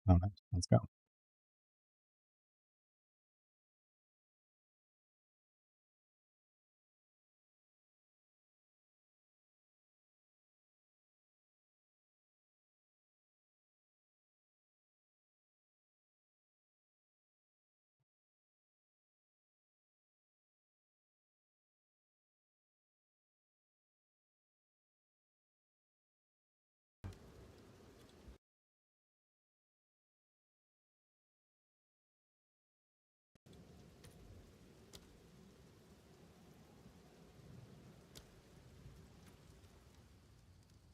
Alright, let's go.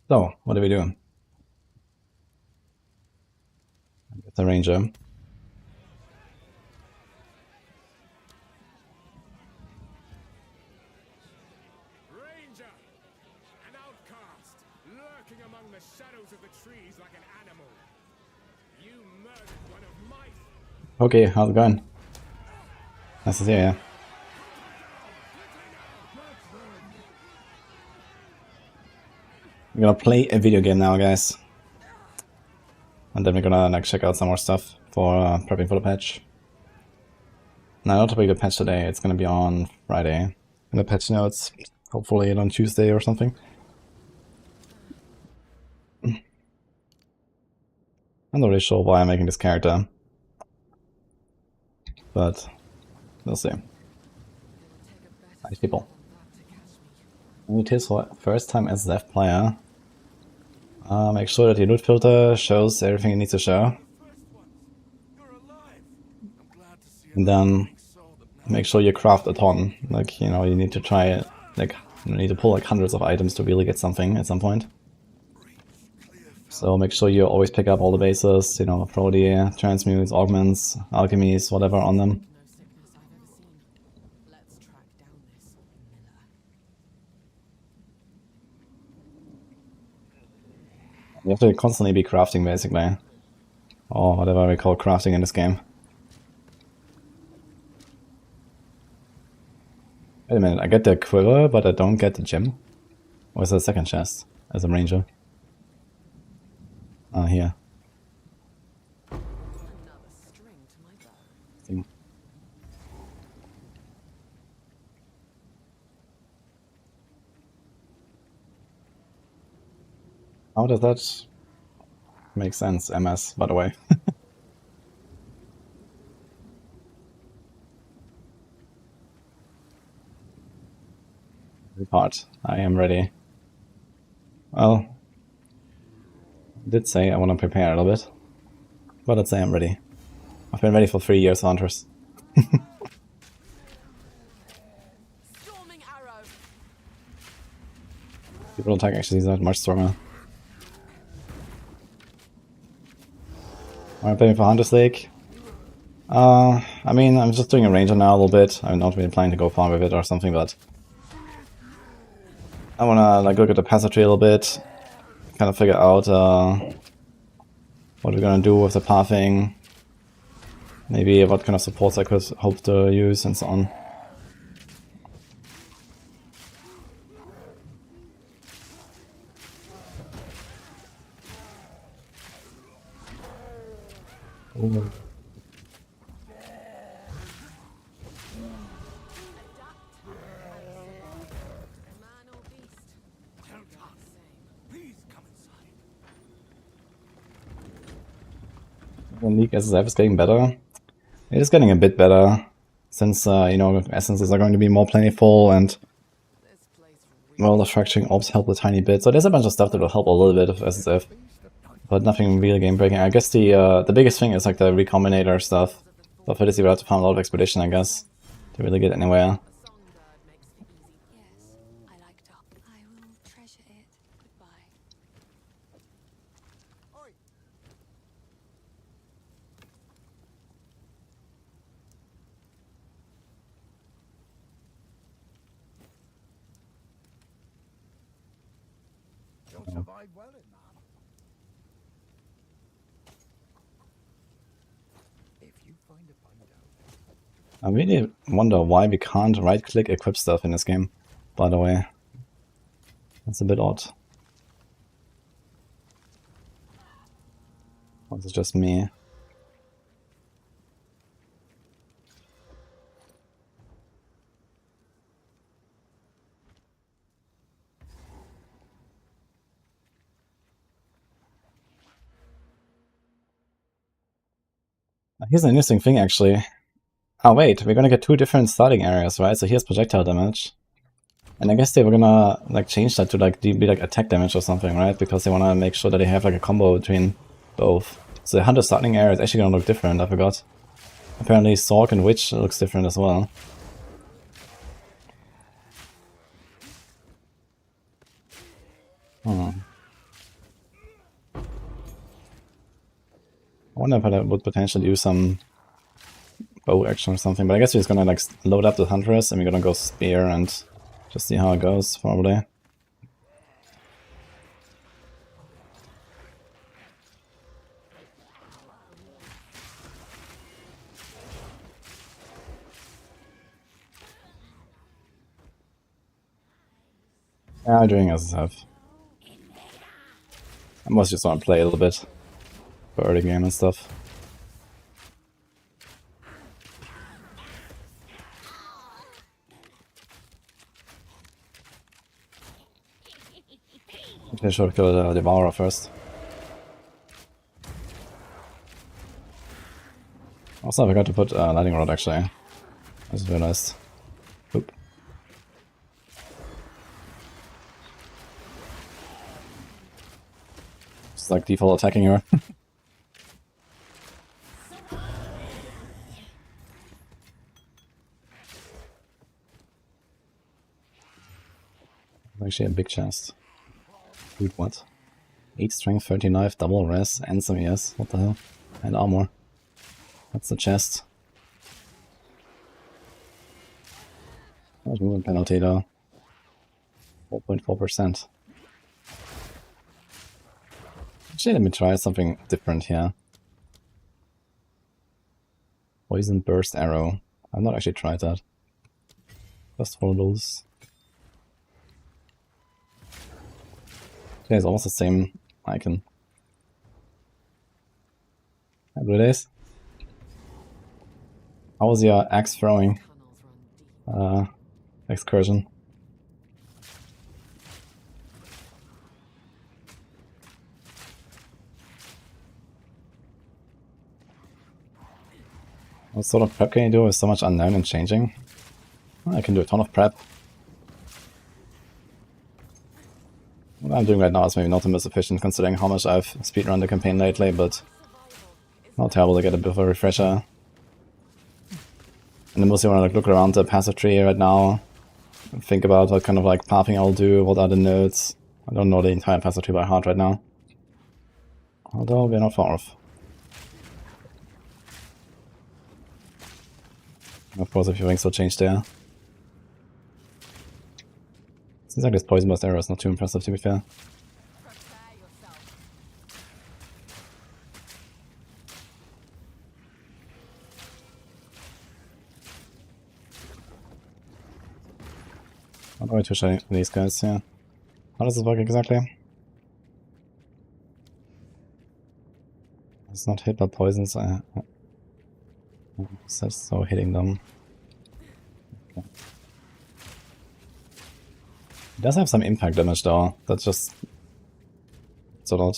So, what are we doing? Get the ranger. Ranger, an outcast, lurking among the shadows of the trees like an animal. You murdered one of my... Okay, how's it going? Nice to see you. We're gonna play a video game now, guys. And then we're gonna like check out some more stuff for prepping for the patch. Now, not a big patch today, it's gonna be on Friday. In the patch notes, hopefully on Tuesday or something. I'm not really sure why I'm making this character. But we'll see. Nice people. It is for first time as Dev player. Make sure that your loot filter shows everything it needs to show. And then make sure you craft a ton. Like, you know, you need to try, like, you need to pull like hundreds of items to really get something at some point. So make sure you always pick up all the bases, you know, throw the transmutes, augments, alchemies, whatever on them. You have to constantly be crafting, basically. Or whatever we call crafting in this game. Wait a minute, I get the quiver, but I don't get the gem? Or is that a second chest as a ranger? Ah, here. How does that make sense, MS, by the way? Part. I am ready. Well, I did say I want to prepare a little bit, but let's say I'm ready. I've been ready for 3 years, Huntress. People attack actually is not much stronger. I'm playing for Hunter's Lake. I mean, I'm just doing a ranger now a little bit. I'm not really planning to go far with it or something, but I wanna like look at the passageway a little bit, kind of figure out what we're gonna do with the pathing, maybe what kind of supports I could hope to use and so on. Ooh. The League SSF is getting better. It is getting a bit better, since, you know, essences are going to be more plentiful and, well, the fracturing orbs help a tiny bit. So there's a bunch of stuff that will help a little bit of SSF, but nothing really game breaking. I guess the biggest thing is like the recombinator stuff. So for this you will have to farm a lot of expedition, I guess, to really get anywhere. I really wonder why we can't right-click equip stuff in this game, by the way. That's a bit odd. Or is it just me? Here's an interesting thing, actually. Oh wait, we're gonna get 2 different starting areas, right? So here's projectile damage. And I guess they were gonna like change that to like be like attack damage or something, right? Because they wanna make sure that they have like a combo between both. So the Hunter starting area is actually gonna look different, I forgot. Apparently Sork and Witch looks different as well. I wonder if I would potentially use some bow action or something, but I guess we're just gonna like load up the Huntress and we're gonna go spear and just see how it goes, probably. Yeah, I'm doing as I have. I must just want to play a little bit for early game and stuff. I should kill the Devourer first. Also, I forgot to put Lightning Rod actually. I just realized. Oop. It's like default attacking her. Actually a big chest. Dude, what? 8 strength, 30 knife, double res, and some ES. What the hell? And armor. That's the chest. There's movement penalty though. 4.4%. Actually, let me try something different here. Poison burst arrow. I've not actually tried that. Just follow those. Okay, it's almost the same icon. How it is. How was your axe throwing excursion? What sort of prep can you do with so much unknown and changing? Well, I can do a ton of prep. What I'm doing right now is maybe not the most efficient considering how much I've speedrun the campaign lately, but not terrible to get a bit of a refresher. And then mostly want to like look around the passive tree right now, and think about what kind of like pathing I'll do, what are the nodes. I don't know the entire passive tree by heart right now. Although we're not far off. Of course, a few things will change there. Seems like this poison burst arrow is not too impressive, to be fair. How do I twitch these guys here? How does this work exactly? It's not hit by poisons. So hitting them. Okay. It does have some impact damage though. That's just it's a lot.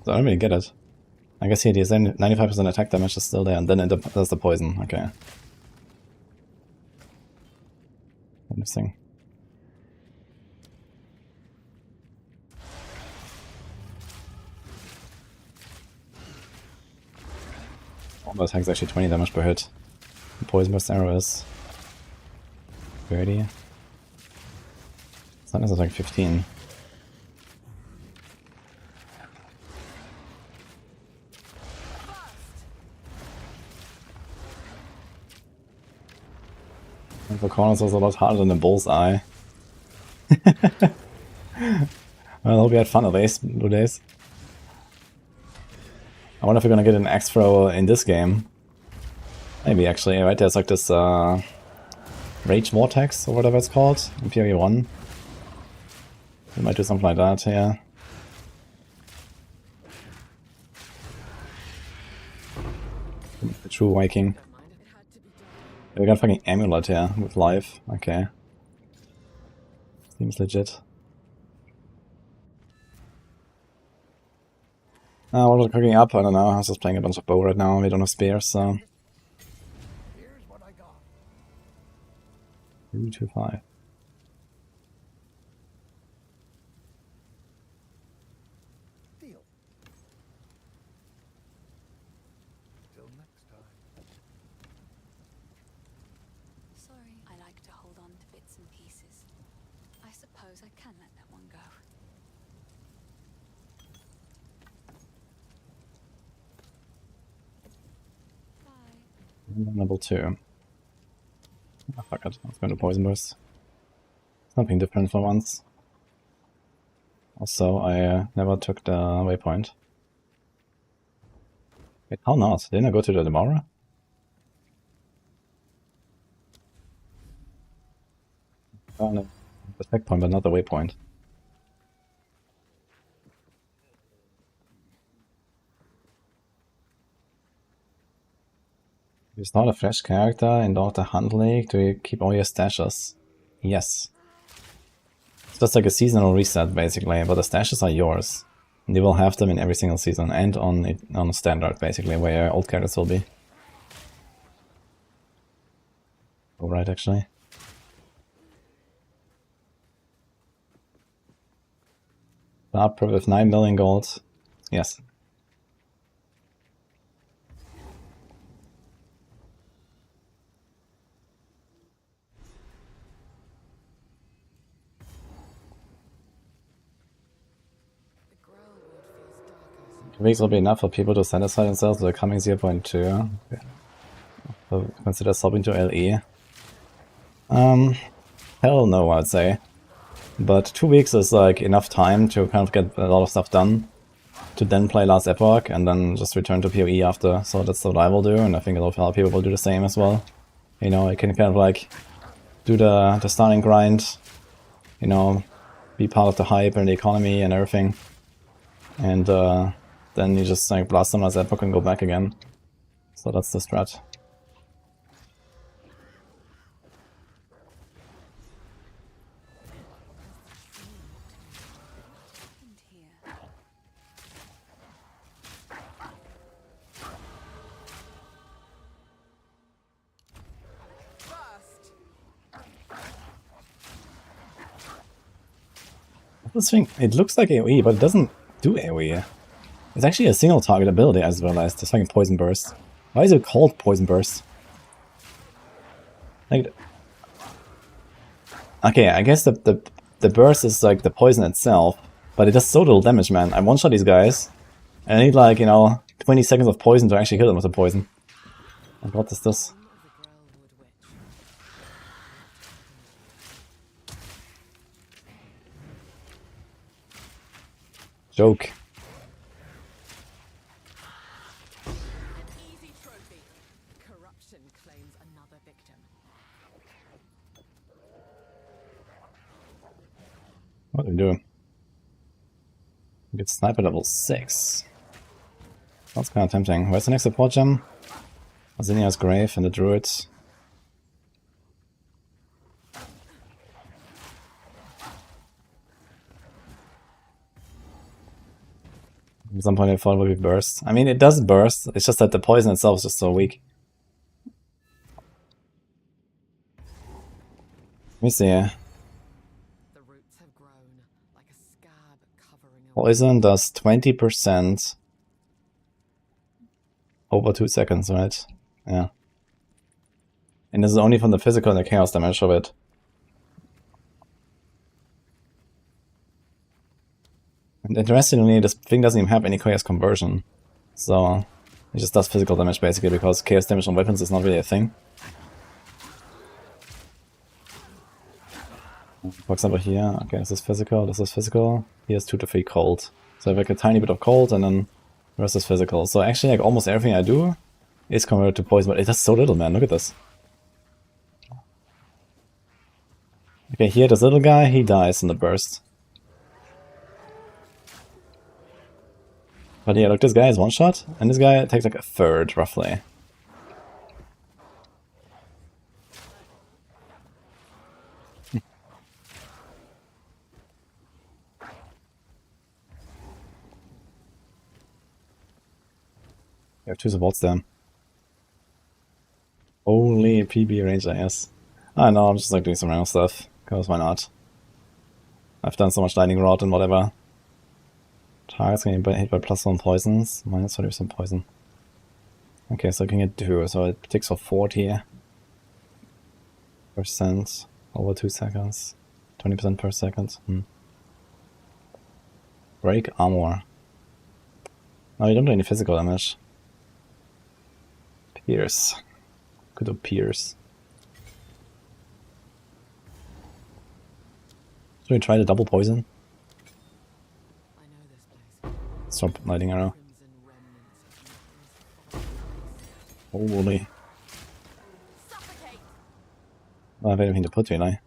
So I don't really get it. I guess here the 95% attack damage is still there, and then there's the poison. Okay. Interesting. Combo attack is actually 20 damage per hit. The poison burst arrow is 30. Silence is like 15. And the corners was a lot harder than the bullseye. Well, I hope you had fun of these 2 days. I wonder if we're gonna get an axe throw in this game. Maybe actually, right? There's like this Rage Vortex or whatever it's called in Fury 1. We might do something like that here. The true Viking. We got fucking amulet here with life. Okay. Seems legit. What was cooking up? I don't know. I was just playing a bunch of bow right now. We don't have spears, so. Here's what I got. 225. Deal. Till next time. Sorry, I like to hold on to bits and pieces. I suppose I can let that one go. Bye. Level 2. Oh, fuck it. Let's go to Poison Burst. Something different for once. Also, I never took the waypoint. Wait, how not? Didn't I go to the Demora? Oh no. The checkpoint, but not the waypoint. If you start a fresh character in the Hunt League, do you keep all your stashes? Yes. It's just like a seasonal reset, basically, but the stashes are yours. And you will have them in every single season, and on standard, basically, where your old characters will be. Oh, right, actually. Up with 9 million gold. Yes. The grow wood feels darker. 2 weeks will be enough for people to satisfy themselves with the coming 0.2. So consider swapping to LE. Hell no, I'd say. But 2 weeks is like enough time to kind of get a lot of stuff done, to then play last Epoch and then just return to PoE after. So that's what I will do, and I think a lot of other people will do the same as well. You know, you can kind of like do the starting grind, you know, be part of the hype and the economy and everything. And then you just like blast them last Epoch and go back again. So that's the strat. And here. First. This thing, it looks like AoE, but it doesn't do AoE. It's actually a single target ability, I just realized. It's fucking Poison Burst. Why is it called Poison Burst? Like, okay, I guess the burst is like the poison itself, but it does so little damage, man. I one-shot these guys, and I need like, you know, 20 seconds of poison to actually kill them with the poison. And what is this? Home of the Grellwood Witch. Joke. An easy trophy. Corruption claims another victim. What do we do? We get sniper level 6. That's kind of tempting. Where's the next support gem? Azinia's Grave and the Druid. At some point I thought it would be burst. I mean, it does burst, it's just that the poison itself is just so weak. Let me see. The roots have grown like a scab covering a Poison does 20% over 2 seconds, right? Yeah. And this is only from the physical and the chaos damage of it. And interestingly, this thing doesn't even have any chaos conversion. So it just does physical damage basically, because chaos damage on weapons is not really a thing. For example here, okay, this is physical, here's 2 to 3 cold. So I have like a tiny bit of cold and then the rest is physical. So actually like almost everything I do is converted to poison, but it does so little, man, look at this. Okay, here this little guy, he dies in the burst. But yeah, look, this guy is one shot, and this guy takes like a third, roughly. You have 2 supports there. Only PB range, I guess. I know, I'm just like doing some random stuff, because why not? I've done so much lightning rod and whatever. Target's getting hit by +1 poisons, -30% poison. Okay, so I can get 2, so it ticks for 40% over 2 seconds. 20% per second. Break armor. No, you don't do any physical damage. Pierce. Could do pierce. Should we try the double poison? Stop lighting arrow. Holy. I don't have anything to put, really.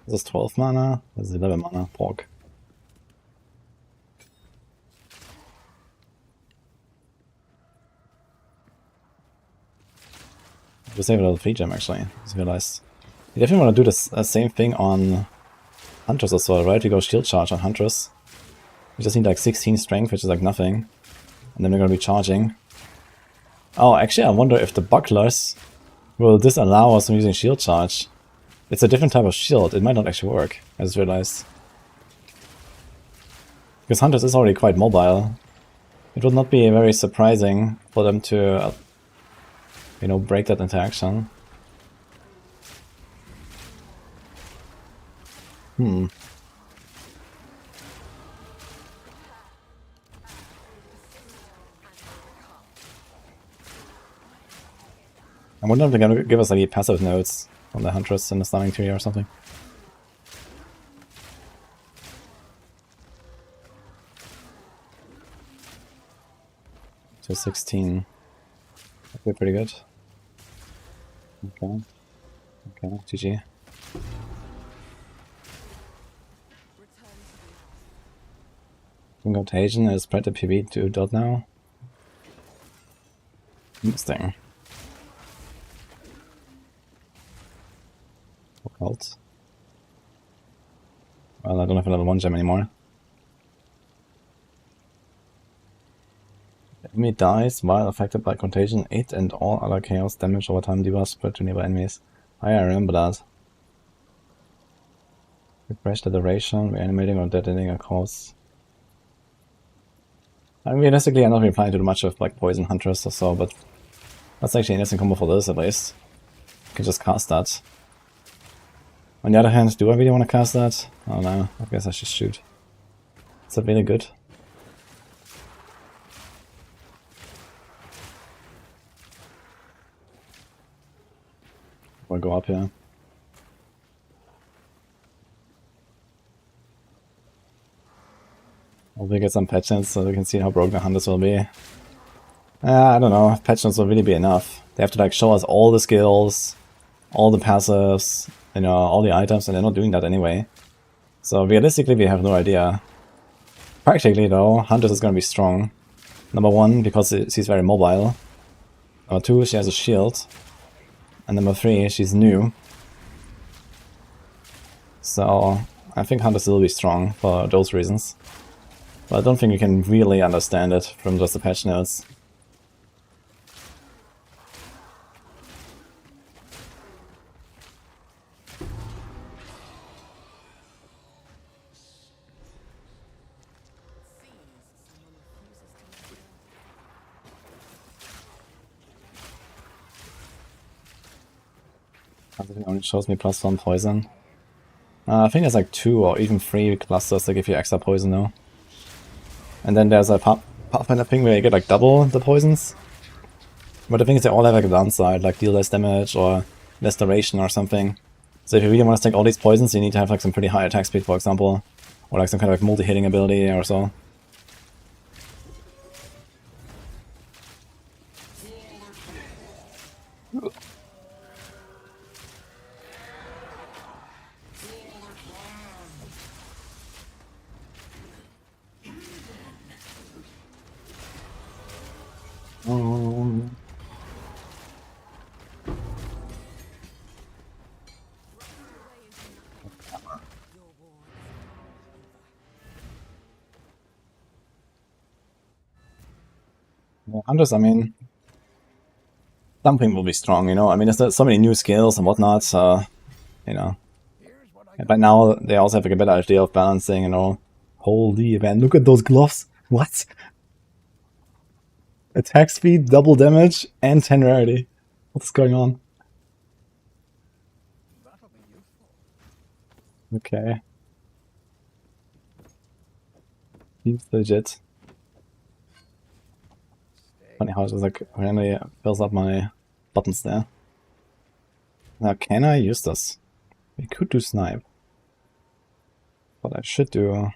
This is 12 mana, this is 11 mana. Pork. Just save another free gem, actually. Just realized. You definitely want to do this same thing on Huntress as well, right? We go shield charge on Huntress. We just need like 16 strength, which is like nothing. And then we're gonna be charging. Oh, actually I wonder if the bucklers will disallow us from using shield charge. It's a different type of shield, it might not actually work, I just realized. Because Huntress is already quite mobile. It would not be very surprising for them to, you know, break that interaction. I wonder if they're gonna give us like passive nodes from the Huntress in the stunning tree or something. So 16. That'd be pretty good. Okay. Okay, GG. Contagion is spread the PV to dot now. Interesting. Occult. Well, I don't have a level 1 gem anymore. Enemy dies while affected by Contagion. 8 and all other chaos damage over time debuffs spread to nearby enemies. Oh, yeah, I remember that. Refresh the duration, reanimating or detonating a cause. I mean, realistically, I'm not really planning to do much of like Poison Huntress or so, but that's actually an interesting combo for this at least. You can just cast that. On the other hand, do I really want to cast that? I don't know, I guess I should shoot. Is that really good? We'll go up here. We'll get some patches so we can see how broken the Hunters will be. I don't know, patches will really be enough. They have to like show us all the skills, all the passives, you know, all the items, and they're not doing that anyway. So realistically we have no idea. Practically though, Huntress is gonna be strong. Number 1, because she's very mobile. Number 2, she has a shield. And number 3, she's new. So I think Huntress will be strong for those reasons. But I don't think you can really understand it from just the patch notes. It only shows me +1 poison. I think there's like 2 or even 3 clusters that give you extra poison now. And then there's a Pathfinder thing where you get like double the poisons. But the thing is they all have like a downside, like deal less damage or less duration or something. So if you really want to take all these poisons, you need to have like some pretty high attack speed, for example. Or like some kind of like multi-hitting ability or so. Yeah, Huntress, I mean, something will be strong, you know? I mean, there's so many new skills and whatnot, so, you know. And right now, they also have like a better idea of balancing, you know. Holy man, look at those gloves! What? Attack speed, double damage, and 10 rarity. What's going on? Okay. Seems legit. Funny how it just like randomly fills up my buttons there. Now, can I use this? We could do snipe. But I should do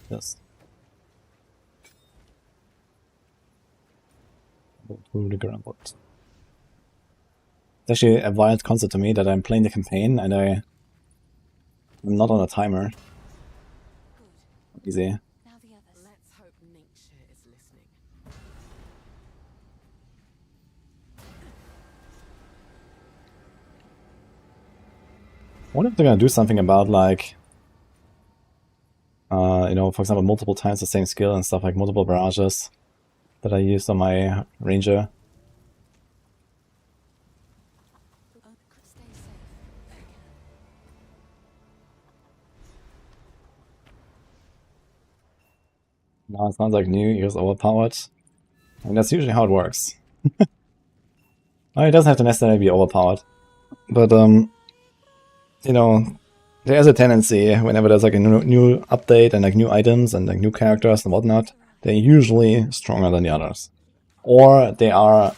this. It's actually a wild concept to me that I'm playing the campaign and I'm not on a timer. Easy. Now the others. Let's hope nature is listening. What if they're gonna do something about like, you know, for example, multiple times the same skill and stuff, like multiple barrages that I used on my ranger. Stay safe if you can. Now it sounds like new use overpowered. I mean, that's usually how it works. Well, it doesn't have to necessarily be overpowered. But, you know, there's a tendency whenever there's like a new update and like new items and like new characters and whatnot, they're usually stronger than the others. Or they are,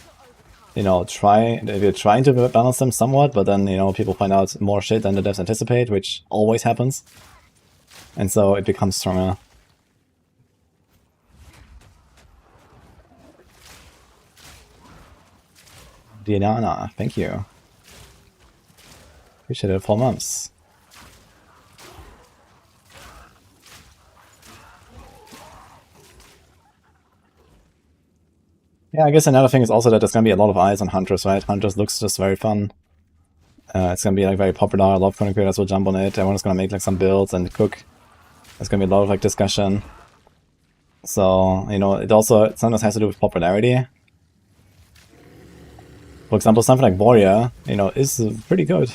you know, they're trying to balance them somewhat, but then, you know, people find out more shit than the devs anticipate, which always happens. And so it becomes stronger. Diana, thank you. Appreciate it, 4 months. Yeah, I guess another thing is also that there's gonna be a lot of eyes on Huntress, right? Huntress looks just very fun. It's gonna be like very popular, a lot of content creators will jump on it, everyone's gonna make like some builds and cook. There's gonna be a lot of like discussion. So, you know, it also sometimes has to do with popularity. For example, something like Warrior, you know, is pretty good.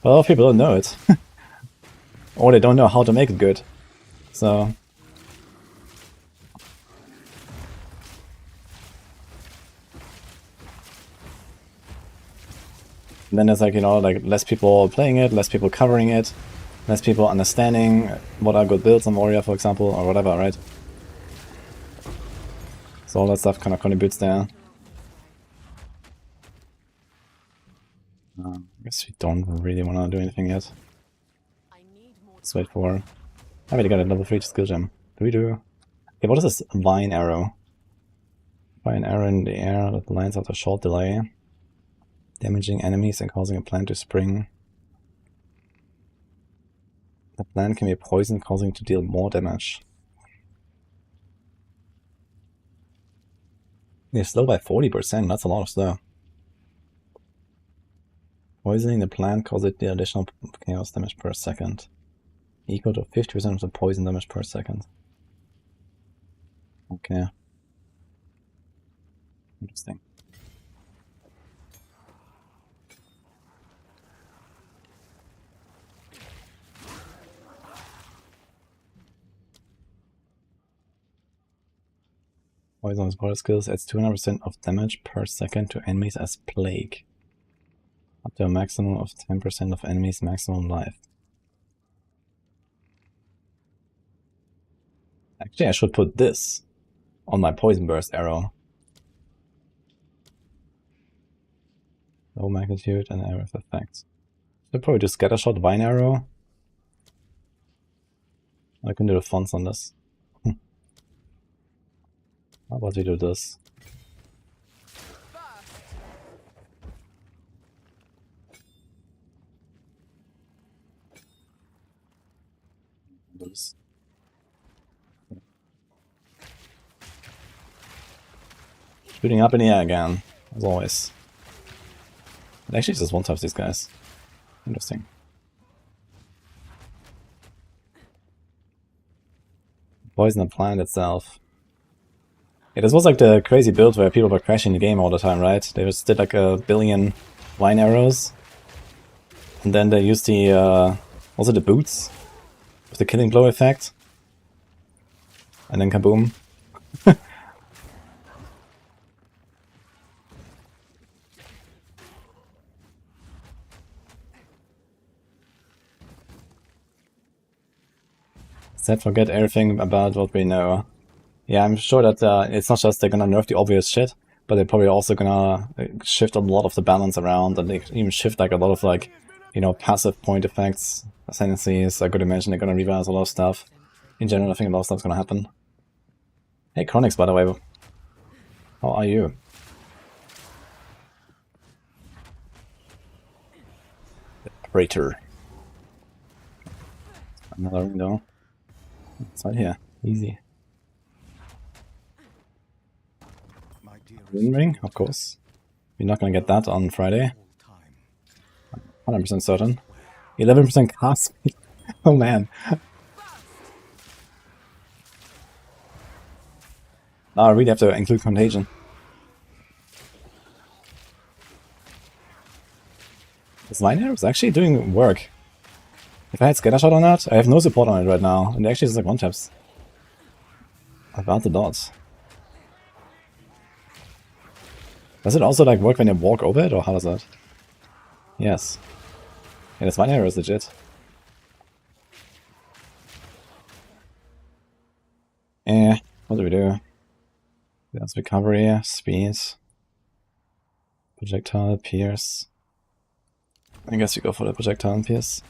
But a lot of people don't know it. Or they don't know how to make it good. So... And then there's like, you know, like less people playing it, less people covering it, less people understanding what are good builds on Warrior, for example, or whatever, right? So all that stuff kind of contributes there. I guess we don't really want to do anything yet. Let's wait for... I already got a level 3 skill gem. Do we do... Okay, what is this vine arrow? Vine arrow in the air that lands after a short delay. Damaging enemies and causing a plant to spring. The plant can be poisoned, causing it to deal more damage. They're slow by 40%, that's a lot of slow. Poisoning the plant causes it the additional chaos damage per second. Equal to 50% of the poison damage per second. Okay. Interesting. Poisonous water skills adds 200% of damage per second to enemies as plague. Up to a maximum of 10% of enemies' maximum life. Actually, I should put this on my poison burst arrow. Low magnitude and area of effects. Should probably do scattershot vine arrow. I can do the fonts on this. How about we do this? This. Shooting up in the air again, as always. It actually just one-taps these guys. Interesting. Poison the plant itself. Yeah, this was like the crazy build where people were crashing the game all the time, right? They just did like a billion vine arrows. And then they used the, also the boots with the killing blow effect. And then kaboom. Let's forget everything about what we know. Yeah, I'm sure that it's not just they're gonna nerf the obvious shit, but they're probably also gonna shift a lot of the balance around, and they even shift like a lot of like, you know, passive point effects, ascendancies. I could imagine they're gonna revise a lot of stuff. In general, I think a lot of stuff's gonna happen. Hey, Chronix, by the way. How are you? Crater. Another window. It's right here. Easy. Ring, of course. We're not gonna get that on Friday. 100% certain. 11% cast speed. Oh man. Now I really have to include Contagion. This Vine Arrow is actually doing work. If I had Scatter Shot on that, I have no support on it right now, and it actually just like one-taps. About the dots. Does it also like work when you walk over it, or how does that? Yes. Yeah, this Vine Arrow is legit. What do we do? That's recovery, speed, projectile, pierce. I guess you go for the projectile and pierce.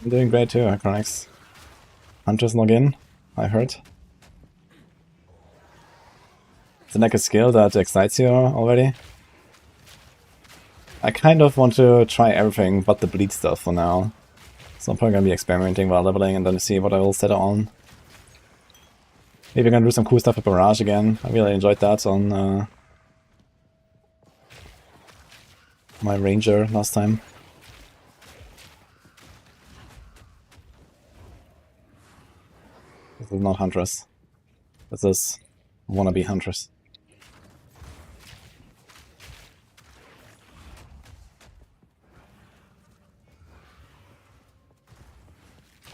I'm doing great too, Chronix. Huntress log in, I heard. Is it like a skill that excites you already? I kind of want to try everything but the bleed stuff for now. So I'm probably gonna be experimenting while leveling and then see what I will set it on. Maybe I'm gonna do some cool stuff with Barrage again. I really enjoyed that on my Ranger last time. This is not Huntress. This is wannabe Huntress.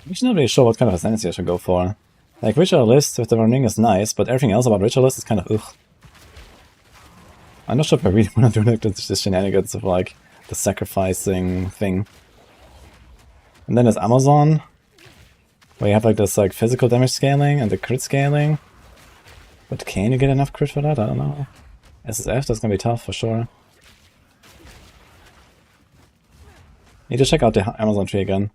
I'm actually not really sure what kind of Ascendancy I should go for. Like, Ritualist with the Ring is nice, but everything else about Ritualist is kind of ugh. I'm not sure if I really want to do like the shenanigans of like the sacrificing thing. And then there's Amazon, where you have like this like physical damage scaling and the crit scaling. But can you get enough crit for that? I don't know. SSF, that's gonna be tough for sure. Need to check out the Amazon tree again.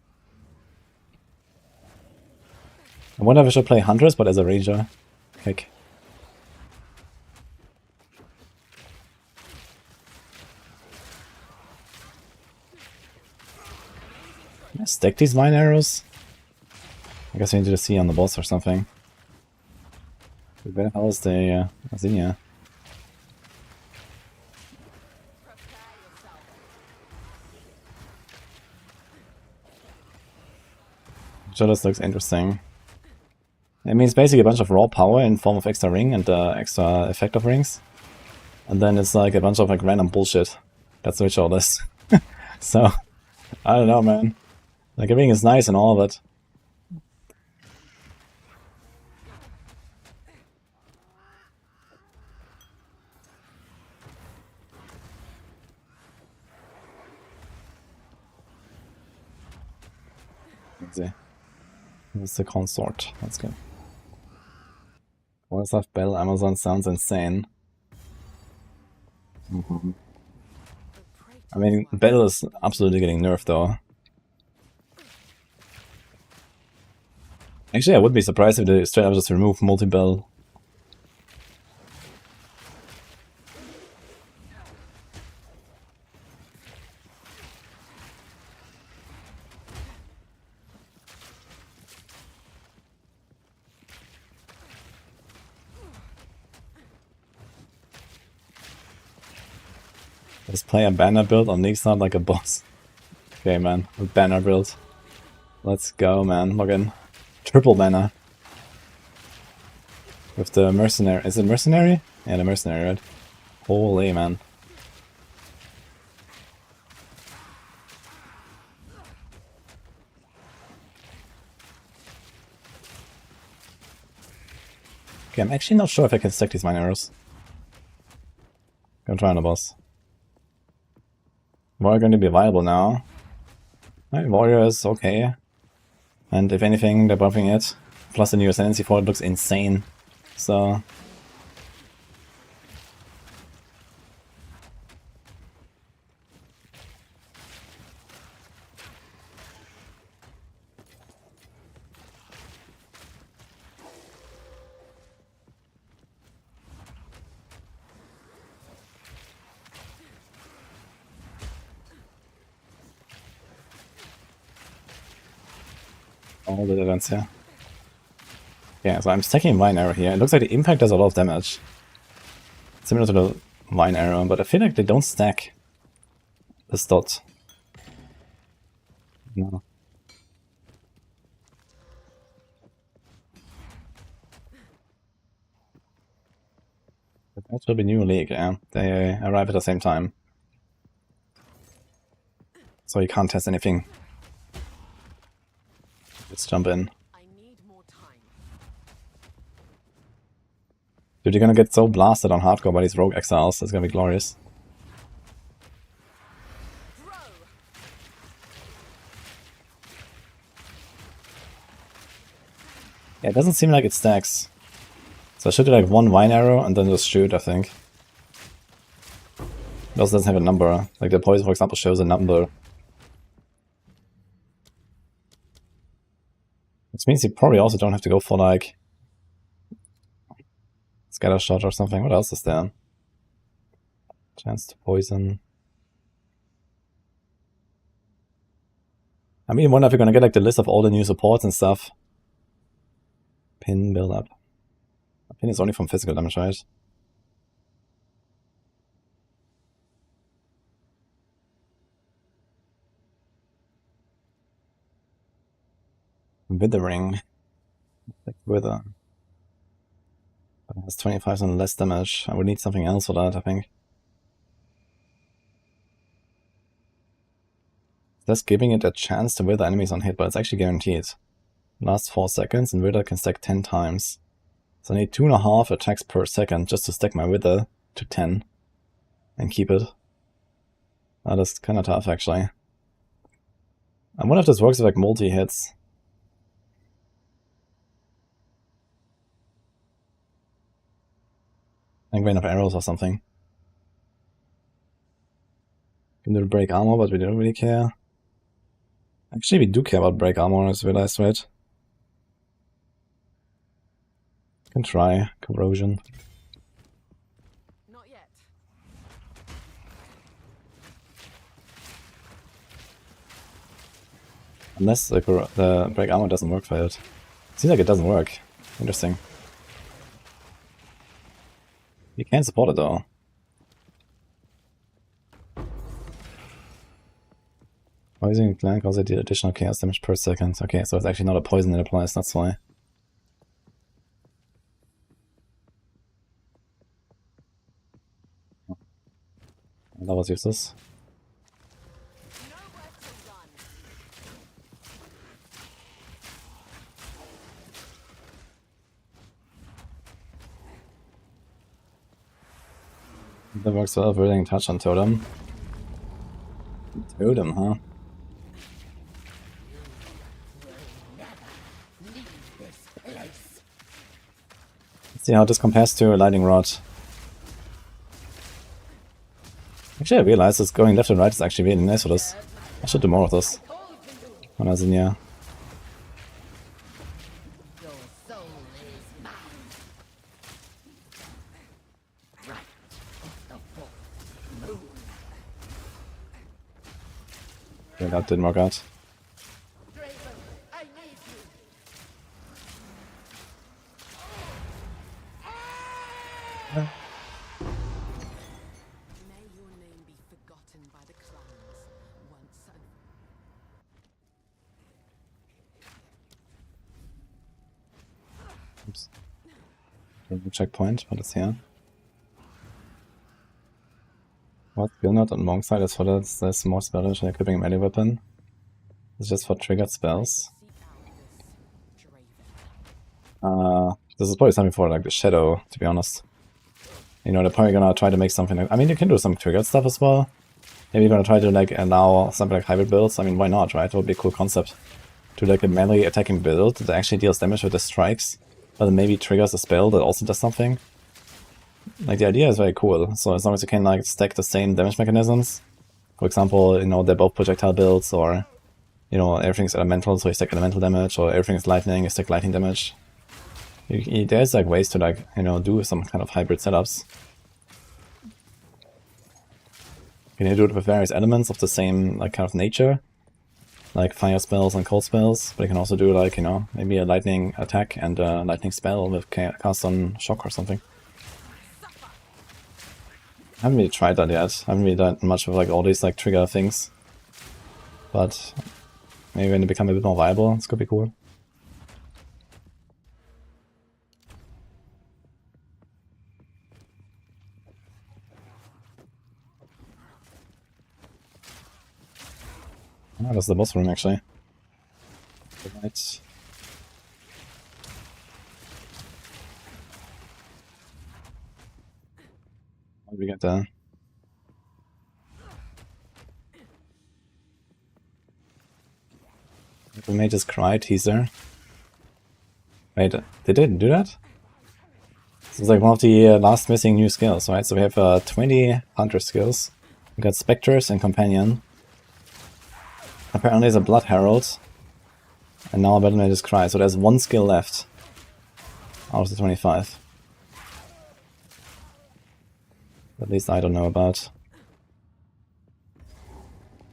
I wonder if I should play Huntress, but as a Ranger. Heck. Can I stack these Vine Arrows? I guess I need to see on the boss or something. Where the hell is the Azinia? Sure, this looks interesting. It means basically a bunch of raw power in form of extra ring and extra effect of rings. And then it's like a bunch of like random bullshit. That's which all this. So, I don't know, man. Like, everything is nice and all, but... Let's see. This is the consort. That's good. Voice of Bell Amazon sounds insane. I mean, Bell is absolutely getting nerfed though. Actually, I would be surprised if they straight up just remove multi-bell. Just play a banner build on League's not like a boss. Okay, man, a banner build. Let's go, man. Log in. Triple mana. With the mercenary. Is it mercenary? Yeah, the mercenary, right? Holy, man. Okay, I'm actually not sure if I can stack these mine arrows. Gonna try on the boss. Warrior going to be viable now. Right, Warrior is okay. And if anything, they're buffing it. Plus the new Ascendancy for it looks insane. So... all the events here. Yeah, so I'm stacking Vine Arrow here. It looks like the impact does a lot of damage. Similar to the Vine Arrow, but I feel like they don't stack this dot. No. That will be new league, yeah. They arrive at the same time. So you can't test anything. Let's jump in. I need more time. Dude, you're gonna get so blasted on hardcore by these rogue exiles. It's gonna be glorious. Throw. Yeah, it doesn't seem like it stacks. So I should do like one Vine Arrow and then just shoot, I think. It also doesn't have a number. Like the poison, for example, shows a number. Which means you probably also don't have to go for like scatter shot or something. What else is there? Chance to poison. I mean, I wonder if you're gonna get like the list of all the new supports and stuff. Pin build up. Pin is only from physical damage, right? Withering. Like wither. But it has 25% less damage. I would need something else for that, I think. That's giving it a chance to wither enemies on hit, but it's actually guaranteed. Lasts 4 seconds and wither can stack 10 times. So I need 2.5 attacks per second just to stack my wither to 10. And keep it. That is kinda tough, actually. I wonder if this works with like multi-hits. Like rain of arrows or something. Can do break armor, but we don't really care. Actually, we do care about break armor, as realized, right? Can try corrosion. Not yet. Unless the break armor doesn't work for it. Seems like it doesn't work. Interesting. You can support it though. Poison gland causes additional chaos damage per second. Okay, so it's actually not a poison it applies, that's why. That was useless. Nowhere to run. That works well, Withering Touch on Totem. Totem, huh? Let's see how this compares to Lightning Rod. Actually, I realized that going left and right is actually really nice for this. I should do more of this when I was in here. Your soul is mine. Right. The full moon. Okay, that didn't work out. Draven, I need you. May your name be forgotten by the clans once and Oops. Checkpoint, but it's here. What skill node on Monk side is for that there's more spell damage than equipping a melee weapon. It's just for triggered spells. This is probably something for like the Shadow, to be honest. You know, they're probably gonna try to make something like, I mean, you can do some triggered stuff as well. Maybe you're gonna try to like allow something like hybrid builds. I mean, why not, right? It would be a cool concept. To like a melee attacking build that actually deals damage with the strikes, but then maybe triggers a spell that also does something. Like, the idea is very cool. So as long as you can like stack the same damage mechanisms, for example, you know, they're both projectile builds, or you know, everything's elemental, so you stack elemental damage, or everything's lightning, you stack lightning damage. There's like ways to like, you know, do some kind of hybrid setups. You can do it with various elements of the same like kind of nature, like fire spells and cold spells, but you can also do like, you know, maybe a lightning attack and a lightning spell with cast on shock or something. I haven't really tried that yet. I haven't really done much of like all these like trigger things, but maybe when they become a bit more viable, this could be cool. Ah, that's the boss room actually. Right. How do we get there? We made this cry teaser. Wait, they didn't do that? This is like one of the last missing new skills, right? So we have 20 Huntress skills. We got Spectres and Companion. Apparently there's a Blood Herald. And now Battle Mage's Cry. So there's one skill left out of the 25. At least I don't know about.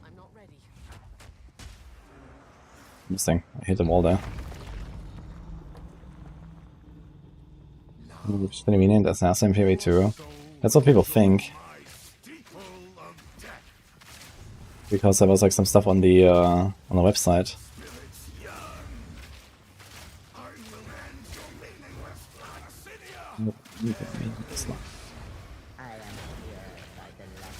I'm not ready. Interesting. I hit the wall there. It's gonna be named Assassin PV2. That's what people think. Because there was like some stuff on the website. It's not. I am here by the land.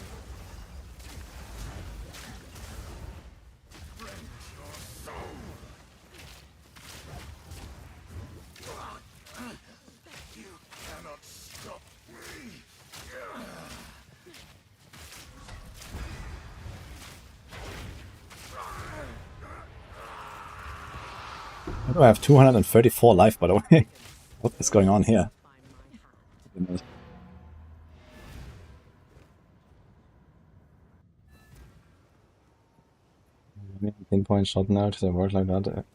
Why do I have 234 life, by the way? What is going on here? Pinpoint shot now, does it work like that?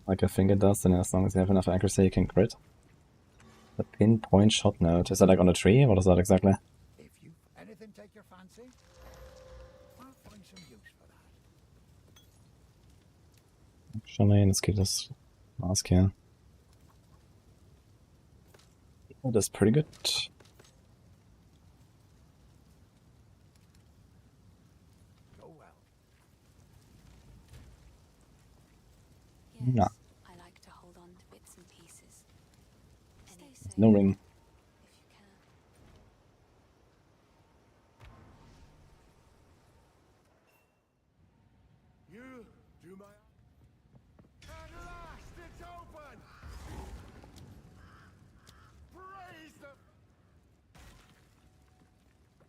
Like I think it does, and as long as you have enough accuracy you can crit. The pinpoint shot note, is that like on a tree? What is that exactly? If you anything take your fancy, I'll find some use for that. Actually, let's get this mask here. Oh, that's pretty good. Go well. Yes, No. I like to hold on to bits and pieces. Stay safe No ring. if you can. You do my. At last, it's open. Praise the.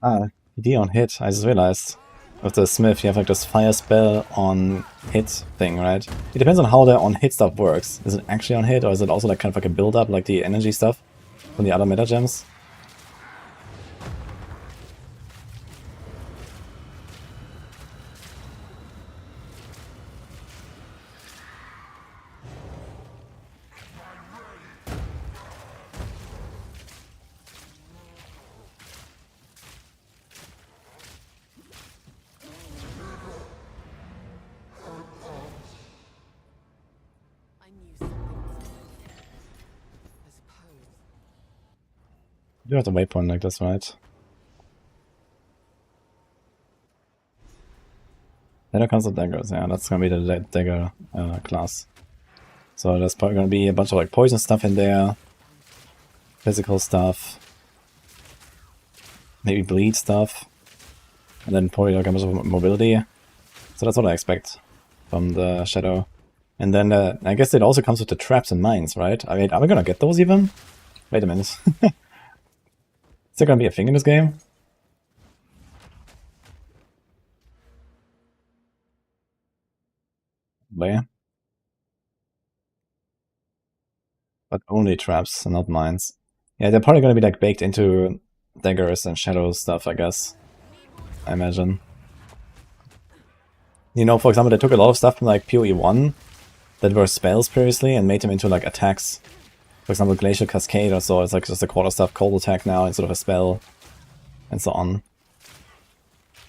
Ah, ED on hit, I just realized. With the Smith, you have like this fire spell on hit thing, right? It depends on how the on hit stuff works. Is it actually on hit, or is it also like kind of like a build up, like the energy stuff from the other meta gems? I knew something was wrong. I suppose. You have the waypoint like this, right? Then comes the daggers, yeah, that's gonna be the dagger class. So there's probably gonna be a bunch of like poison stuff in there, physical stuff, maybe bleed stuff, and then probably like a bunch of mobility. So that's what I expect from the Shadow. And then I guess it also comes with the traps and mines, right? I mean, are we gonna get those even? Wait a minute. Is there gonna be a thing in this game? Where? But only traps and not mines. Yeah, they're probably gonna be like baked into daggers and shadow stuff, I guess. I imagine. You know, for example, they took a lot of stuff from like PoE 1 that were spells previously and made them into like attacks. For example, Glacial Cascade or so, it's like just a quarter staff cold attack now instead of a spell, and so on.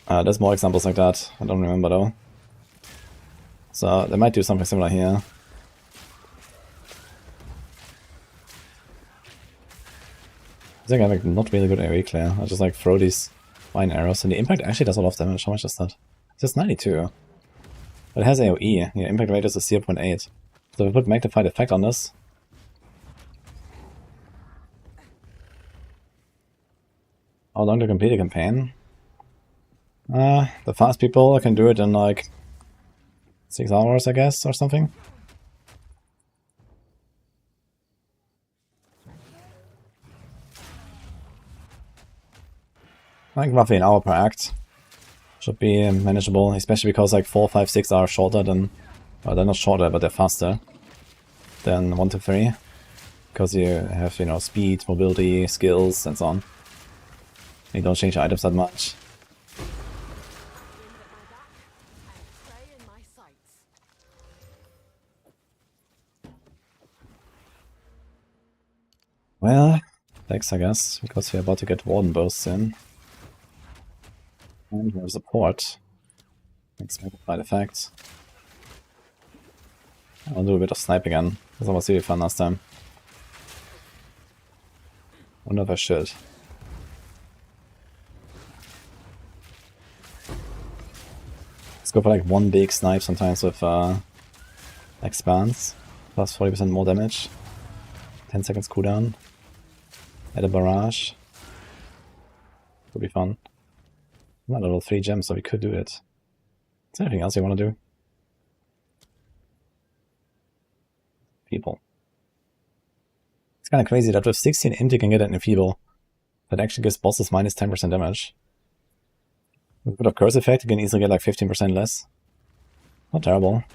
There's more examples like that, I don't remember though. So they might do something similar here. I think I'm like not really good AoE clear. I just like throw these fine arrows, and the impact actually does a lot of damage. How much is that? It's just 92. But it has AoE. Yeah, impact rate is a 0.8. So if we put magnified effect on this. How long to complete a campaign? The fast people can do it in like 6 hours, I guess, or something. I think roughly an hour per act should be manageable, especially because like 4, 5, 6 are shorter than, well, they're not shorter, but they're faster than 1 to 3, because you have, you know, speed, mobility, skills, and so on. You don't change your items that much. Well, thanks, I guess, because we're about to get Warden Bursts in. And here's a port. Thanks, magnified effect. I'll do a bit of snipe again, because that was really fun last time. Wonder if I should. Let's go for like one big snipe sometimes with Expanse. Plus 40% more damage. 10 seconds cooldown. Add a barrage. Could be fun. I'm at level 3 gems, so we could do it. Is there anything else you want to do? People. It's kind of crazy that with 16 int you can get an enfeeble. That actually gives bosses minus 10% damage. With a bit of curse effect, you can easily get like 15% less. Not terrible. Like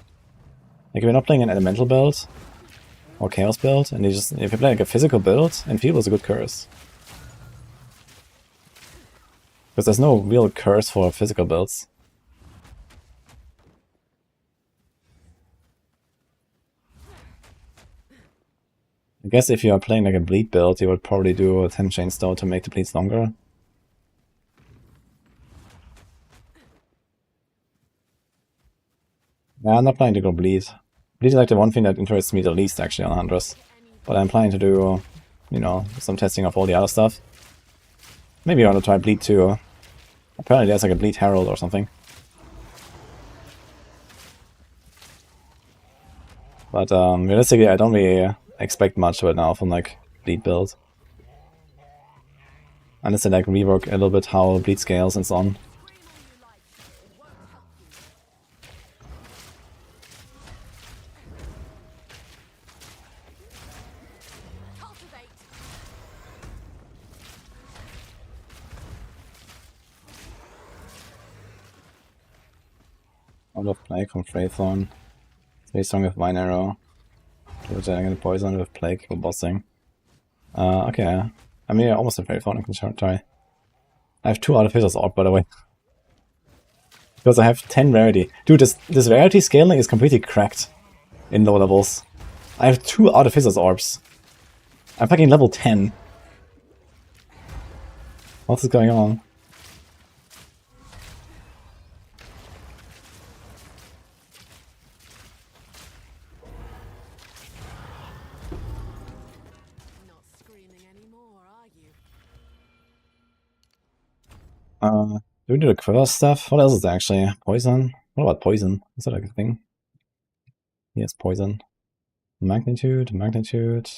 if you're not playing an elemental build or chaos build, and if you play like a physical build, enfeeble is a good curse. Because there's no real curse for physical builds. I guess if you are playing like a bleed build, you would probably do a 10 chain stow to make the bleeds longer. Yeah, I'm not planning to go bleed. Bleed is like the one thing that interests me the least actually on Huntress. But I'm planning to do, you know, some testing of all the other stuff. Maybe I want to try bleed too. Apparently there's like a bleed herald or something. But realistically I don't really expect much right now from like bleed build. Unless they like rework a little bit how bleed scales and so on. Out of Plague from Fraythorn. It's very strong with Vine Arrow. Which I'm gonna poison with Plague for bossing. Okay. I mean, almost a Fraythorn, I can try. I have 2 Artificer's Orb, by the way. Because I have 10 rarity. Dude, this rarity scaling is completely cracked in low levels. I have 2 Artificer's Orbs. I'm fucking level 10. What is going on? Do we do the quiver stuff? What else is there actually? Poison? What about poison? Is that like a thing? Yes, poison. Magnitude, magnitude.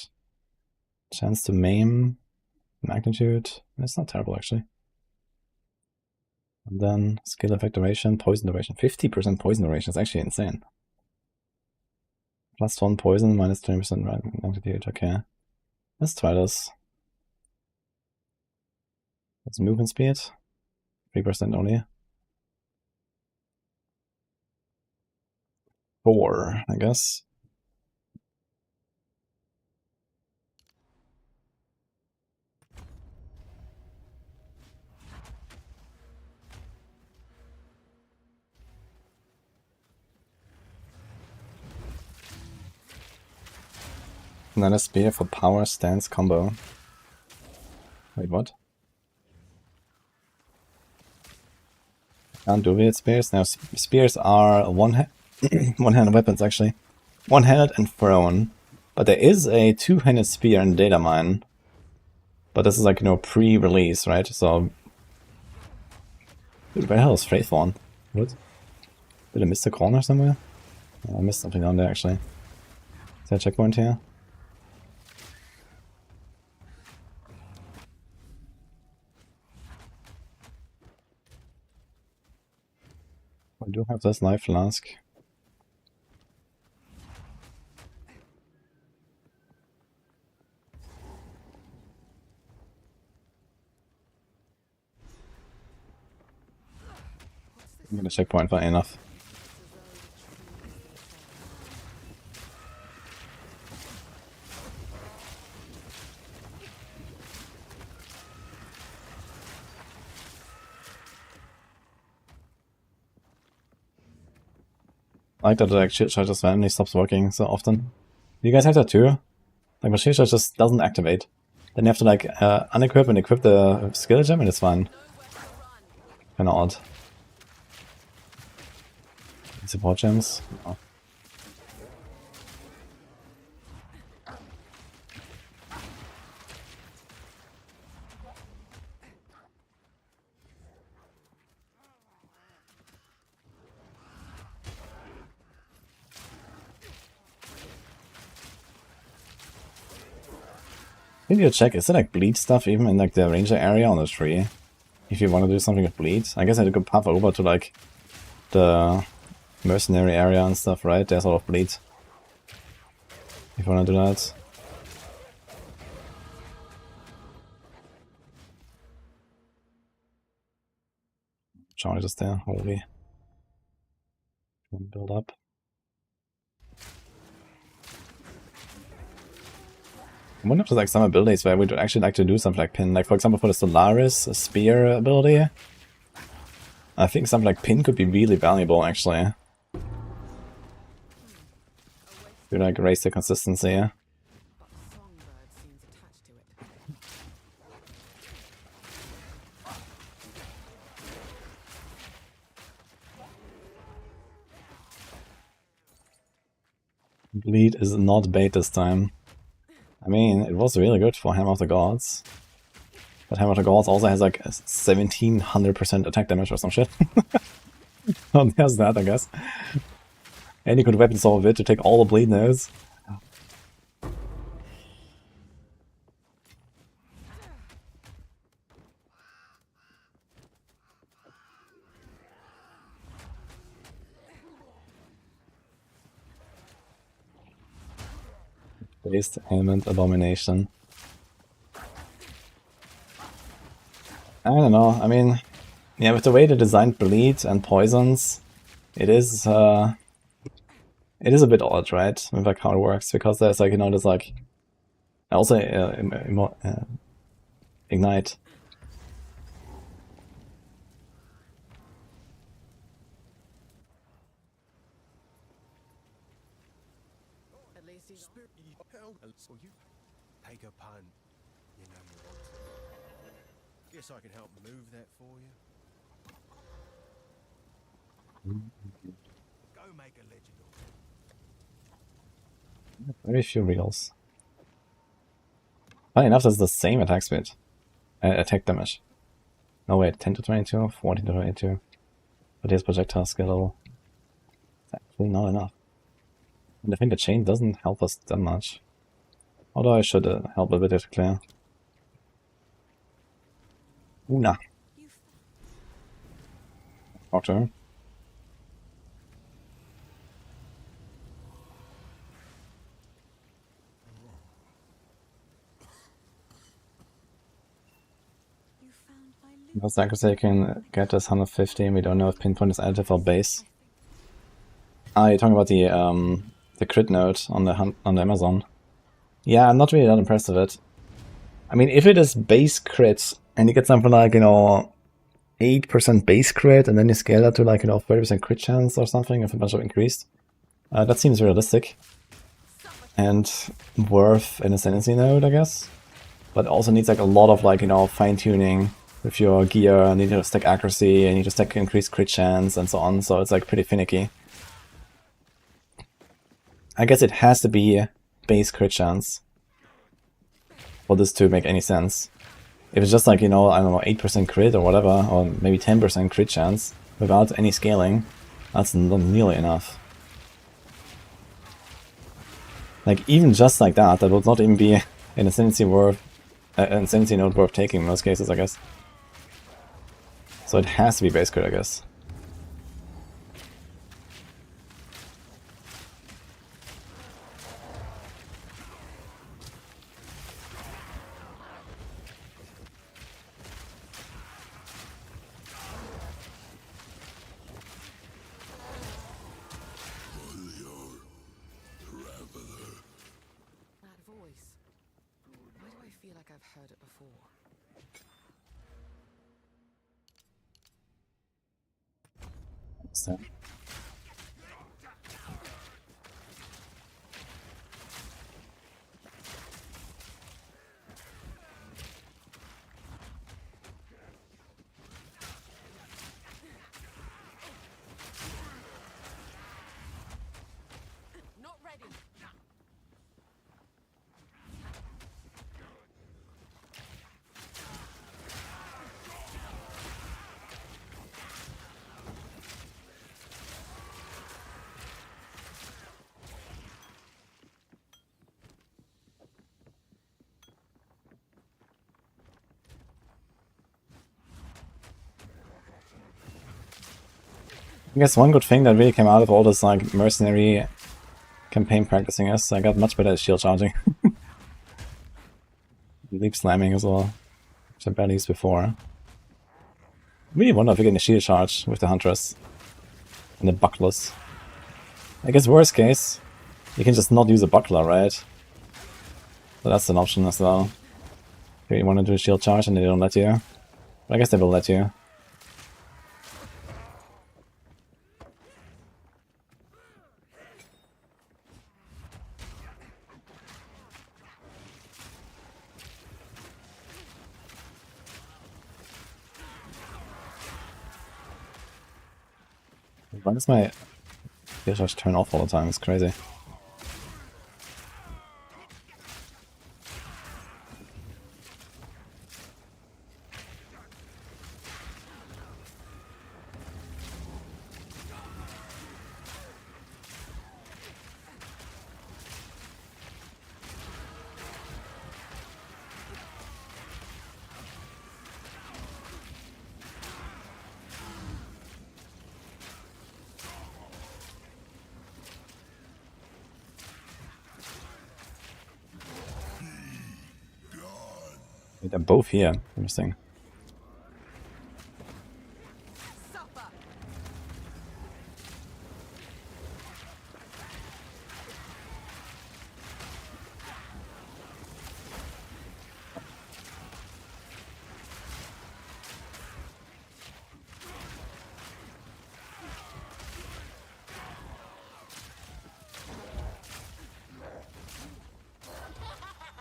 Chance to maim, magnitude. It's not terrible actually. And then skill effect duration, poison duration. 50% poison duration is actually insane. +1 poison, minus 20% magnitude. Okay. Let's try this. Let's movement speed. 3% only. 4, I guess. And then a spear for power stance combo. Wait, what? Can't do weird spears. Now, spears are one-handed weapons, actually. One-handed and thrown. But there is a two-handed spear in data mine. But this is like, you know, pre-release, right? So... Dude, where the hell is Faithorn? What? Did I miss the corner somewhere? Oh, I missed something down there, actually. Is there a checkpoint here? I do have this life flask. I'm gonna checkpoint fine enough. I like that like shield charge just randomly stops working so often. You guys have that too? Like my shield charge just doesn't activate. Then you have to like unequip and equip the skill gem and it's fine. Kinda odd. Support gems? Oh. Maybe you check, is there like bleed stuff even in like the ranger area on the tree? If you want to do something with bleed? I guess I could path over to like the mercenary area and stuff, right? There's a lot of bleed. If you want to do that. Charge is there already. Build up. I wonder if there's like some abilities where we'd actually like to do something like pin. Like for example for the Solaris spear ability. I think something like pin could be really valuable actually. To like raise the consistency. Bleed is not bait this time. I mean, it was really good for Hammer of the Gods. But Hammer of the Gods also has like 1700% attack damage or some shit. So there's that, I guess. And you could weapon solve it to take all the bleed nodes. Based ailment abomination. I don't know, I mean, yeah, with the way they designed bleed and poisons, it is a bit odd, right? With like how it works, because there's like, you know, there's like also ignite. Well, you take a pun. You know you want to. Guess I can help move that for you. Go make a legend of it. Very few reels. Funny enough, that's the same attack speed. Attack damage. No wait, 10 to 22, 14 to 22. But here's projectile skill level. It's actually not enough. And I think the chain doesn't help us that much. Although I should help a bit to clear. Una. Doctor. You found my loot. Most accuracy can get us 150, and we don't know if pinpoint is additive or base. Ah, you're talking about the crit node on the Amazon. Yeah, I'm not really that impressed with it. I mean, if it is base crit and you get something like, you know, 8% base crit and then you scale that to like, you know, 30% crit chance or something if a bunch of increased, that seems realistic and worth an Ascendancy node, I guess. But also needs like a lot of like, you know, fine tuning with your gear, and you need to stack accuracy and you need to stack increased crit chance and so on. So it's like pretty finicky. I guess it has to be base crit chance for this to make any sense. If it's just like, you know, I don't know, 8% crit or whatever, or maybe 10% crit chance without any scaling, that's not nearly enough. Like, even just like that, that would not even be an Ascendancy node worth taking in most cases, I guess. So it has to be base crit, I guess. That voice. Why do I feel like I've heard it before? So. Not ready. I guess one good thing that really came out of all this like mercenary campaign practicing is I got much better at shield charging. Leap slamming as well, which I barely used before. I really wonder if we get a shield charge with the Huntress and the bucklers. I guess worst case, you can just not use a buckler, right? So that's an option as well. If you want to do a shield charge and they don't let you. But I guess they will let you. Why does my shield charge turn off all the time? It's crazy. They're both here. Interesting. Supper.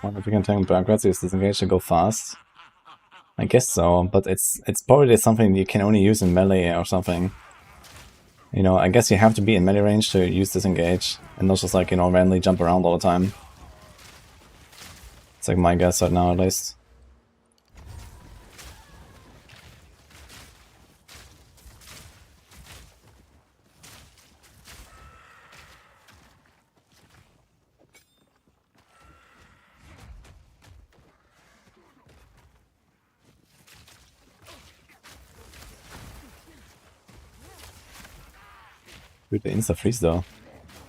Wonder if we can tank Backwards, use disengage to go fast. I guess so, but it's probably something you can only use in melee or something. You know, I guess you have to be in melee range to use disengage, and not just like, you know, randomly jump around all the time. It's like my guess right now, at least. Dude, the insta freeze though.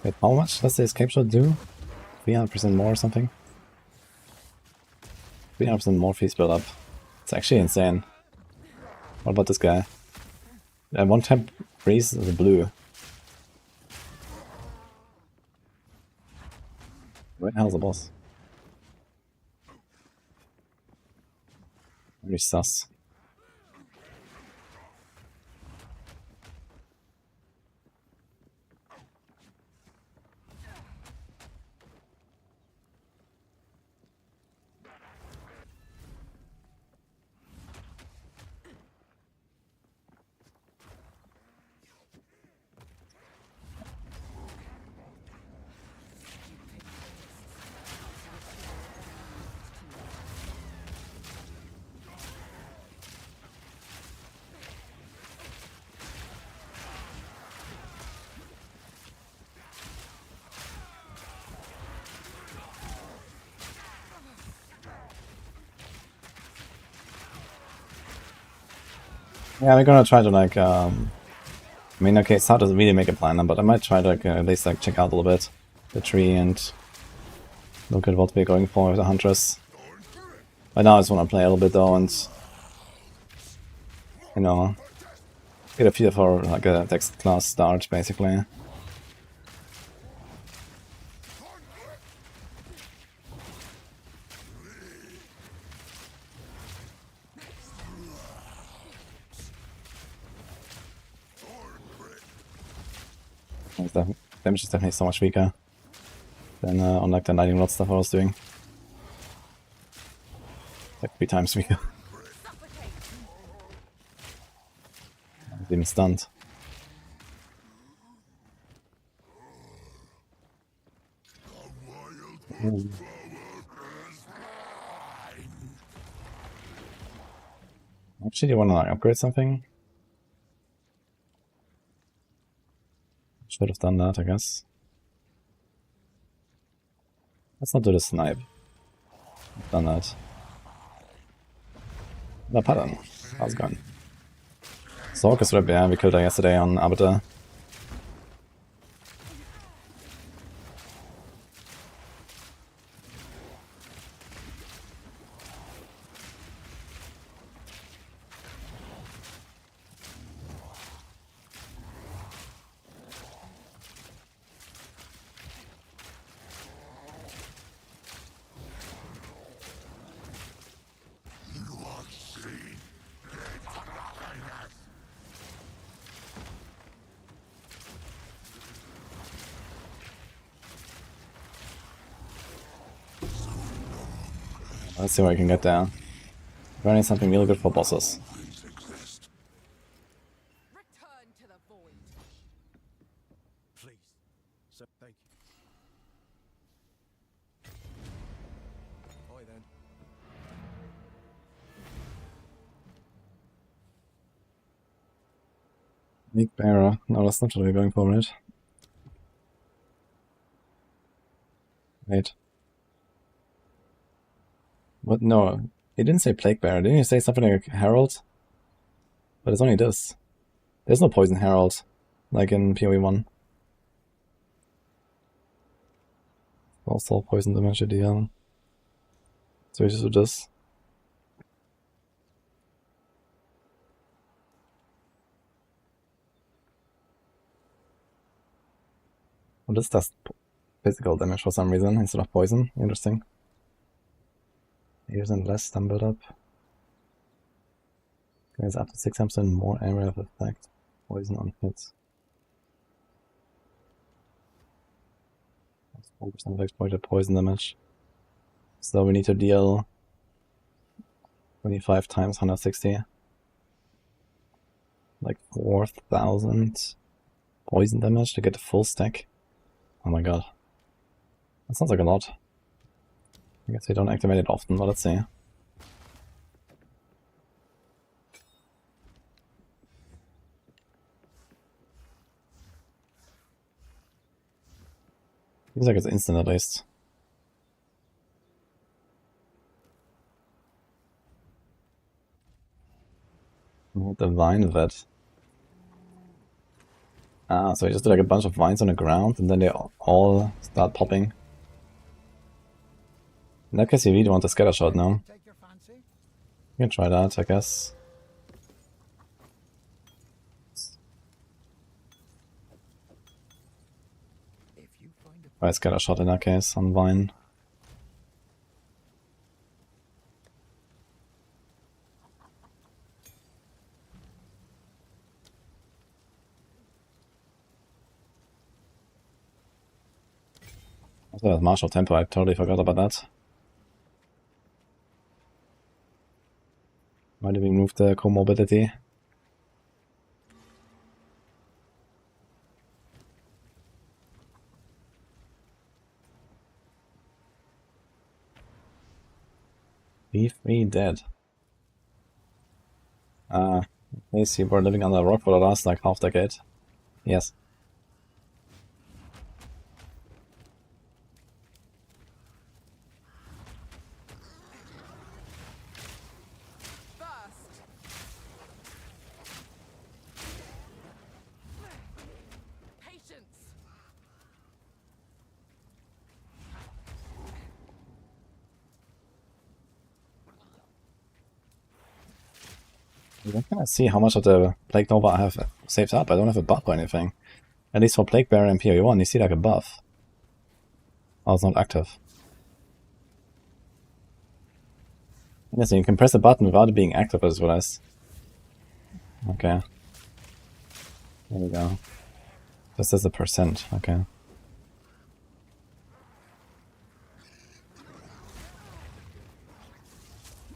Wait, how much does the escape shot do? 300% more or something? 300% more freeze build up. It's actually insane. What about this guy? One tap freeze is a blue. Where the hell's the boss? Very sus. Yeah, we're gonna try to like, I mean, okay, it's hard to really make a plan, but I might try to like, at least like check out a little bit the tree and look at what we're going for with the Huntress. Right now I just want to play a little bit though and, you know, get a feel for like a text class start basically. The damage is definitely so much weaker than on like the lightning rod stuff I was doing. Like 3 times weaker. I'm even stunned. Ooh. Actually, do you want to like, upgrade something? Should have done that, I guess. Let's not do the snipe. I've done that. The pattern. How's it going? Sorkus Rip, yeah, we killed her yesterday on Arbiter. Let's see what I can get there. Running something really good for bosses. Return to the void. Please. So, thank you. Oi then. Big Bearer. No, that's not what we're going for, right? Wait. What? No. He didn't say Plague Bearer. Didn't he say something like Herald? But it's only this. There's no Poison Herald, like in PoE 1. Also poison damage at the end. So we just do this. Well, this does physical damage for some reason instead of poison. Interesting. 8% less stun build up. There's up to 6% more area of effect. Poison on hits. 4% exploited poison damage. So we need to deal 25 times 160. Like 4,000 poison damage to get the full stack. Oh my god. That sounds like a lot. I guess they don't activate it often, but let's see. Seems like it's instant at least. Divine Vet. Ah, so he just did like a bunch of vines on the ground, and then they all start popping. In that case, you really want a scatter shot now. Take your fancy? You can try that, I guess. If you find a Try a scatter shot in that case on vine. Also, that martial tempo, I totally forgot about that. Why did we move the comorbidity? Leave me dead. Yes, you were living under a rock for the last like half decade. Yes. Burst. Patience. I can't see how much of the Plague Nova I have saved up. I don't have a buff or anything. At least for Plague Bearer and PoE1, you see like a buff. Oh, it's not active. Yes, you can press a button without it being active, I just realized. Okay. There we go. This is a percent, okay.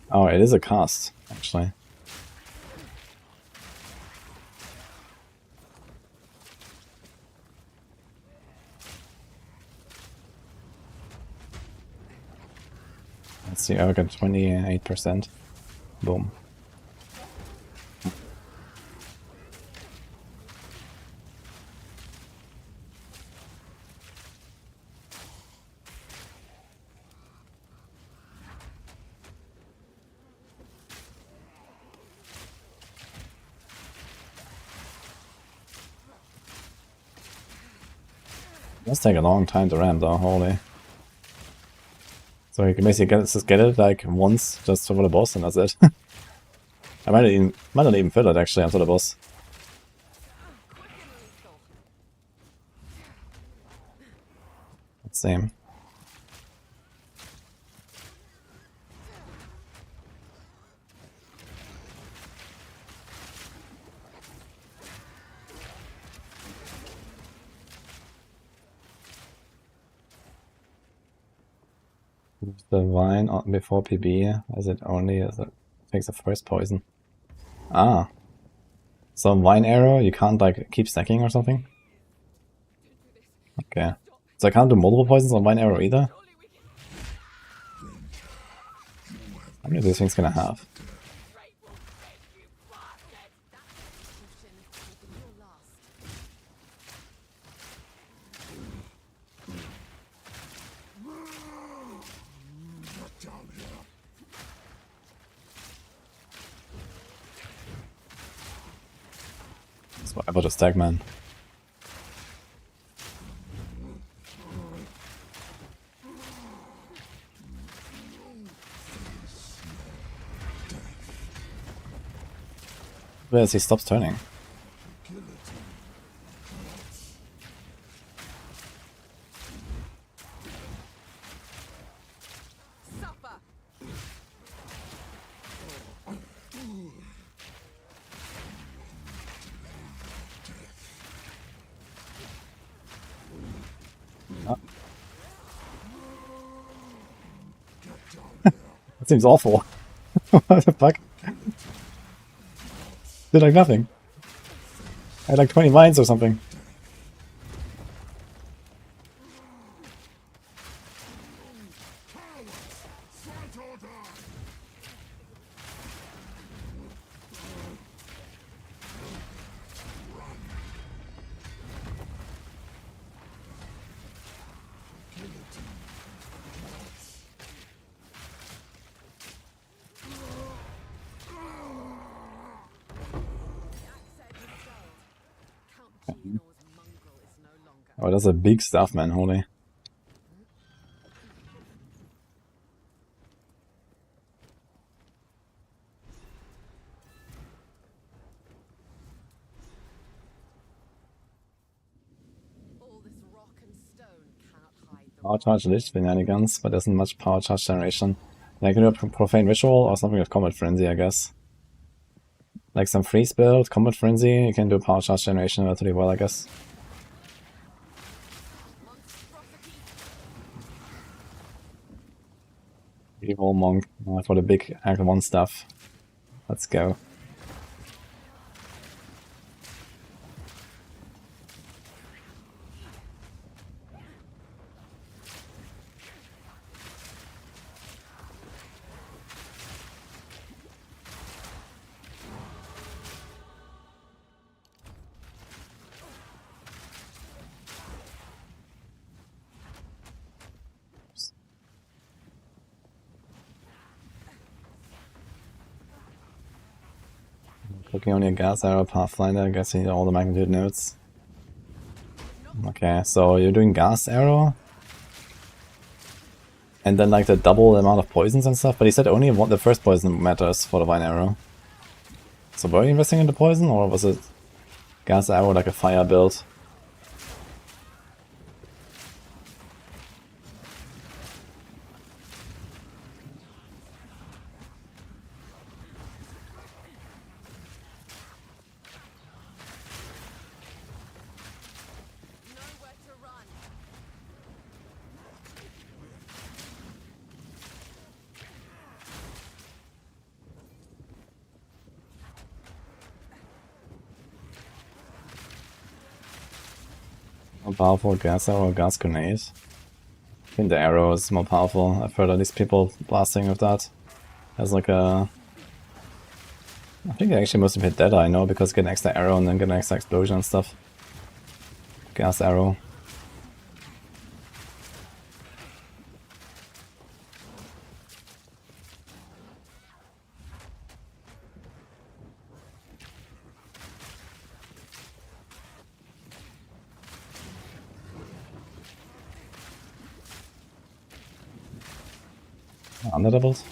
Oh, it is a cast, actually. Let's see, I got 28%. Boom. It does take a long time to ramp though, holy. So you can basically just get it like once just for the boss and that's it. I might not even fill it actually until the boss. Same. The vine before PB as it only takes the first poison. Ah. So vine arrow you can't like keep stacking or something? Okay. So I can't do multiple poisons on vine arrow either? How many of these things can I have? So I just stack, man. Whereas he stops turning. That seems awful. What the fuck? Did like nothing. I had like 20 mines or something. Oh, that's a big stuff, man, holy. All this rock and stone cannot hide the Power charge lich shenanigans, but isn't much power charge generation. I can do a profane ritual or something with combat frenzy, I guess. Like some freeze build, combat frenzy, you can do power charge generation relatively well, I guess. Evil monk for the big Act 1 stuff. Let's go. Clicking on your gas arrow pathfinder, I guess you need all the magnitude nodes. Okay, so you're doing gas arrow? And then like the double amount of poisons and stuff, but he said only the first poison matters for the vine arrow. So were you investing in the poison, or was it gas arrow like a fire build? nowhere to run. More powerful gas arrow or gas grenade? I think the arrow is more powerful. I've heard at least people blasting with that. As like a... I think they actually mostly hit dead eye, no? Because get an extra arrow and then get an extra explosion and stuff. Gas arrow. Underdoubles?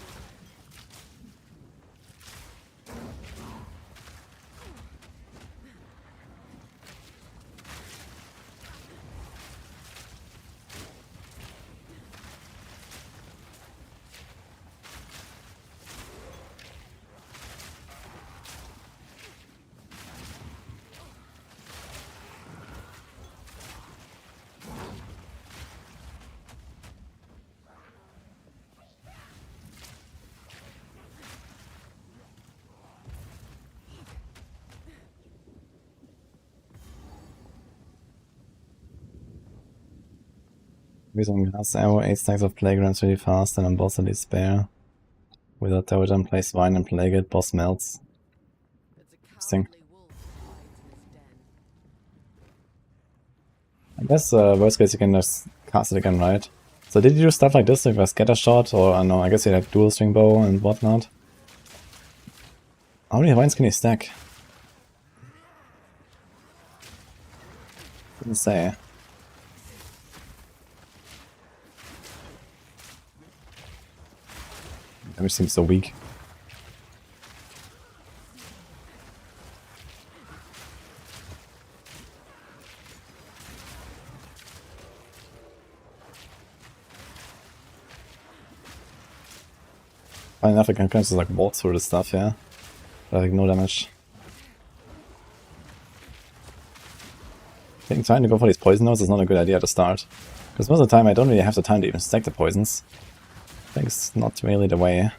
Using gas arrow, 8 stacks of playgrounds really fast and on boss at least spare. Without Dojan, place Vine and Plague it, boss melts. It's a Interesting. cowardly wolf that hides in his den. I guess worst case you can just cast it again, right? So did you do stuff like this, like a scatter shot, or I don't know, I guess you had dual string bow and whatnot? How many vines can you stack? Didn't say. Damage seems so weak. Fine enough, I can kind of just like walk through the stuff, yeah? But like no damage. I think trying to go for these poison nodes is not a good idea to start. Because most of the time I don't really have the time to even stack the poisons. I think it's not really the way.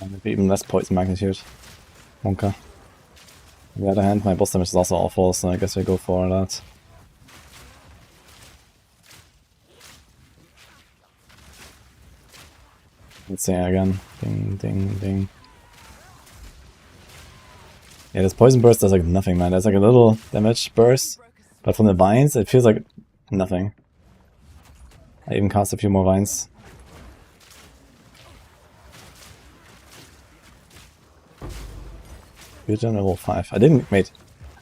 Maybe even less poison magnitude. Wonka. On the other hand, my boss damage is also awful, so I guess we go for that. Let's see again. Ding, ding, ding. Yeah, this poison burst does like nothing, man. There's like a little damage burst, but from the vines, it feels like nothing. I even cast a few more vines. Fusion level 5. I didn't, wait.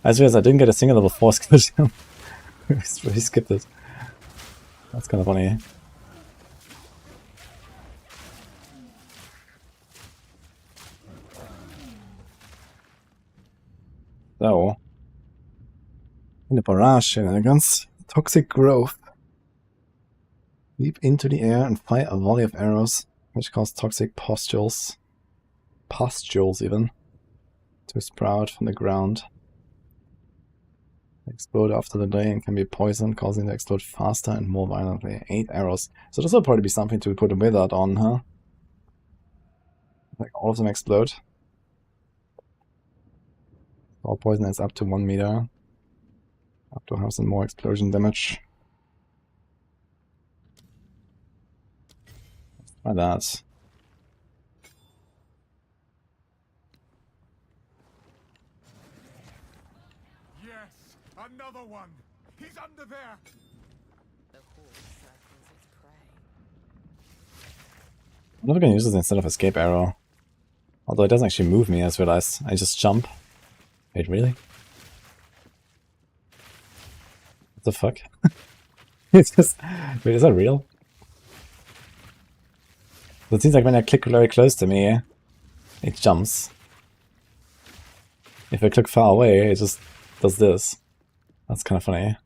I just realized I didn't get a single level 4 skill jump. I really skipped it. That's kind of funny. So, in the barrage shenanigans, toxic growth. Leap into the air and fire a volley of arrows, which cause toxic pustules even, to sprout from the ground. They explode after the day and can be poisoned, causing them to explode faster and more violently. 8 arrows. So this will probably be something to put a wizard on, huh? Like all of them explode. All poison is up to 1 meter. Up to 1,000 more explosion damage. Try that. Yes, another one. He's under there. The horse circles its prey. I'm never gonna use this instead of escape arrow. Although it doesn't actually move me, I just realized. I just jump. Wait, really? What the fuck? It's just... Wait, is that real? So it seems like when I click very close to me, it jumps. If I click far away, it just does this. That's kind of funny.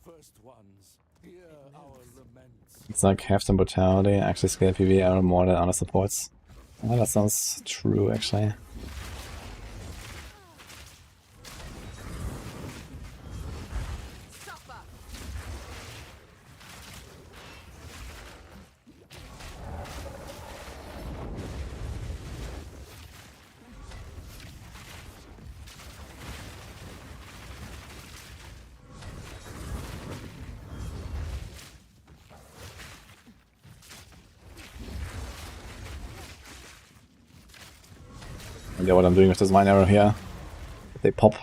First ones, hear our laments. It's like half the brutality, actually scale PV arrow more than other supports. Oh, that sounds true, actually. Suffer! Yeah, what I'm doing with this mine arrow here. They pop.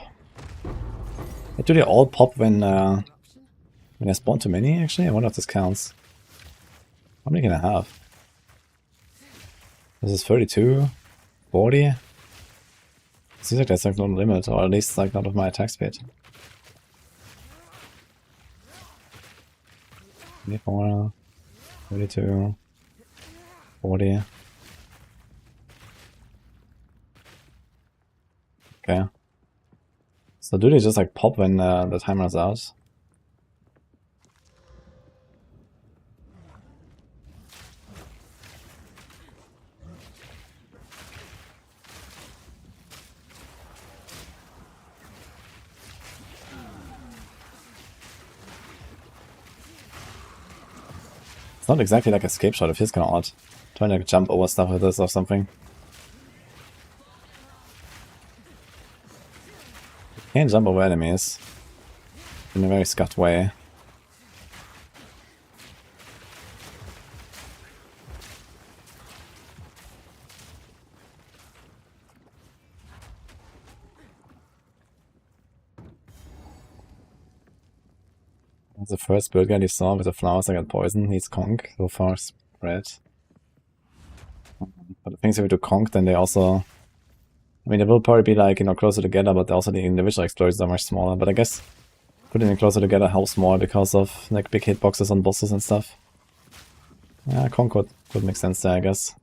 Do they all pop when I spawn too many, actually? I wonder if this counts. How many can I have? This is 32? 40? Seems like that's like no limit, or at least like not of my attack speed. 24, 32, 40. Okay. So do they just like pop when the time runs out? It's not exactly like escape shot, it feels kinda odd. Trying to jump over stuff like this or something. Can't jump over enemies in a very scut way. The first bird guy you saw with the flowers that got poisoned needs conk, so far spread. But the things if we do conk, then they also... I mean, they will probably be like, you know, closer together, but also the individual explosions are much smaller. But I guess putting them closer together helps more because of like big hitboxes on bosses and stuff. Yeah, conk would make sense there, I guess.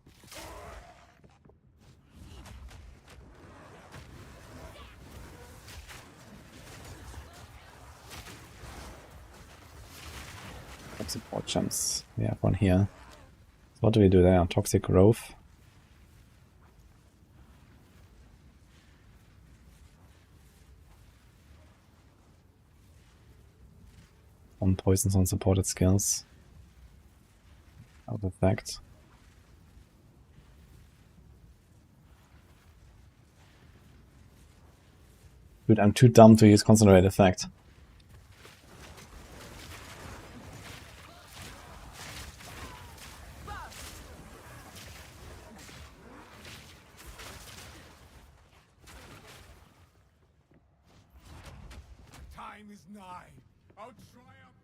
Support gems. We have one here. So what do we do there? Toxic growth. One poisons on supported skills. Out of effect. Dude, I'm too dumb to use Concentrate Effect. Time is nigh. Our triumph.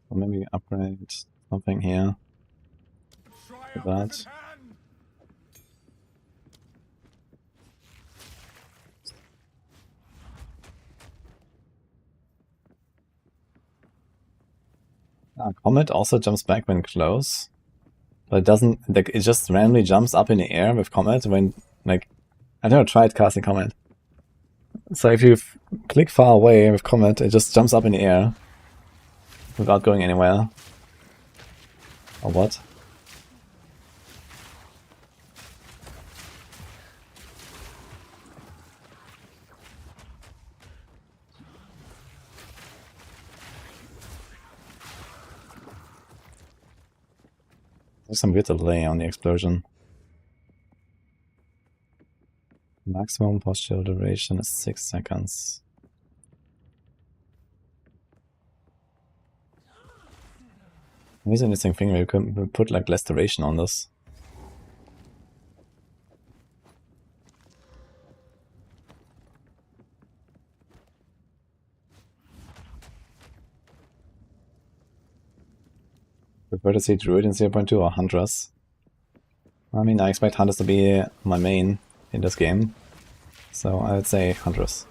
Or maybe upgrade something here. Triumph That. is at hand. Comet also jumps back when close. But it doesn't, like, it just randomly jumps up in the air with Comet when, like, I've never tried casting Comet. So if you click far away with Comet, it just jumps up in the air without going anywhere. Or what? There's some weird delay on the explosion. Maximum postule duration is 6 seconds. Here's an interesting thing where you can put like less duration on this. Prefer to see Druid in 0.2 or Huntress. I mean, I expect Huntress to be my main in this game, so I would say Huntress.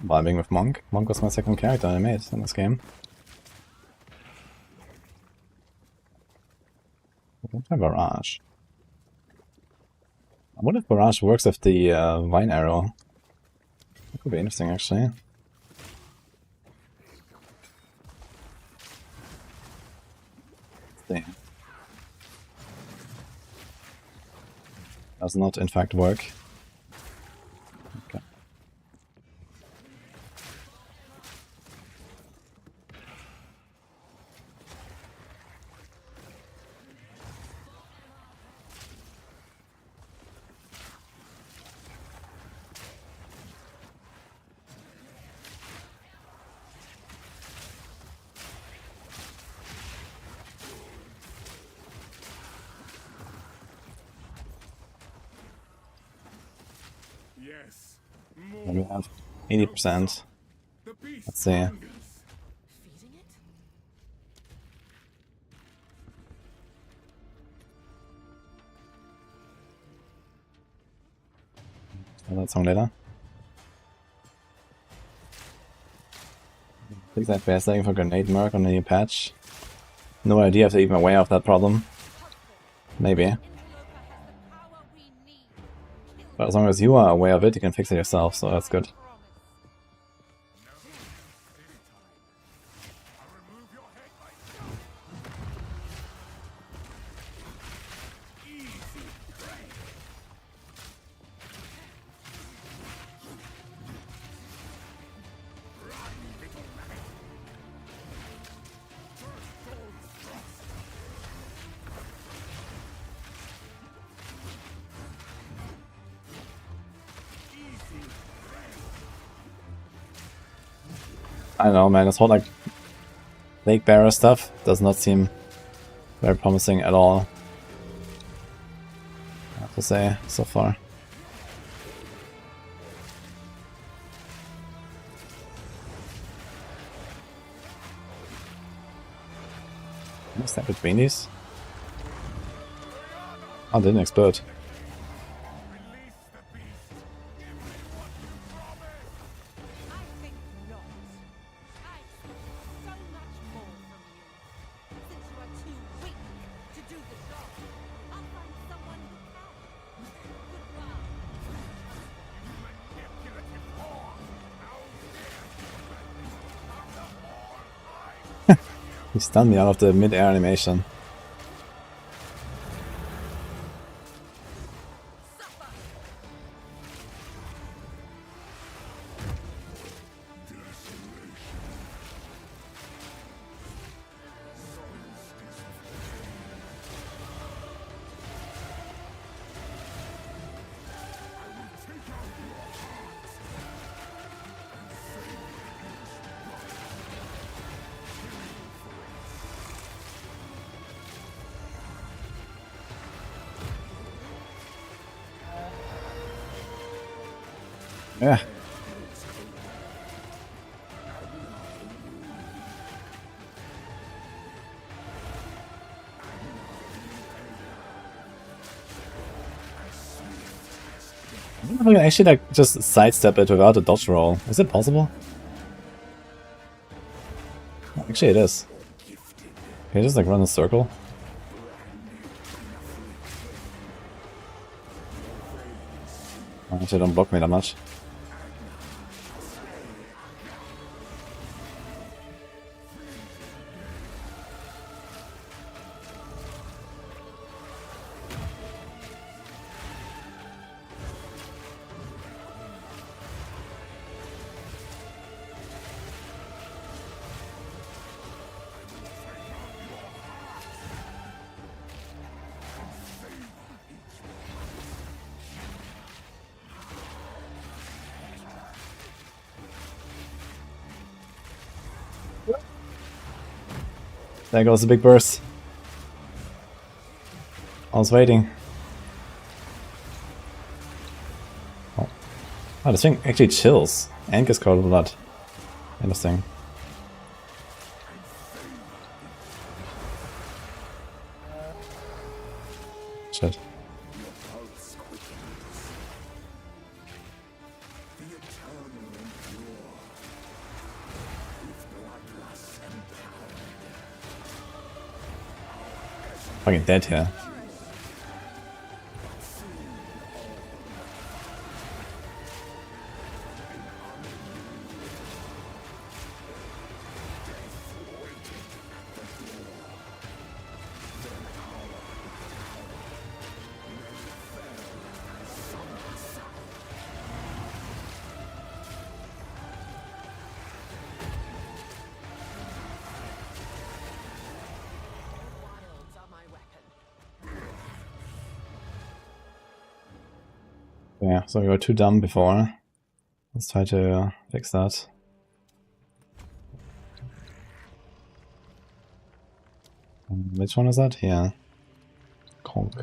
Vibing with Monk. Monk was my second character I made in this game. I don't have Barrage. I wonder if Barrage works with the Vine Arrow. That could be interesting, actually. Let's see. Does not, in fact, work. Okay. Yes. Then we have 80%. The beast Let's see. Feeding it? That song later. Looks like we're setting for Grenade Merc on the new patch. No idea if they're even aware of that problem. Maybe. But as long as you are aware of it, you can fix it yourself, so that's good. I don't know, man, this whole like Lake Bearer stuff does not seem very promising at all, I have to say, so far. Can I step between these? Oh, didn't explode. I think not. I expect so much more from you. Since you are too weak to do the job, I'll find someone who can. Goodbye. He stunned me out of the mid-air animation. Yeah. I don't know if I can actually like just sidestep it without a dodge roll. Is it possible? Actually it is. Can you just like run a circle? Actually don't block me that much. There goes the big burst. I was waiting. Oh, this thing actually chills and gets cold blood. Interesting. Shit. Fucking dead here. Yeah, so we were too dumb before. Let's try to fix that. Which one is that? Here. Conk.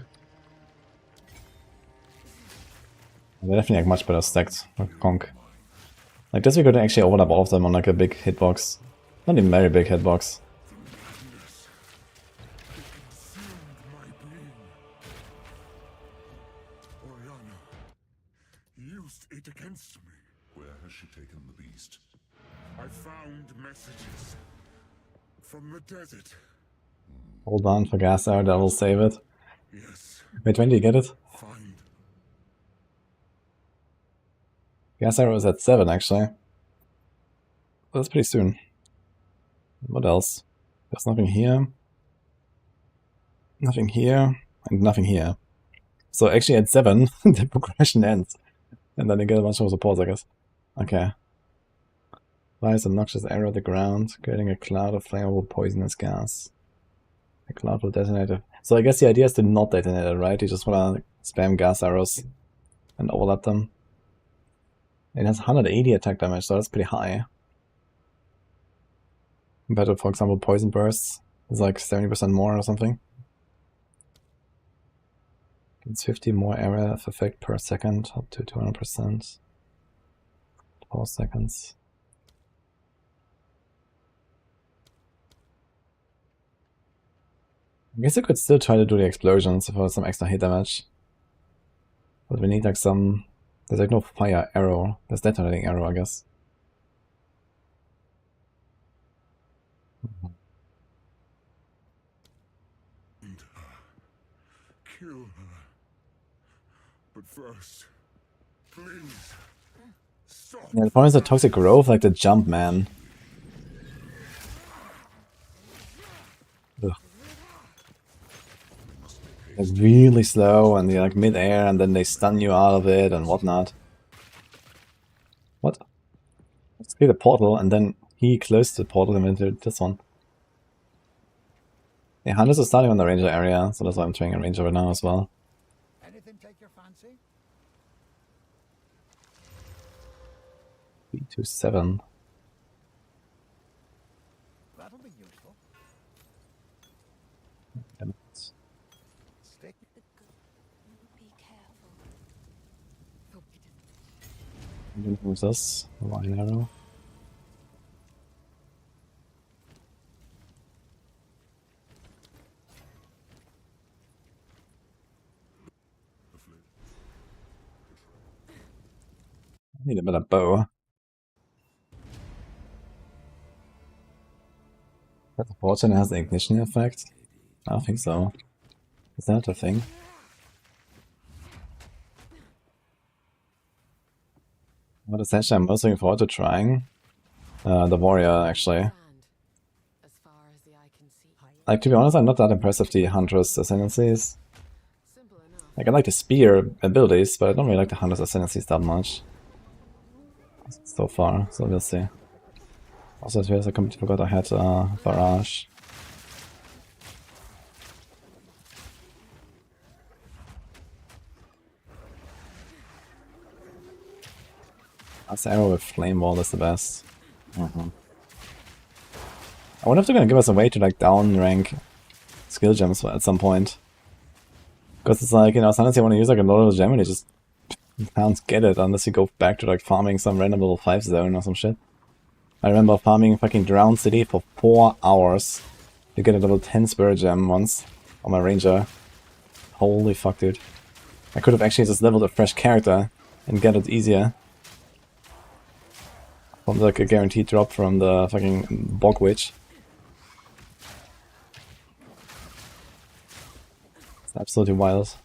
They're definitely like much better stacked for Conk. Like this we could actually overlap all of them on like a big hitbox. Not even very big hitbox. Used it against me. Where has she taken the beast? I found messages from the desert. Hold on for gas hour, that will save it. Yes, Wait, when do you get it? find. Gas arrow is at 7 actually. That's pretty soon. What else? There's nothing here. Nothing here. And nothing here. So actually at 7 the progression ends. And then you get a bunch of supports, I guess. Okay. Flies a noxious arrow at the ground, creating a cloud of flammable poisonous gas. The cloud will detonate it. So I guess the idea is to not detonate it, right? You just wanna spam gas arrows and overlap them. It has 180 attack damage, so that's pretty high. Compared to, for example, poison bursts. It's like 70% more or something. It's 50 more area of effect per second, up to 200%. 4 seconds. I guess I could still try to do the explosions for some extra hit damage. But we need like some... There's like no fire arrow. There's detonating arrow, I guess. Kill her. But first, please, stop. Yeah, the problem is the toxic growth, like the jump, man. Ugh. It's really slow and you're like mid-air and then they stun you out of it and whatnot. What? Let's clear the portal and then he closed the portal and into this one. Yeah, Huntress is starting on the ranger area, so that's why I'm trying a ranger right now as well. Anything take your fancy? 327. That'll be useful. Damn it. Stick. Be careful. Who's this? Line arrow. I need a better bow. That the fortune has the ignition effect? I don't think so. Is that a thing? What essentially I'm most looking forward to trying? The warrior, actually. As far as the eye can see. Like, to be honest, I'm not that impressed with the Huntress Ascendancies. Simple enough. Like, I like the spear abilities, but I don't really like the Huntress Ascendancies that much. So far, so we'll see. Also, I completely forgot I had Barrage. This arrow with Flame Wall is the best. I wonder if they're gonna give us a way to like down rank skill gems at some point. Because it's like, you know, sometimes you want to use like a notable gem and you just can't get it unless you go back to like farming some random level 5 zone or some shit. I remember farming fucking Drowned City for 4 hours to get a level 10 spirit gem once on my ranger. Holy fuck, dude. I could have actually just leveled a fresh character and get it easier. From like a guaranteed drop from the fucking Bog Witch. It's absolutely wild.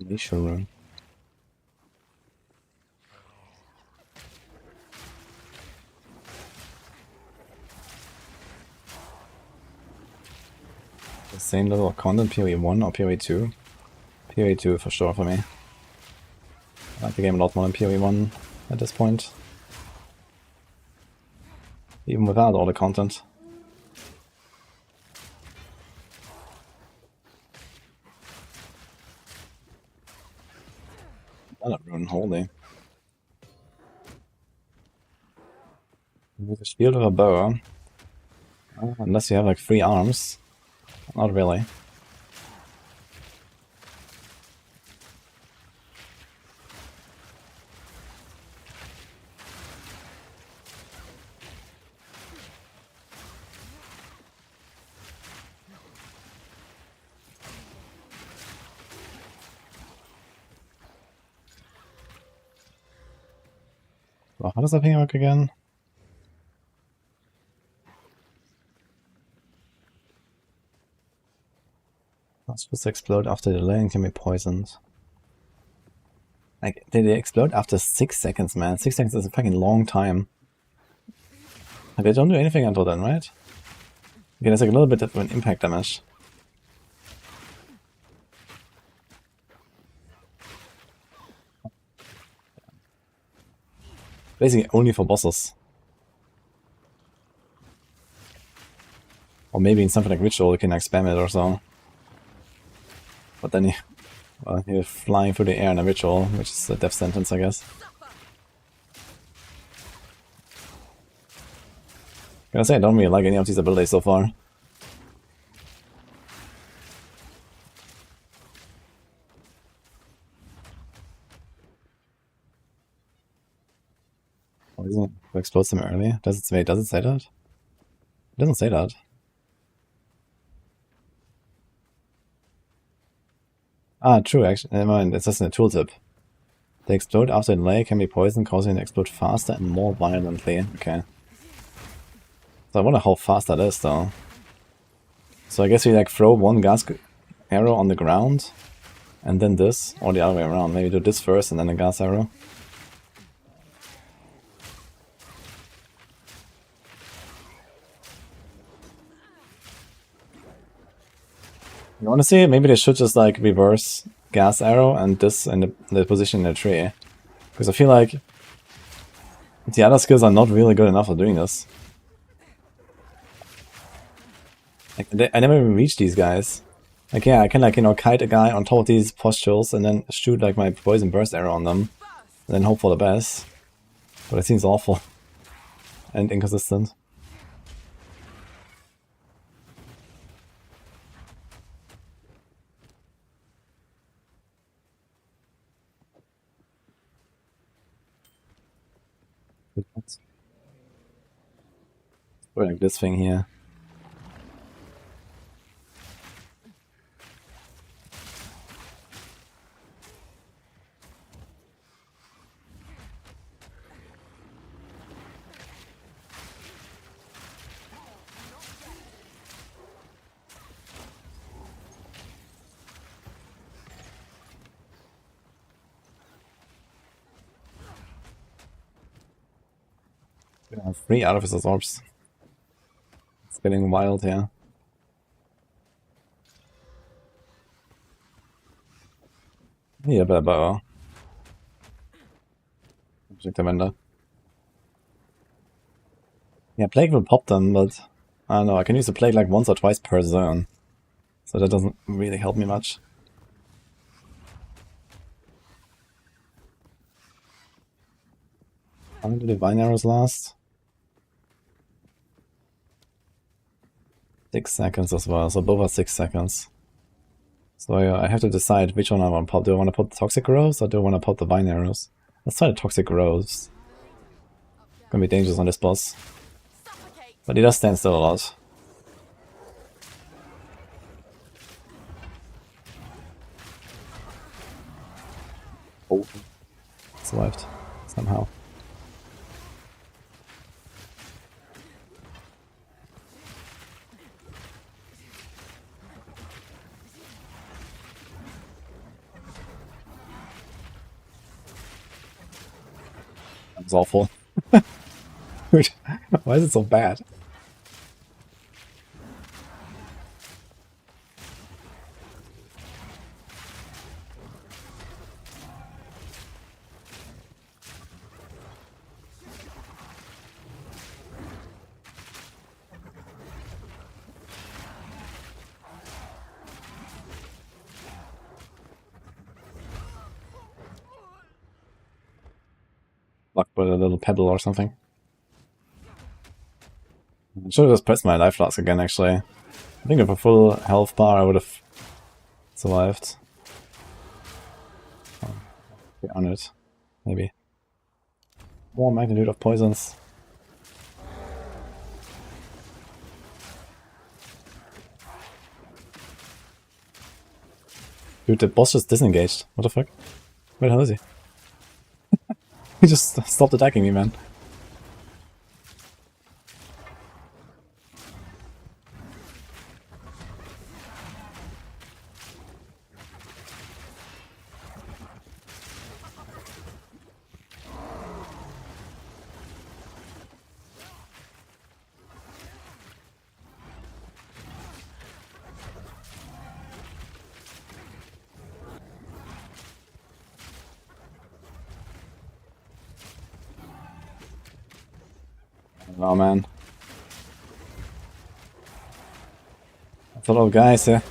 Glacial Rune. The same level of content, PoE 1 or PoE 2? PoE 2 for sure for me. I like the game a lot more than PoE 1 at this point. Even without all the content. Another rune, holy. With a shield of a bow. Unless you have like 3 arms. Not really. So how does that thing work again? It's supposed to explode after delay and can be poisoned. Like, they explode after 6 seconds, man. 6 seconds is a fucking long time. And they don't do anything until then, right? Okay, there's like a little bit of an impact damage. Basically only for bosses. Or maybe in something like Ritual you can like spam it or so. But then you're flying through the air in a Ritual, which is a death sentence, I guess. Gotta say, I don't really like any of these abilities so far. Oh, isn't it? To explode them early? Does it say that? It doesn't say that. Ah, true, actually. Never mind, it's just in the tooltip. They explode after delay, can be poisoned, causing them to explode faster and more violently. Okay. So I wonder how fast that is, though. So I guess we like throw one gas arrow on the ground, and then this, or the other way around. Maybe do this first and then a gas arrow. Honestly, maybe they should just like reverse gas arrow and this in the position in the tree. Because I feel like the other skills are not really good enough for doing this. Like, I never even reach these guys. Like, yeah, I can like, you know, kite a guy on top of these postules and then shoot like my poison burst arrow on them. And then hope for the best. But it seems awful. And inconsistent. Like this thing here. We have 3 artificer's orbs. It's getting wild here. Yeah, but bow. Check the vendor. Yeah, plague will pop them, but I don't know, I can use the plague like once or twice per zone. So that doesn't really help me much. How long do divine arrows last? 6 seconds as well, so both are 6 seconds. So I have to decide which one I want to pop. Do I want to pop the toxic rose or do I want to pop the vine arrows? Let's try the toxic rose. Gonna be dangerous on this boss. But he does stand still a lot. Oh, survived somehow. That was awful. Why is it so bad? Blocked with a little pebble or something. I should have just pressed my life flask again, actually. I think with a full health bar I would have survived. Oh, be on it. Maybe. More magnitude of poisons. Dude, the boss just disengaged. What the fuck? Where the hell is he? He just stopped attacking me, man. Oh man. That's a lot of guys here.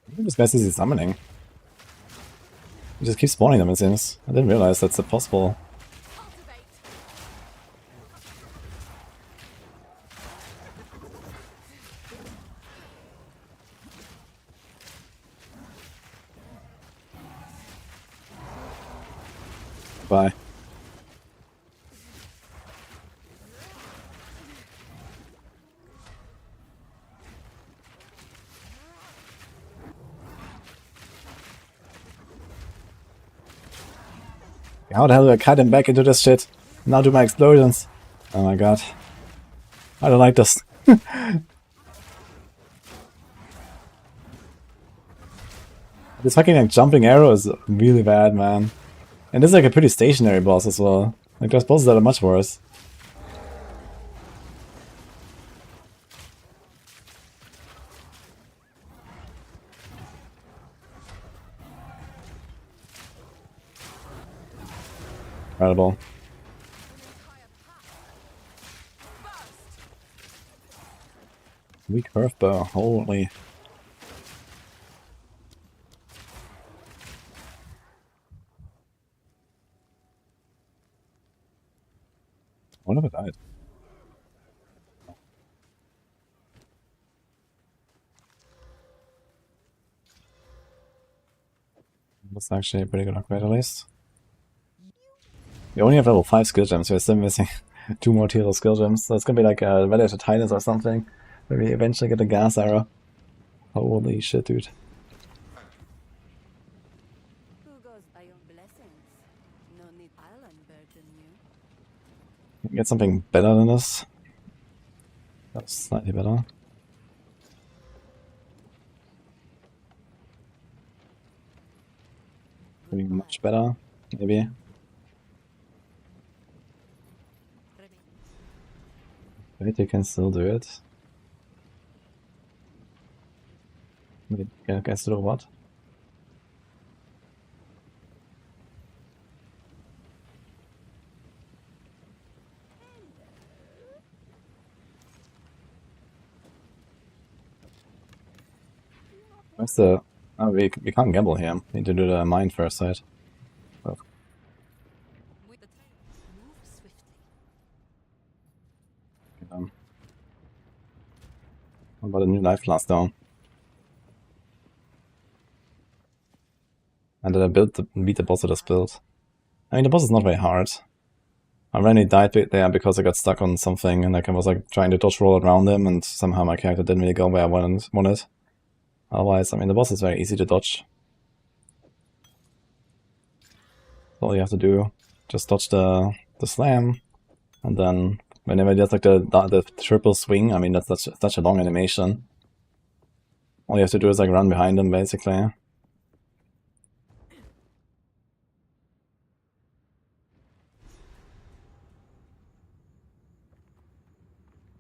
Look at this guy's easy summoning. He just keeps spawning them, it seems. I didn't realize that's a possible. Bye. How the hell do I cut him back into this shit? Now do my explosions. Oh my god. I don't like this. This fucking like jumping arrow is really bad, man. And this is like a pretty stationary boss as well. Like there's bosses that are much worse. Incredible. Weak curve bow, holy. What if it died? That's actually a pretty good upgrade at least. We only have level 5 skill gems, we're still missing 2 more tier skill gems, so it's gonna be like a Valor to Titans or something, where we eventually get a gas arrow. Holy shit, dude. Who goes by your blessings? No need I'll unburden you. Get something better than this. That's slightly better. Maybe much better, maybe. Wait, you can still do it. Wait, can I still do what? Where's the... Oh, we can't gamble here. We need to do the mine first, right? Oh. With the move swiftly. What about a new life class down? And then I beat the boss of this build. I mean, the boss is not very hard. I randomly died there because I got stuck on something and like I was like trying to dodge roll around him and somehow my character didn't really go where I wanted. Otherwise, I mean, the boss is very easy to dodge. All you have to do, just dodge the slam, and then whenever there's like the triple swing, I mean, that's such a long animation. All you have to do is like run behind him, basically.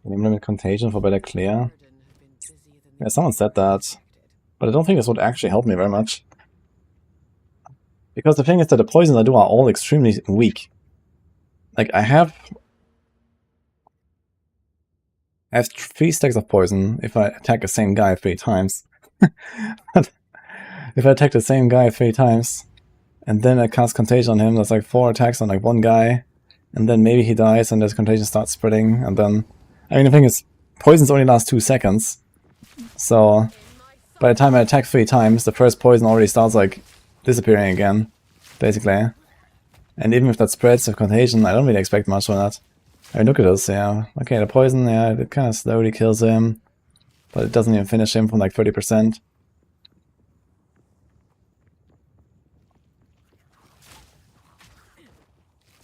Limit Contagion for better clear. Yeah, someone said that, but I don't think this would actually help me very much. Because the thing is that the poisons I do are all extremely weak. Like, I have 3 stacks of poison if I attack the same guy 3 times. But if I attack the same guy 3 times, and then I cast Contagion on him, that's like 4 attacks on like 1 guy, and then maybe he dies and this Contagion starts spreading, and then... I mean, the thing is, poisons only last 2 seconds, so by the time I attack 3 times, the first poison already starts like disappearing again, basically. And even if that spreads with Contagion, I don't really expect much from that. I mean, look at this, yeah. Okay, the poison, yeah, it kind of slowly kills him, but it doesn't even finish him from like 30%.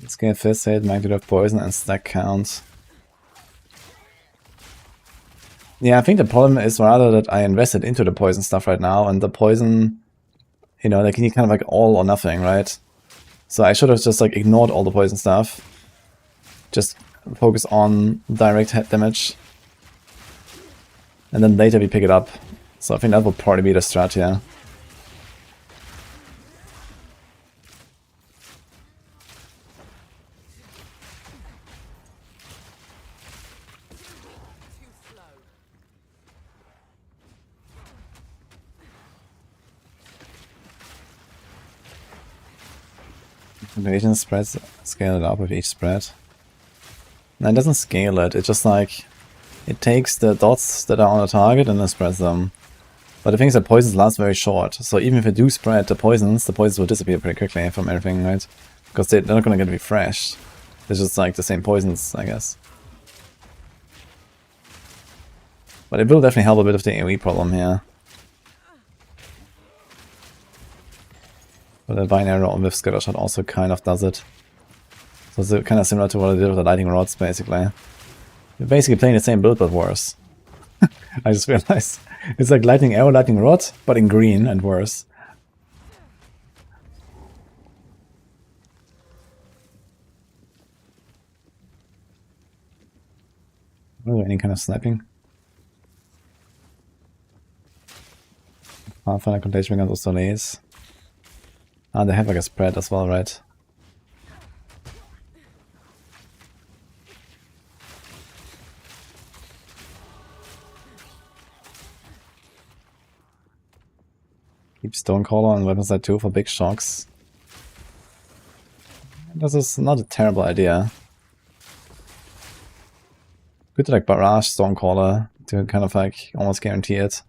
Scale fist hit, magnitude of poison, and stack count. Yeah, I think the problem is rather that I invested into the poison stuff right now, and the poison, you know, like you need kind of like all or nothing, right? So I should have just like ignored all the poison stuff. Just focus on direct hit damage. And then later we pick it up. So I think that would probably be the strat here. Invasion spreads, scale it up with each spread. No, it doesn't scale it, it's just like, it takes the dots that are on the target and then spreads them. But the thing is that poisons last very short, so even if you do spread the poisons will disappear pretty quickly from everything, right? Because they're not gonna get refreshed. They're just like the same poisons, I guess. But it will definitely help a bit of the AoE problem here. But the Vine Arrow with Scatter Shot also kind of does it. So it's kind of similar to what I did with the Lightning Rods, basically. You're basically playing the same build, but worse. I just realized. It's like Lightning Arrow, Lightning Rod, but in green and worse. Oh, any kind of sniping? Pathfinder, Contagion against Soleils. Ah, they have like a spread as well, right? Keep Stonecaller on weapon side 2 for big shocks. This is not a terrible idea. Good to like barrage Stormcaller to kind of like almost guarantee it.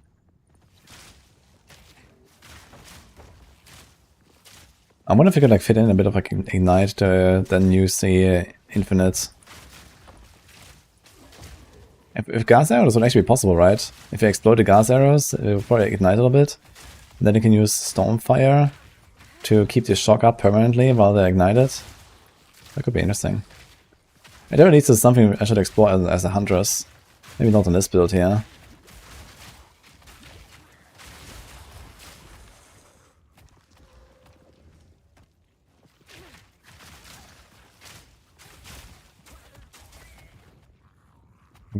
I wonder if you could like fit in a bit of like Ignite to then use the Infinite. If gas arrows would actually be possible, right? If you explode the gas arrows, it will probably ignite a little bit. And then you can use Stormfire to keep the shock up permanently while they're ignited. That could be interesting. It at least is something I should explore as a Huntress. Maybe not in this build here.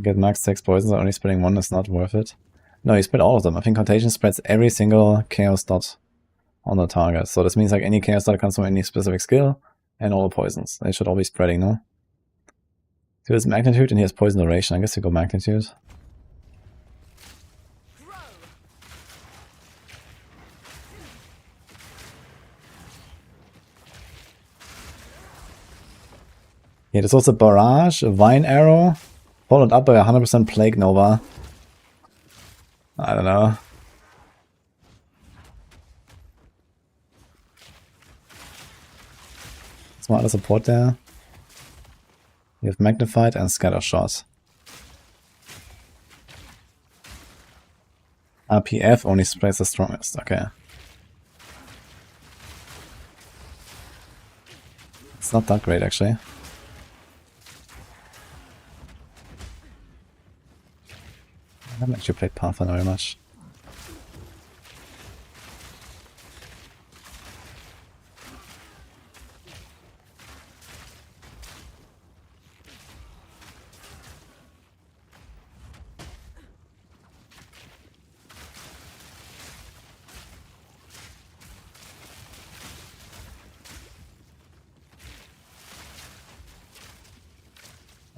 Get max 6 poisons, only spreading 1 is not worth it. No, you spread all of them. I think Contagion spreads every single chaos dot on the target. So this means like any chaos dot comes from any specific skill and all the poisons. They should all be spreading, no? So there's magnitude and he has poison duration. I guess we go magnitude. Yeah, there's also Barrage, a Vine Arrow, followed up by 100% Plague Nova. I don't know. Some other support there. We have Magnified and Scatter Shot. RPF only sprays the strongest, okay. It's not that great actually. I haven't actually played Pathfinder very much.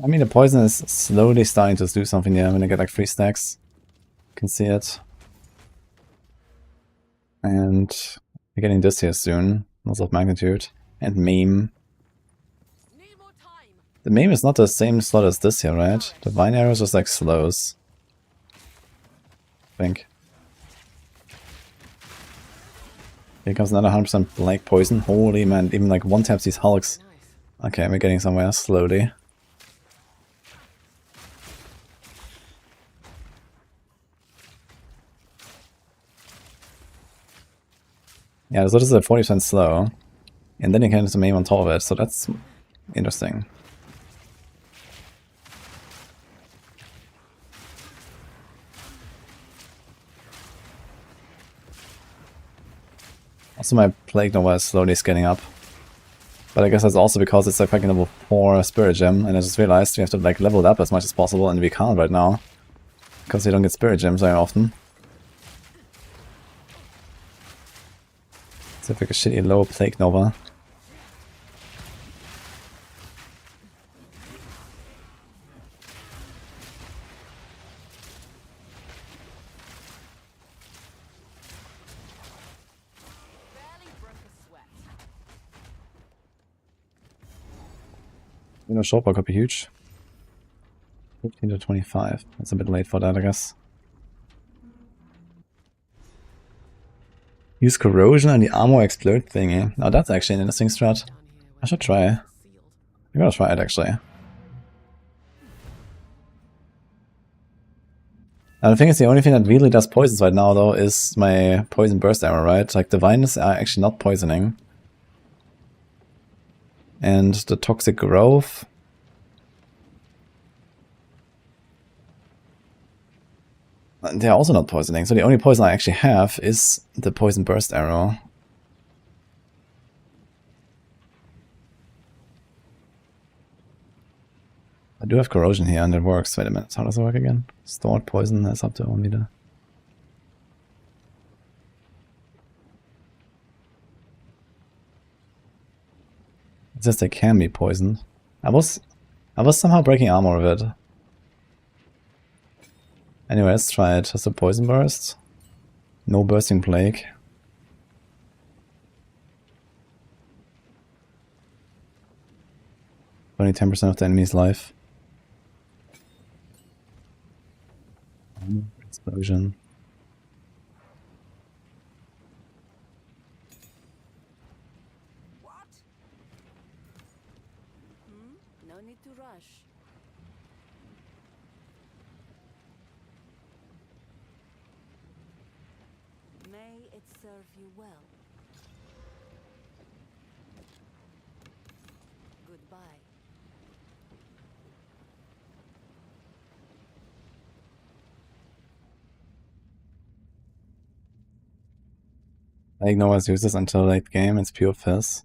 I mean, the poison is slowly starting to do something here. I'm gonna get like 3 stacks. You can see it. And we're getting this here soon. Lots of magnitude. And meme. The meme is not the same slot as this here, right? The Vine Arrow is just like slows. I think. Here comes another 100% Black Poison. Holy man, even like one taps these hulks. Okay, we're getting somewhere slowly. Yeah, so this is a 40% slow, and then you can just aim on top of it, so that's interesting. Also my Plague Nova is slowly scaling up. But I guess that's also because it's like fucking level 4 Spirit Gem, and I just realized we have to like level it up as much as possible, and we can't right now. Because we don't get Spirit Gems very often. It's like a shitty low Plague Nova. You know, short bar could be huge. 15 to 25. That's a bit late for that, I guess. Use corrosion on the armor explode thingy. Now that's actually an interesting strat. I should try. I'm gonna try it actually. And the thing is, the only thing that really does poisons right now though is my poison burst arrow, right? Like the vines are actually not poisoning. And the toxic growth. They're also not poisoning, so the only poison I actually have is the poison burst arrow. I do have corrosion here and it works. Wait a minute, how does it work again? Stored poison, that's up to 1 meter. It says they can be poisoned. I was somehow breaking armor with it. Anyway, let's try it. Just a poison burst. No bursting plague. Only 10% of the enemy's life. Explosion. What? No need to rush. May it serve you well. Goodbye. I no one uses until late game, it's pure fizz.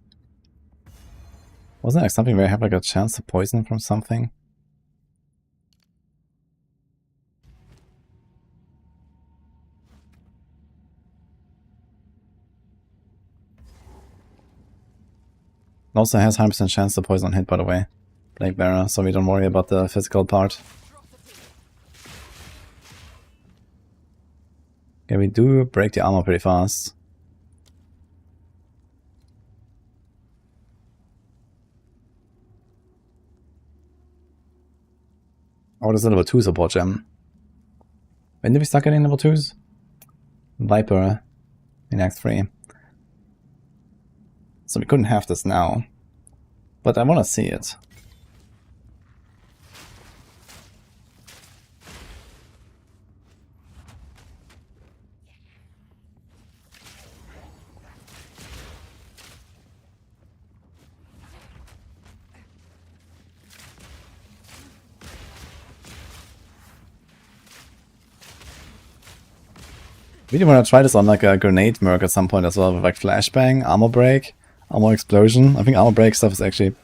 Wasn't there something where I have like a chance to poison from something? Also has 100% chance to poison on hit, by the way. Plague Bearer, so we don't worry about the physical part. Okay, we do break the armor pretty fast. Oh, there's a level 2 support gem. When did we start getting level 2s? Viper in Act 3. So we couldn't have this now. But I want to see it. Really want to try this on like a grenade merc at some point as well, with like flashbang, armor break, armor explosion. I think armor break stuff is actually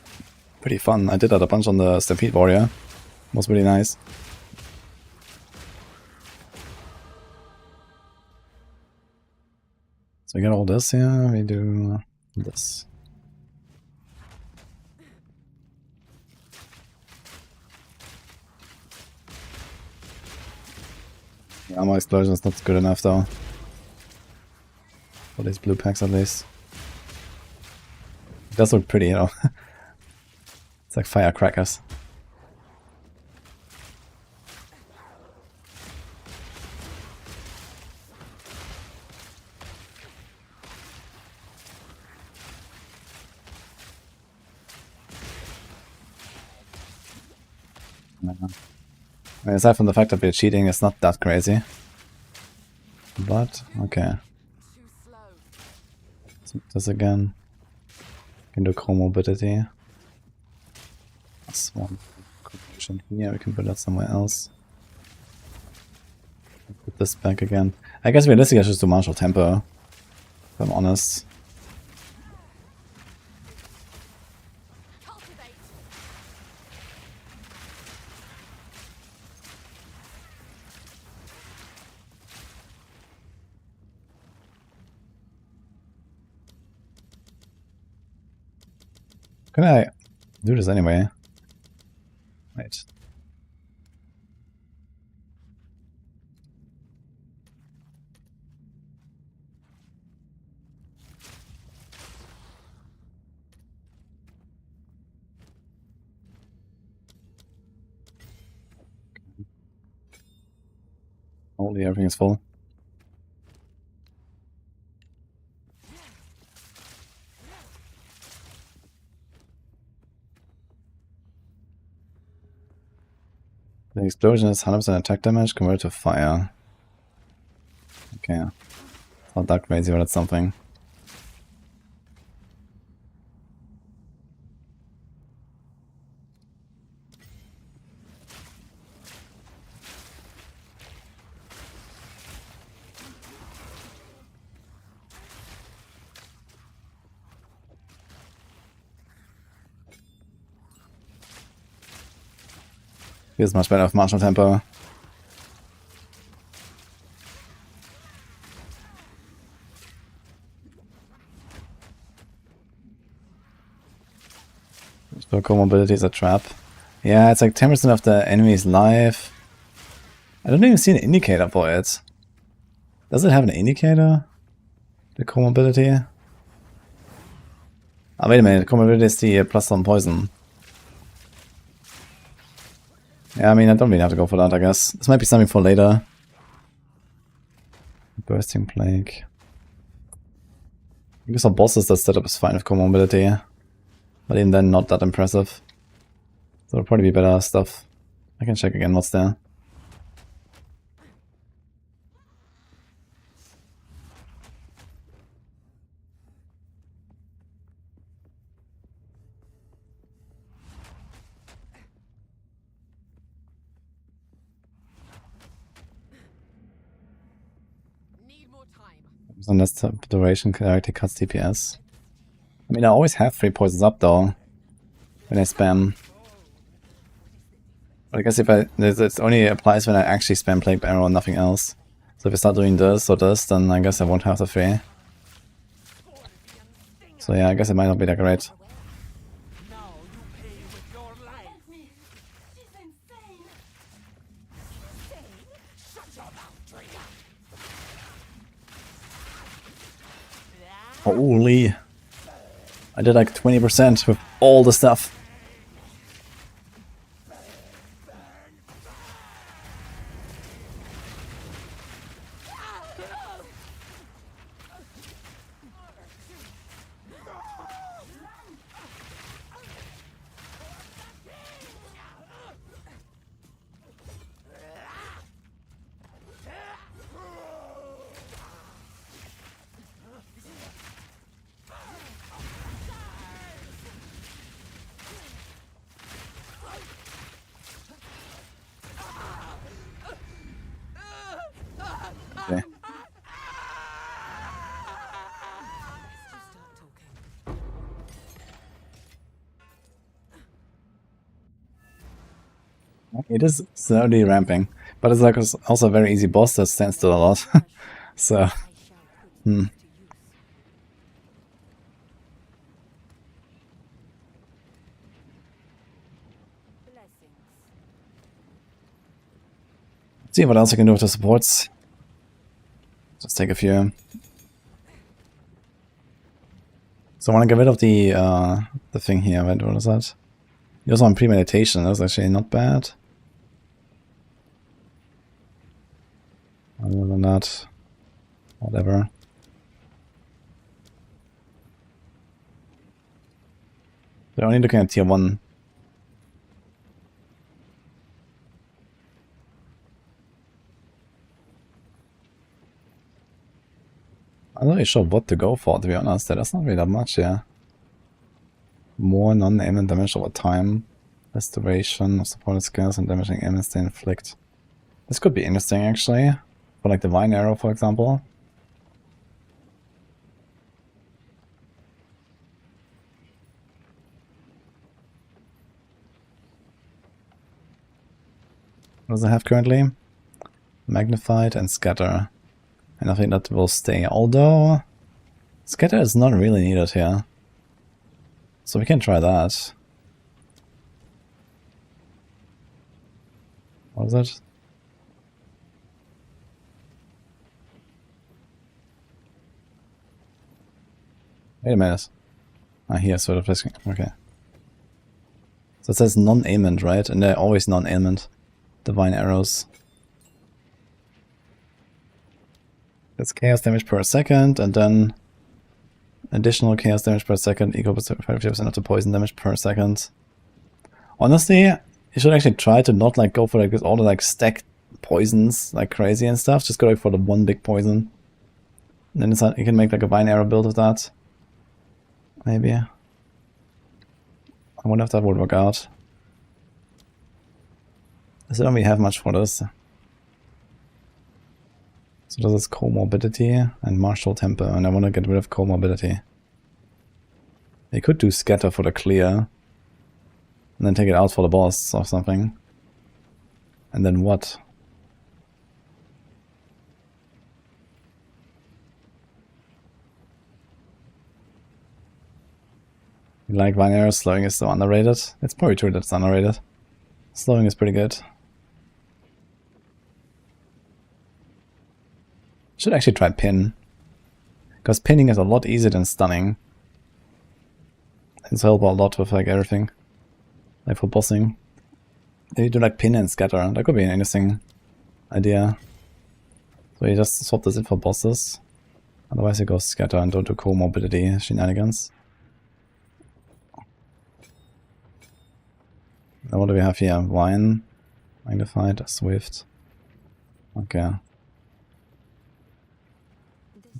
pretty fun. I did that a bunch on the Stampede Warrior. It was really nice. So we got all this here, we do this. The armor explosion is not good enough though. For these blue packs at least. It does look pretty, you know. It's like firecrackers. I mean, aside from the fact that we're cheating, it's not that crazy. But, okay. Too slow. Let's do this again. Can do comorbidity. That's one conversion here, we can put that somewhere else. Put this back again. I guess realistically I should just do martial tempo, if I'm honest. Cultivate. Can I do this anyway? Wait. Holy, everything is full. The explosion is 100% attack damage converted to fire. Okay. It's not that crazy, but it's something. Feels much better with martial tempo. So comorbidity is a trap. Yeah, it's like 10% of the enemy's life. I don't even see an indicator for it. Does it have an indicator? The comorbidity? Ah, wait a minute, comorbidity is the plus on poison. Yeah, I mean, I don't really have to go for that, I guess. This might be something for later. Bursting Plague. I guess our bosses that setup is fine with core mobility, but even then not that impressive. So it'll probably be better stuff. I can check again what's there. Need more time. Unless the duration character cuts DPS. I mean, I always have 3 poisons up though when I spam. But I guess if it only applies when I actually spam Plague Arrow and nothing else. So if I start doing this or this, then I guess I won't have the 3. So yeah, I guess it might not be that great. Now you pay with your life. She's insane. Shut your mouth, traitor. Holy! I did like 20% with all the stuff. Okay. Start talking. It is slowly ramping, but it's like also a very easy boss that stands still a lot. So, I shall put hmm. to use. Blessings. See what else I can do with the supports. Just take a few. So I want to get rid of the thing here. Wait, what is that? You also want premeditation. That's actually not bad. Other than that, whatever. They're only looking at tier 1. I'm not really sure what to go for, to be honest. That's not really that much, yeah. More non-aiming damage over time. Restoration of supported skills and damaging ailments they inflict. This could be interesting, actually. For like Divine Arrow, for example. What does it have currently? Magnified and Scatter. And I think that will stay, although Scatter is not really needed here. So we can try that. What is it? Wait a minute. Ah, here, sort of. Okay. So it says non-ailment, right? And they're always non-ailment. Divine Arrows. That's chaos damage per second, and then additional chaos damage per second equals 50% of the poison damage per second. Honestly, you should actually try to not like go for like all the like stacked poisons like crazy and stuff. Just go like for the one big poison. And then you can make like a Divine Arrow build of that. Maybe. I wonder if that would work out. I don't really have much for this. So this is comorbidity and martial temper, and I want to get rid of comorbidity. You could do scatter for the clear, and then take it out for the boss or something. And then what? You like Vine Arrow? Slowing is so underrated. It's probably true that it's underrated. Slowing is pretty good. Should actually try pin. Because pinning is a lot easier than stunning. It's help a lot with like everything. Like for bossing. Maybe do like pin and scatter. That could be an interesting idea. So you just swap this in for bosses. Otherwise you go scatter and don't do comorbidity shenanigans. Now what do we have here? Wine, magnified, swift. Okay.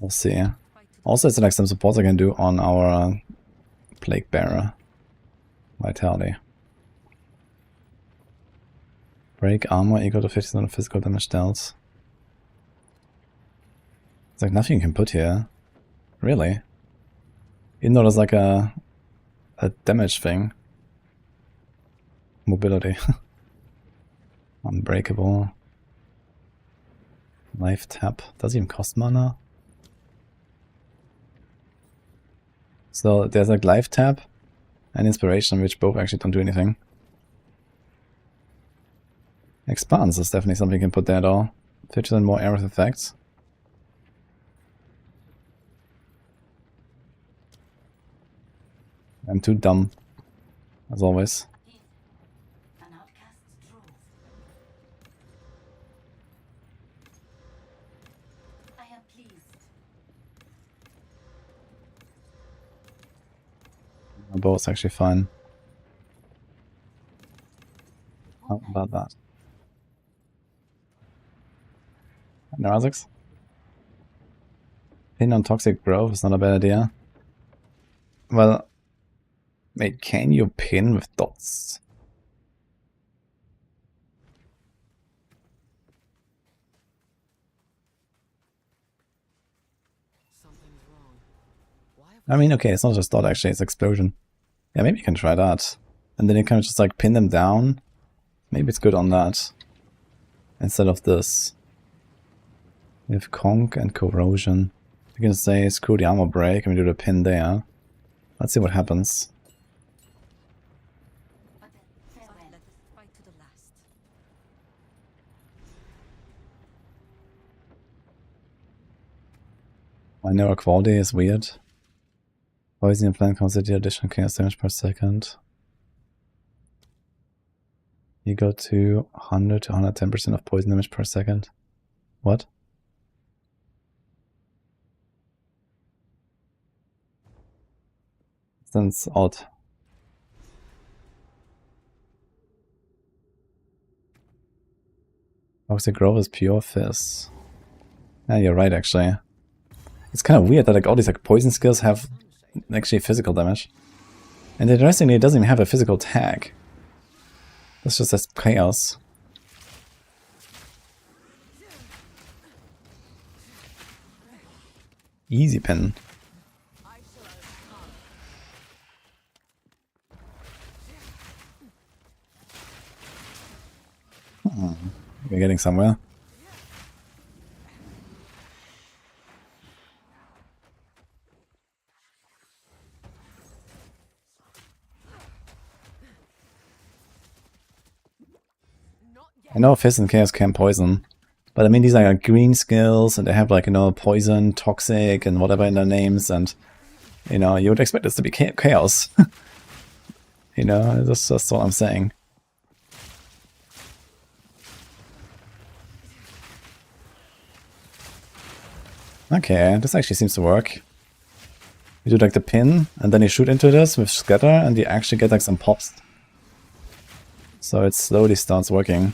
We'll see. Also, it's like some supports I can do on our Plague Bearer. Vitality. Break armor equal to 50% of physical damage dealt. It's like nothing you can put here. Really? Even though there's like a damage thing. Mobility. Unbreakable. Life tap. Does it even cost mana? So there's like life tap and inspiration, which both actually don't do anything. Expanse is definitely something you can put there though. 50% more aerith effects. I'm too dumb, as always. An outcast's truth. I am pleased. My bow is actually fine. How about that? Neurotics? Pin on toxic growth is not a bad idea. Well, wait, can you pin with dots? Something's wrong. Why have I mean, okay, it's not just dot actually, it's explosion. Yeah, maybe you can try that. And then you can just like pin them down. Maybe it's good on that. Instead of this. We have conk and corrosion. You can say screw the armor break and we do the pin there. Let's see what happens. But farewell. Let us fight to the last. My neural quality is weird. Poison and plant consider additional chaos damage per second. You go to 100 to 110% of poison damage per second. What? That's odd. Toxic growth is pure fizz. Yeah, you're right actually. It's kind of weird that like all these like poison skills have actually physical damage. And interestingly, it doesn't even have a physical tag. That's just as chaos. Easy pin. We're getting somewhere. I know Fizz and Chaos can poison, but I mean these are like green skills and they have like, you know, poison, toxic and whatever in their names, and you know, you would expect this to be chaos. You know, that's just what I'm saying. Okay, this actually seems to work. You do like the pin, and then you shoot into this with scatter, and you actually get like some pops. So it slowly starts working.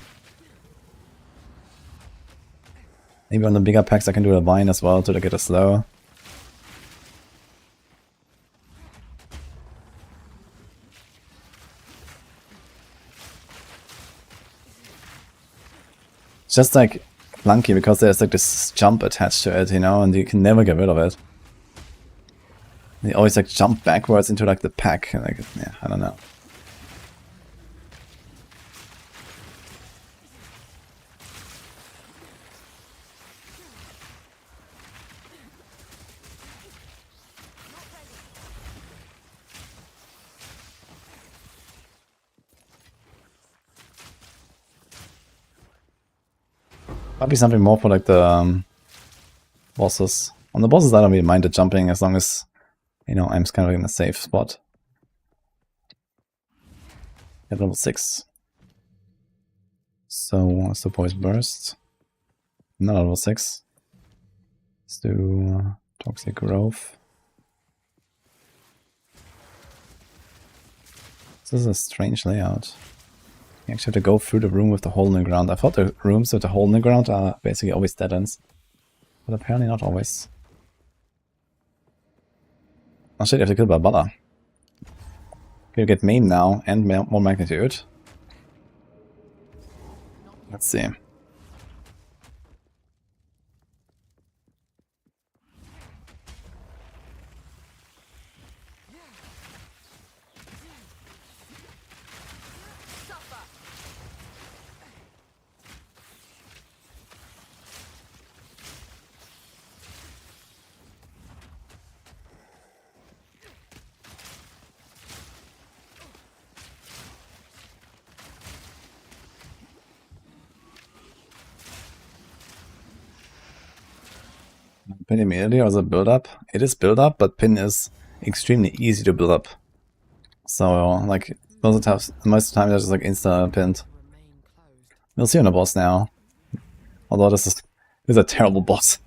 Maybe on the bigger packs I can do a vine as well to get a slow. It's just like clunky because there's like this jump attached to it, you know, and you can never get rid of it. They always like jump backwards into like the pack, like, yeah, I don't know. Might be something more for like the bosses. On the bosses I don't really mind the jumping as long as, you know, I'm kind of in a safe spot. At level 6. So, what's the poison burst? Not level 6. Let's do Toxic Growth. This is a strange layout. You actually have to go through the room with the hole in the ground. I thought the rooms with the hole in the ground are basically always dead ends. But apparently not always. Oh shit, you have to kill Barbara. You get main now and more magnitude. Let's see. Pin immediately or is it build up? It is build up, but pin is extremely easy to build up. So like most of the time they're just like insta pinned. We'll see on the boss now. Although this is a terrible boss.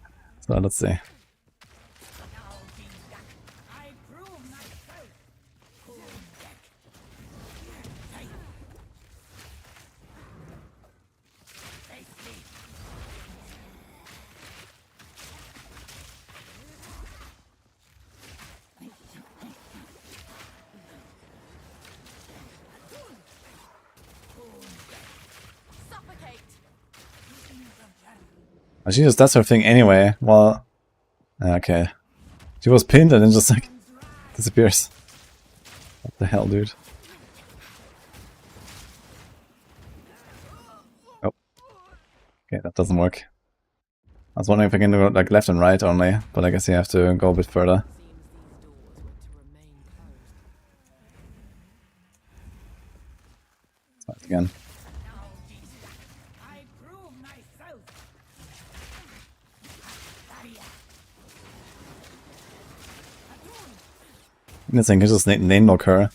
So let's see. She just does her thing anyway. Well, okay. She was pinned and then just like disappears. What the hell, dude? Oh. Okay, that doesn't work. I was wondering if I can do like left and right only, but I guess you have to go a bit further. Try it again. This thing can just name lock her.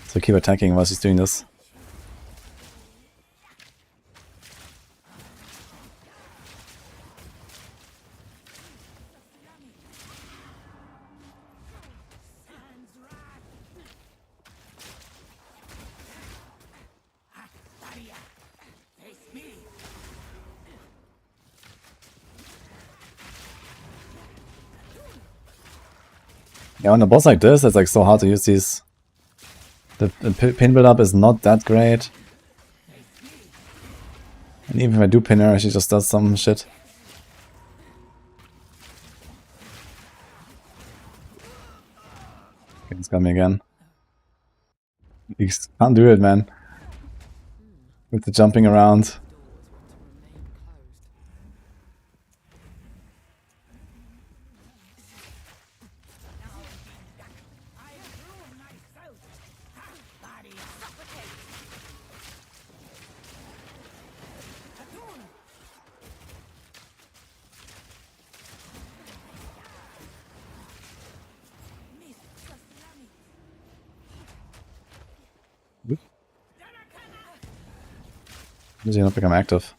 So keep attacking while she's doing this. Yeah, on a boss like this, it's like so hard to use these. The pin build up is not that great. And even if I do pin her, she just does some shit. Okay, it's got me again. You can't do it, man. With the jumping around. Does he not become active?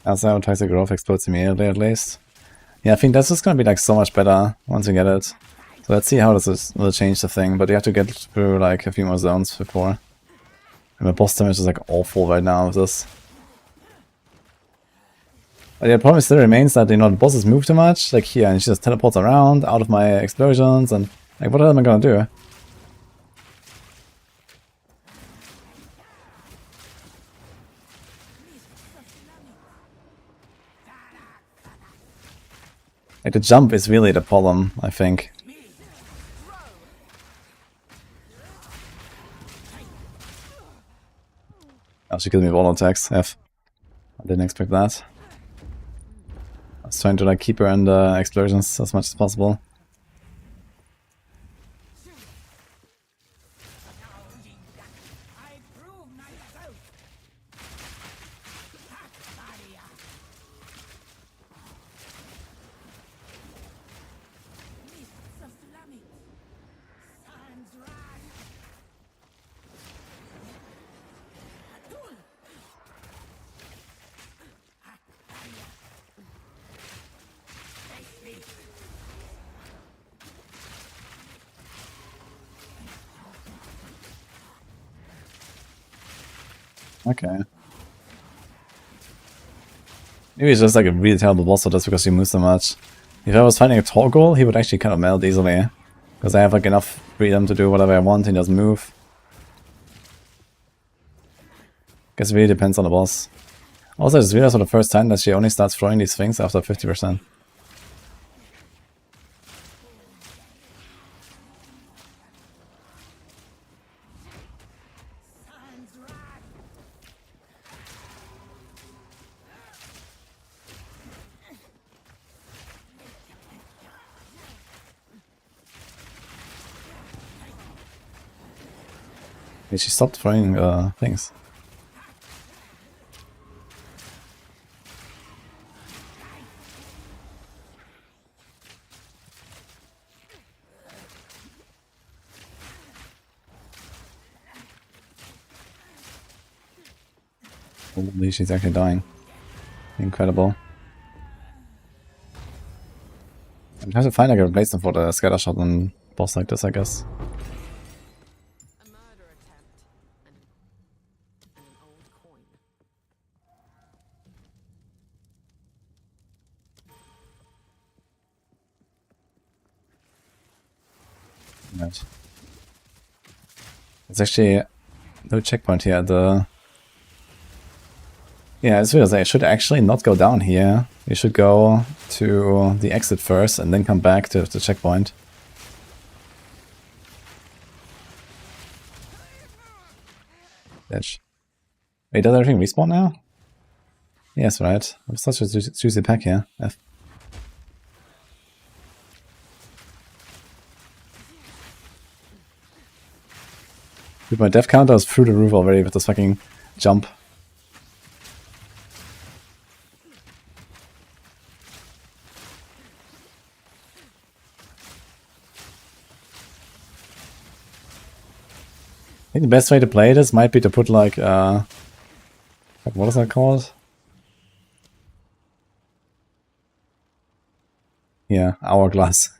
Also, toxic growth explodes immediately at least. Yeah, I think that's just gonna be like so much better once you get it. So let's see how this will change the thing, but you have to get through like a few more zones before. And my boss damage is like awful right now with this. But yeah, the problem still remains that, you know, the bosses move too much, like here, and she just teleports around out of my explosions, and like what the hell am I gonna do? Like the jump is really the problem, I think. Oh, she killed me with all attacks. F. I didn't expect that. I was trying to like keep her in the explosions as much as possible. Okay. Maybe he's just like a really terrible boss, so just because he moves so much. If I was fighting a Torgol, he would actually kind of melt easily. Because I have like enough freedom to do whatever I want, he doesn't move. Guess it really depends on the boss. Also, I just realized for the first time that she only starts throwing these things after 50%. Wait, she stopped throwing things. Holy, she's actually dying. Incredible. I'm trying to find like a replacement for the scatter shot on boss like this, I guess. A murder attempt and an old coin. Right. There's actually no checkpoint here at the... Yeah, it's weird. I should actually not go down here. You should go to the exit first and then come back to the checkpoint. Bitch. Wait, does everything respawn now? Yes, right. It was such a juicy pack here. F. Dude, my death counter is through the roof already with this fucking jump. I think the best way to play this might be to put like, what is that called? Yeah, hourglass.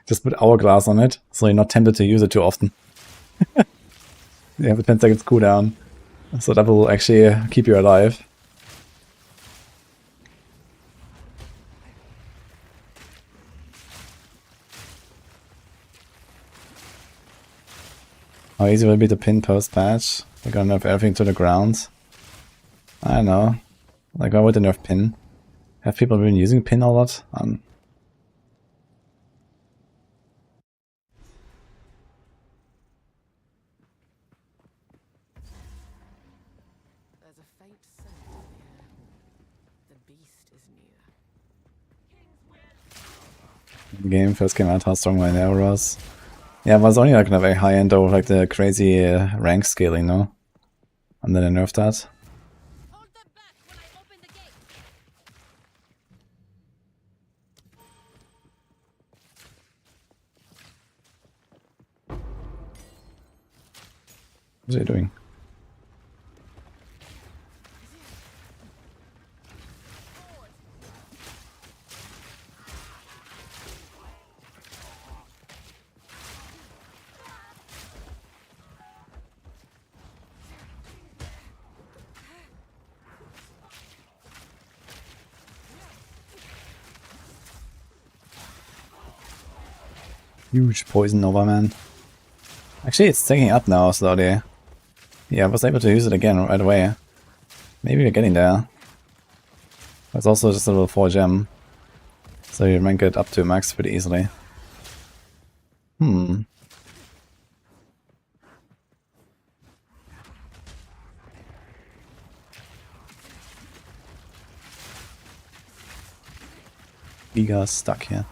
Just put hourglass on it, so you're not tempted to use it too often. You have a 10 seconds cooldown, so that will actually keep you alive. How easy will it be to pin post-patch? They're gonna nerf everything to the ground. I don't know. Like, why would they nerf pin? Have people been using pin a lot? There's a faint scent in the air. The beast is near. The game first came out, how strong my arrow was. Yeah, it was only like in a very high end of like the crazy rank scaling, no? And then I nerfed that. Hold them back when I open the gate. What are you doing? Huge poison over, man. Actually, it's taking up now slowly. Yeah, I was able to use it again right away. Maybe we're getting there. It's also just a level 4 gem. So you rank it up to max pretty easily. Giga stuck here.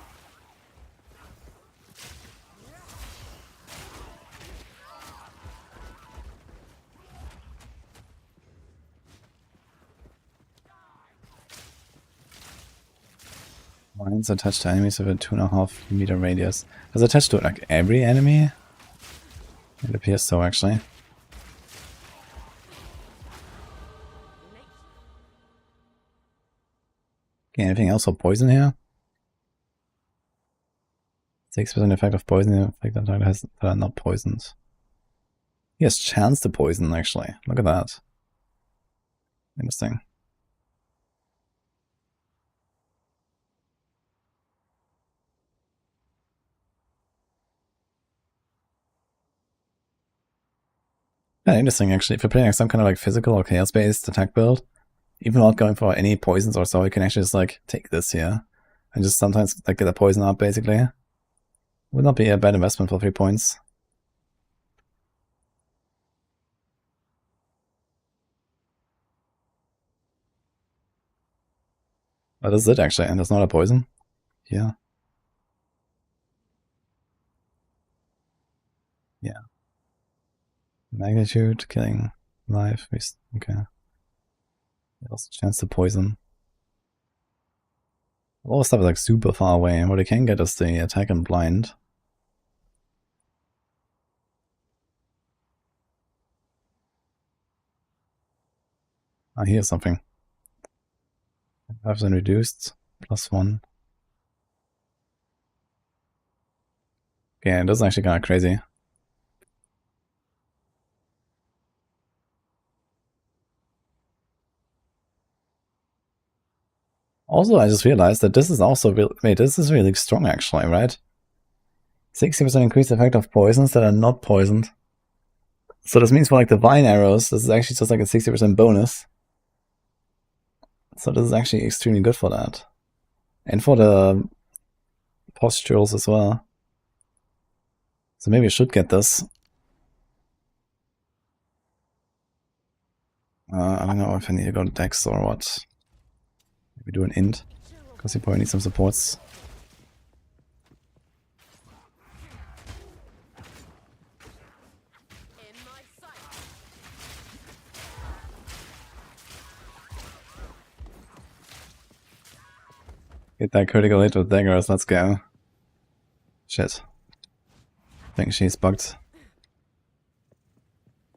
Mines attached to enemies with a 2.5 meter radius. Does it attach to like every enemy? It appears so, actually. Okay, anything else for poison here? 6% effect of poison, the effect that target has that are not poisoned. He has chance to poison, actually. Look at that. Interesting. Yeah, interesting actually. If you're playing like some kind of like physical or chaos-based attack build, even without going for any poisons or so, you can actually just like take this here and just sometimes like get a poison up basically. Would not be a bad investment for 3 points. But this is it actually, and there's not a poison. Yeah. Yeah. Magnitude, killing life, okay. Also chance to poison. All the stuff is like super far away, and what they can get is the attack and blind. Ah, here's something. 5% reduced, +1. Yeah, this is actually kind of crazy. Also, I just realized that this is also this is really strong actually, right? 60% increased effect of poisons that are not poisoned. So this means for like the vine arrows, this is actually just like a 60% bonus. So this is actually extremely good for that. And for the postules as well. So maybe I should get this. I don't know if I need to go to Dex or what. Maybe do an int, because you probably need some supports. In my sight. Get that critical hit with daggers, let's go. Shit. I think she's bugged.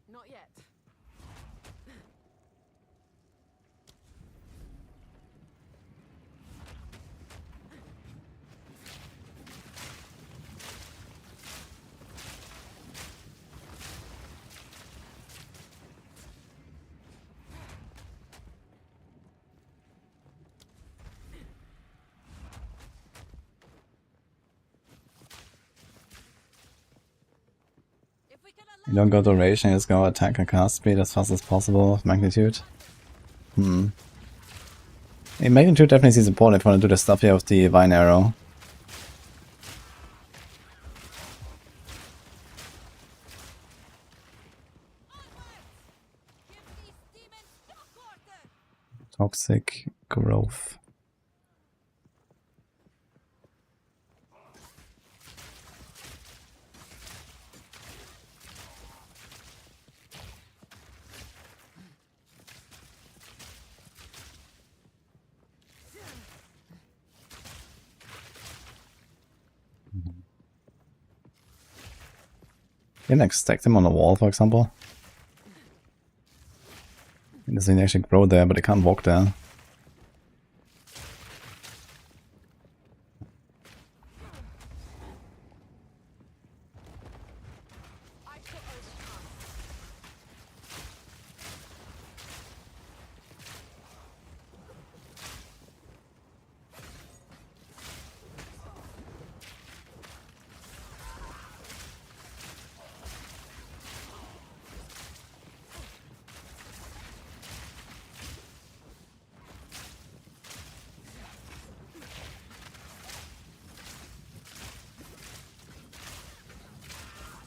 Not yet. If we can You don't go duration, you just go attack and cast speed as fast as possible with magnitude. Hey, magnitude definitely seems important if you want to do the stuff here with the vine arrow. give these demons stock order. Toxic growth. You can like stack them on the wall, for example. It doesn't actually grow there, but it can't walk there. I put us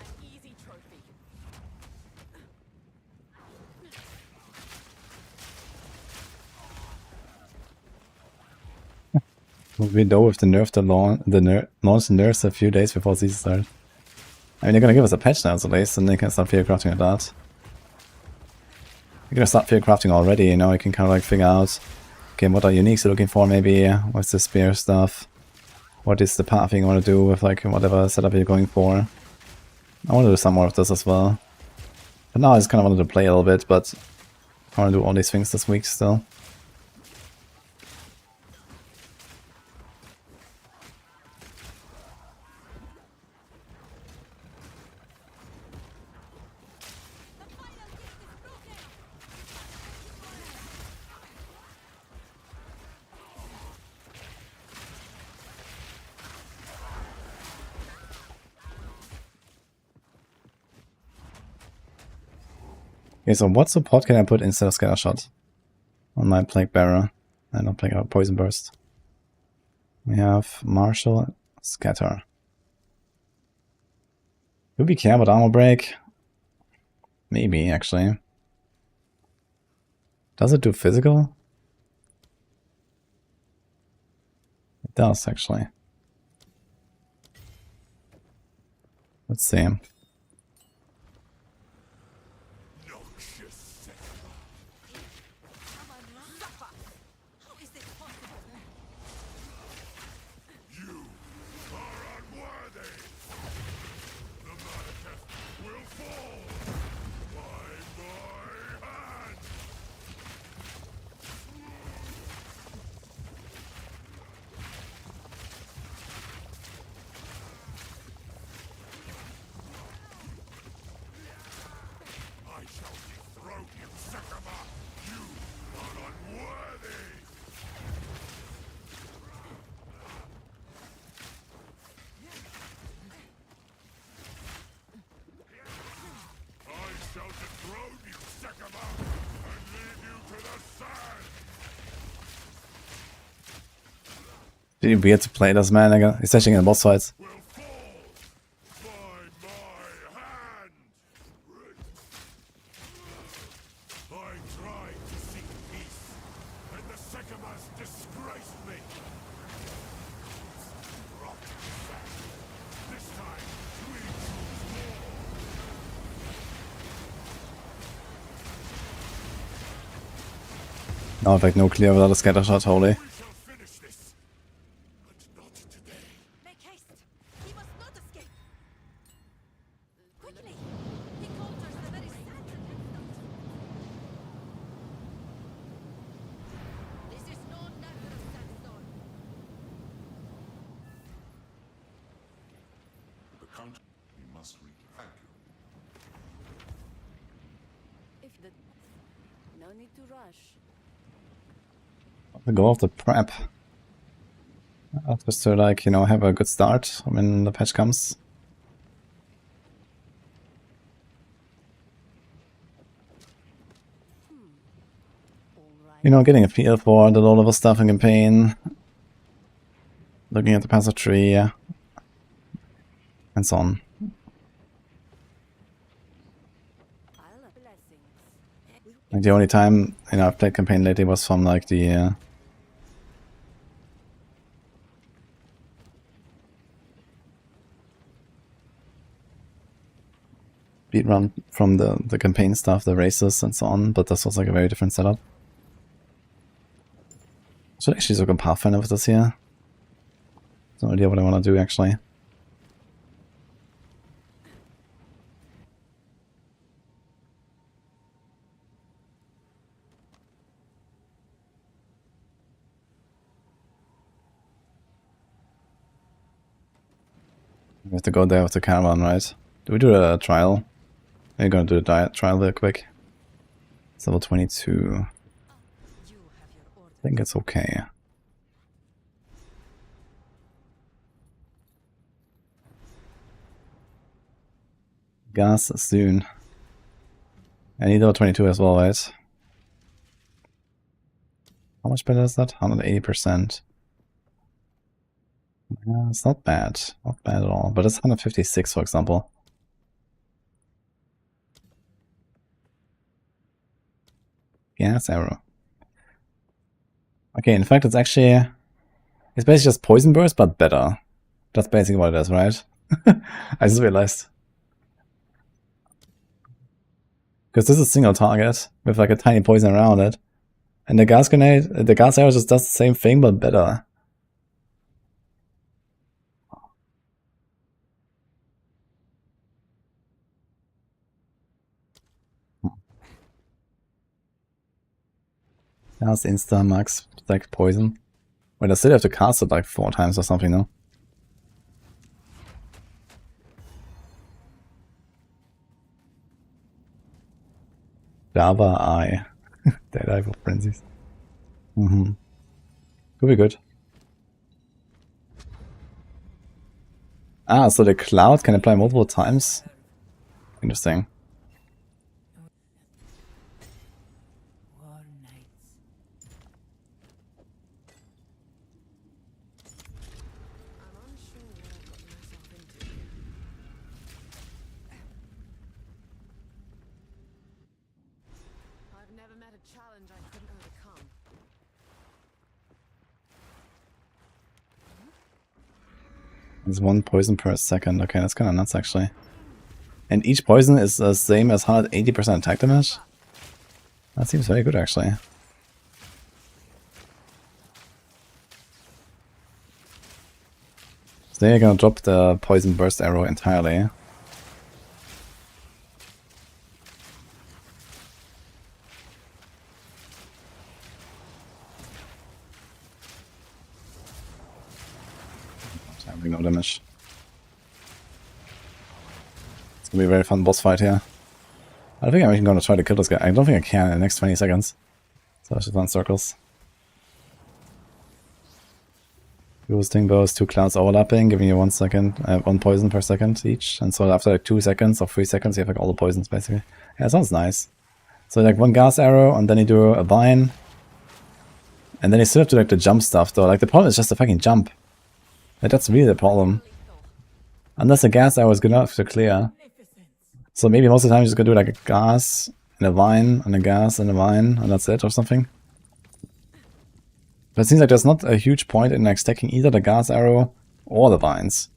An easy trophy. We know if the nerf launch the nerfs a few days before season start. I mean, they're gonna give us a patch now at least, and they can start Theorycrafting at that. You're gonna start Theorycrafting already, you know, you can kind of like figure out, okay, what are uniques you're looking for maybe, what's the spear stuff, what is the pathing you want to do with like whatever setup you're going for. I want to do some more of this as well. But now I just kind of wanted to play a little bit, but I want to do all these things this week still. Okay, so what support can I put instead of Scatter Shot on my Plague Bearer? I don't Plague Poison Burst. We have Martial, Scatter. Do we care about Armor Break? Maybe, actually. Does it do physical? It does, actually. Let's see. How is this possible? Really weird to play this man, especially in boss fights. Now I've like no clear without a Scatter Shot, holy. Make haste! He must not escape! Quickly! He counters the very sand. This is no natural sandstone. The country we must thank you. If the no need to rush. The goal of the prep. Just to like, you know, have a good start when the patch comes. You know, getting a feel for the low-level stuff in campaign. Looking at the passive tree. And so on. Like the only time, you know, I've played campaign lately was from like the beat run from the campaign stuff, the races and so on, but this was like a very different setup. Should actually look on Pathfinder with this here. No idea what I want to do actually. We have to go there with the caravan, right? Do we do a trial? Are you gonna do a trial real quick? It's level 22. I think it's okay. Gas soon. I need level 22 as well, right? How much better is that? 180%. Yeah, it's not bad. Not bad at all. But it's 156, for example. Gas arrow. Okay, in fact, it's actually... It's basically just poison burst, but better. That's basically what it is, right? I just realized. Because this is single target, with like a tiny poison around it. And the gas grenade, the gas arrow just does the same thing, but better. That's insta max, like poison. Wait, I still have to cast it like 4 times or something, no? Java Eye. Dead Eye for Frenzies. Could be good. Ah, so the cloud can apply multiple times? Interesting. challenge I couldn't overcome. It's 1 poison per second. Okay, that's kind of nuts actually. And each poison is the same as 180% attack damage? That seems very good actually. So they're gonna drop the poison burst arrow entirely. Having no damage. It's gonna be a very fun boss fight here. I don't think I'm even gonna try to kill this guy. I don't think I can in the next 20 seconds. So I should run circles. Boosting bows, 2 clouds overlapping, giving you 1 second, 1 poison per second each. And so after like 2 seconds or 3 seconds, you have like all the poisons basically. Yeah, it sounds nice. So like 1 gas arrow, and then you do a vine. And then you still have to like the jump stuff though. Like the problem is just the fucking jump. Like, that's really the problem. Unless the gas arrow is good enough to clear. So maybe most of the time you're just gonna do like a gas and a vine and a gas and a vine and that's it or something. But it seems like there's not a huge point in like stacking either the gas arrow or the vines.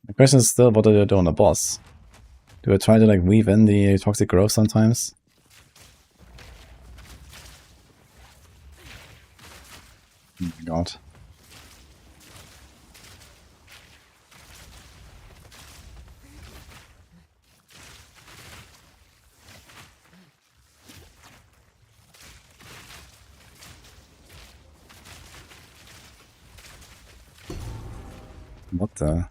The question is still, what do you do on the boss? Do I try to like weave in the toxic growth sometimes? Oh my god. What the?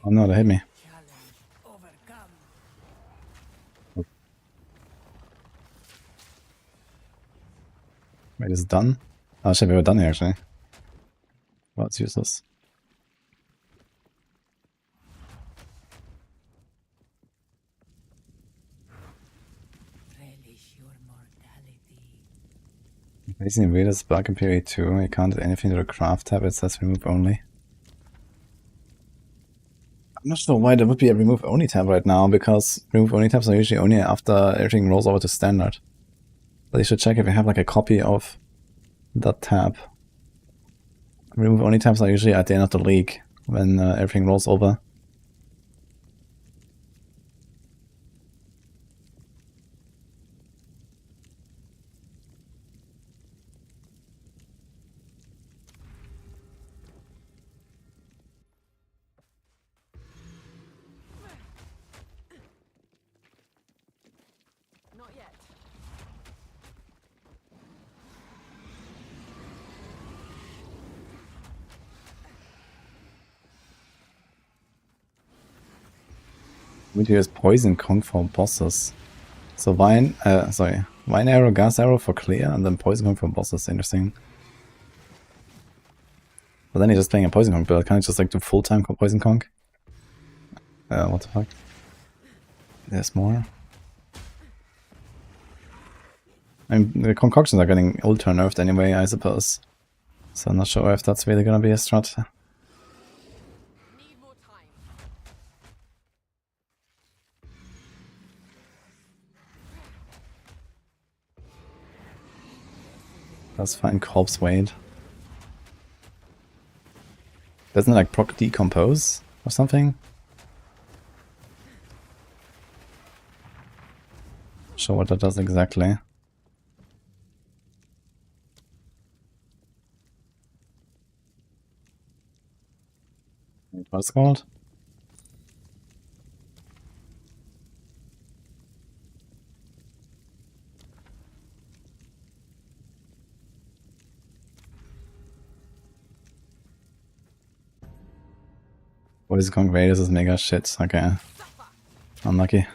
Oh no, they hit me. Wait, is it done? Oh shit, we were done here actually. Well, it's useless. Basically, weirdest bug in period 2. You can't do anything to the craft tab, it says remove only. I'm not sure why there would be a remove only tab right now, because remove only tabs are usually only after everything rolls over to standard. But you should check if you have like a copy of that tab. Remove only tabs are usually at the end of the league, when everything rolls over. Not yet. We use poison conk for bosses. So vine arrow, gas arrow for clear, and then poison conk for bosses. Interesting. But then he's just playing a poison conk build. Can't he just like do full-time poison conk? What the fuck? There's more. I mean, the concoctions are getting ultra nerfed anyway, I suppose. So I'm not sure if that's really gonna be a strat. Need more time. Let's find corpse weight. Doesn't it like proc decompose or something? Not sure what that does exactly. Wait, what's it called? Oh, this is going great. This is mega shit. Okay. Unlucky. Too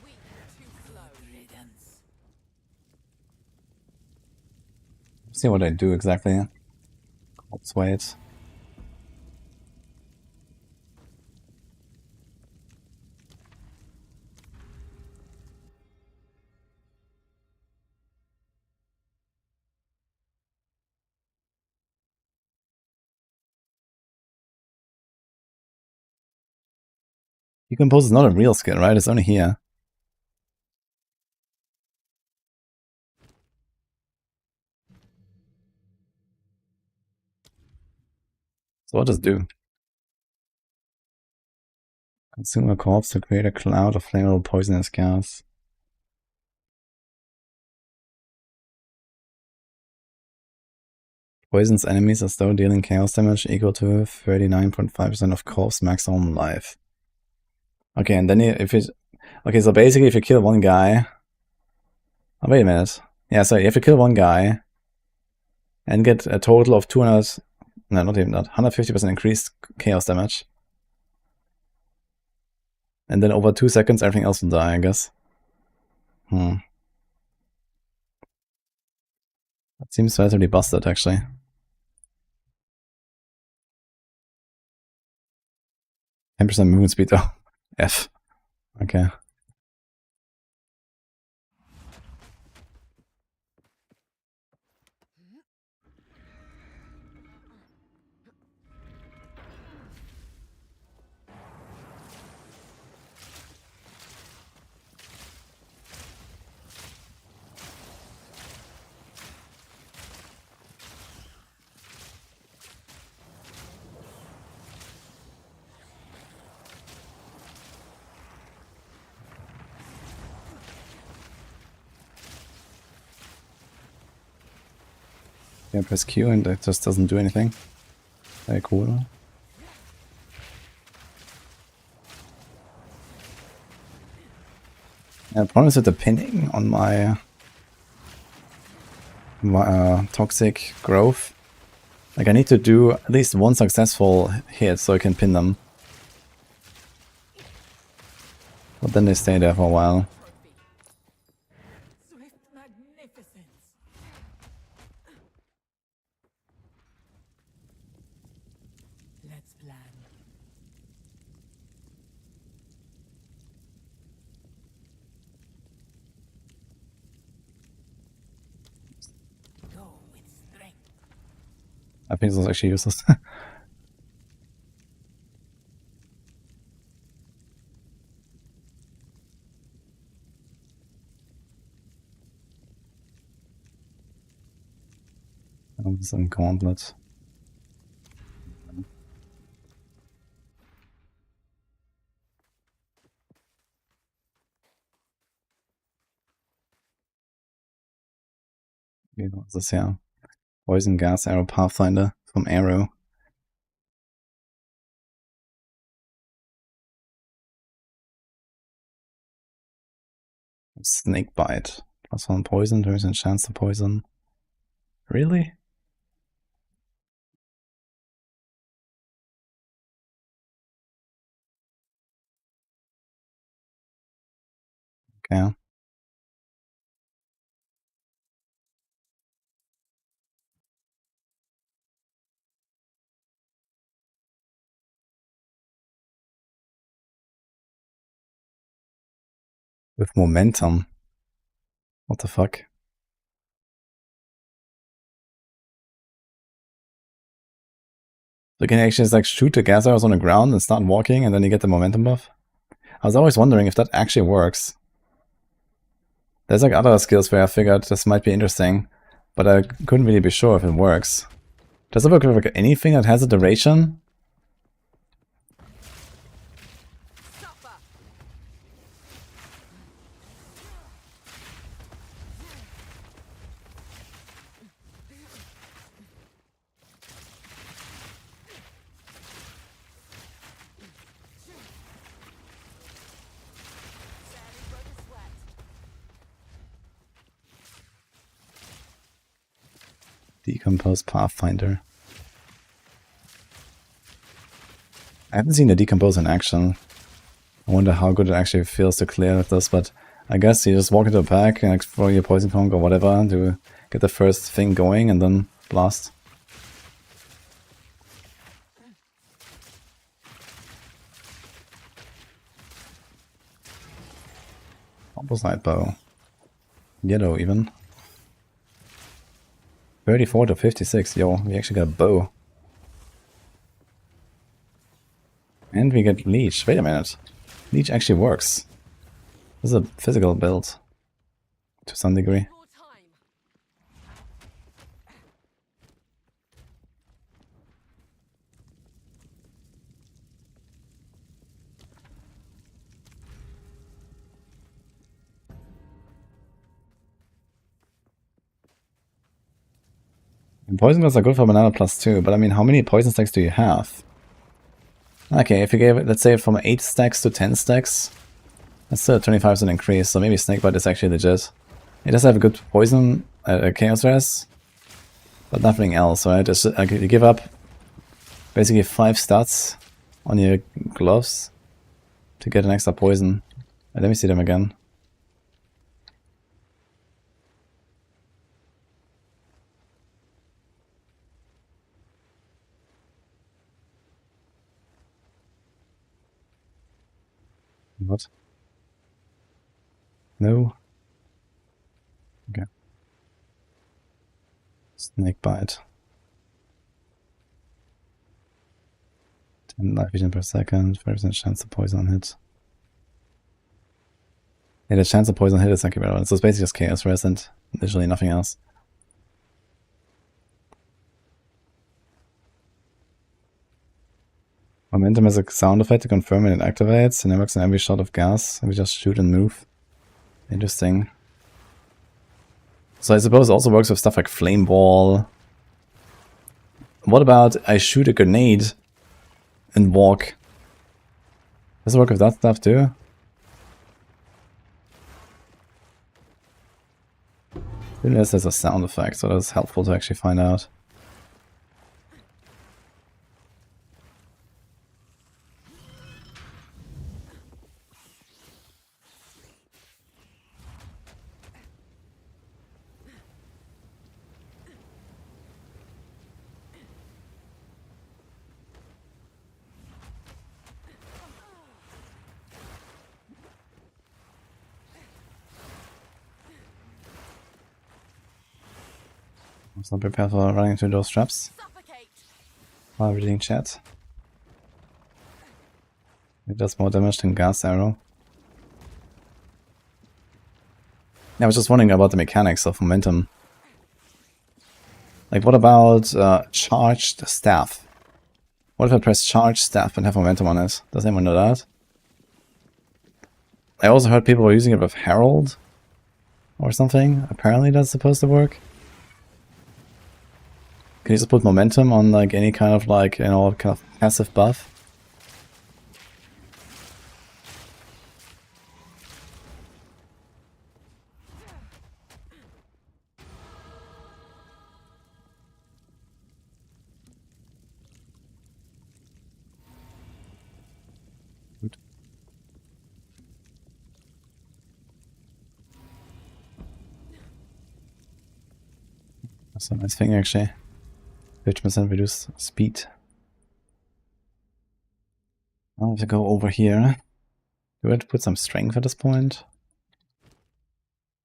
weak, too slow. See what I do exactly. Let's wait. Decompose is not a real skill, right? It's only here. So what does it do? Consume a corpse to create a cloud of flammable poisonous gas. Poisons enemies as though dealing chaos damage equal to 39.5% of corpse maximum life. Okay, and then if it... Okay, so basically if you kill one guy... Oh, wait a minute. Yeah, so you have to kill one guy and get a total of 200... No, not even that. 150% increased chaos damage. And then over 2 seconds everything else will die, I guess. That seems relatively busted, actually. 10% movement speed though. F. Okay. Yeah, press Q and it just doesn't do anything. Very cool. Yeah, the problem is with the pinning on my toxic growth. Like I need to do at least one successful hit so I can pin them. But then they stay there for a while. Swift magnificence. Let's plan. Go with strength. I think this was actually useless. Some gauntlet. Okay, what's this here? Poison gas arrow pathfinder from arrow. Snake bite. +1 poison, turns and chance to poison. Really? Okay. With momentum. What the fuck? So you can actually just like shoot the gas arrows on the ground and start walking and then you get the momentum buff? I was always wondering if that actually works. There's like other skills where I figured this might be interesting, but I couldn't really be sure if it works. Does it work with like anything that has a duration? Decompose Pathfinder. I haven't seen the Decompose in action. I wonder how good it actually feels to clear with this, but I guess you just walk into a pack and throw your Poison Conk or whatever to get the first thing going and then blast. Composite bow. Yellow even. 34 to 56. Yo, we actually got a bow. And we get Leech. Wait a minute. Leech actually works. This is a physical build. To some degree. More time. And poison guns are good for banana +2, but I mean, how many poison stacks do you have? Okay, if you gave it, let's say, from 8 stacks to 10 stacks, that's still a 25% increase, so maybe Snakebite is actually legit. It does have a good poison, chaos res, but nothing else, right? Just, you give up basically 5 stats on your gloves to get an extra poison. Let me see them again. What? No. Okay. Snakebite. 10 life vision per second, 30% chance to poison on hit. Yeah, the chance of poison hit is not very relevant. So it's basically just chaos res and literally nothing else. Momentum has a sound effect to confirm when it activates, and it works on every shot of gas, and we just shoot and move. Interesting. So I suppose it also works with stuff like Flame Ball. What about I shoot a grenade and walk? Does it work with that stuff too? This has a sound effect, so that's helpful to actually find out. I was not prepared for running into those traps Suffocate. while reading chat. It does more damage than gas arrow. Yeah, I was just wondering about the mechanics of momentum. Like, what about charged staff? What if I press charged staff and have momentum on it? Does anyone know that? I also heard people were using it with Herald or something. Apparently that's supposed to work. Can you just put momentum on like any kind of like, you know, kind of passive buff? Good. That's a nice thing actually. 50% reduced speed. I'll have to go over here. Do I have to put some strength at this point?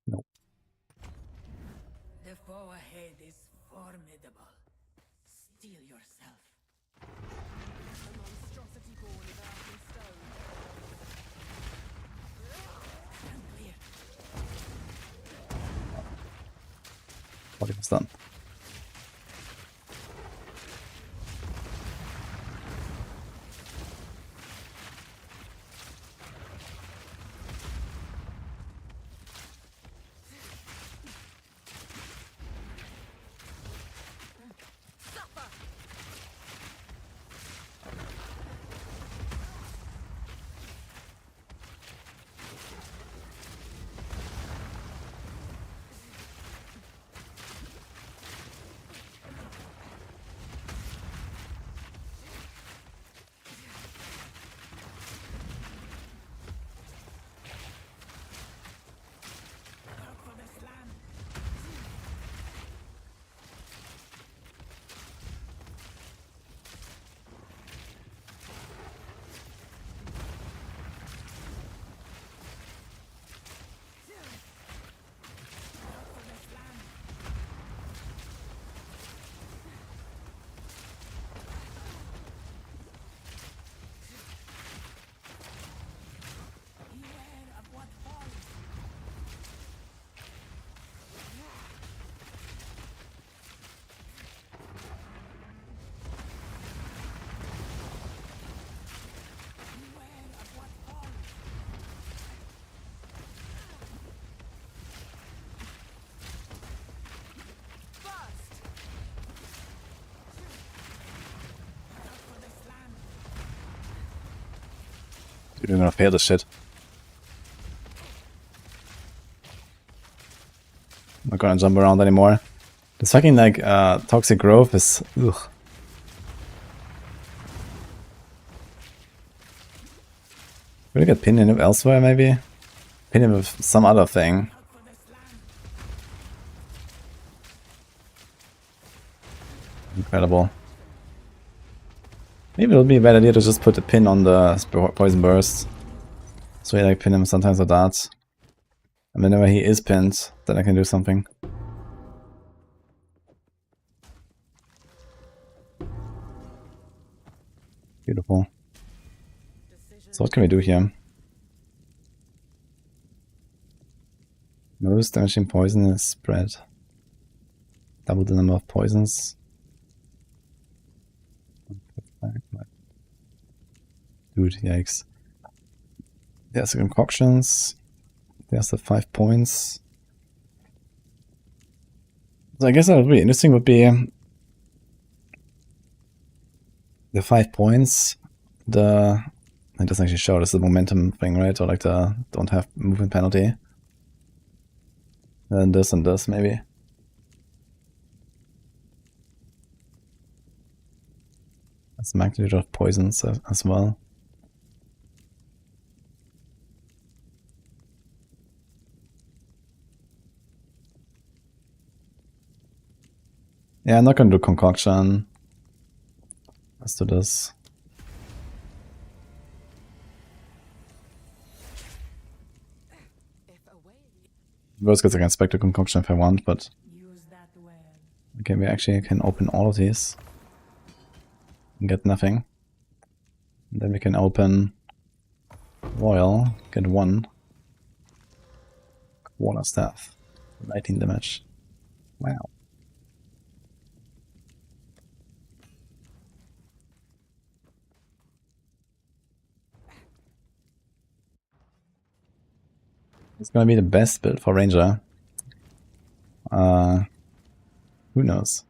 No. The foe ahead is formidable. Steel yourself. A monstrosity born of earth and stone. Stand clear. What it was done. Dude, we're gonna fail this shit. I'm not gonna jump around anymore. This fucking like toxic growth is ugh. Will I get pinned in elsewhere maybe? Pin him with some other thing. Incredible. Maybe it would be a bad idea to just put a pin on the poison burst. So I like pin him sometimes with that. And whenever he is pinned, then I can do something. Beautiful. So what can we do here? Most damaging poison is spread. Double the number of poisons. Dude, yikes. There's the concoctions. There's the 5 points. So I guess that would be interesting would be the 5 points. It doesn't actually show, this is the momentum thing, right? Or like the don't have movement penalty. And this, maybe. That's the magnitude of poisons as well. Yeah, I'm not gonna do concoction. Let's do this. Worst case I can expect a concoction if I want, but okay, we actually can open all of these and get nothing. And then we can open Royal, get 1 Water Staff, 19 damage. Wow. It's gonna be the best build for Ranger. Who knows?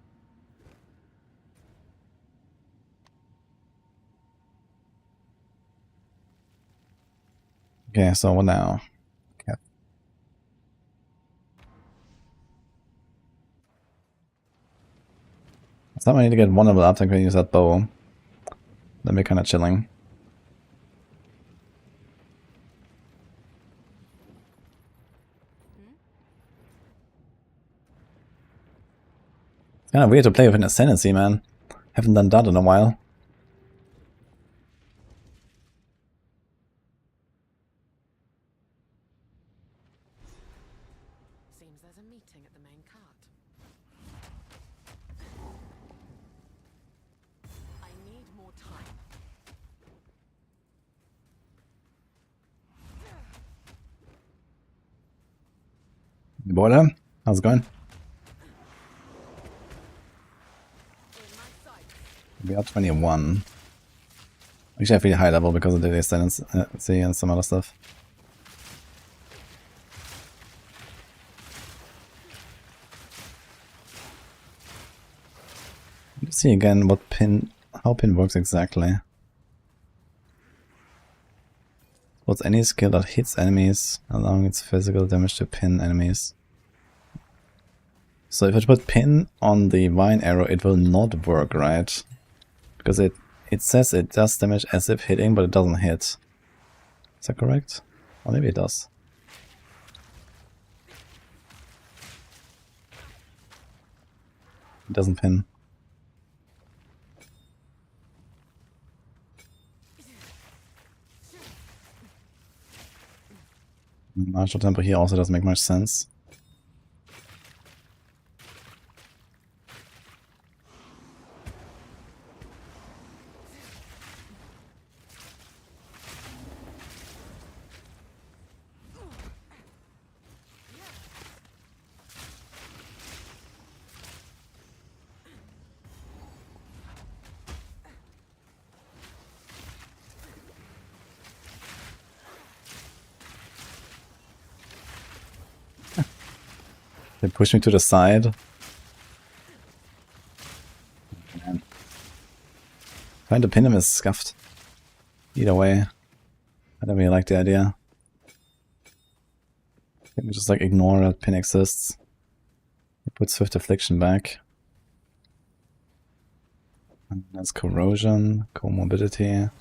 Okay, so what now? Okay. Someone need to get 1 level up, then can use that bow. Then we're kinda chilling. It's kinda weird to play with an Ascendancy, man. Haven't done that in a while. Seems there's a meeting at the main cart. I need more time. Boiler, how's it going? We are 21. Actually, I have really high level because of the Ascendancy and some other stuff. Let's see again what how pin works exactly. What's any skill that hits enemies, allowing its physical damage to pin enemies. So if I put pin on the vine arrow, it will not work, right? Because it says it does damage as if hitting, but it doesn't hit. Is that correct? Or maybe it does. It doesn't pin. Martial tempo here also doesn't make much sense. They push me to the side. Trying to pin him is scuffed. Either way. I don't really like the idea. I think we just like ignore that pin exists. Put Swift Affliction back. And that's Corrosion, Comorbidity.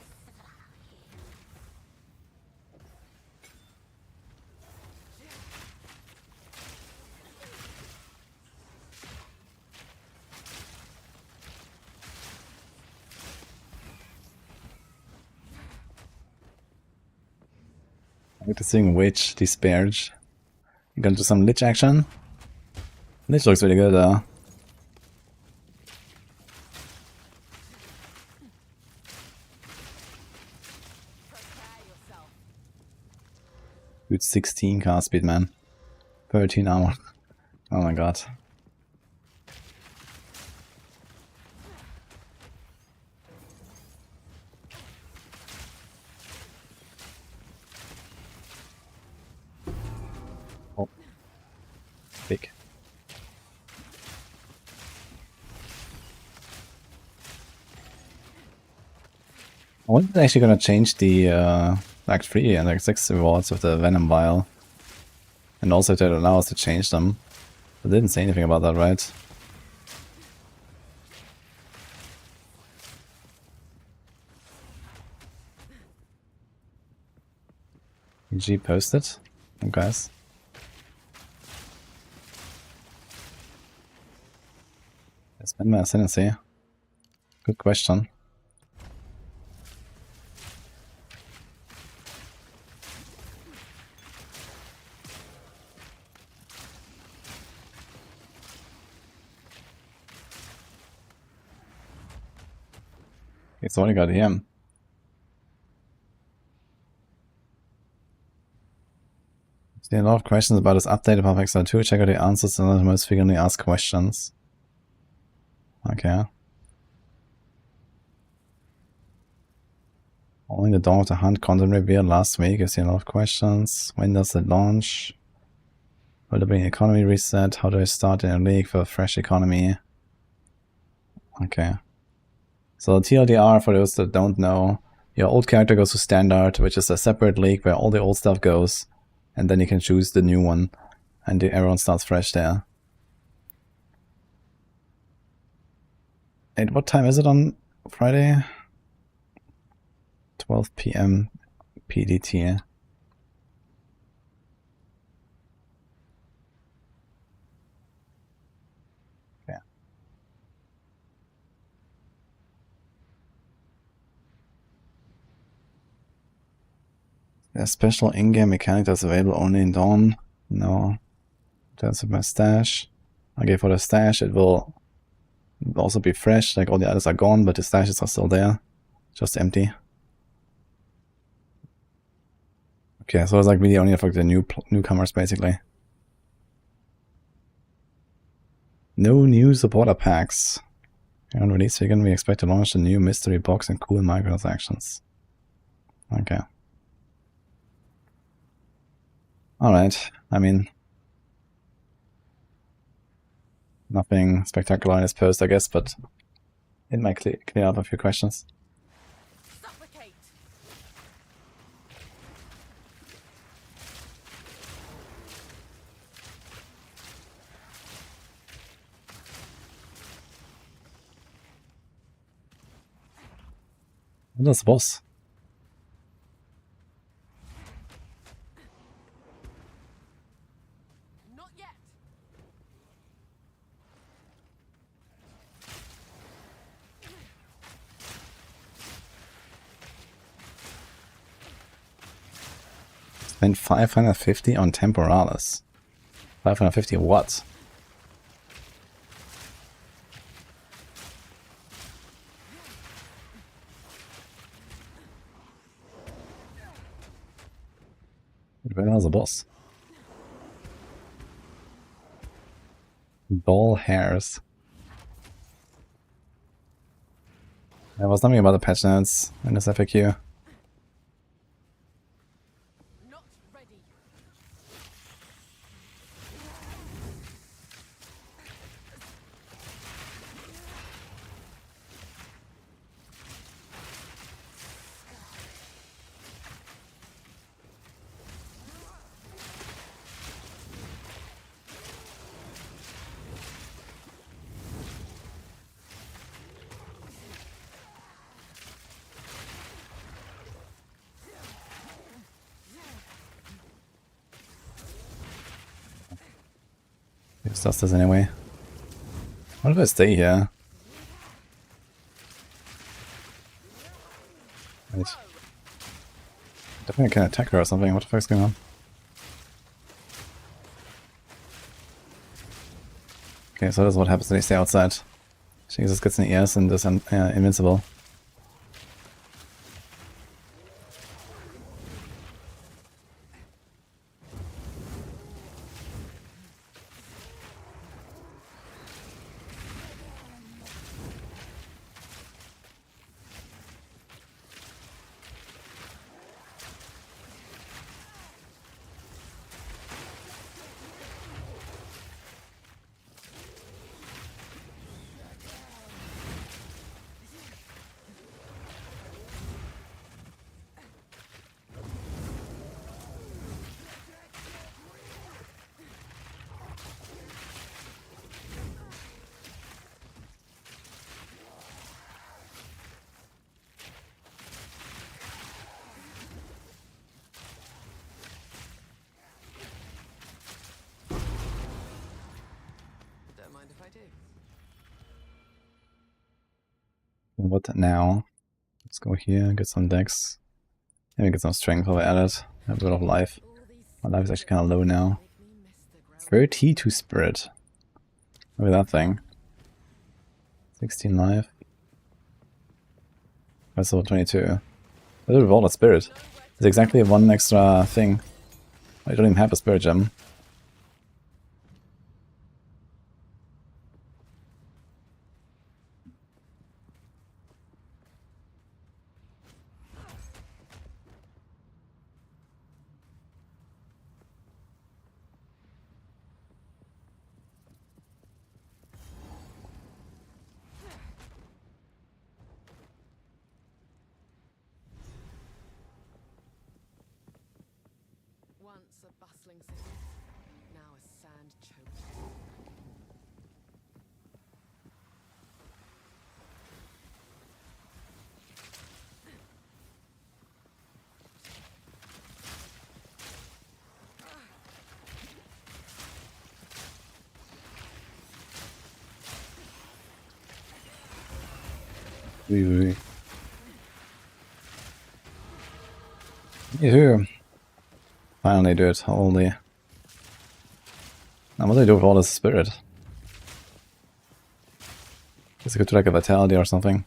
I get to seeing Witch, Disparage. You're gonna do some Lich action. Lich looks really good though. Dude, 16 cast speed, man. 13 armor. Oh my god. Oh. Big. I wonder if they're actually gonna change the Act 3 and Act 6 rewards with the Venom Vial. And also if they allow us to change them. They didn't say anything about that, right? G posted? Okay, guys. It's been my Ascendancy. Good question. It's only got him. There are a lot of questions about this update about Exile 2. Check out the answers and the most frequently asked questions. Okay. Only the Dawn of the Hunt content revealed last week. I've seen a lot of questions. When does it launch? Will there be an economy reset? How do I start in a league for a fresh economy? Okay. So TLDR, for those that don't know, your old character goes to Standard, which is a separate league where all the old stuff goes, and then you can choose the new one, and everyone starts fresh there. And what time is it on Friday? 12 PM PDT. A special in-game mechanic that's available only in Dawn. No. That's my stash. Okay, for the stash it will also be fresh, like all the others are gone, but the stashes are still there. Just empty. Okay, so it's like really only for the newcomers basically. No new supporter packs. On release weekend we expect to launch the new mystery box and cool microtransactions. Okay. Alright, I mean, nothing spectacular in this post, I guess, but it might clear up a few questions. Suffocate. What is the boss? Not yet. Spent 550 on Temporalis. 550 what? Where was the boss? Ball hairs. There was nothing about the patch notes in this FAQ. Not ready. It does this anyway. What if I stay here? Wait. Definitely can attack her or something. What the fuck's going on? Okay, so that's what happens when you stay outside. She just gets in the ears and is invincible. Don't mind if I do. What now? Let's go here, get some decks. Maybe get some strength while I add it. Have a bit of life. My life is actually kind of low now. 32 spirit. Look at that thing. 16 life. That's level 22. I do revolve a spirit. It's exactly one extra thing. I don't even have a spirit gem. Once a bustling city, now a sand choked. Wee. Yoo-hoo. Finally do it, holy. Now what do I do with all this spirit? Guess I could do like a vitality or something.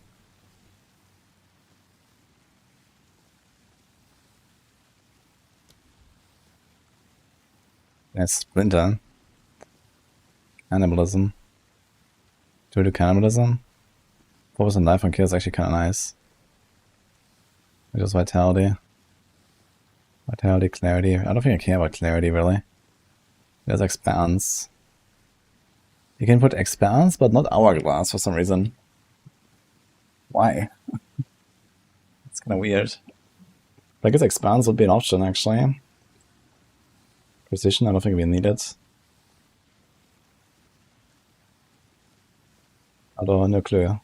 That's Splinter. Cannibalism. Do I do cannibalism? 4% life on kill is actually kind of nice. Just vitality. Vitality, clarity. I don't think I care about clarity really. There's expanse. You can put expanse, but not hourglass for some reason. Why? It's kind of weird. But I guess expanse would be an option actually. Precision, I don't think we need it. Although, no clue.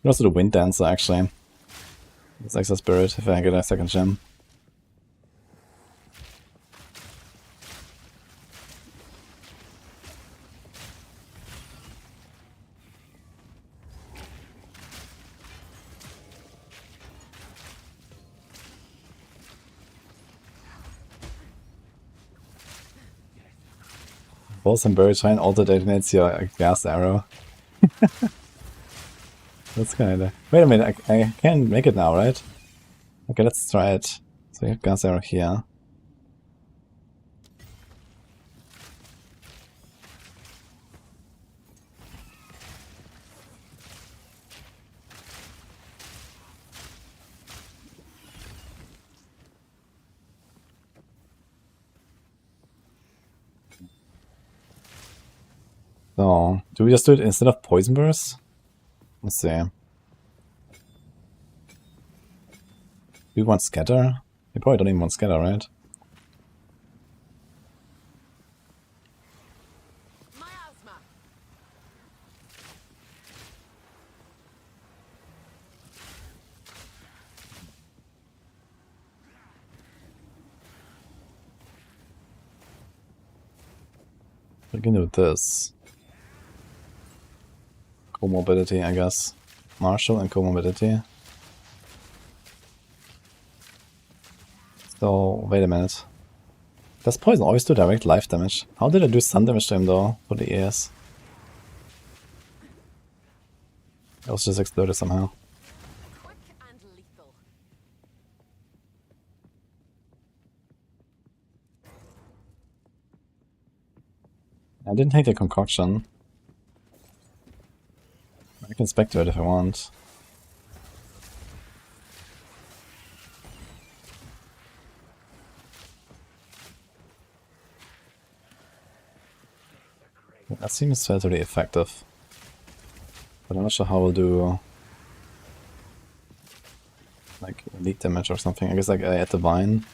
Also the Wind Dancer actually. It's extra spirit if I get a second gem. Balls and Bird Shine auto detonates your gas arrow. That's kind of... Wait a minute, I can make it now, right? Okay, let's try it. So we have gas arrow here. So, do we just do it instead of Poison Burst? Let's see. Do we want Scatter? We probably don't even want Scatter, right? Miasma! We can do this. Comorbidity, I guess. Martial and comorbidity. So, wait a minute. Does poison always do direct life damage? How did I do stun damage to him though, for the ES? It was just exploded somehow. Quick and lethal. I didn't take the concoction. I can spectre it if I want. That seems fairly effective. But I'm not sure how we'll do like leak damage or something. I guess like I add the vine.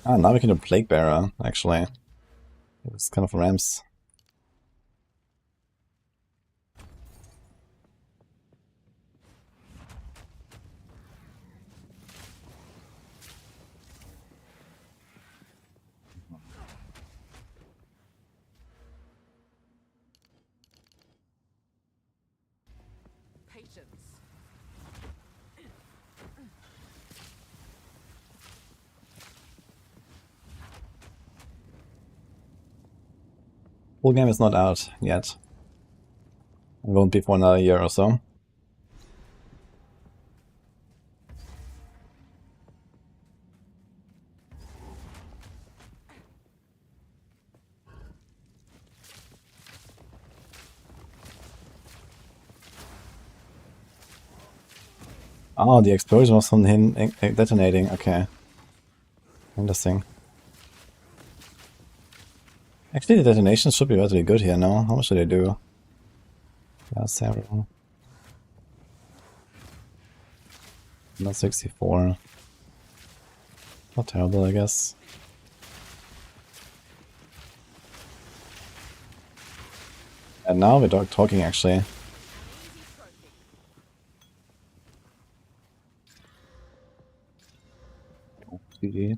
Ah, now we can do Plague Bearer, actually. It's kind of ramps. Patience. Full game is not out yet. It won't be for another year or so. Oh, the explosion was from him detonating. Okay. Interesting. Actually, the detonation should be relatively good here, no? How much do they do? Yeah, several. Not 64. Not terrible, I guess. And now we're talking, actually. GG.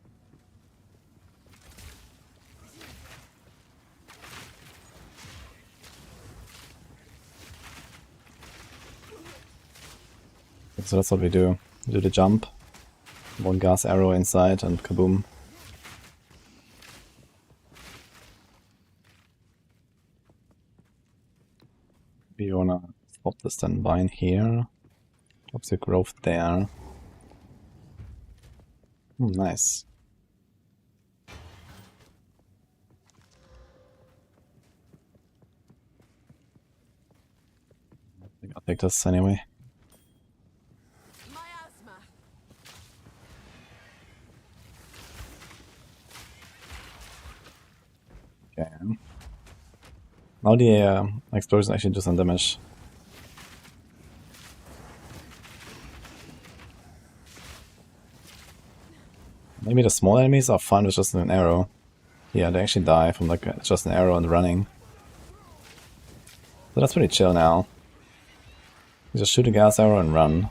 So that's what we do. We do the jump. One gas arrow inside and kaboom. We wanna swap this then vine here. Toxic growth there. Nice. I think I'll take this anyway. Miasma. Okay. Now the explosion actually do some damage. Maybe the small enemies are fine with just an arrow. Yeah, they actually die from like just an arrow and running. So that's pretty chill now. You just shoot a gas arrow and run.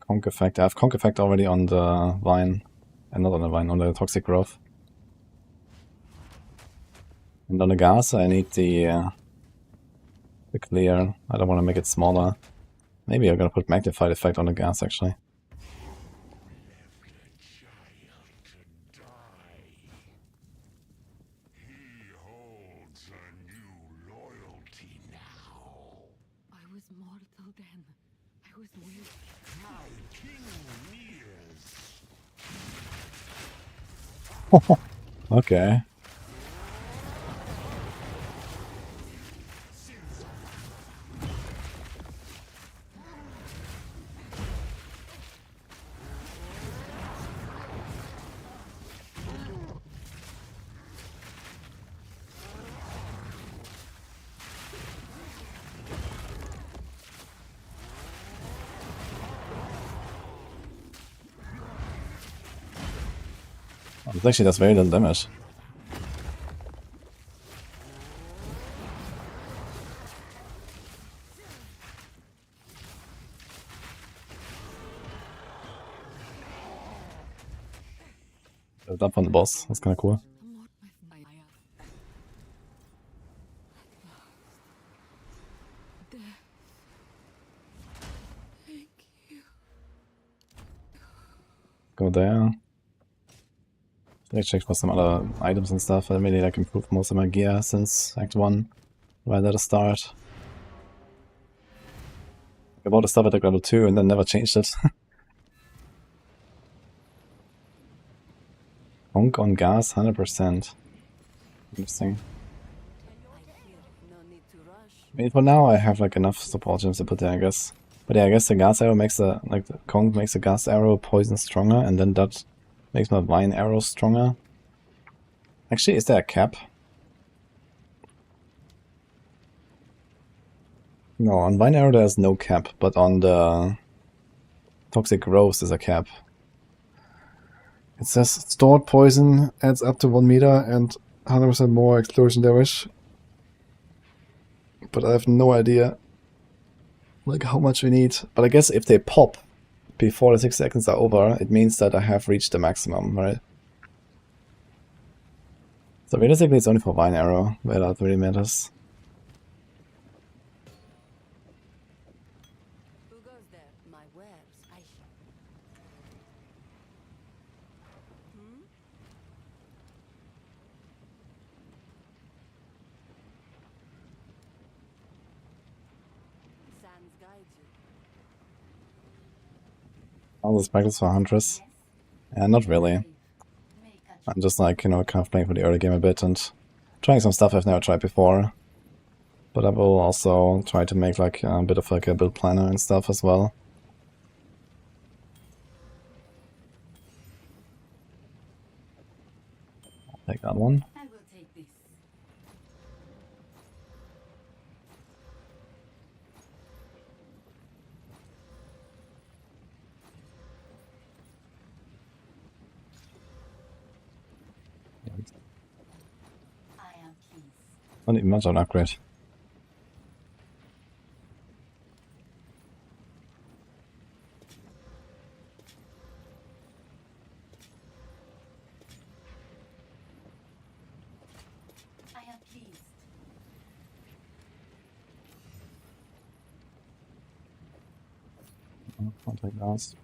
Conk effect. I have conk effect already on the vine. And not on the vine, on the toxic growth. And on the gas I need the clear. I don't want to make it smaller. Maybe I'm gonna put magnified effect on the gas actually. I was mortal then. I was weak. Okay. It actually does very little damage. Leveled up on the boss, that's kinda cool. Go there. I checked for some other items and stuff. I really like improved most of my gear since Act 1, right at the start. I bought the stuff at like level 2 and then never changed it. Honk on gas, 100%. Interesting. No need to rush. I mean, for now I have like enough support gems to put there, I guess. But yeah, I guess the gas arrow makes the conch makes the gas arrow poison stronger, and then that makes my vine arrow stronger. Actually, is there a cap? No, on vine arrow there's no cap, but on the toxic growth there's a cap. It says stored poison adds up to 1 meter and 100% more explosion damage. But I have no idea like how much we need. But I guess if they pop before the 6 seconds are over, it means that I have reached the maximum, right? So realistically it's only for vine arrow, where that really matters. Who goes there? My wares. I shall. Sands guide you. All this practice for Huntress? Yeah, not really. I'm just like, you know, kind of playing for the early game a bit and trying some stuff I've never tried before. But I will also try to make like a bit of like a build planner and stuff as well. I'll take that one. I will take this. I am pleased. Not even much of an upgrade. I am pleased. I'll take that.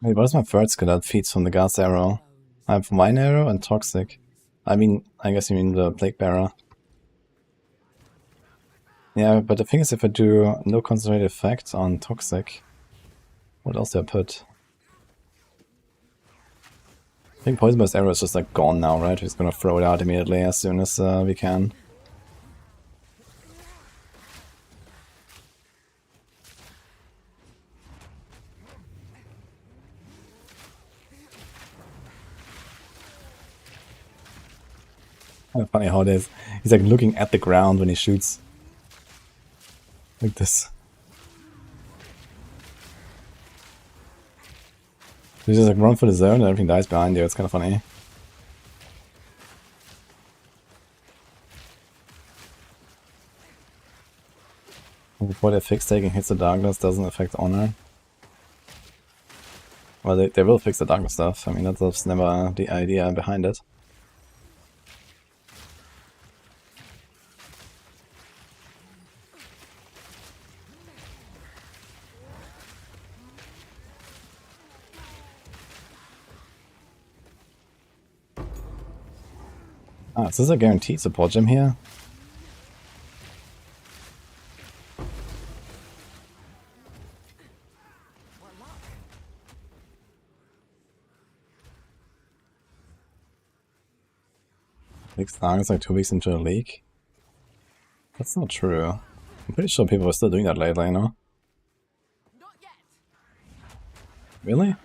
Wait, what is my third skill that feeds from the gas arrow? I have Vine Arrow and Toxic. I mean, I guess you mean the Plague Bearer. Yeah, but the thing is, if I do no concentrated effect on Toxic, what else do I put? I think Poison Burst Arrow is just like gone now, right? We're just gonna throw it out immediately as soon as we can. Kind of funny how it is. He's like looking at the ground when he shoots. Like this. You just like run for the zone and everything dies behind you. It's kind of funny. Before they fix taking hits of darkness doesn't affect honor. Well, they will fix the darkness stuff. I mean, that's never the idea behind it. Ah, is this a guaranteed support gem here? Next long is like 2 weeks into the league? That's not true. I'm pretty sure people are still doing that lately, you know? Really?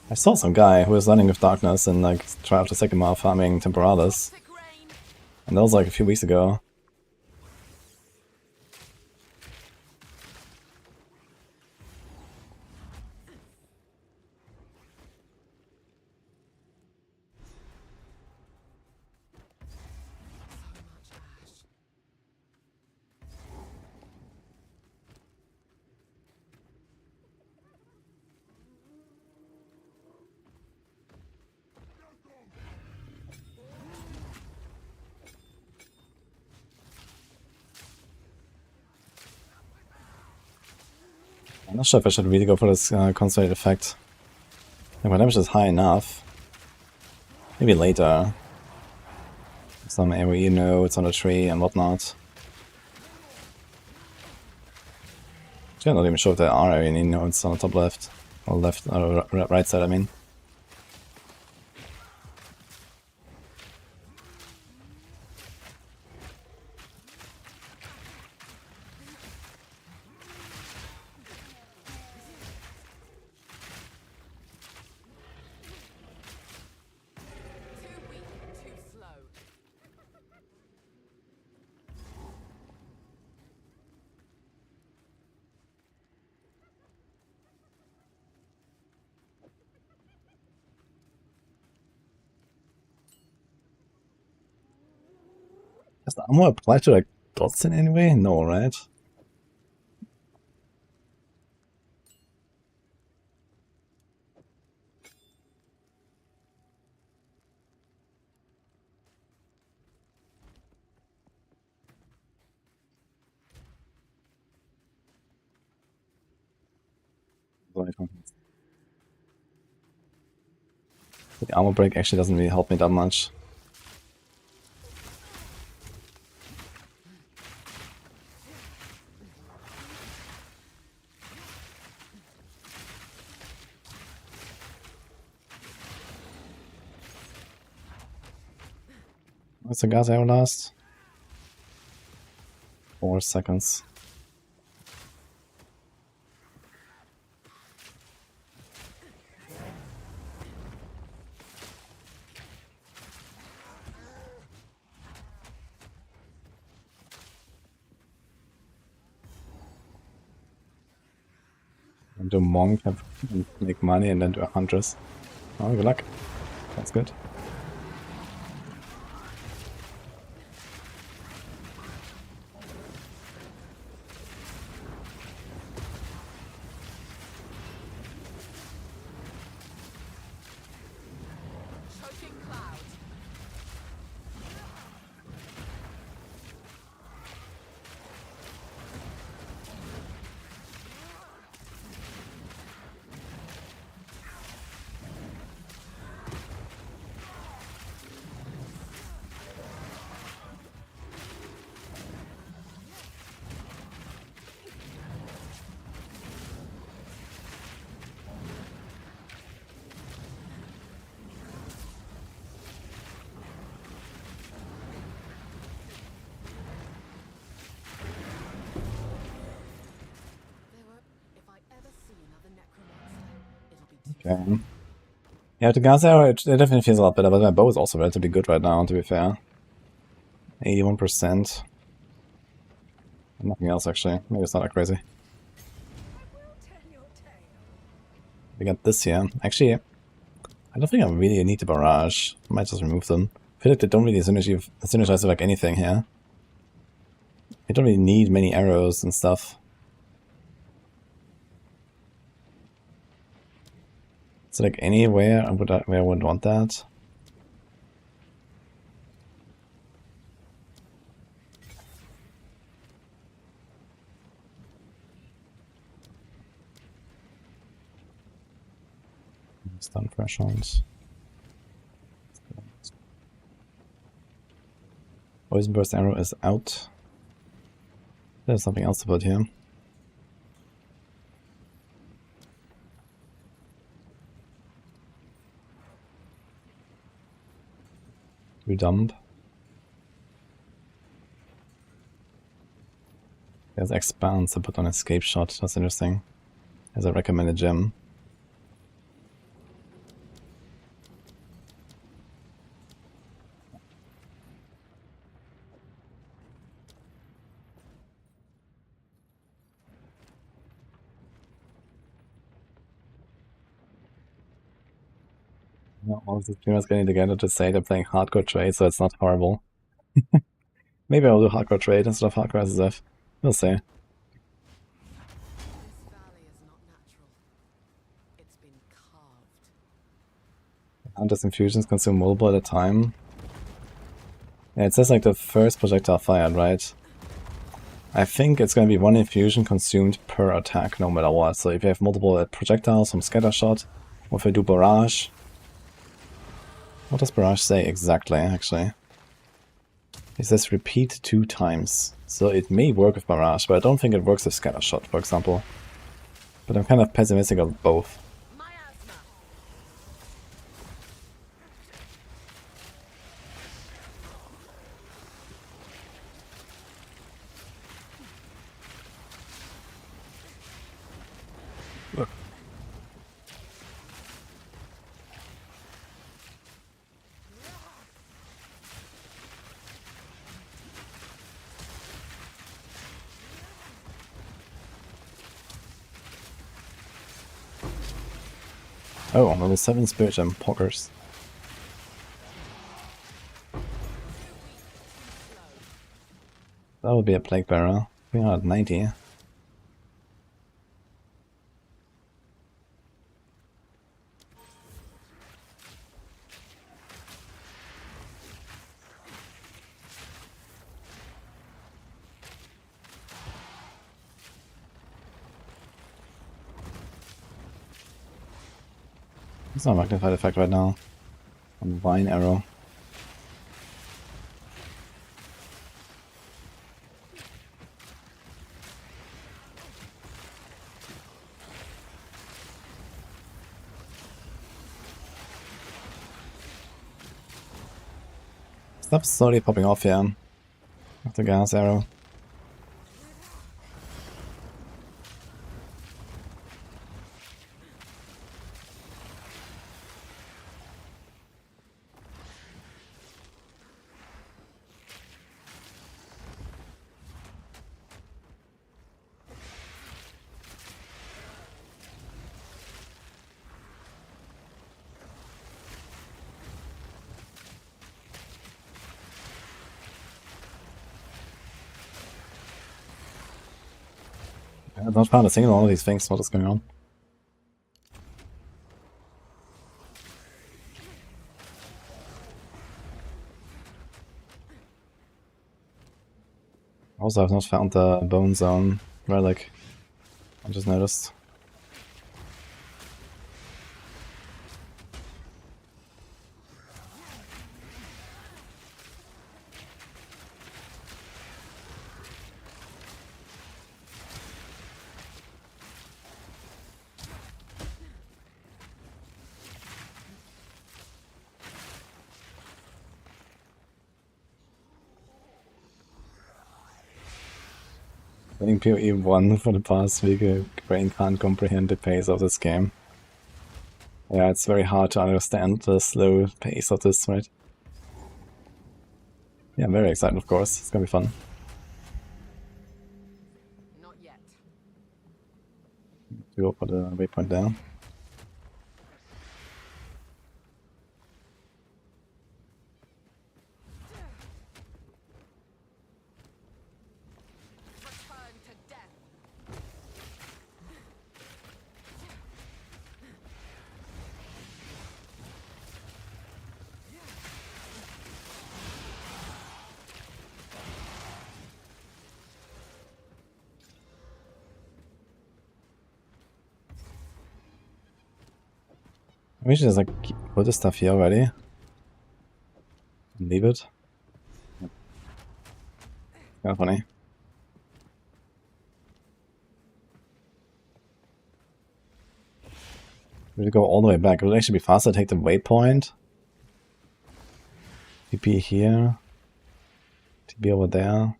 I saw some guy who was running with darkness and like try after Sycamore farming temporalis. And that was like a few weeks ago. I'm not sure if I should really go for this concentrate effect. Like, my damage is high enough. Maybe later. Some AoE nodes on the tree and whatnot. Actually, I'm not even sure if there are any nodes on the top left. Or left, right side, I mean. Too weak, too slow. Does the armor apply to like dots in any way? No, right? The armor break actually doesn't really help me that much. What's the gas arrow last? 4 seconds. And do Monk, and make money, and then do a Huntress. Oh, good luck. That's good. Choking cloud. If I ever see another necromancer, it'll be too Okay. Yeah, the gas arrow, it definitely feels a lot better, but my bow is also relatively good right now, to be fair. 81%. Nothing else, actually. Maybe it's not that crazy. We got this here. Actually, I don't think I really need the barrage. I might just remove them. I feel like they don't really synergize with like anything here. You don't really need many arrows and stuff. So like anywhere where I would want that. Stun thresholds. Poison burst arrow is out. There's something else about here. We dump. There's expanse I put on escape shot. That's interesting. As a recommended gem. All of the streamers getting together to say they're playing hardcore trade, so it's not horrible. Maybe I'll do hardcore trade instead of hardcore SSF. We'll see. This valley is not natural. It's been carved. Huntress infusions consume multiple at a time. Yeah, it says like the first projectile fired, right? I think it's going to be one infusion consumed per attack, no matter what. So if you have multiple projectiles from scatter shot, or if I do barrage. What does barrage say exactly, actually? It says repeat 2 times. So it may work with barrage, but I don't think it works with scatter shot, for example. But I'm kind of pessimistic of both. Miasma. Oh, level 7 Spirit Gem, Poggers. That would be a Plague Bearer. We are at 90. It's not a magnified effect right now. On Vine Arrow. Stuff's slowly popping off here. With the gas arrow. I don't find a single one of these things. What is going on? Also, I've not found the bone zone relic. I just noticed. Playing PoE 1 for the past week, brain can't comprehend the pace of this game. Yeah, it's very hard to understand the slow pace of this, right? Yeah, I'm very excited, of course. It's gonna be fun. Not yet. To go for the waypoint down. Return to death. We should just like put this stuff here already. And leave it. Kinda funny. We go all the way back. It would actually be faster to take the waypoint. TP here. TP over there.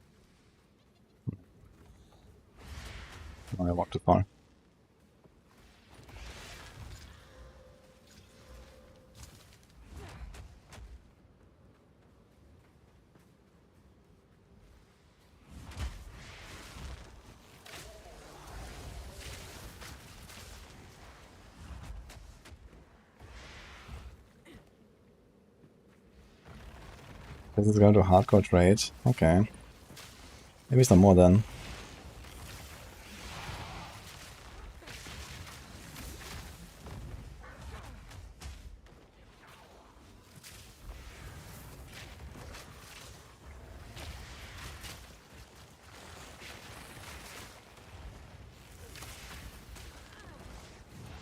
Oh, I walked too far. This is going to hardcore trade. Okay. Maybe some more then.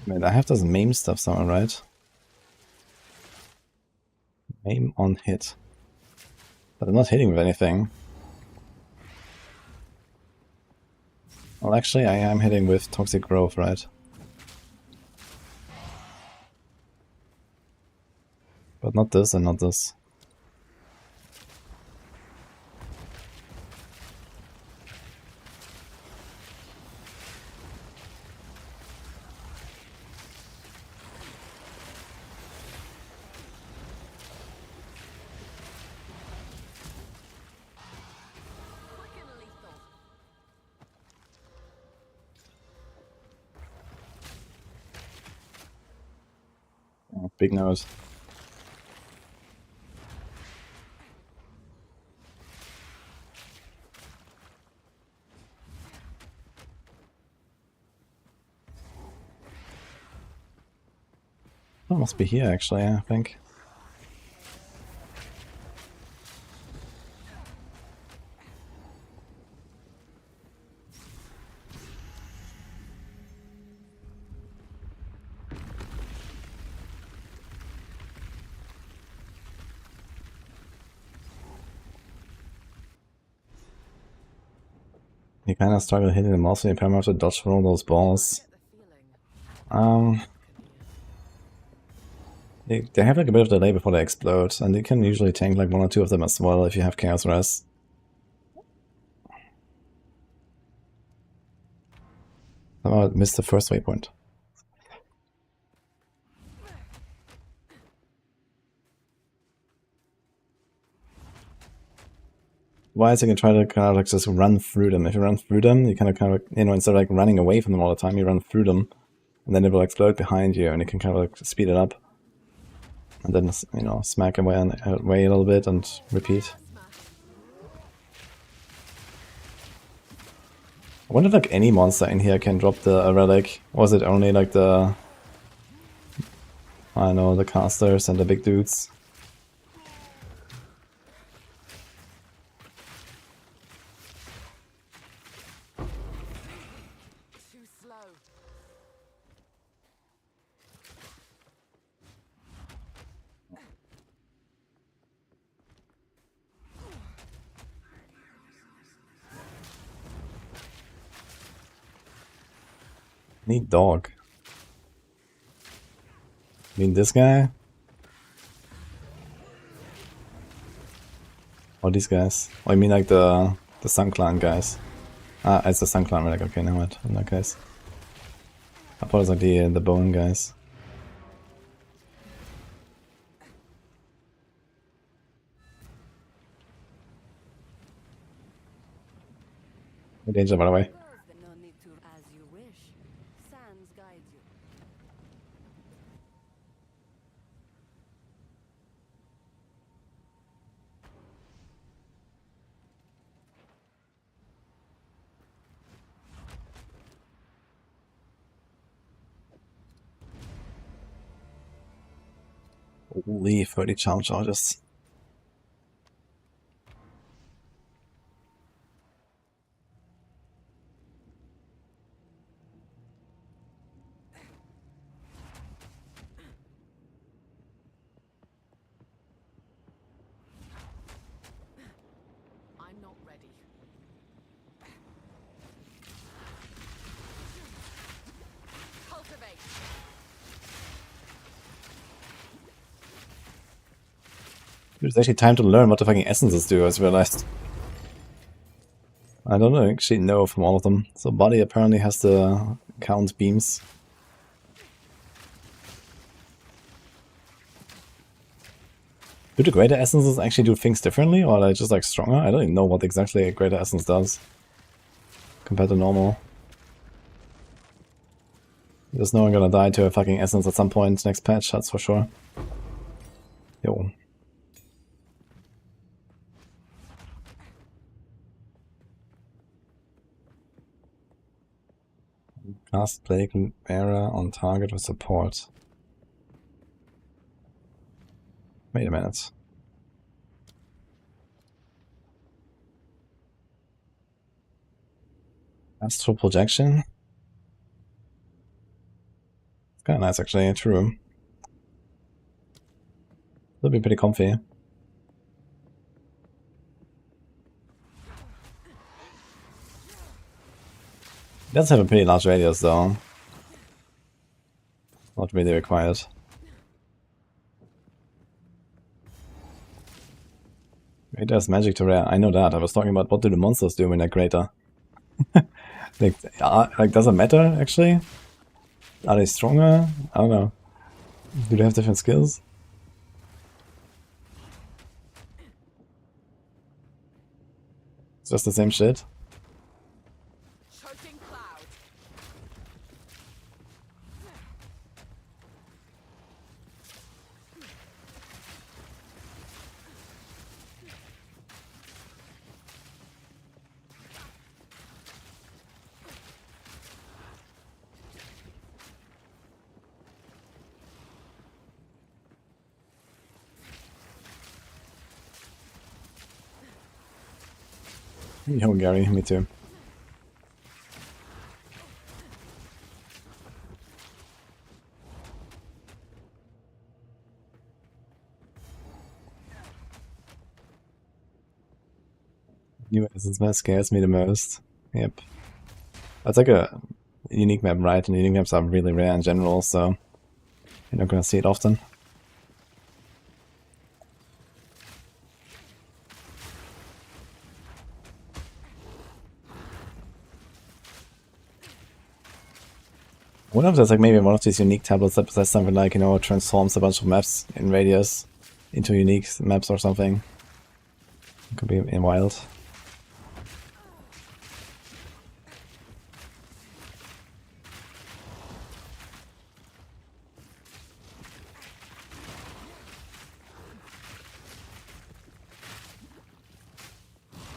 Wait, I have this maim stuff somewhere, right? Maim on hit. But I'm not hitting with anything. Well, actually, I am hitting with Toxic Growth, right? But not this and not this. Quick and lethal. Oh, big nose. Oh, must be here actually, I think. You kind of struggle hitting the mouse when you have to dodge from all those balls. Get the feeling. They have like a bit of delay before they explode, and you can usually tank like 1 or 2 of them as well if you have Chaos Res. Somehow I missed the first waypoint. Otherwise, you can try to kind of like just run through them. If you run through them, you kind of you know, instead of like running away from them all the time, you run through them, and then it will explode behind you, and you can kind of like speed it up, and then, you know, smack away a little bit and repeat. I wonder if like any monster in here can drop the relic, or is it only like the, I don't know, the casters and the big dudes? Too slow. Need dog. I mean this guy? Or these guys? Oh, I mean like the Sun Clan guys. Ah, it's the Sun Clan relic, okay, now what in that case. I thought it was like the bone guys. No danger, by the way. No need to as you wish. Sands guides you. Holy 30 charm charges. I'm not ready. Cultivate. It's actually time to learn what the fucking essences do, I just realized. I don't actually know from all of them. So body apparently has the count beams. Do the greater essences actually do things differently, or are they just like stronger? I don't even know what exactly a greater essence does compared to normal. There's no one gonna die to a fucking essence at some point next patch, that's for sure. Yo. Cast Plague Bearer on target with support. Wait a minute. Astral Projection? It's kinda nice actually, true. It'll be pretty comfy. It does have a pretty large radius though. Not really required. It does magic to rare, I know that. I was talking about what do the monsters do when they're greater. Like, does it matter actually? Are they stronger? I don't know. Do they have different skills? It's just the same shit. Choking cloud. Yo, Gary, me too. New Essence map scares me the most. Yep. That's like a unique map, right? And unique maps are really rare in general, so you're not gonna see it often. I wonder if there's like maybe one of these unique tablets that says something like, you know, transforms a bunch of maps in radius into unique maps or something. It could be in wild.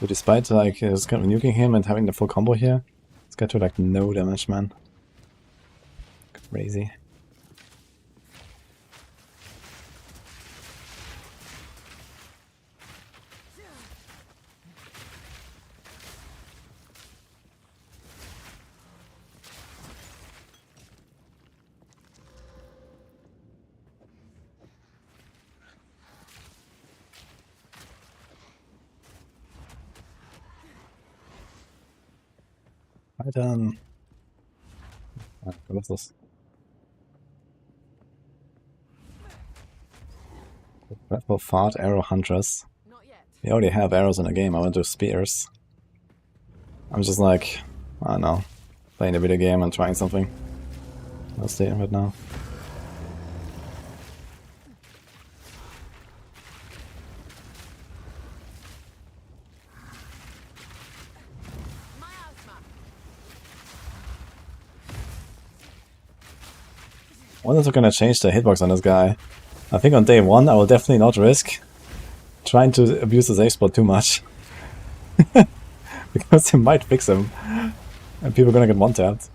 But despite like just kind of nuking him and having the full combo here, it's got to like no damage, man. Crazy. Right on. What is this? Dreadful Fart Arrow Huntress. Not yet. We already have arrows in the game, I want to do spears. I'm just like, I don't know, playing a video game and trying something. I'll stay right now. Miasma. I wonder if we're gonna change the hitbox on this guy. I think on day one I will definitely not risk trying to abuse his export too much. Because they might fix him. And people are gonna get one-tapped.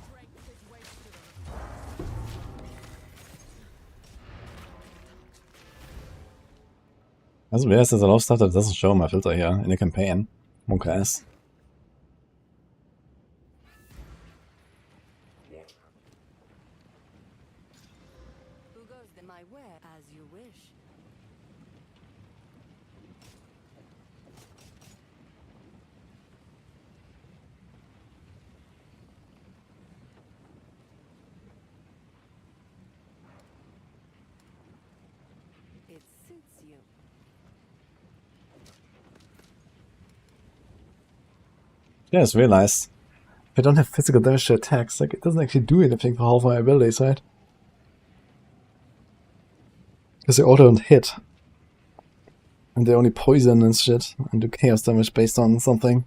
Strength is wasted on Also wer ist there's a lot of stuff that doesn't show my filter here in the campaign. Monk ass. them my way as you wish. It suits you. Yeah, I just realized if I don't have physical damage to attacks, like it doesn't actually do anything for half my abilities, right? Because they all don't hit. And they only poison and shit, and do chaos damage based on something.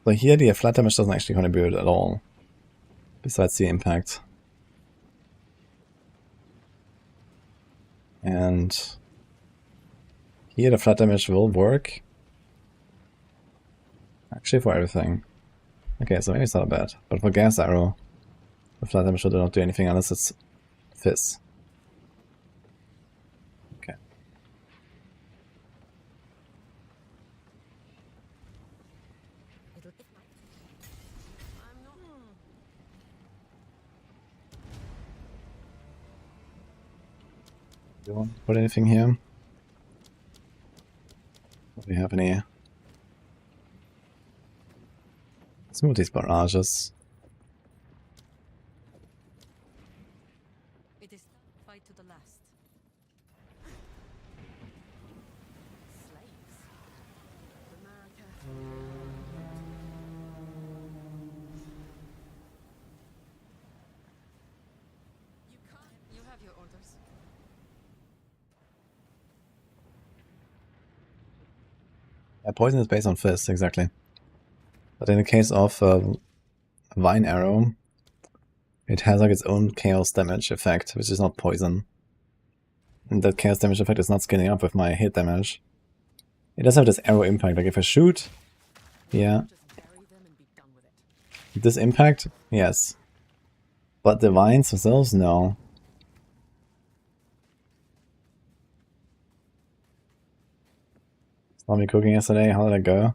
So here the flat damage doesn't actually contribute at all, besides the impact. And here the flat damage will work. Actually for everything. Okay, so maybe it's not bad. But for gas arrow, the flat damage should not do anything unless it's fizz. Okay. Do you want to put anything here? Do we have any? Smooth these barrages. It is fight to the last. Slaves. You can't. You have your orders. Yeah, poison is based on fizz, exactly. But in the case of Vine Arrow, it has like its own chaos damage effect, which is not poison. And that chaos damage effect is not scaling up with my hit damage. It does have this arrow impact, like if I shoot, yeah. Just bury them and be done with it. This impact, yes. But the vines themselves, no. Saw me cooking yesterday, how did it go?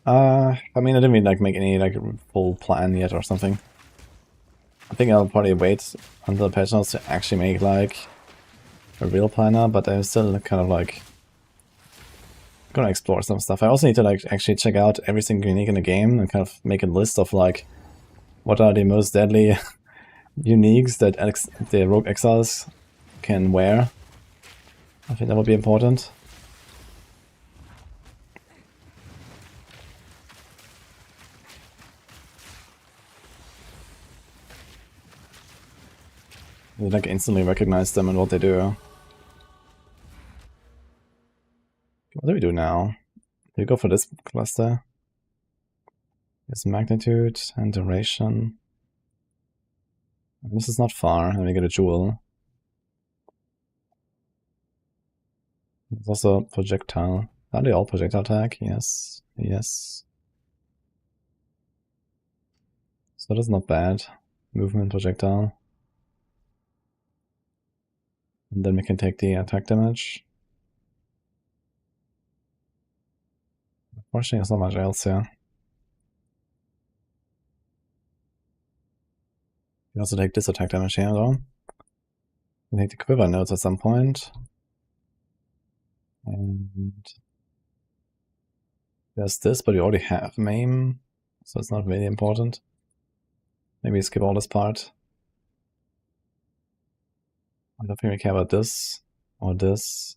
I mean, I didn't really like make any like full plan yet or something. I think I'll probably wait until the patch notes to actually make like a real planner, but I'm still kind of like gonna explore some stuff. I also need to like actually check out everything unique in the game and kind of make a list of like what are the most deadly uniques that the Rogue Exiles can wear. I think that would be important. You like instantly recognize them and what they do. What do we do now? Do we go for this cluster? There's magnitude and duration. This is not far, and we get a jewel. There's also projectile. Are they all projectile attack? Yes. Yes. So that's not bad. Movement projectile. And then we can take the attack damage. Unfortunately, there's not much else here. You can also take this attack damage here, though. You take the quiver notes at some point. And there's this, but you already have maim, so it's not really important. Maybe skip all this part. I don't think we care about this, or this,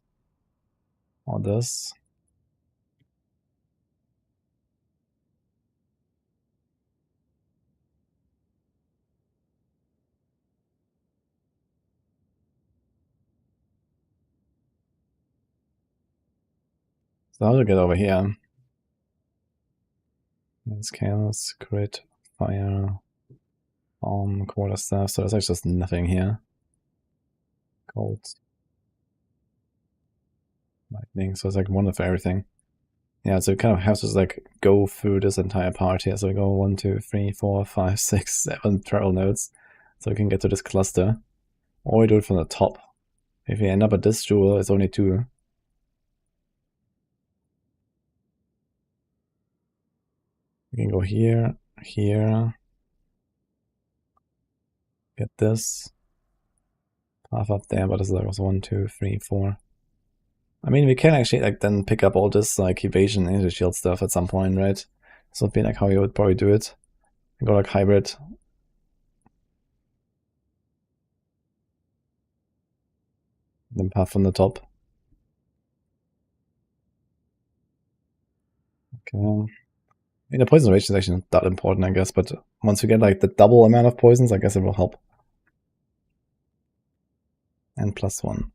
or this. So how to get over here? It's chaos, crit, fire, bomb, quarterstaff, so there's actually just nothing here. Cold. Lightning, so it's like one of everything. Yeah, so we kind of have to like go through this entire part here. So we go 1, 2, 3, 4, 5, 6, 7 travel nodes. So we can get to this cluster. Or we do it from the top. If we end up at this jewel, it's only 2. We can go here, here. Get this. Half up there, but it's like also 1, 2, 3, 4. I mean, we can actually like then pick up all this like evasion and shield stuff at some point, right? This would be like how you would probably do it. Go like hybrid. Then path from the top. Okay. I mean, the poison rage is actually not that important, I guess, but once we get like the double amount of poisons, I guess it will help. And +1.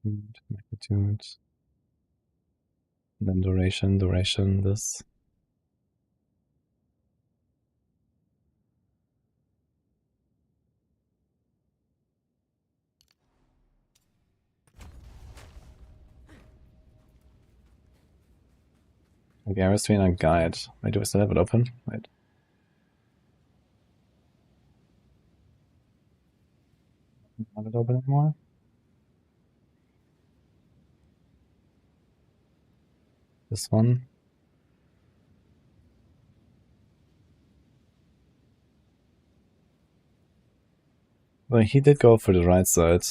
Magnitude. And then duration, this. Okay, I was doing a guide. Wait, do I still have it open? Wait. Have it open anymore? This one. Well, he did go for the right side.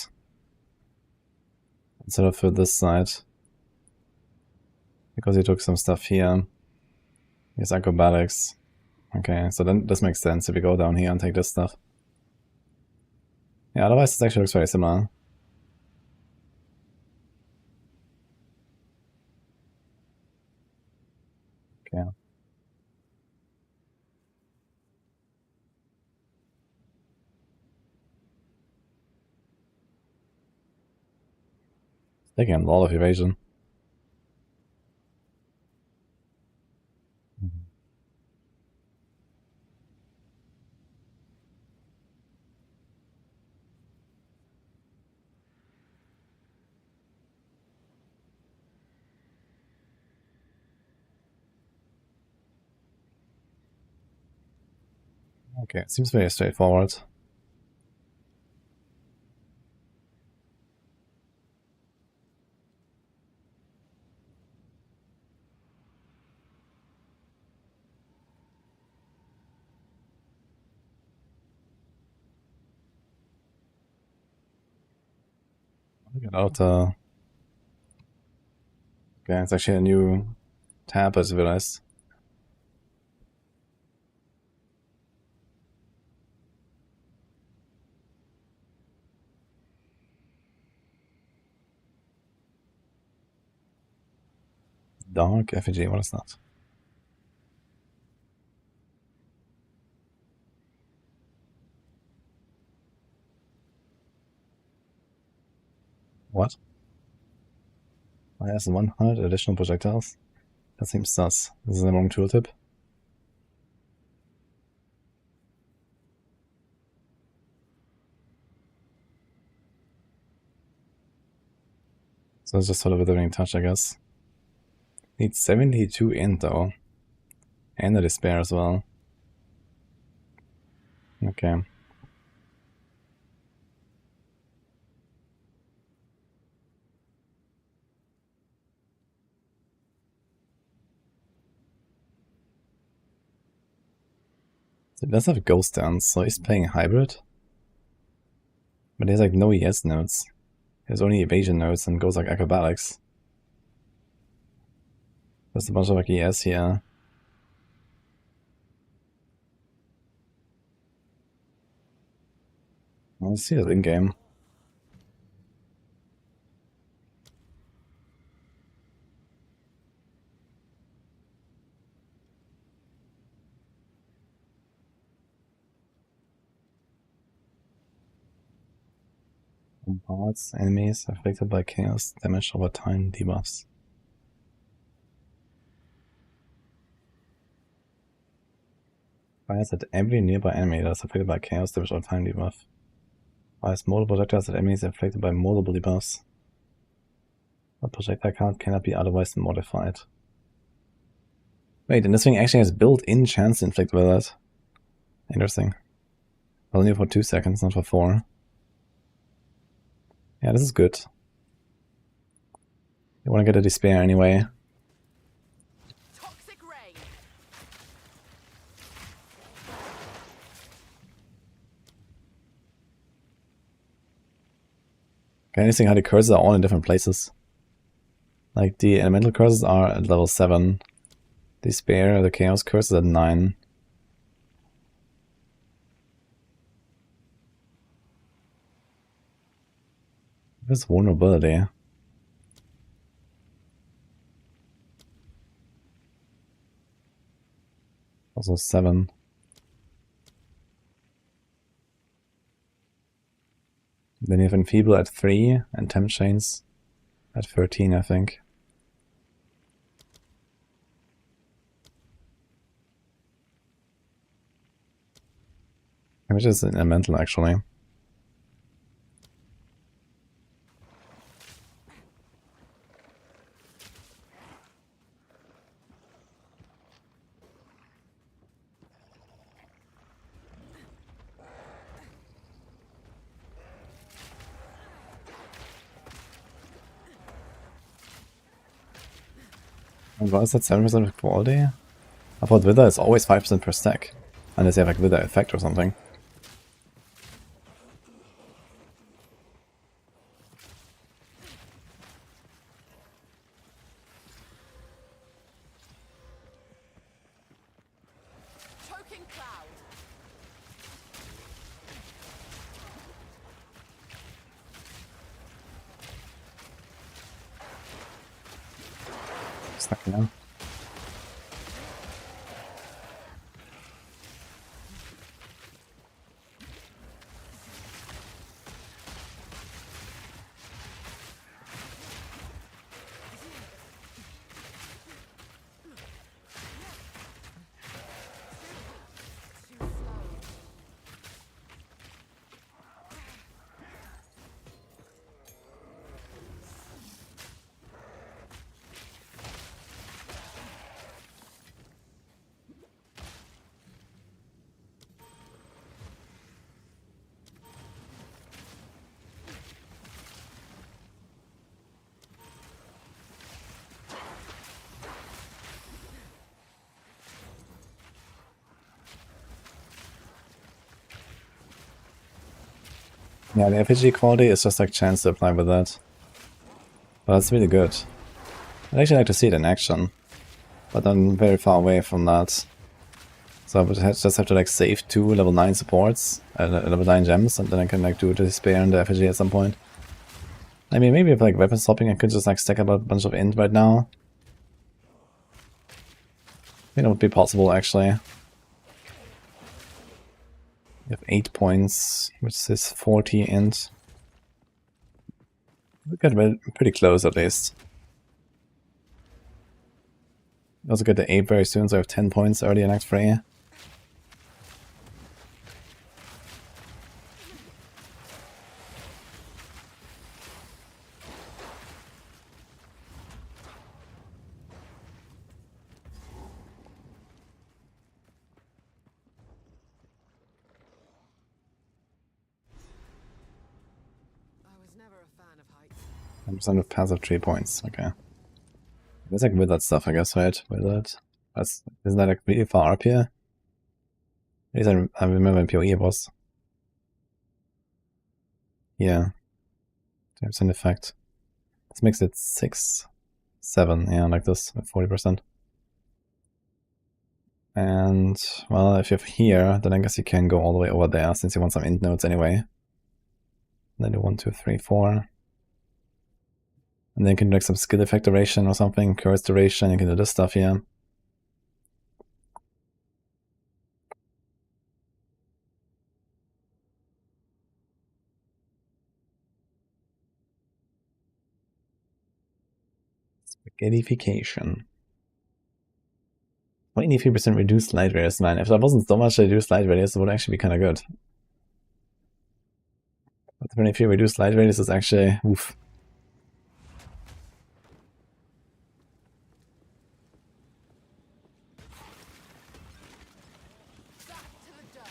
Instead of for this side. Because he took some stuff here. His acrobatics. Okay, so then this makes sense if we go down here and take this stuff. Yeah, otherwise it actually looks very similar. Okay. Taking a lot of evasion. Okay, it seems very straightforward. Look at okay, it's actually a new tab, as I realized. Dark effigy, what is that? What? I has 100 additional projectiles? That seems sus. This is the wrong tooltip. So it's just sort of a withering touch, I guess. Needs 72 int though. And a despair as well. Okay. So he does have a ghost dance, so he's playing hybrid. But he has like no ES nodes. He has only evasion nodes and goes like acrobatics. There's a bunch of like ES here. Let's see it in game. Parts, enemies affected by chaos, damage over time, debuffs. Fires at every nearby enemy that is affected by chaos, damage over time, debuff. Fires multiple projectiles at enemies affected by multiple debuffs. A projectile count cannot be otherwise modified. Wait, and this thing actually has built-in chance to inflict with it. Interesting. But only for 2 seconds, not for 4. Yeah, this is good. You want to get a despair anyway. Toxic rain. Okay, anything how the curses are all in different places. Like the elemental curses are at level 7. Despair, the chaos curse is at 9. This vulnerability. Also 7. Then you have Enfeeble at 3 and Temp Chains at 13, I think. Which is an elemental actually. And why is that 7% of quality? I thought Wither is always 5% per stack. Unless you have like Wither effect or something. Choking cloud. Stuck now. Yeah, the FAG quality is just like chance to apply with that. But that's really good. I'd actually like to see it in action. But I'm very far away from that. So I would just have to like save 2 level 9 supports, level 9 gems, and then I can like do the despair and the FAG at some point. I mean, maybe if like weapon swapping I could just like stack up a bunch of int right now. I think that would be possible actually. You have 8 points, which is 40 int. We get pretty close at least. Also get the 8 very soon, so I have 10 points early in next fray. I was never a fan of heights. 10% of passive 3 points, okay. There's like with that stuff, I guess, right? With that. Isn't that like really far up here? At least I remember in PoE it was. Yeah. 10% effect. This makes it 6, 7, yeah, like this, with 40%. And, well, if you're here, then I guess you can go all the way over there, since you want some int nodes anyway. Then do 1, 2, 3, 4. And then you can do like some skill effect duration or something, curse duration, you can do this stuff here. Spaghettification. 23% reduced light radius, man. If there wasn't so much reduced light radius, it would actually be kind of good. But 23 reduced light radius is actually, oof. Back to the dirt.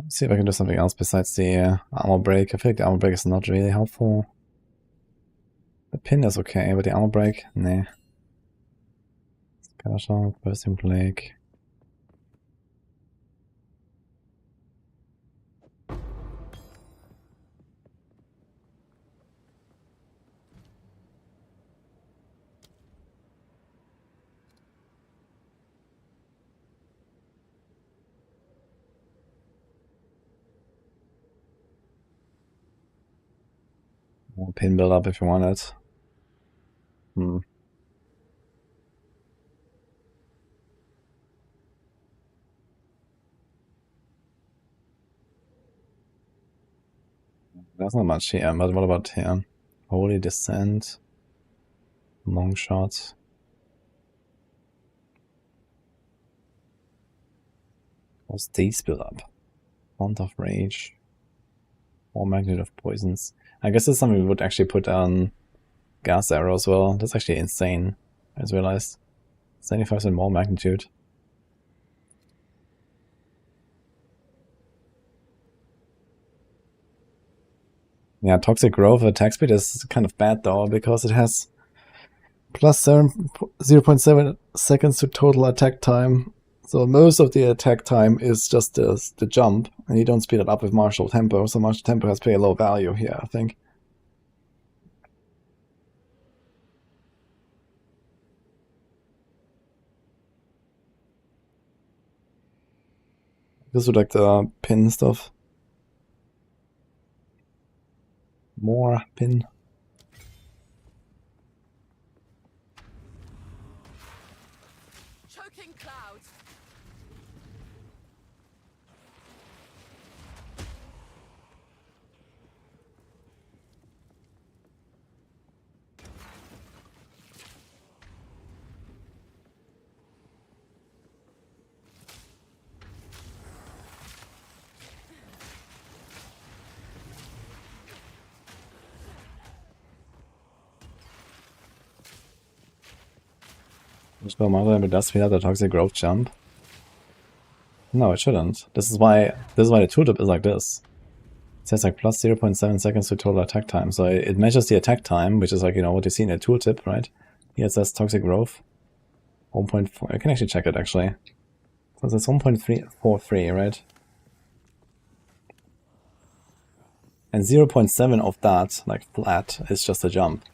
Let's see if I can do something else besides the armor break. I feel like the armor break is not really helpful. The pin is okay, but the armor break, nah. Scatter shot, bursting plague. More pin build up if you want it. There's not much here, but what about here? Holy Descent, Long Shot. What's these build up? Font of Rage. Or Magnet of Poisons. I guess that's something we would actually put on Gas Arrow as well. That's actually insane, I just realized. 75% more magnitude. Yeah, Toxic Growth attack speed is kind of bad though, because it has plus 0.7 seconds to total attack time. So most of the attack time is just the jump, and you don't speed it up with martial tempo, so martial tempo has pretty low value here, I think. This would like the pin stuff. More pin. Choking clouds. Spell Mother, but does speed up the Toxic Growth jump? No, it shouldn't. This is why the tooltip is like this. It says like plus 0.7 seconds to total attack time. So it measures the attack time, which is like, you know, what you see in a tooltip, right? Here it says Toxic Growth. 1.4. I can actually check it actually. So it's 1.343, right? And 0.7 of that, like flat, is just a jump.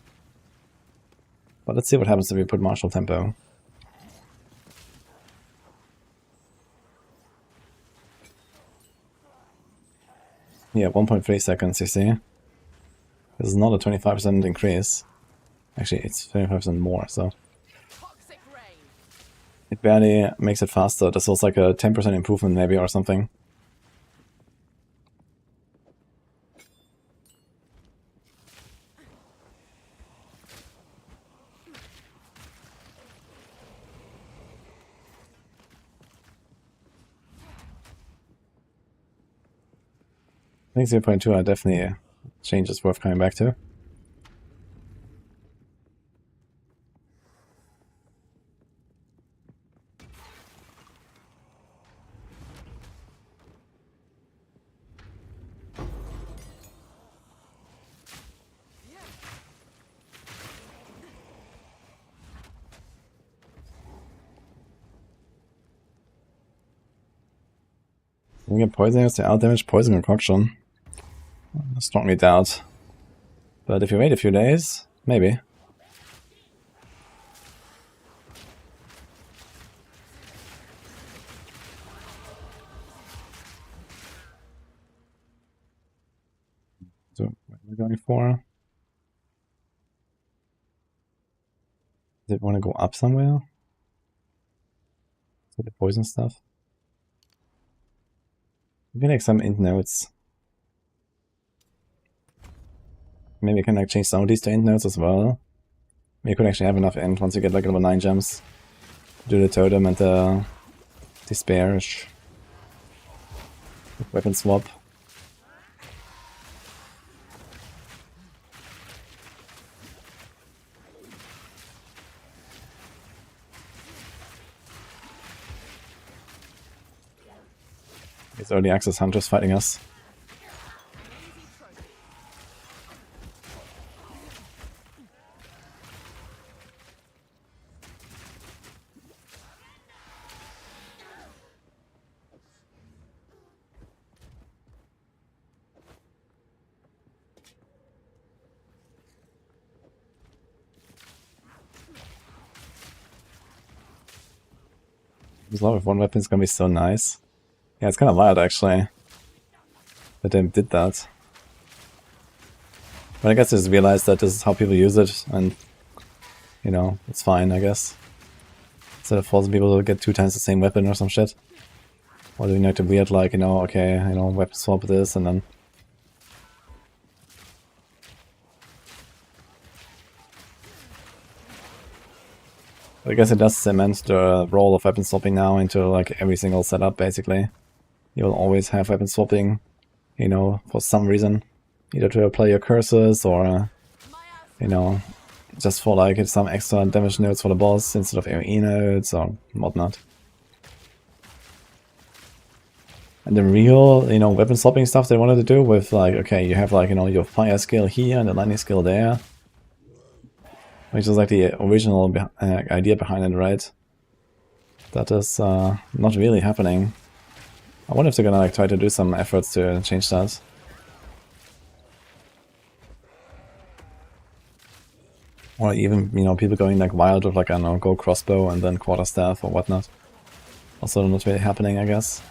But let's see what happens if we put martial tempo. Yeah, 1.3 seconds, you see. This is not a 25% increase. Actually, it's 25% more, so. Toxic rain. It barely makes it faster. This was like a 10% improvement maybe or something. I think 0.2 are definitely changes worth coming back to. We get poison to out-damage poison concoction. I strongly doubt. But if you wait a few days, maybe. So, what are we going for? Does it want to go up somewhere? So the poison stuff? Maybe like some int nodes. Maybe you can like change some of these to int nodes as well. You could actually have enough int once you get like level 9 gems. Do the totem and the despairish weapon swap. It's early access Huntress fighting us. This love with one weapon is gonna be so nice. Yeah, it's kind of wild actually that they did that. But I guess I just realized that this is how people use it, and you know, it's fine, I guess. Instead of forcing people to get 2 times the same weapon or some shit. Or doing like the weird, like, you know, okay, you know, weapon swap this and then. But I guess it does cement the role of weapon swapping now into like every single setup basically. You'll always have weapon swapping, you know, for some reason. Either to apply your curses or, you know, just for like some extra damage nodes for the boss instead of AoE nodes or whatnot. And the real, you know, weapon swapping stuff they wanted to do with like, okay, you have like, you know, your fire skill here and the lightning skill there. Which is like the original idea behind it, right? That is not really happening. I wonder if they're gonna like try to do some efforts to change that. Or even, you know, people going like wild with like, I don't know, go crossbow and then quarterstaff or whatnot. Also not really happening, I guess.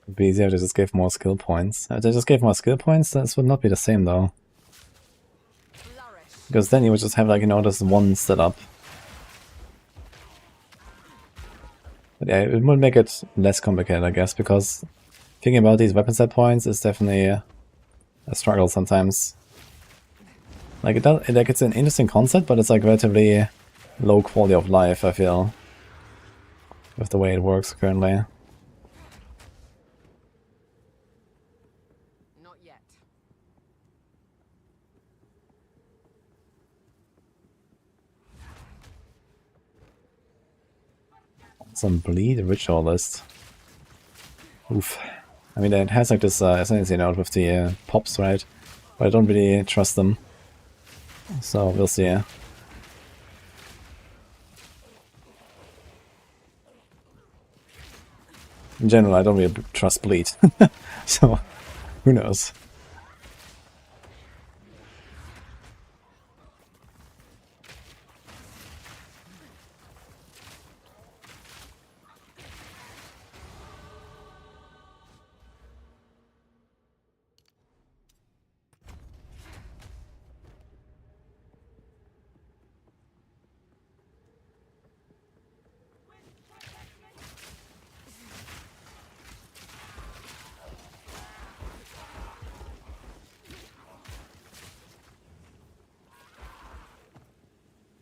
It'd be easier if they just gave more skill points. If they just gave more skill points, this would not be the same though. Because then you would just have like, you know, this one setup. But yeah, it would make it less complicated, I guess, because thinking about these weapon set points is definitely a struggle sometimes. Like it's an interesting concept, but it's like relatively low quality of life, I feel, with the way it works currently. Not yet. Some bleed ritualist. Oof. I mean, it has like this Ascendancy node with the pops, right? But I don't really trust them. So we'll see. In general, I don't really trust bleed. So, who knows?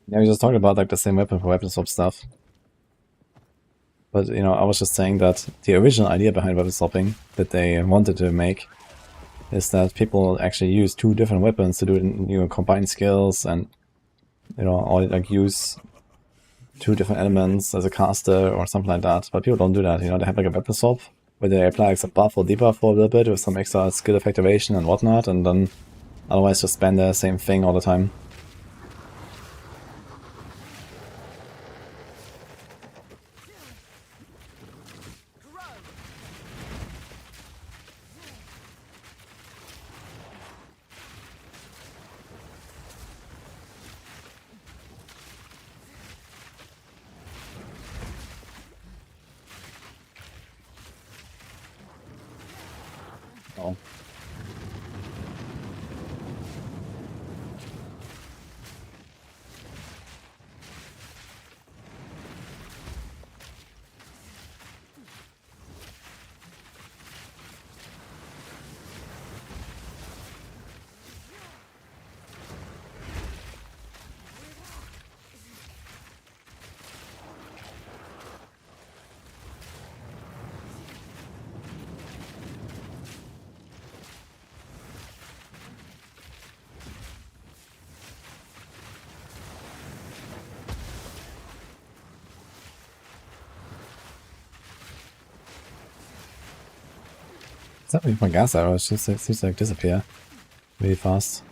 Yeah, we just talked about like the same weapon for weapon swap stuff. But, you know, I was just saying that the original idea behind weapon swapping that they wanted to make is that people actually use 2 different weapons to do, you know, combine skills and, you know, or like use 2 different elements as a caster or something like that. But people don't do that, you know, they have like a weapon swap where they apply like some buff or debuff for a little bit with some extra skill effectivation and whatnot, and then otherwise just spam the same thing all the time. Oh. What's happening with my gas arrows? It just seems to like disappear really fast.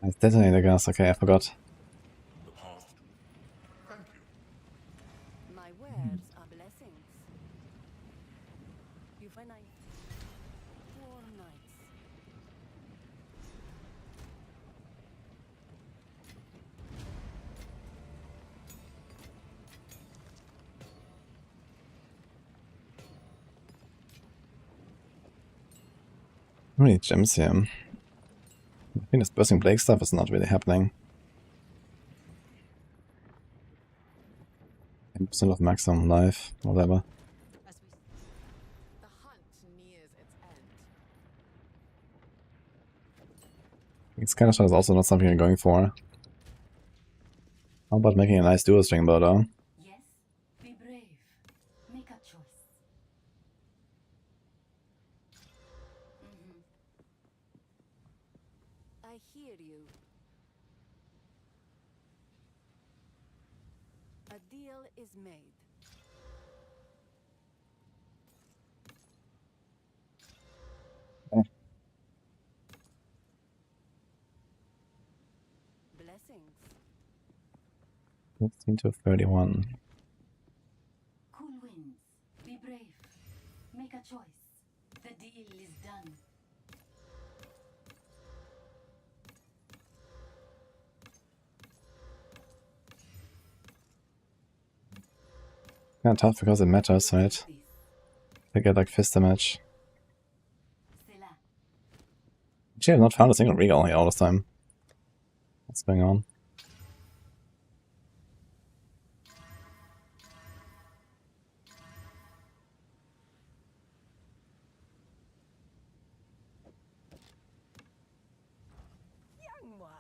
It's detonated gas, okay, I forgot. The path to. Thank you. My wares are blessings. You find I 4 nights. How many gems here? I think this bursting Blake stuff is not really happening. 10% of maximum life, whatever. As we the hunt nears its end. It's kind of is also not something you're going for. How about making a nice dual string bow though? Yes, be brave. Make a choice. I hear you. A deal is made. Blessings. 15 to 31. Cool winds. Be brave. Make a choice. The deal is done. Kinda tough because it matters, right? They get like fist damage. Actually, I've not found a single regal here all this time. What's going on? Young one.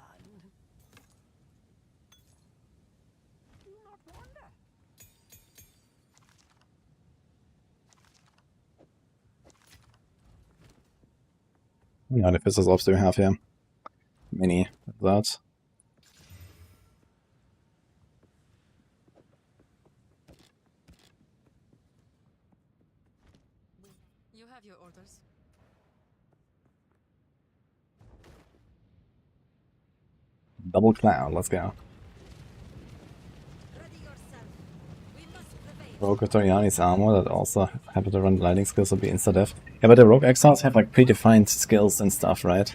Do not wander. How many artificers orbs do we have here? Many of that. You have your orders. Double cloud, let's go. Ready yourself. We must prevail. Rogue Toriani's armor that also happen to run lightning skills will be insta-death. Yeah, but the Rogue Exiles have like predefined skills and stuff, right?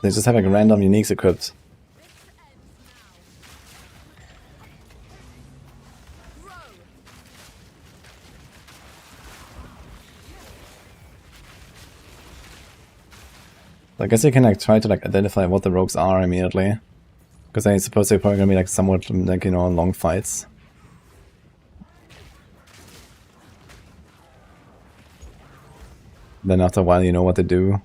They just have like random uniques equipped. I guess you can like try to like identify what the rogues are immediately. Because I suppose they're probably gonna be like somewhat like, you know, long fights. Then after a while you know what to do.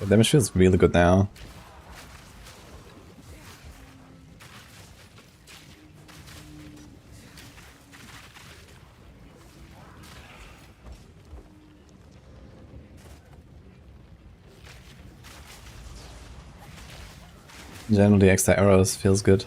The damage feels really good now. Generally, extra arrows feels good.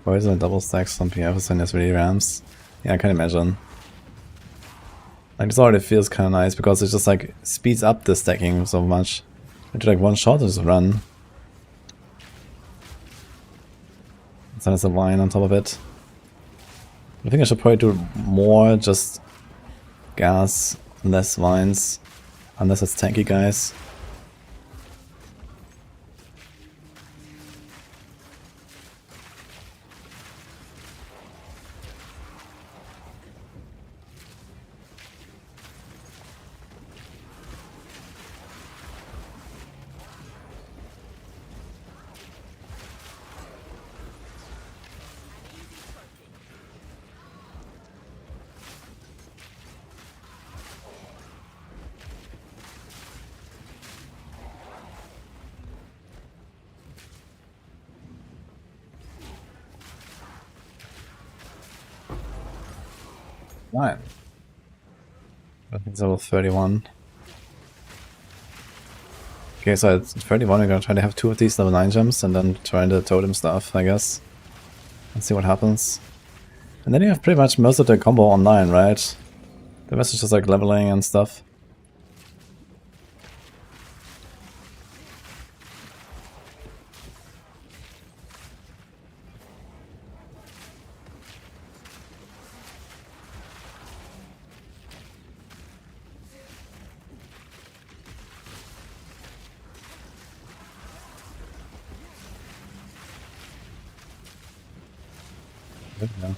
Poison and double stacks something else and this really rams. Yeah, I can imagine. Like this already feels kinda nice because it just like speeds up the stacking so much. I do like one shot and just run. And then there's a vine on top of it. I think I should probably do more just gas, less vines. Unless it's tanky guys. Right. I think it's level 31. Okay, so at 31 we're gonna try to have 2 of these level 9 gems and then try the totem stuff, I guess. And see what happens. And then you have pretty much most of the combo online, right? The rest is just like leveling and stuff. Yeah.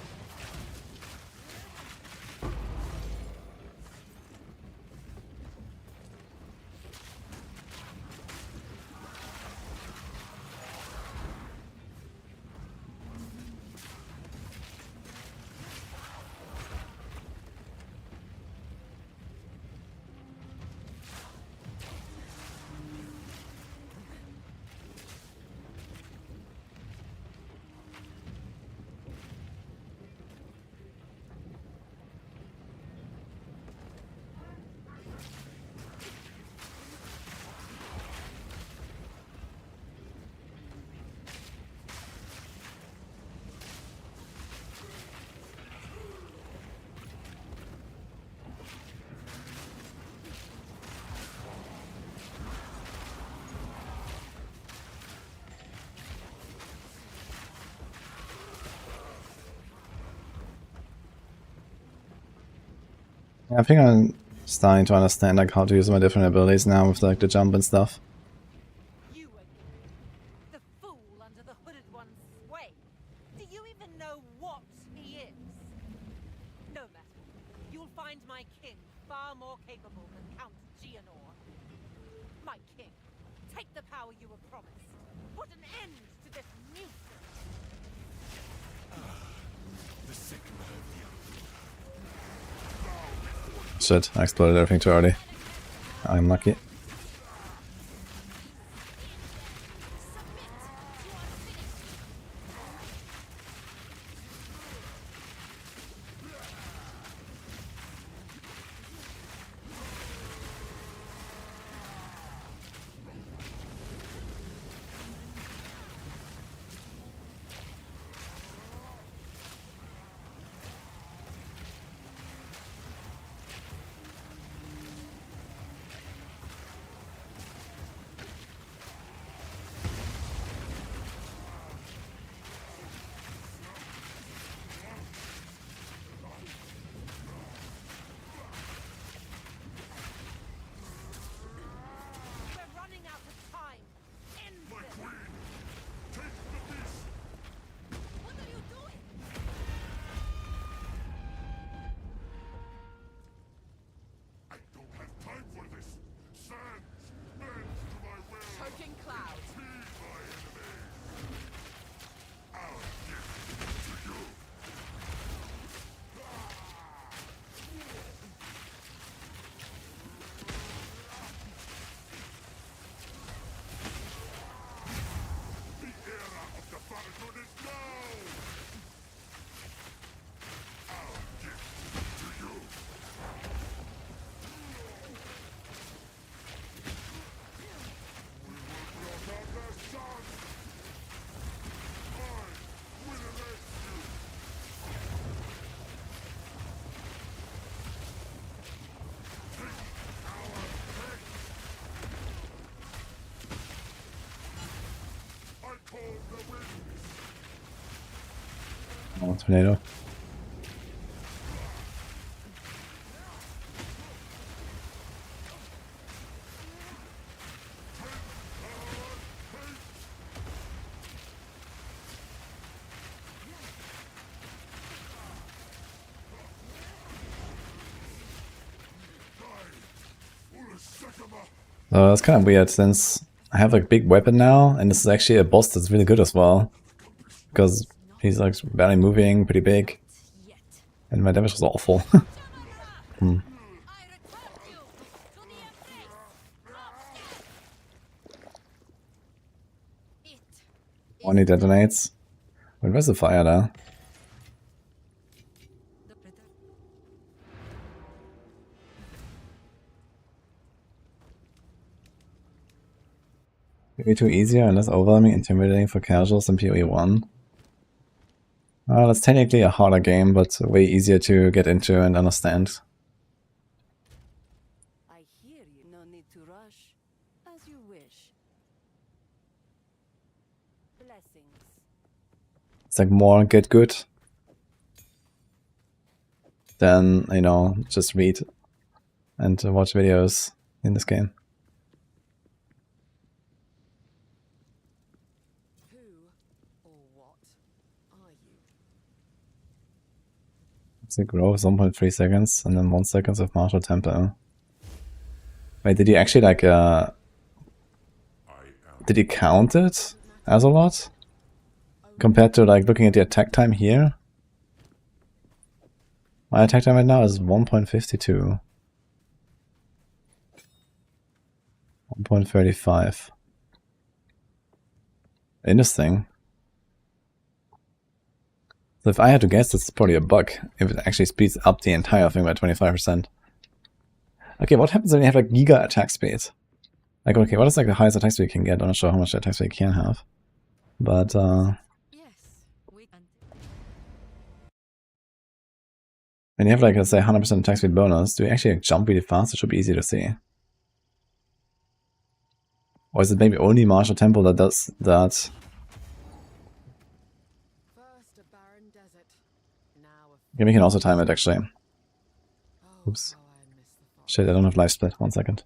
I think I'm starting to understand like how to use my different abilities now with like the jump and stuff. You again. The fool under the hooded one's sway. Do you even know what he is? No matter. You'll find my king far more capable than Count Gianor. My king, take the power you were promised. Put an end to this nuisance. The sick nerve. Shit, I exploded everything too early. I'm lucky. tornado. That's kind of weird since I have a big weapon now, and this is actually a boss that's really good as well. Because he's like barely moving, pretty big, and my damage was awful. Hmm. Only detonates. Wait, where's the fire there? PoE2 easier and less overwhelming, intimidating for casuals than PoE1. That's technically a harder game, but way easier to get into and understand. I hear you. No need to rush. As you wish. Blessings. It's like more get good than, you know, just read and watch videos in this game. Who or what are you? So growth 1.3 seconds and then 1 second of martial tempo. Wait, did he actually like did he count it as a lot? Compared to like looking at the attack time here? My attack time right now is 1.52. 1.35. Interesting. So if I had to guess, it's probably a bug. If it actually speeds up the entire thing by 25%. Okay, what happens when you have like giga attack speed? Like, okay, what is like the highest attack speed you can get? I'm not sure how much attack speed you can have. But, Yes, we can. when you have like, let's say 100% attack speed bonus, do you actually like, jump really fast? It should be easy to see. Or is it maybe only martial tempo that does that? First a barren desert, now a Okay, we can also time it actually. oh, Oops. how I miss the forest. Shit, I don't have life split. 1 second.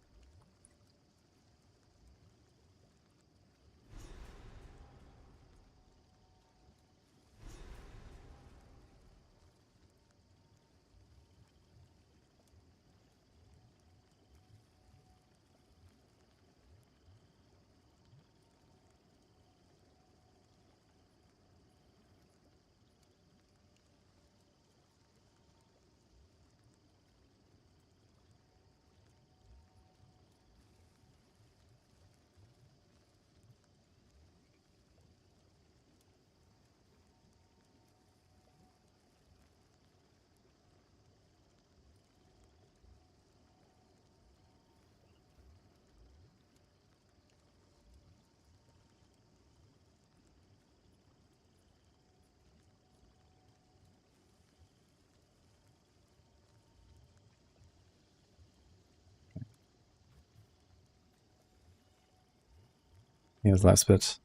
Here's life split.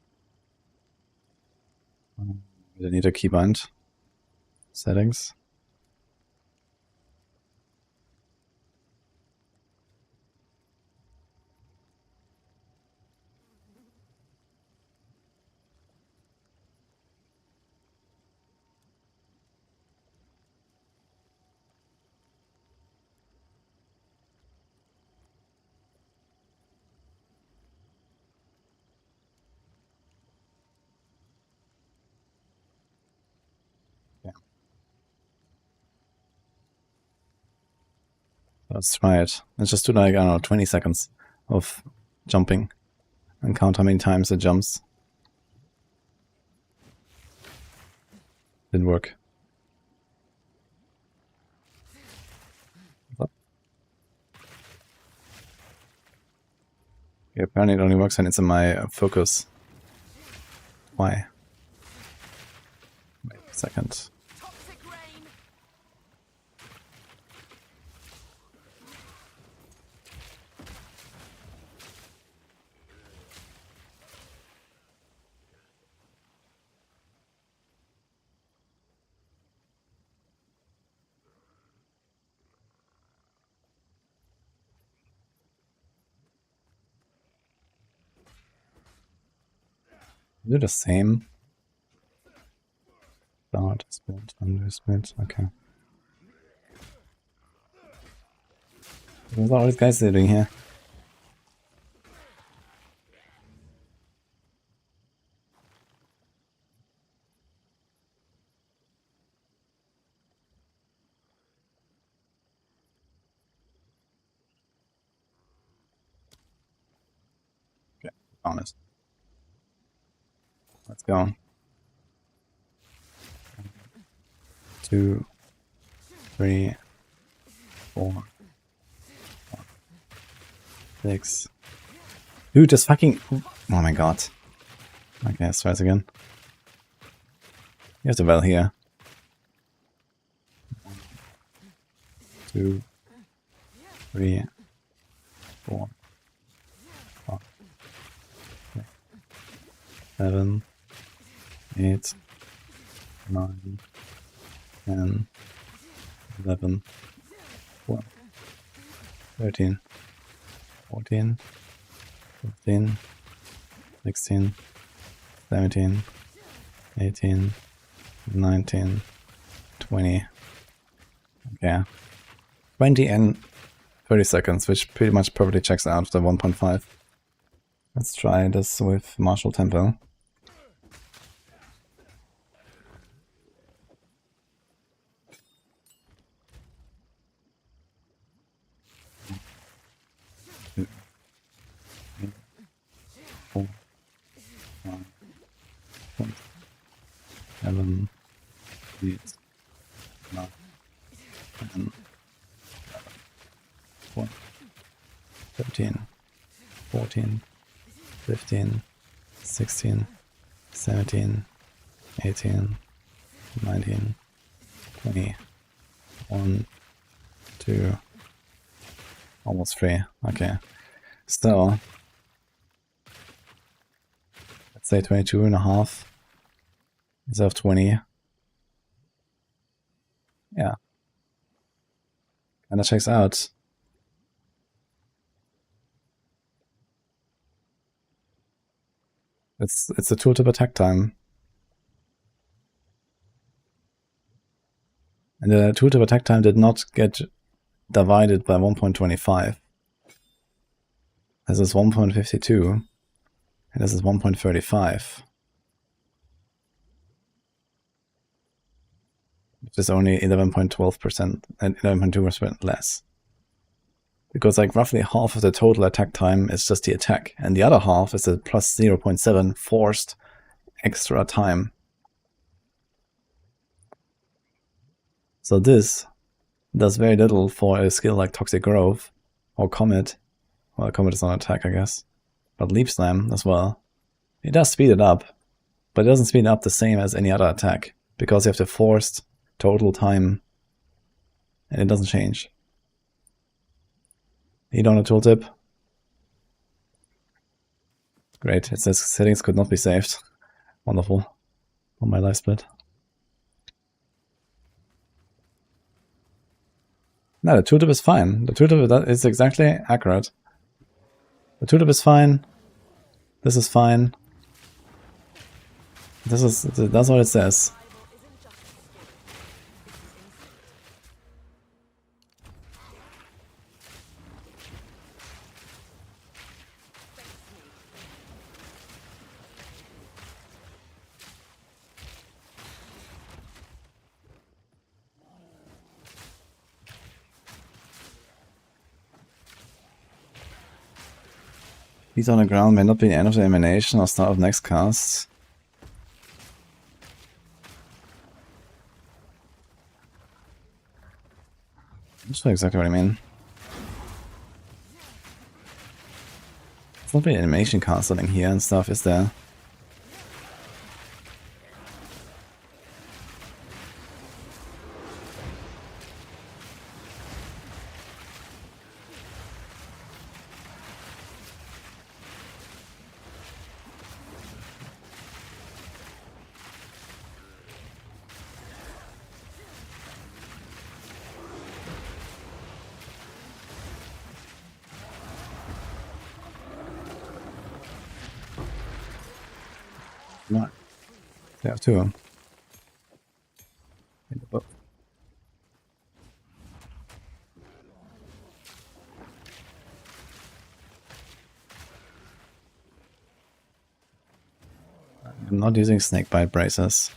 We need a keybind. Settings. Let's try it. Let's just do like, I don't know, 20 seconds of jumping and count how many times it jumps. Didn't work. Okay, apparently it only works when it's in my focus. Why? Wait a second. Toxic rain. Do the same. Start, split, undo, split, okay. What are all these guys doing here? Okay, honest. Let's go. 2, 3, 4, 6. Dude, just fucking... Oh my god. Okay, let's try this again. Here's the well here. 2, 3, 4, 5, 6, 7, 8, 9, 10, 11, 12, 13, 14, 15, 16, 17, 18, 19, 20. Okay. 20 and 30 seconds, which pretty much perfectly checks out the 1.5. Let's try this with Martial Temple. Four, 5, 6, 7, 8, 9, 10, 12, 13, 14, 15, 16, 17, 18, 19, 20, 1, 2, almost 3. Okay. So, let's say 22.5 instead of 20. Yeah. And that checks out. It's a tooltip attack time. And the tooltip attack time did not get divided by 1.25. This is 1.52. And this is 1.35. Which is only 11.12% and 11.2% less. Because like roughly half of the total attack time is just the attack, and the other half is a plus 0.7 forced extra time. So this does very little for a skill like Toxic Growth or Comet. Well, Comet is not attack, I guess. But Leap Slam as well. It does speed it up, but it doesn't speed it up the same as any other attack, because you have the forced total time, and it doesn't change. Need on a tooltip. Great, it says settings could not be saved. Wonderful. On my life split. No, the tooltip is fine. The tooltip is exactly accurate. The tooltip is fine. This is fine. That's what it says. He's on the ground may not be the end of the emanation or start of next cast. That's not exactly what I mean. It's not really animation cast something here and stuff, is there? No. They have two. I'm not using snakebite braces.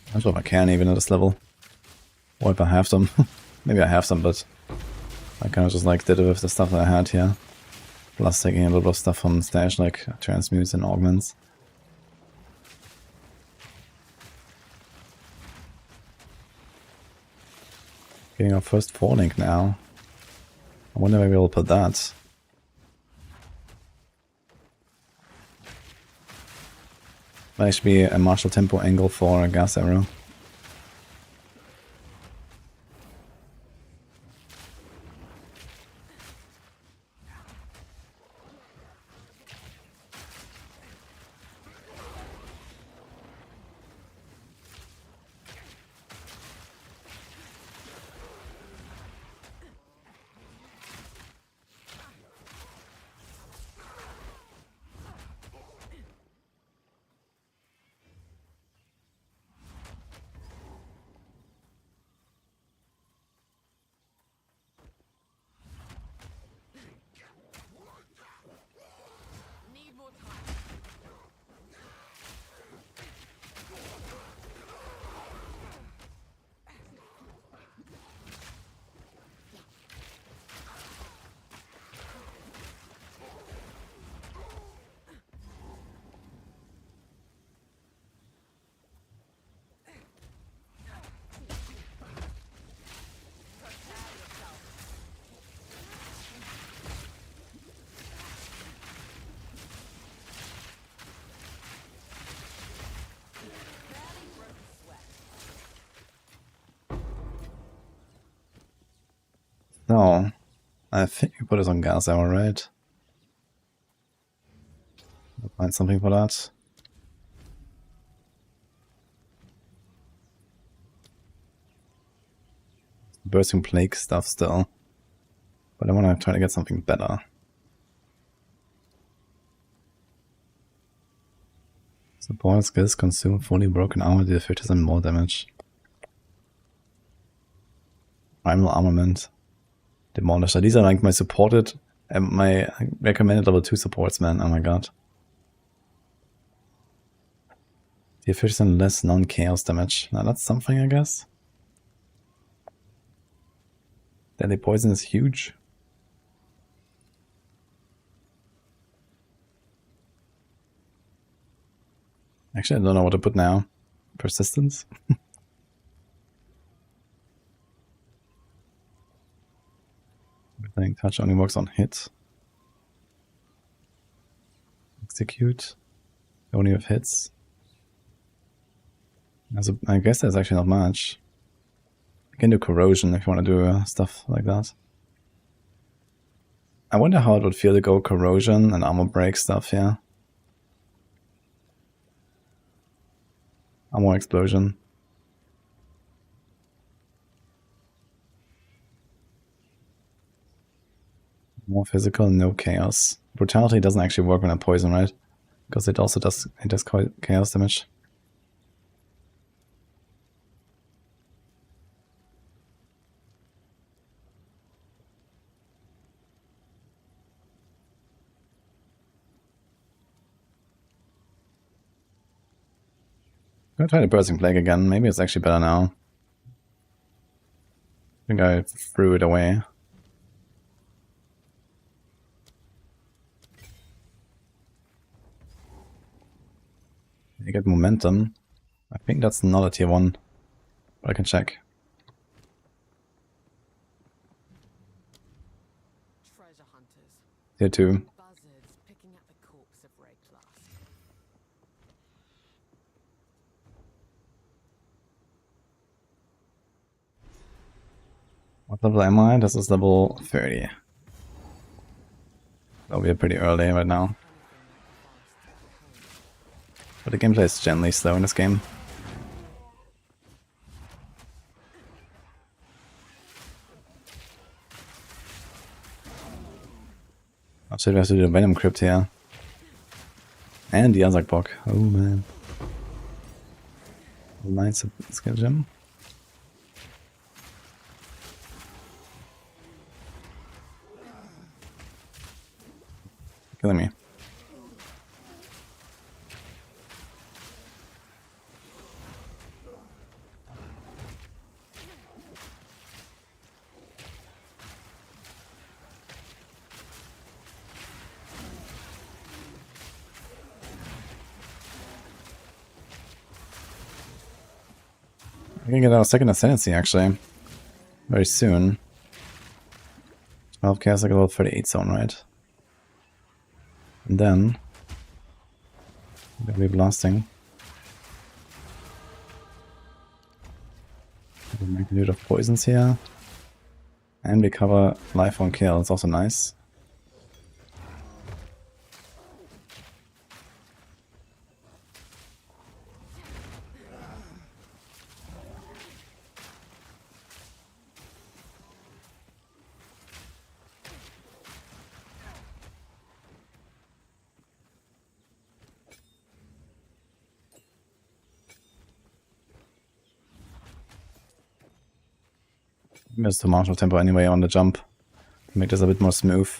I'm not sure if I can even at this level. Or if I have them. Maybe I have some, but I kind of just like did it with the stuff that I had here. Plus taking a little bit of stuff from stash like transmutes and augments. Getting our first 4-link now. I wonder where we'll put that. Might actually be a martial tempo angle for a gas arrow. Need more time. So, I think we put it on gas arrow, right? I'll find something for that. Bursting plague stuff still. But I want to try to get something better. Support skills consume fully broken armor, deal 50% more damage. Primal armament. Demolisher. These are like my supported and my recommended level 2 supports, man. Oh my god. Deal 50% less non-chaos damage. Now that's something, I guess. Deadly poison is huge. Actually, I don't know what to put now. Persistence? Everything touch only works on hit. Execute. Only with hits. I guess that's actually not much. You can do corrosion if you want to do stuff like that. I wonder how it would feel to go corrosion and armor break stuff here. Armor explosion. More physical, no chaos. Brutality doesn't actually work when I poison, right? Because it also does chaos damage. I'm gonna try the Bursting Plague again. Maybe it's actually better now. I think I threw it away. You get momentum. I think that's not a tier 1. But I can check. Treasure hunters. Tier 2. Buzzards picking at the corpse of Ray Class. What level am I? This is level 30. That'll be pretty early right now. But the gameplay is generally slow in this game. Oh shit, we have to do the Venom Crypt here. And the Azak Bock. Oh man. Nice, let's get him. Killing me. We're gonna get our second Ascendancy actually. Very soon. 12k is like a level 38 zone, right? And then we'll be blasting. We'll make a of poisons here. And we cover life on kill, it's also nice. Missed the martial tempo anyway on the jump to make this a bit more smooth.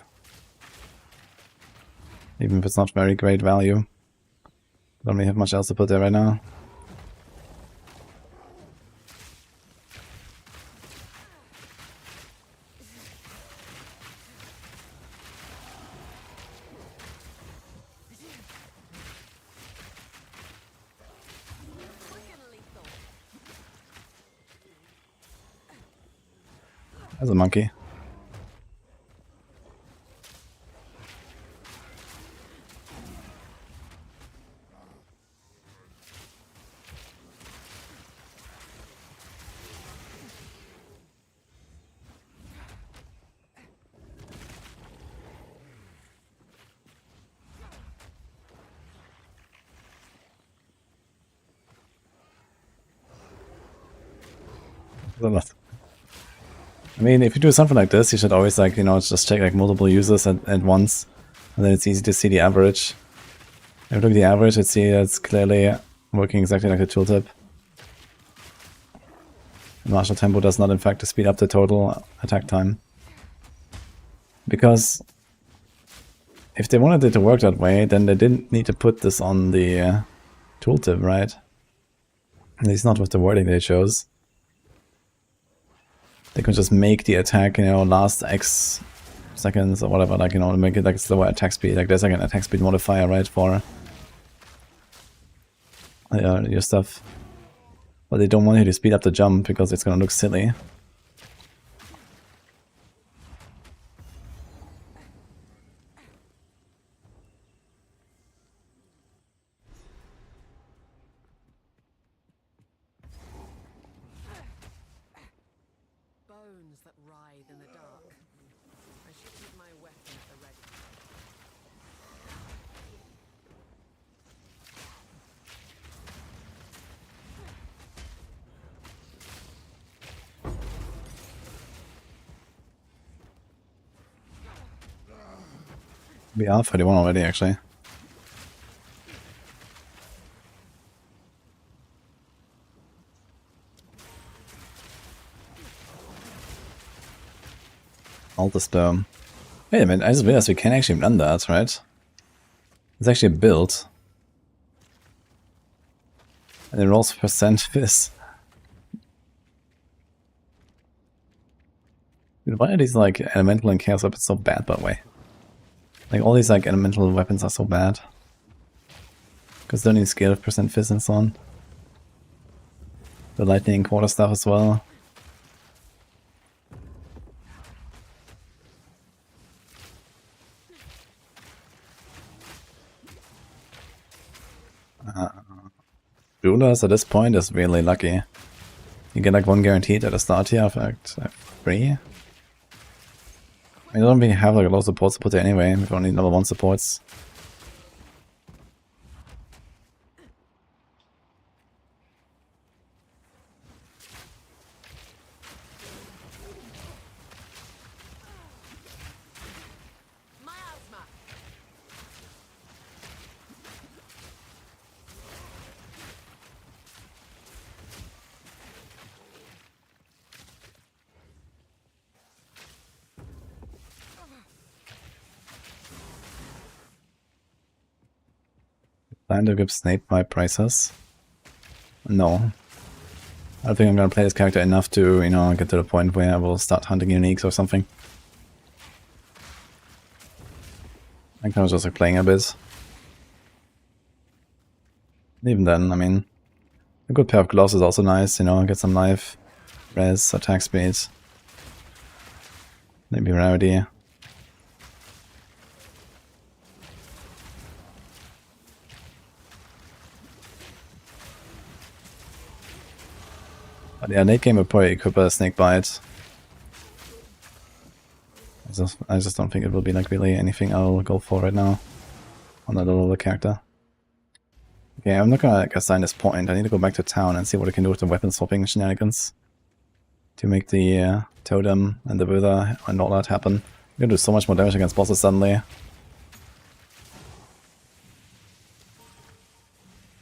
Even if it's not very great value. Don't really have much else to put there right now. There's a monkey. I mean, if you do something like this, you should always, like, you know, just check like multiple users at once, and then it's easy to see the average. If you look at the average, you'd see it's clearly working exactly like the tooltip. Martial tempo does not, in fact, speed up the total attack time. Because if they wanted it to work that way, then they didn't need to put this on the tooltip, right? At least not with the wording they chose. They could just make the attack, you know, last X seconds or whatever, like, you know, make it like slower attack speed. Like, there's like an attack speed modifier, right, for your stuff. But they don't want you to speed up the jump because it's gonna look silly. Bones that writhe in the dark. I should keep my weapon at the ready. We are 31 already, actually. Alter Sperm. Wait a minute, I just realized we can actually run that, right? It's actually a build. And it rolls percent fizz. Dude, why are these like elemental and chaos weapons so bad, by the way? Like, all these like elemental weapons are so bad. Because they're only scale of percent fizz and so on. The lightning and quarter stuff as well. Rulers at this point is really lucky. You get like one guaranteed at the start here, in fact, 3. I don't really have like a lot of support to put there anyway, we've only level 1 supports. Miasma! Plan to give snake by prices? No. I don't think I'm gonna play this character enough to, you know, get to the point where I will start hunting uniques or something. I think I was just like playing a bit. Even then, I mean, a good pair of gloves is also nice, you know, get some life, res, attack speed, maybe rarity. But yeah, late game will probably equip a snake bite. I just don't think it will be like really anything I'll go for right now on that little character. Okay, I'm not gonna like, assign this point. I need to go back to town and see what I can do with the weapon swapping shenanigans to make the totem and the wither and all that happen. I'm gonna do so much more damage against bosses suddenly.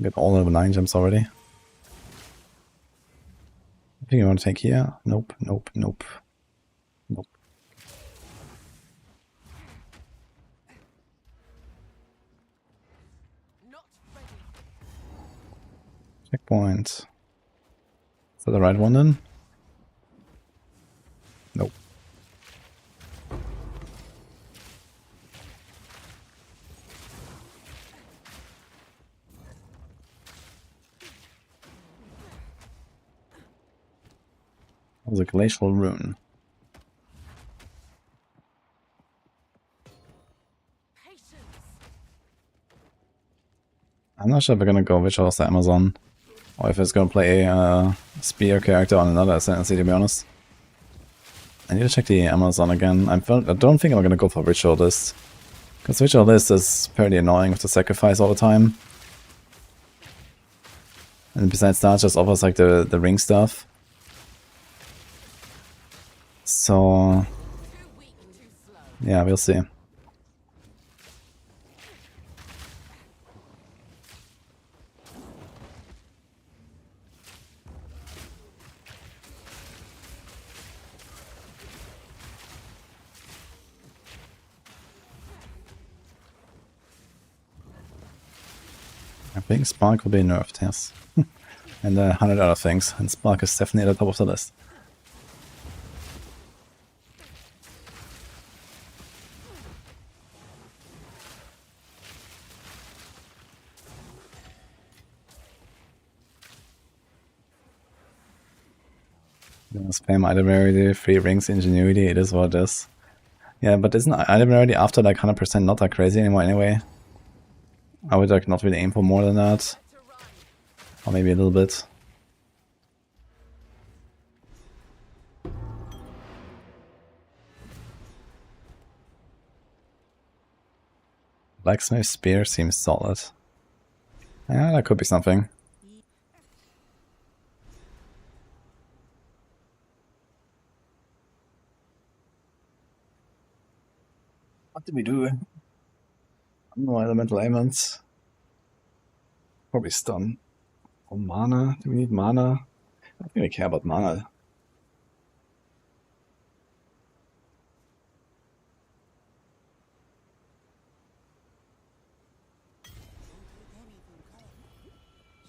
Get all level 9 gems already. I think I want to take here. Nope, nope, nope. Nope. Not ready. Checkpoint. Is that the right one then? Nope. That was a glacial rune. Patience. I'm not sure if we're gonna go Witcher the Amazon, or if it's gonna play a spear character on another Ascendancy, to be honest. I need to check the Amazon again. I don't think I'm gonna go for Ritual List, because Ritual List is fairly annoying with the sacrifice all the time. And besides that, just offers like the ring stuff. So Too weak, too slow. yeah, we'll see. I think Spark will be nerfed, yes. And 100 other things, and Spark is definitely at the top of the list. Spam item rarity, 3 rings, ingenuity, it is what it is. Yeah, but isn't item rarity after like 100% not that crazy anymore anyway? I would like not really aim for more than that. To run. Or maybe a little bit. Blacksmith spear seems solid. Yeah, that could be something. What do we do? No elemental ailments. Probably stun. Oh, mana? Do we need mana? I don't really care about mana.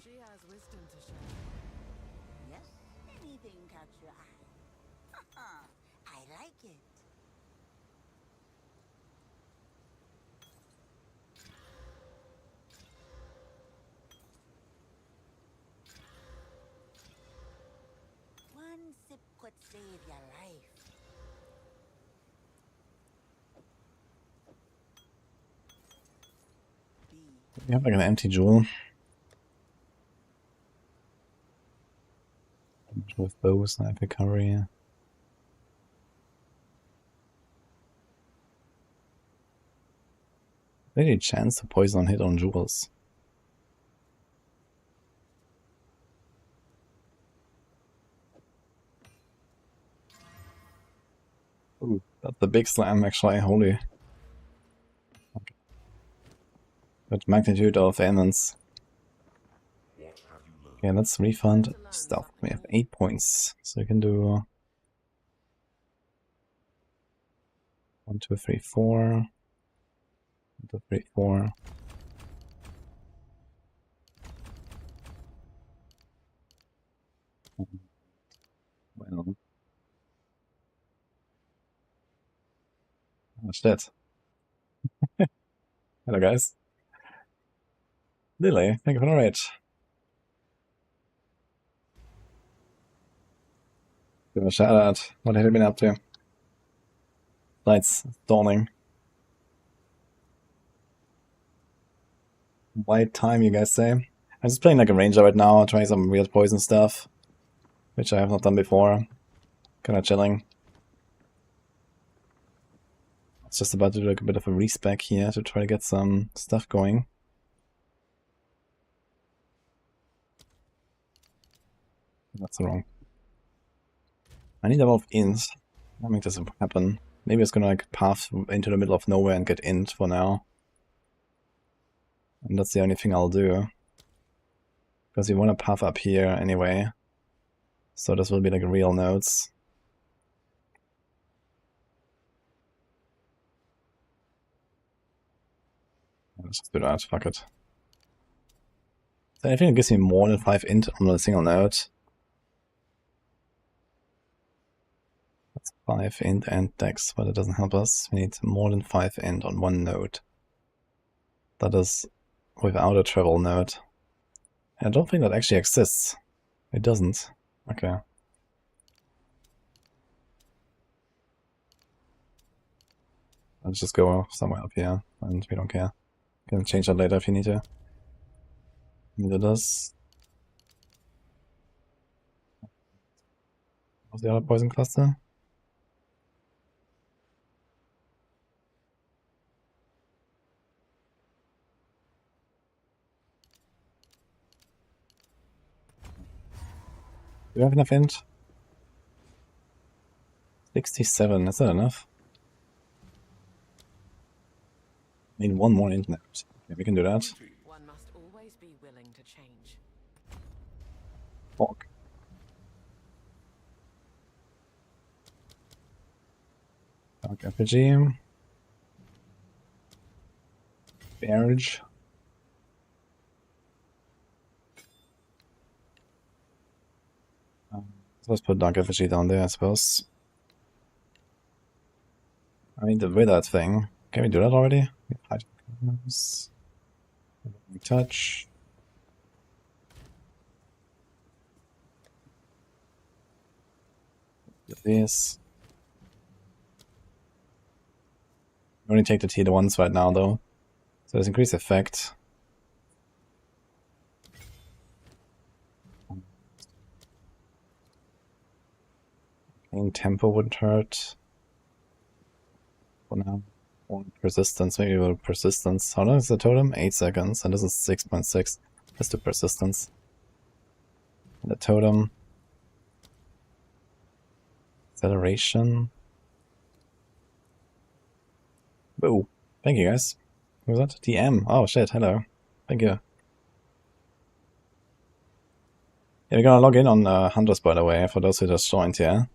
She has wisdom to share. Yes, anything catch your eye. I like it. One sip could save your life. We have like an empty jewel. With bow, sniper recovery. Any chance to poison hit on jewels? Ooh, that's the big slam actually, holy. Okay. Good magnitude of ailments. Okay, let's refund stuff. We have 8 points, so we can do 1, 2, 3, 4. 1, 2, 3, 4. Oh, shit. Hello, guys. Lily, thank you for the raid. Give a shout out. What have you been up to? Lights dawning. White time, you guys say? I'm just playing like a ranger right now, trying some weird poison stuff, which I have not done before. Kinda chilling. It's just about to do like a bit of a respec here to try to get some stuff going. That's wrong. I need a lot of ints. That makes this happen. Maybe it's gonna like path into the middle of nowhere and get int for now. And that's the only thing I'll do. Because you want to path up here anyway. So this will be like real nodes. Let's just do that, fuck it. So anything that gives me more than 5 int on a single node. That's 5 int and dex, but it doesn't help us. We need more than 5 int on one node. That is without a travel node. I don't think that actually exists. It doesn't. Okay. Let's just go somewhere up here, and we don't care. You can change that later if you need to. Do this. What's the other poison cluster? Do you have enough int? 67, is that enough? I need one more int node. Okay, we can do that. One must always be willing to change. Fuck. Dark RPG. Barrage. So let's put Dark Effigy down there, I suppose. I mean, the Withered thing. Can we do that already? Touch. Do this. We only take the tier 1s right now, though. So there's increased effect. Tempo wouldn't hurt. For now. Or persistence, maybe with persistence. How long is the totem? 8 seconds, and this is 6.6. Let's do persistence. And the totem. Acceleration. Whoa. Thank you guys. Who was that? DM. Oh shit, hello. Thank you. Yeah, we're gonna log in on Huntress, by the way, for those who just joined here.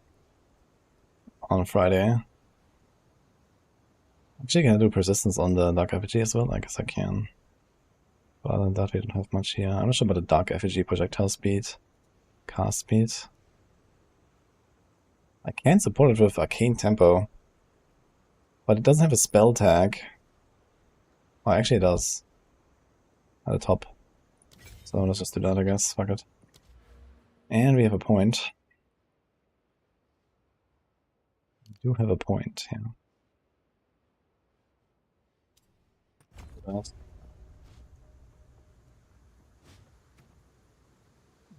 On Friday. Actually, can I do persistence on the Dark Effigy as well? I guess I can. But other than that, we don't have much here. I'm not sure about the Dark Effigy projectile speed. Cast speed. I can support it with Arcane Tempo. But it doesn't have a spell tag. Oh, actually it does. At the top. So let's just do that, I guess. Fuck it. And we have a point. We do have a point, yeah.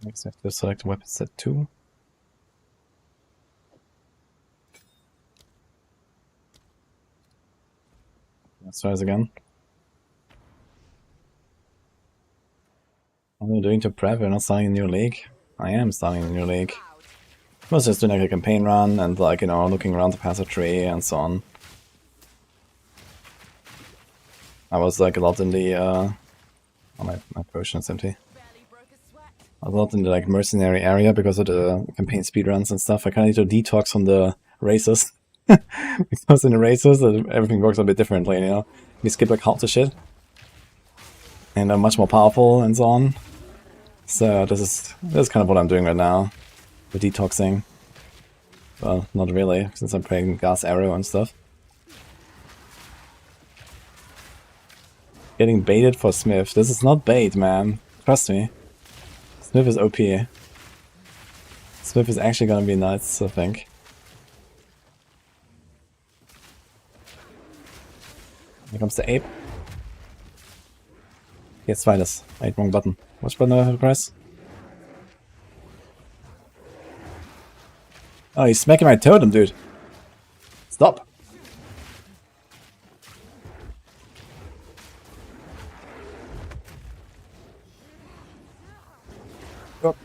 Next, I have to select weapon set 2. Let's try this again. What are you doing to prep? You're not starting a new league? I am starting a new league. I was just doing like a campaign run and like, you know, looking around the passive tree and so on. I was like a lot in the oh, my potion is empty. I was a lot in the like mercenary area because of the campaign speedruns and stuff. I kinda need to detox from the races. Because in the races everything works a bit differently, you know. We skip like half the shit. And I'm much more powerful and so on. So this is kind of what I'm doing right now. The detoxing. Well, not really, since I'm playing Gas Arrow and stuff. Getting baited for Smith. This is not bait, man. Trust me. Smith is OP. Smith is actually gonna be nice, I think. Here comes the ape. Jetzt zweites. Wait, wrong button. Which button do I have to press? Oh, he's smacking my totem, dude. Stop. Oh.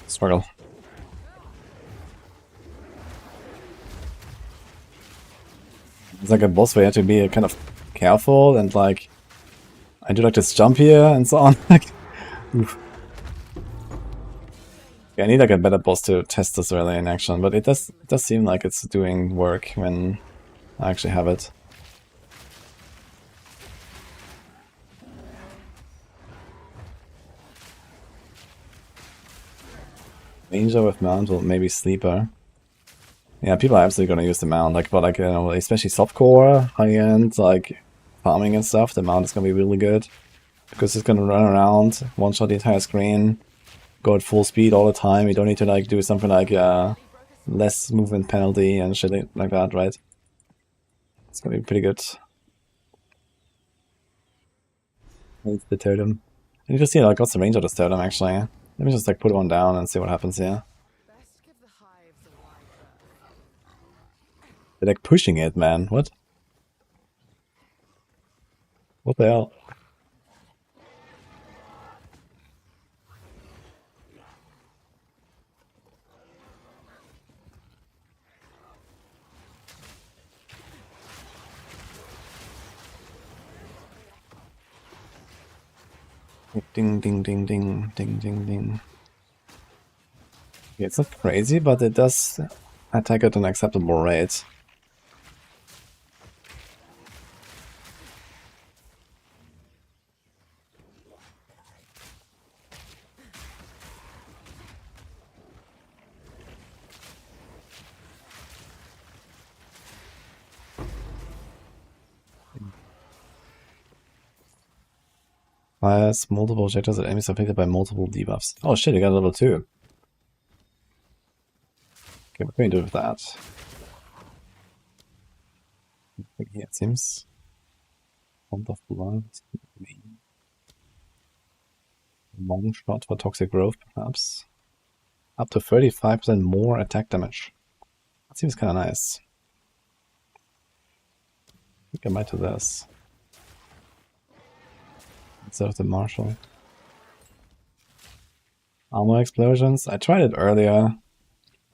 Struggle. It's like a boss where you have to be kind of careful and like I do like this jump here and so on. Like, oof. Yeah, I need like a better boss to test this really in action, but it does seem like it's doing work when I actually have it. Ranger with mount or maybe sleeper. Yeah, people are absolutely gonna use the mount, like, but like, you know, especially softcore, high end, like farming and stuff. The mount is gonna be really good because it's gonna run around, one shot the entire screen, go at full speed all the time. You don't need to like do something like less movement penalty and shit like that, right? It's gonna be pretty good. It's the totem. And you just see like what's the range of this totem actually. Let me just like put one down and see what happens here. Best give the hives a wide berth. They're like pushing it, man. What? What the hell? Ding ding ding ding ding ding ding. Okay, it's not crazy, but it does attack at an acceptable rate. Fires multiple objectives that enemies affected by multiple debuffs. Oh shit, you got level 2. Okay, what can we do with that? Yeah, it seems. Font of Blood. Long shot for toxic growth, perhaps. Up to 35% more attack damage. That seems kind of nice. I think I might do this instead of the martial. Armor explosions. I tried it earlier.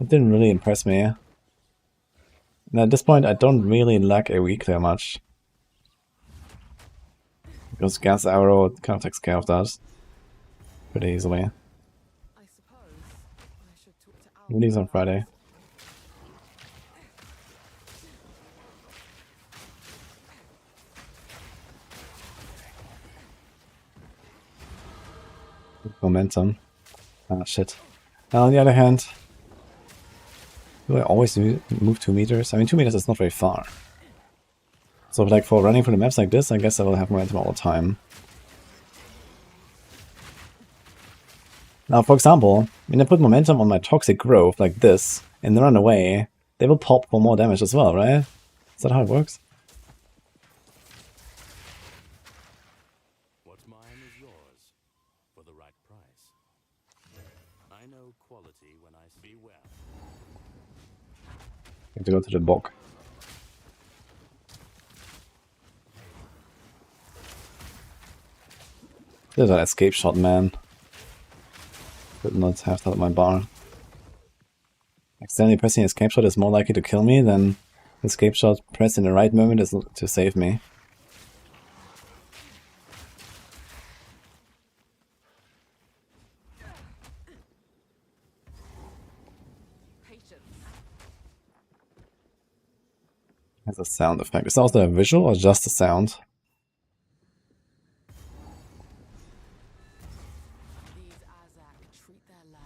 It didn't really impress me. And at this point, I don't really lack a weak that much. Because Gas Arrow kind of takes care of that pretty easily. I suppose I should talk to Al. We'll leave on Friday. Momentum. Ah, shit. Now, on the other hand, do I always move 2 meters? I mean, 2 meters is not very far. So, like, for running through the maps like this, I guess I will have momentum all the time. Now, for example, when I put momentum on my toxic growth like this, and then run away, they will pop for more damage as well, right? Is that how it works? What's mine is yours for the right price. I know quality when I see well. I have to go to the bog. There's an escape shot, man. Did not have that at my bar. Accidentally pressing escape shot is more likely to kill me than escape shot pressed in the right moment is to save me. Has a sound effect. Is that also a visual or just a sound? These Azak treat their land.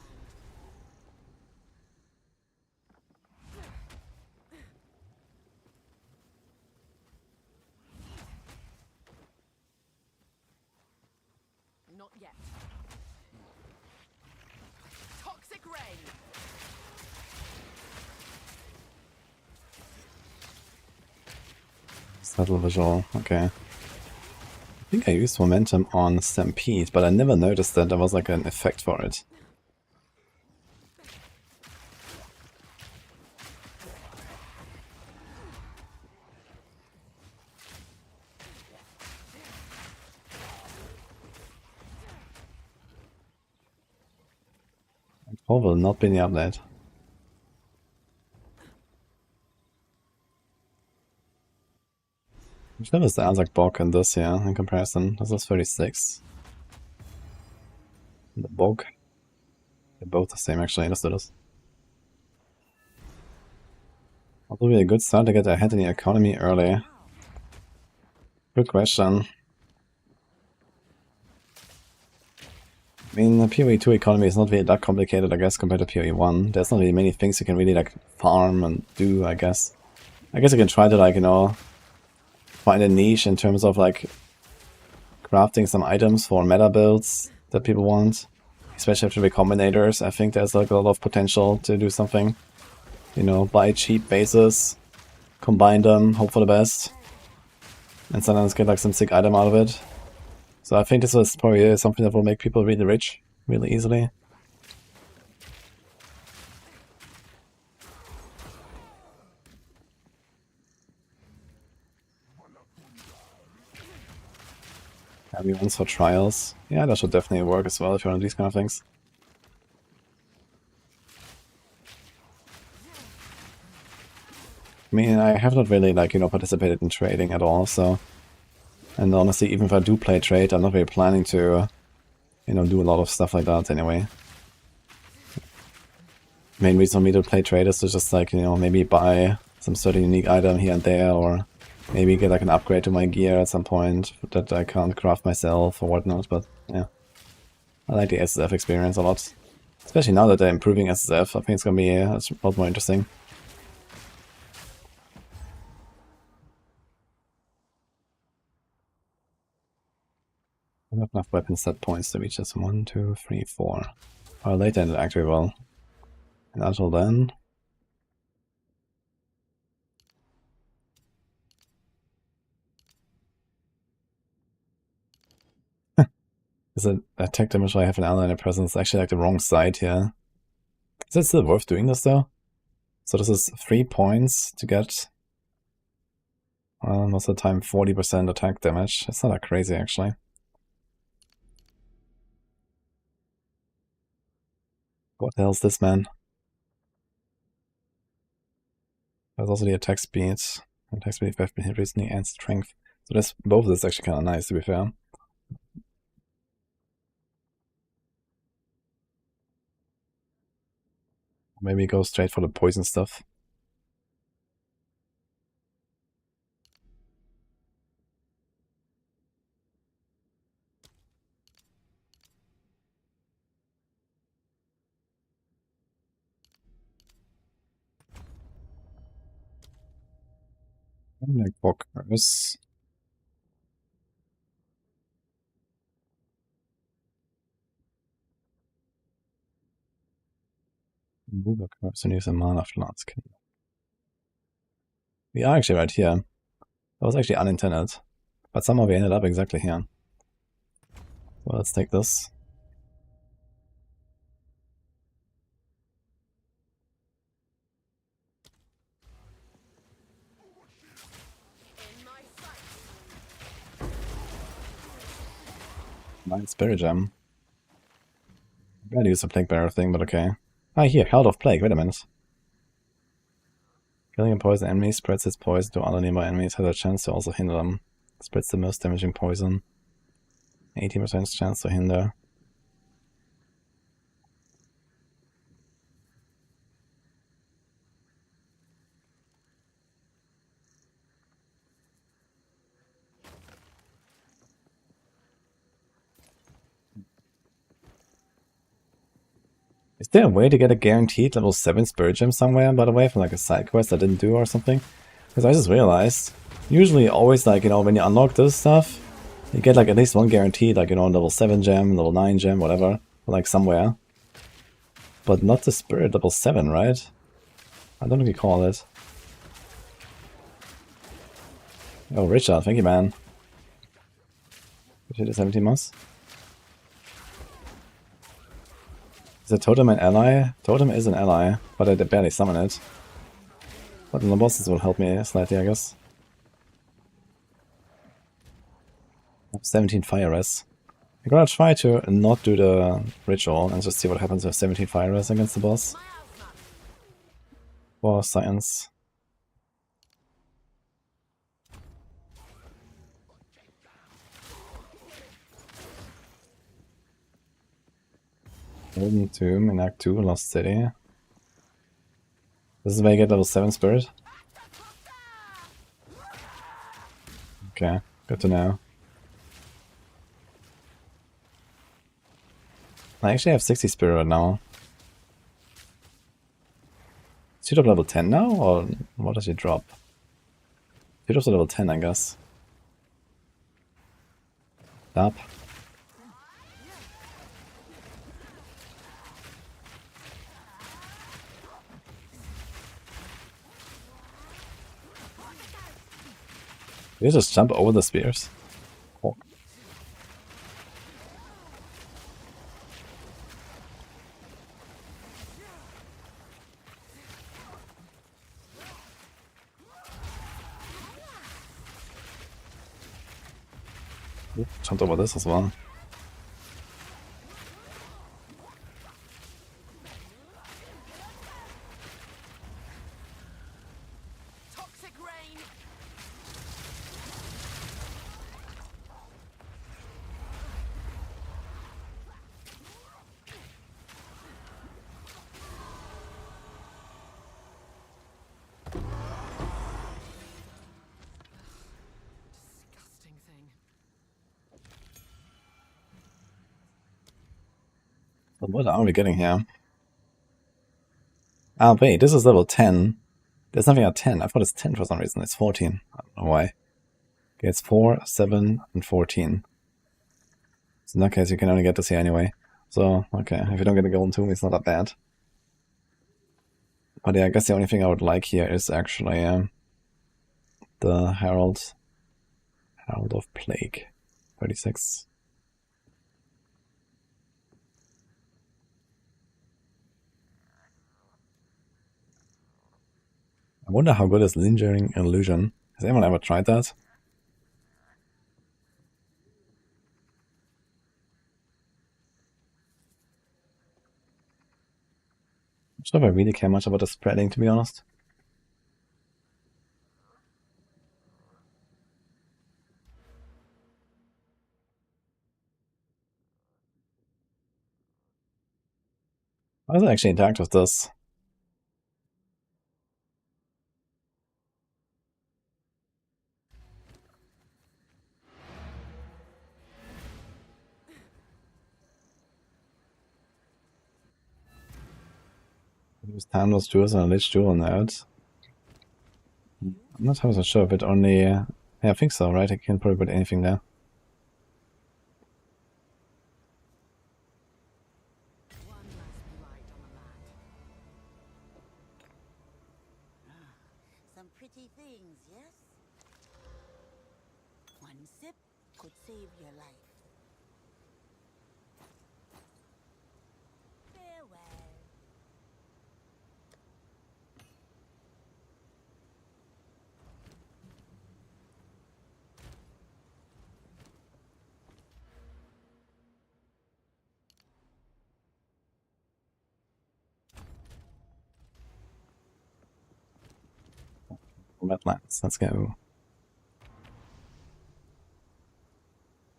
Not yet. Toxic rain. Subtle visual, okay. I think I used momentum on Stampede, but I never noticed that there was like an effect for it. Or will not be in the update. Which level is the Azak Bog in this here in comparison? This is 36. The Bog. They're both the same actually, let's do this. What would be a good start to get ahead in the economy early? Good question. I mean, the PoE 2 economy is not really that complicated, I guess, compared to PoE 1. There's not really many things you can really, like, farm and do, I guess. I guess you can try to, like, you know, find a niche in terms of, like, crafting some items for meta builds that people want. Especially after recombinators, I think there's, like, a lot of potential to do something. You know, buy cheap bases, combine them, hope for the best, and sometimes get, like, some sick item out of it. So I think this is probably something that will make people really rich, really easily. Having ones for trials. Yeah, that should definitely work as well if you want these kind of things. I mean, I have not really, like, you know, participated in trading at all, so... And honestly, even if I do play trade, I'm not really planning to, you know, do a lot of stuff like that anyway. Main reason for me to play trade is to just, like, you know, maybe buy some certain unique item here and there, or maybe get, like, an upgrade to my gear at some point that I can't craft myself or whatnot, but yeah. I like the SSF experience a lot. Especially now that they're improving SSF, I think it's gonna be a lot more interesting. I don't have enough weapon set points to reach this. 1, 2, 3, 4. Or later it actually will. And until then... Is it attack damage while I have an ally in a presence? Actually, like the wrong side here. Is it still worth doing this though? So this is 3 points to get... most of the time 40% attack damage. It's not that crazy actually. What the hell is this, man? There's also the attack speed. Attack speed if I've been hit recently and strength. So this, both of this is actually kind of nice to be fair. Maybe go straight for the poison stuff. And like Walkers. Mover curves and use a mana floods. We are actually right here. That was actually unintended. But somehow we ended up exactly here. Well, let's take this. Blind Spirit Gem. I'm gonna use the Plague Bearer thing, but okay. Ah, here, Herald of Plague, wait a minute. Killing a poison enemy spreads its poison to other nearby enemies, has a chance to also hinder them. Spreads the most damaging poison. 80% chance to hinder. Is there a way to get a guaranteed level 7 Spirit Gem somewhere, by the way, from like a side quest I didn't do or something? Because I just realized, usually always like, you know, when you unlock this stuff, you get like at least one guaranteed, like, you know, level 7 gem, level 9 gem, whatever, like somewhere. But not the Spirit level 7, right? I don't recall it. Oh, Richard, thank you, man. Did you 17 months? Is a totem an ally? Totem is an ally, but I barely summon it. But the bosses will help me slightly, I guess. I have 17 fire res. I'm gonna try to not do the ritual and just see what happens with 17 fire res against the boss. For science. Golden Tomb in Act 2, Lost City. This is where you get level 7 Spirit? Okay, good to know. I actually have 60 Spirit right now. Is she drop level 10 now, or what does she drop? She drops to level 10, I guess. Stop. Did you just jump over the spears? Oh. Jumped over this as well. Toxic rain. Disgusting thing. But what are we getting here? Ah, wait, this is level 10. There's nothing at 10. I thought it's 10 for some reason. It's 14. I don't know why. Okay, it's 4, 7, and 14. So in that case, you can only get this here anyway. So, okay, if you don't get a golden tomb, it's not that bad. But yeah, I guess the only thing I would like here is actually the Herald of Plague. 36. I wonder how good is Lingering Illusion. Has anyone ever tried that? I'm not sure if I really care much about the spreading, to be honest. How does it actually interact with this? Use Timeless Jewels and a Lich Jewel node. I'm not 100% sure if it only... yeah, I think so, right? I can probably put anything there. One last blight on the land. Some pretty things, yes? One sip could save your life. Farewell. Wetlands, let's go.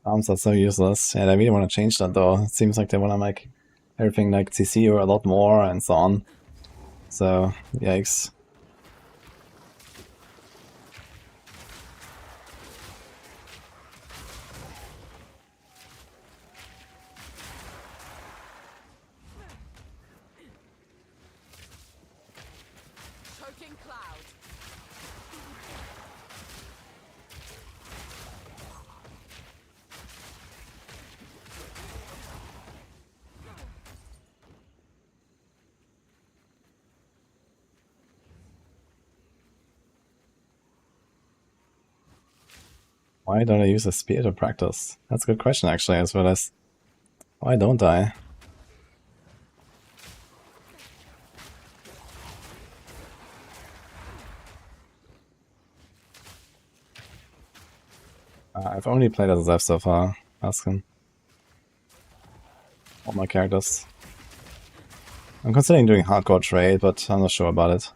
Arms are so useless. Yeah, I really want to change that though. It seems like they want to make everything like CC or a lot more and so on. So, yikes. Why don't I use a spear to practice? That's a good question, actually, as well as why don't I? I've only played as Zev so far. Ask him. All my characters. I'm considering doing hardcore trade, but I'm not sure about it.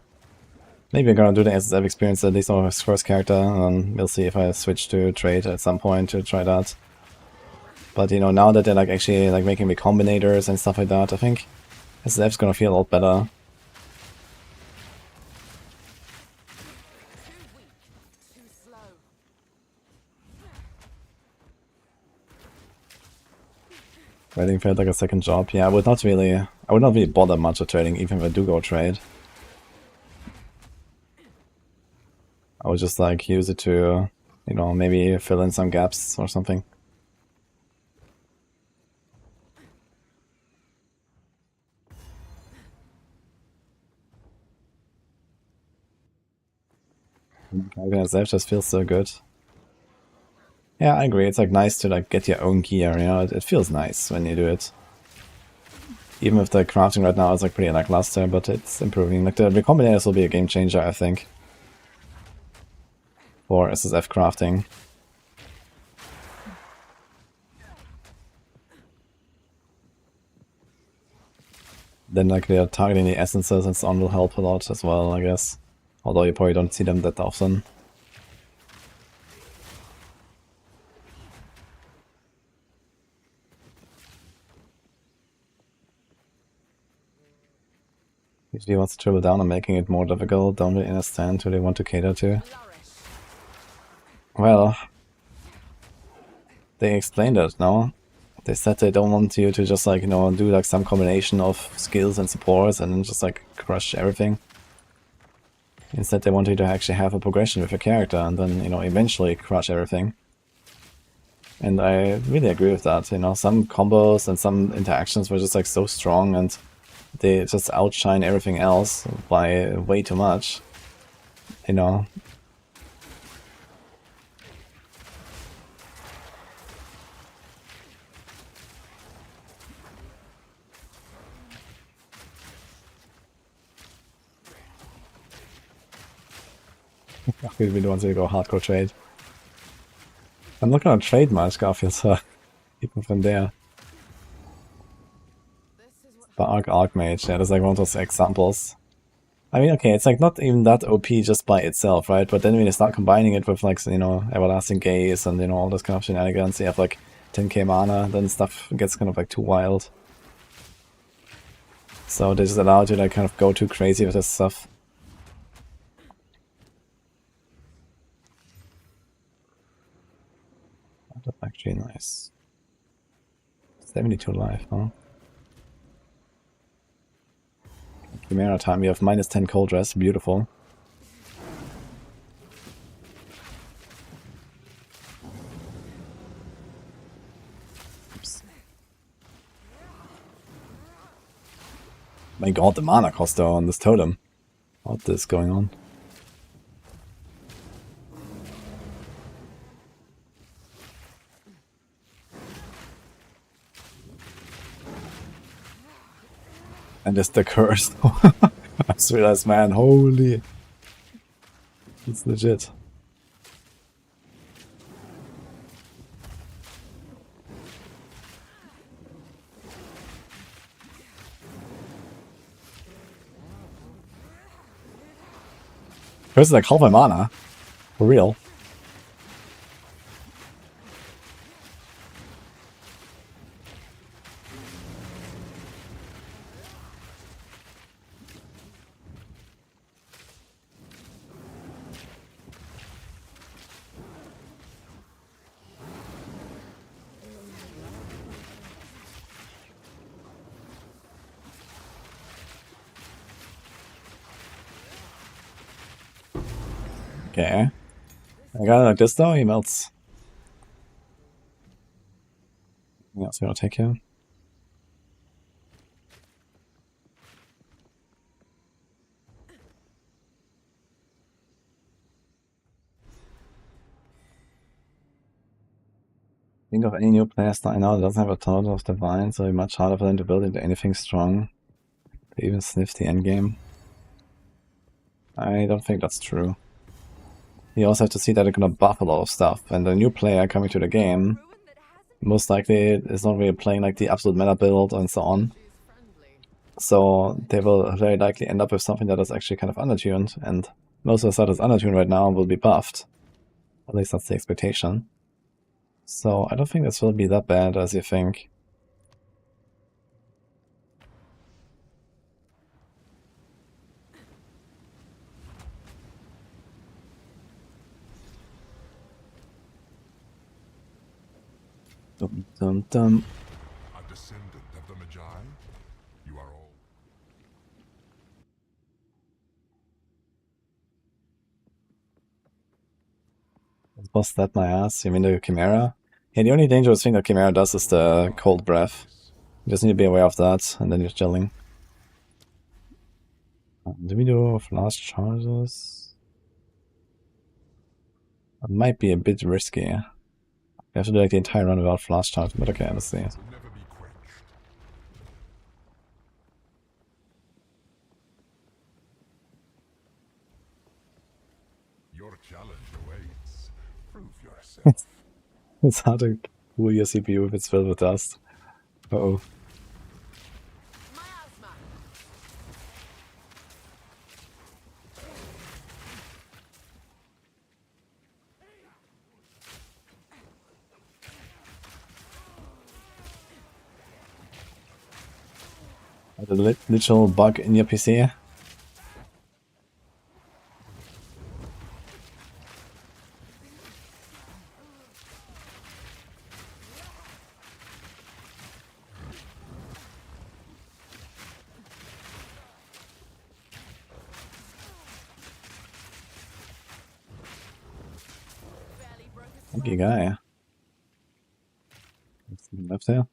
Maybe I'm gonna do the SSF experience at least on his first character, and we'll see if I switch to trade at some point to try that. But you know, now that they're like actually like making me combinators and stuff like that, I think SSF's gonna feel a lot better. Too weak. Too slow. Trading felt like a second job. Yeah, I would not really bother much with trading, even if I do go trade. I would just like use it to, you know, maybe fill in some gaps or something. That just feels so good. Yeah, I agree. It's like nice to like get your own gear, you know, it feels nice when you do it. Even if the crafting right now is like pretty lackluster, but it's improving. Like the recombinators will be a game changer, I think, for SSF crafting. Then like they're targeting the essences and so on will help a lot as well, I guess. Although you probably don't see them that often. Usually wants to triple down on making it more difficult, don't really understand who they want to cater to. Well, they explained it, no? They said they don't want you to just like, you know, do like some combination of skills and supports and then just like crush everything. Instead they want you to actually have a progression with your character and then, you know, eventually crush everything. And I really agree with that, you know, some combos and some interactions were just like so strong and they just outshine everything else by way too much, you know. We really want to go hardcore trade. I'm not gonna trade much, Garfield, so even from there. But Archmage, yeah, that's like one of those examples. I mean, okay, it's like not even that OP just by itself, right? But then when you start combining it with like, you know, Everlasting Gaze and, you know, all this kind of shenanigans, you have like 10k mana, then stuff gets kind of like too wild. So they just allow you to like kind of go too crazy with this stuff. That's actually nice. 72 life, huh? Chimera time, we have minus 10 cold rest, beautiful. Oops. My god, the mana cost though on this totem. What is going on? And it's the curse. I just realized, man, holy. It's legit. Curse is like half my mana. For real. Okay. I got it like this though, he melts. Anything else you want to take here? Think of any new player style now that doesn't have a total of divine, so it's much harder for them to build into anything strong. They even sniff the endgame. I don't think that's true. You also have to see that they're gonna buff a lot of stuff, and the new player coming to the game most likely is not really playing like the absolute meta build and so on. So they will very likely end up with something that is actually kind of undertuned, and most of the stuff that's undertuned right now will be buffed. At least that's the expectation. So I don't think this will be that bad as you think. Dum dum dum. A descendant of the Magi? You are all. Was that my ass? You mean the Chimera? Yeah, the only dangerous thing that Chimera does is the cold breath. You just need to be aware of that, and then you're chilling. Do we do flash charges? That might be a bit risky. We have to do like the entire run without flash charge, but okay, let's see. Will never be quenched. Your challenge awaits. Prove yourself. It's hard to cool your CPU if it's filled with dust. Uh-oh. Miasma. The literal bug in your PC. Barely broke a Funky guy. Something left there.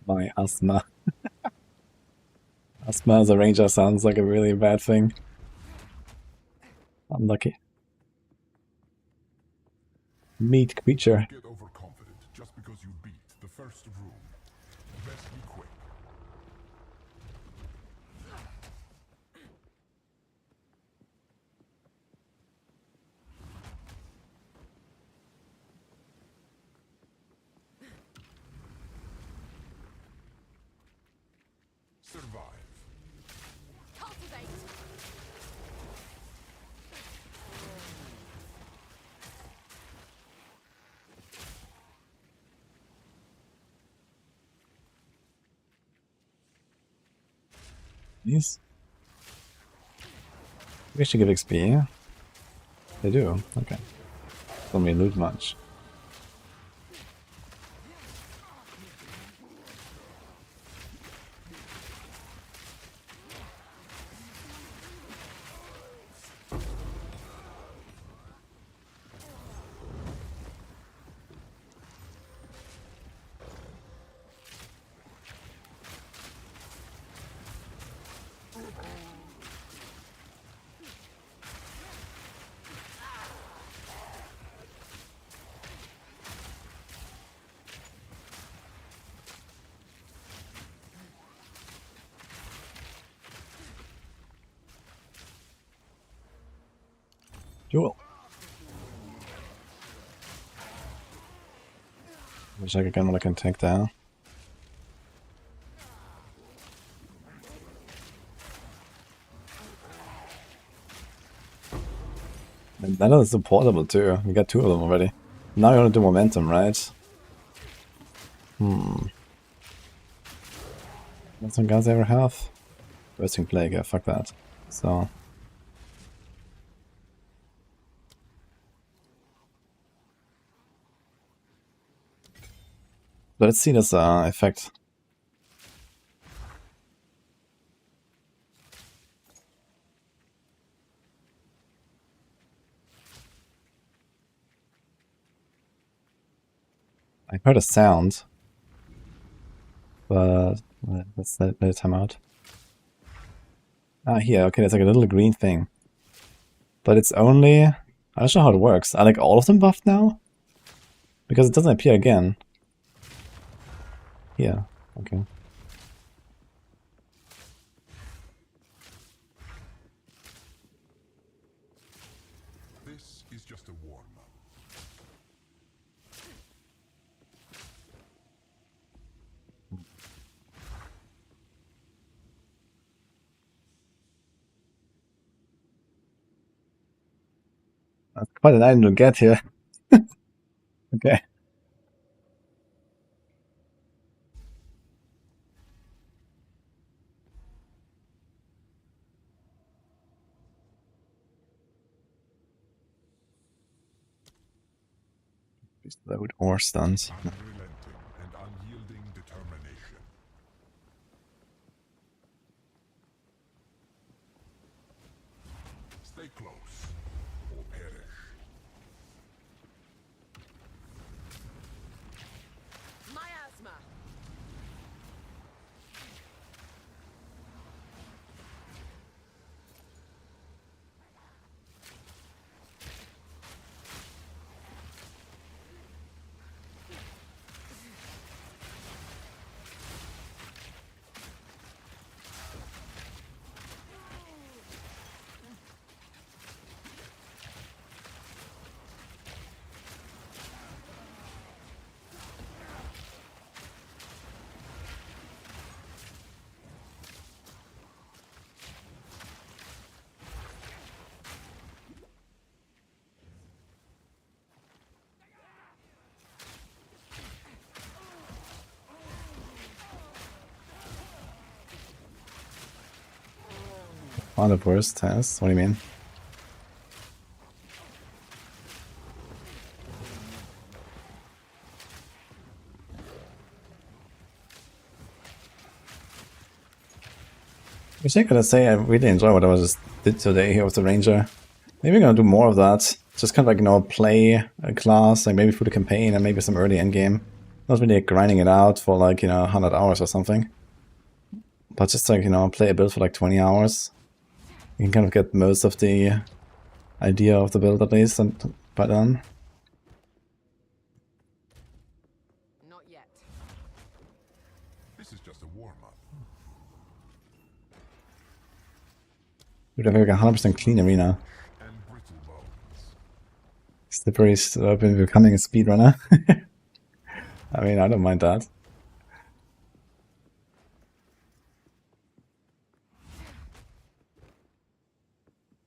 My asthma. Asthma as a ranger sounds like a really bad thing. Unlucky. Meat creature. Get overconfident just because you beat the first room. Best be quick. Survive. cultivate. These? We should give XP, yeah? They do, okay. Don't really loot much. Duel. Wish I could get what I can take down. And that is supportable too. We got two of them already. Now you want to do momentum, right? That's what guys ever have. Bursting Plague, yeah, fuck that. So. Let's see this effect. I heard a sound, but let's let it time out. Ah, here. Okay, there's like a little green thing, but it's only. I'm not sure how it works. Are like all of them buffed now? Because it doesn't appear again. Yeah. Okay. This is just a warm-up. That's quite an item to get here. Okay. Load or stuns. Unrelenting and unyielding determination. Stay close, or perish. Miasma. One of the worst tests? What do you mean? Which I gotta say, I really enjoy what I just did today here with the Ranger. Maybe I'm gonna do more of that. Just kind of like, you know, play a class, like maybe through the campaign and maybe some early endgame. Not really grinding it out for like, you know, 100 hours or something. But just like, you know, play a build for like 20 hours. You can kind of get most of the idea of the build at least and by then. Not yet. This is just a warm-up. We'd have like a 100% clean arena. And brittle bones. Slippery's been becoming a speedrunner. I mean, I don't mind that.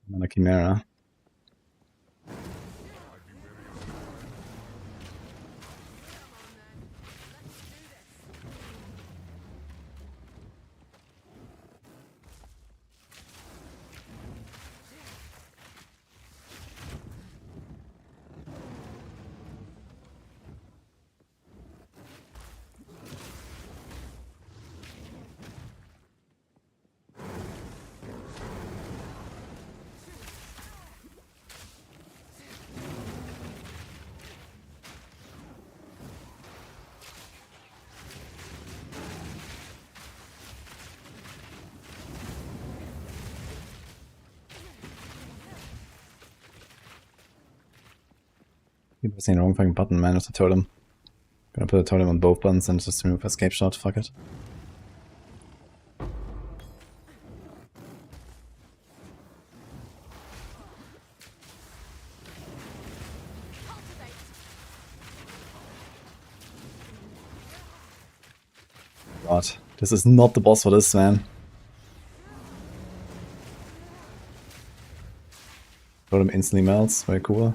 Another Chimera. Keep pressing the wrong fucking button, man, with the totem. Gonna put a totem on both buttons and just remove escape shot, fuck it. God, this is not the boss for this, man. Totem instantly melts, very cool.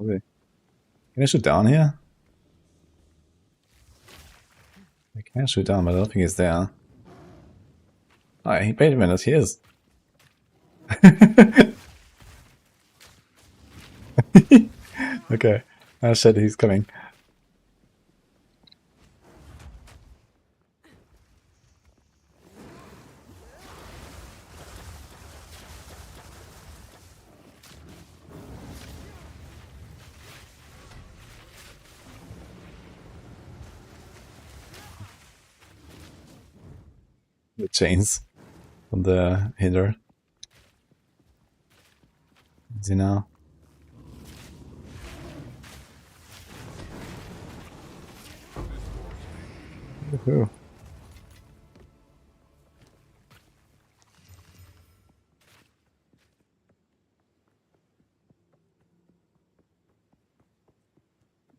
Okay. Can I shoot down here? I can shoot down, but I don't think he's there. Oh, wait a minute, he is. Okay. Oh shit, he's coming. The chains from the hitter. Is he now? Woohoo.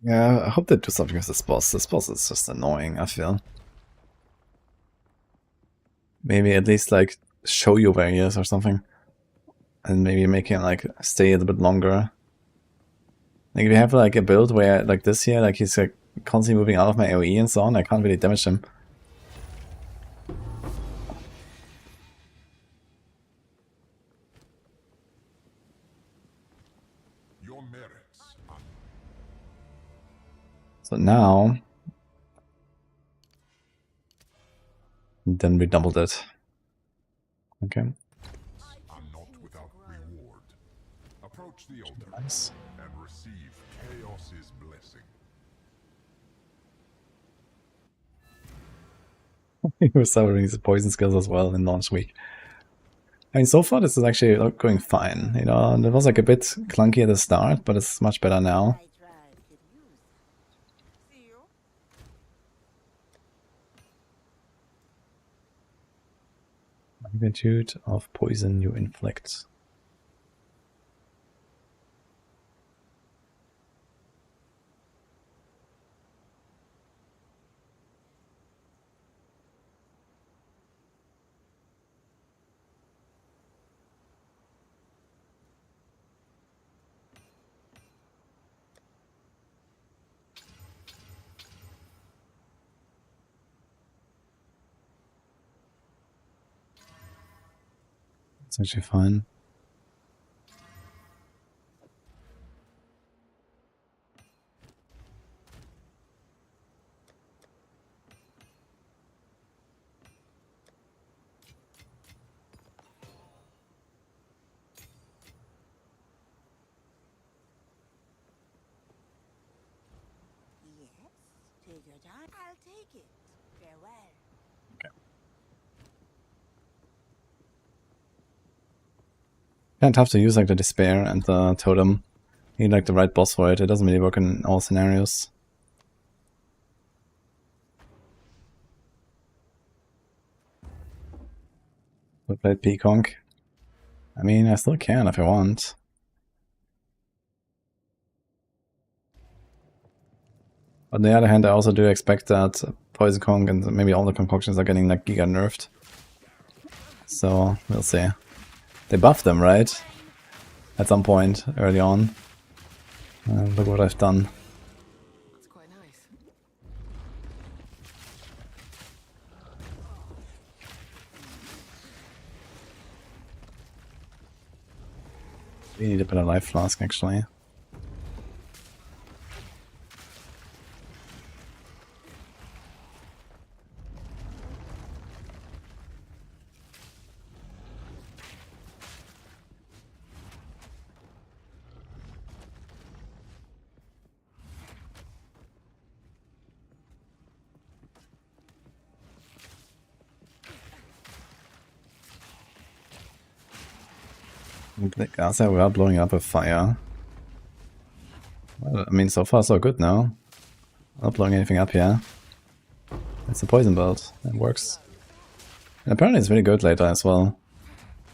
Yeah, I hope they do something with this boss. This boss is just annoying, I feel. Maybe at least like show you where he is or something. And maybe make him like stay a little bit longer. Like if you have like a build where like this here, like he's like constantly moving out of my AoE and so on, I can't really damage him. Your merits are So now, then we doubled it. Okay, not without reward. Approach the altar nice. and receive Chaos's blessing. He was suffering his poison skills as well in launch week. I mean, so far this is actually going fine. You know, it was like a bit clunky at the start, but it's much better now. I tried could use. See you? Magnitude of poison you inflict. It's actually fine. Yes. Take your time. I'll take it. Farewell. Kind of tough to use like the despair and the totem. You need like the right boss for it. It doesn't really work in all scenarios. We played Peacock. I mean, I still can if I want. On the other hand, I also do expect that Poison Kong and maybe all the concoctions are getting like giga nerfed. So, we'll see. They buffed them, right? At some point early on. Look what I've done. That's quite nice. We need a better life flask, actually. The Gaza, we are blowing up with fire. Well, I mean, so far so good now. Not blowing anything up here. It's a poison belt. It works. And apparently it's really good later as well.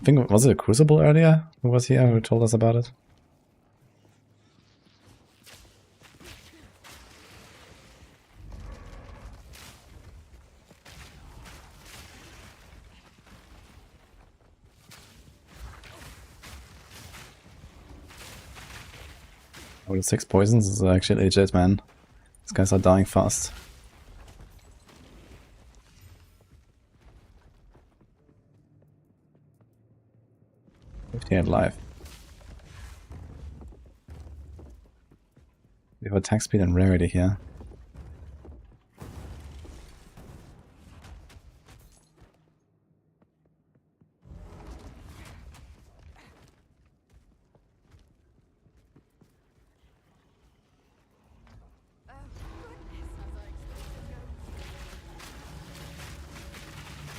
I think, was it a Crucible earlier who was here who told us about it? Oh, the 6 poisons is actually legit, man. These guys are dying fast. Life. attack speed and rarity here.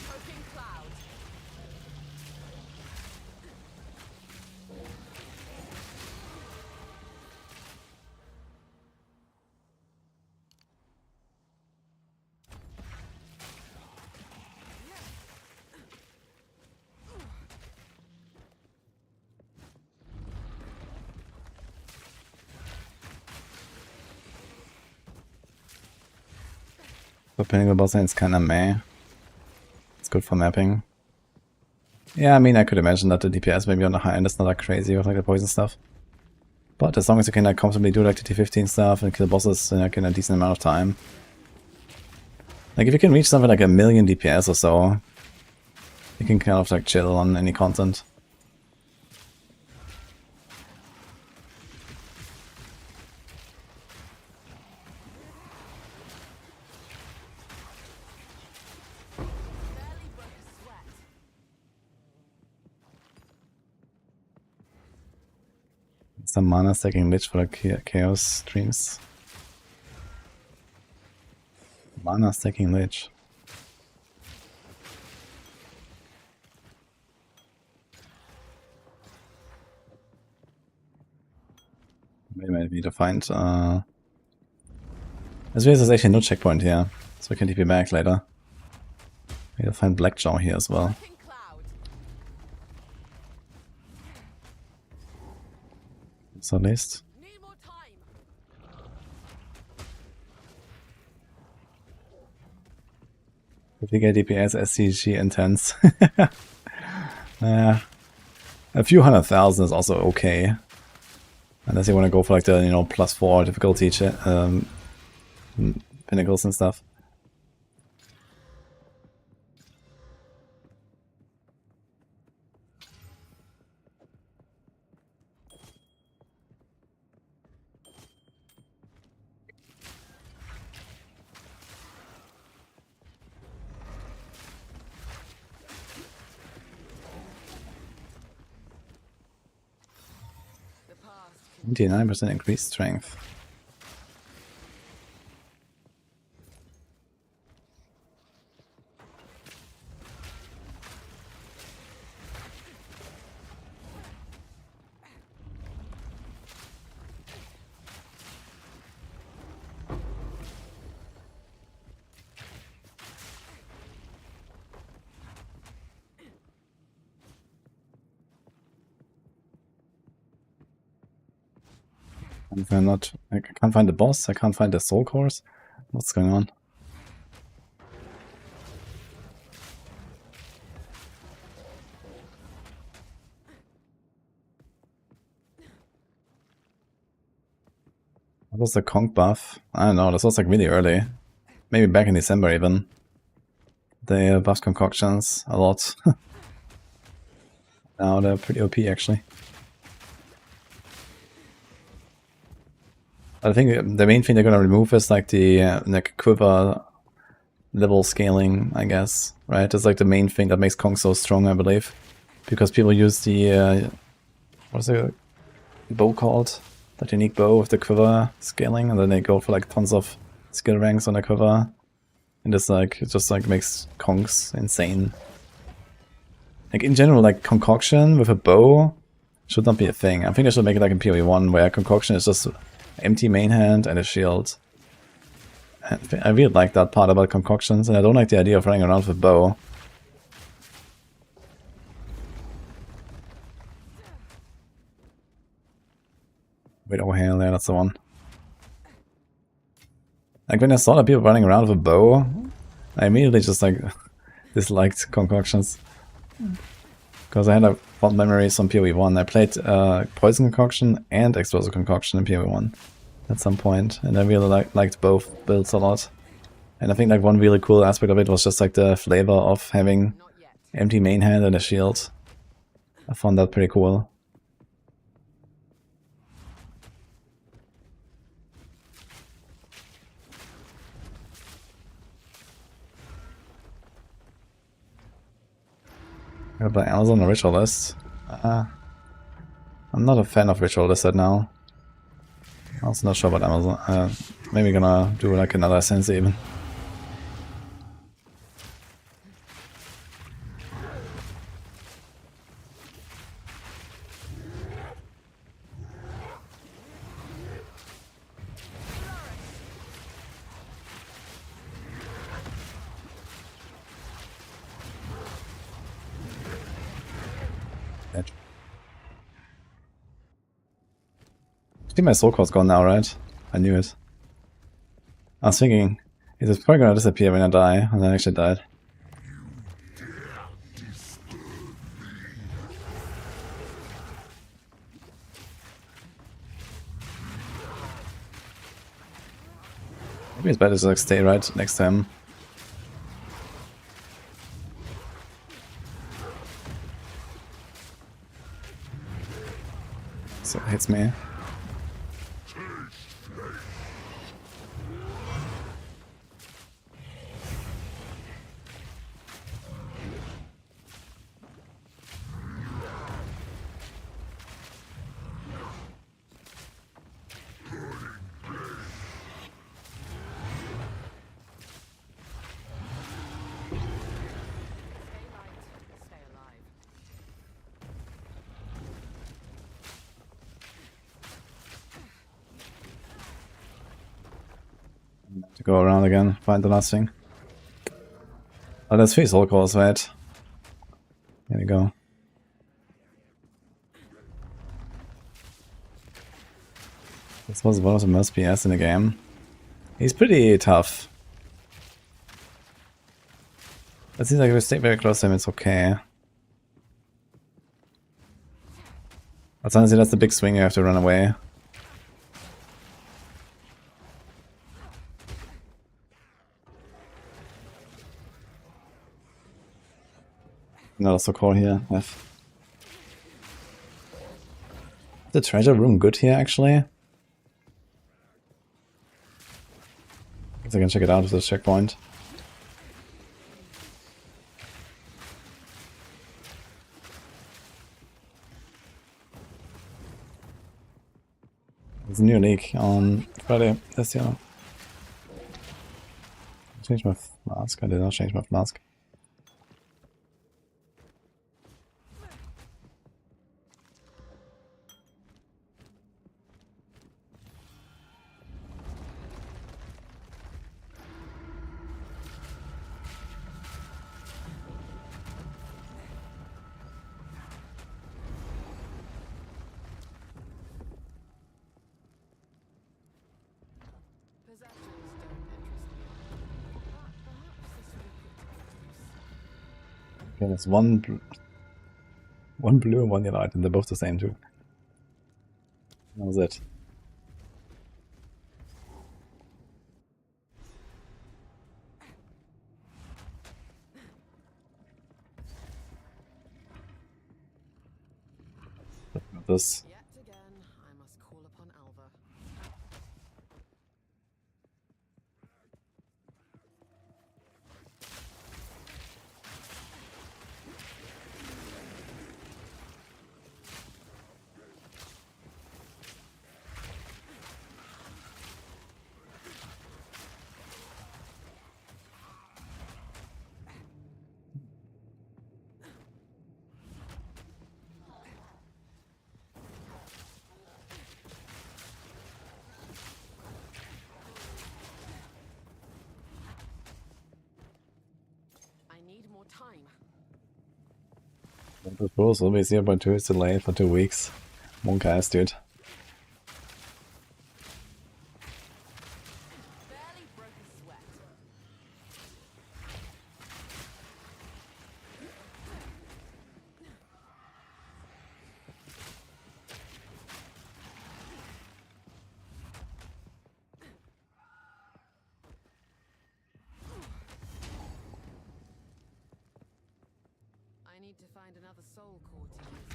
Poking cloud. So pinning the boss lane is kinda meh. It's good for mapping. Yeah, I mean, I could imagine that the DPS maybe on the high end is not that crazy with like the poison stuff. But as long as you can like comfortably do like the T15 stuff and kill bosses in like in a decent amount of time. Like if you can reach something like 1,000,000 DPS or so, you can kind of like chill on any content. Barely broke a sweat. Some mana stacking Lich for the Chaos streams. Mana stacking Lich. Wait a minute, we need to find as well as there's actually no checkpoint here, so we can TP back later. We need to find Blackjaw here as well. Poking cloud. So at least. Need more time. If you get DPS, SCG intense. A few 100,000 is also okay. Unless you want to go for like the, you know, +4 difficulty pinnacles and stuff. The past. 29% increased strength. And if I'm not, I can't find the boss, I can't find the soul cores. What's going on? What was the conch buff? I don't know, this was like really early. Maybe back in December even. They buffed concoctions a lot. Now they're pretty OP actually. I think the main thing they're gonna remove is like the like quiver level scaling, I guess, right? It's like the main thing that makes Kong so strong, I believe, because people use the what's the bow called? That unique bow with the quiver scaling, and then they go for like tons of skill ranks on the quiver, and it's like it just like makes Kongs insane. Like in general, like concoction with a bow should not be a thing. I think they should make it like in PoE1 where concoction is just empty main hand and a shield. And I really like that part about concoctions, and I don't like the idea of running around with a bow. Wait, oh hell, yeah, that's the one. Like when I saw that people running around with a bow, I immediately just like disliked concoctions. Because I had a fond memories from PoE1. I played Poison Concoction and Explosive Concoction in PoE1 at some point, and I really liked both builds a lot. And I think like one really cool aspect of it was just like the flavor of having Not yet. empty main hand and a shield. I found that pretty cool. Gonna play Amazon or Ritualist. I'm not a fan of Ritualist right now. I'm also not sure about Amazon. Maybe gonna do like another Ascendancy even. I think my soul core's gone now, right? I knew it. I was thinking, it's probably gonna disappear when I die, and I actually died. Maybe it's better to like stay right next to him. So it hits me. Stay alive. To go around again, find the last thing. Oh, there's 3 soul cores, right? There we go. This was one of the most PS in the game. He's pretty tough. It seems like if we stay very close to him, it's okay. But honestly, that's the big swing, you have to run away. Another soul core here. The treasure room good here, actually? Guess I can check it out with this checkpoint. There's a new league on Friday this year. Change my flask. I did not change my flask. Possessions don't interest me. Perhaps this will be put to good use. Okay, there's one blue and one yellow item. They're both the same too. That was it. This. Yet again, I must call upon Alva. I need more time. The proposal will be 0.2 is delayed for 2 weeks. Monk ass, dude. Barely broke a sweat. I need to find another soul core to use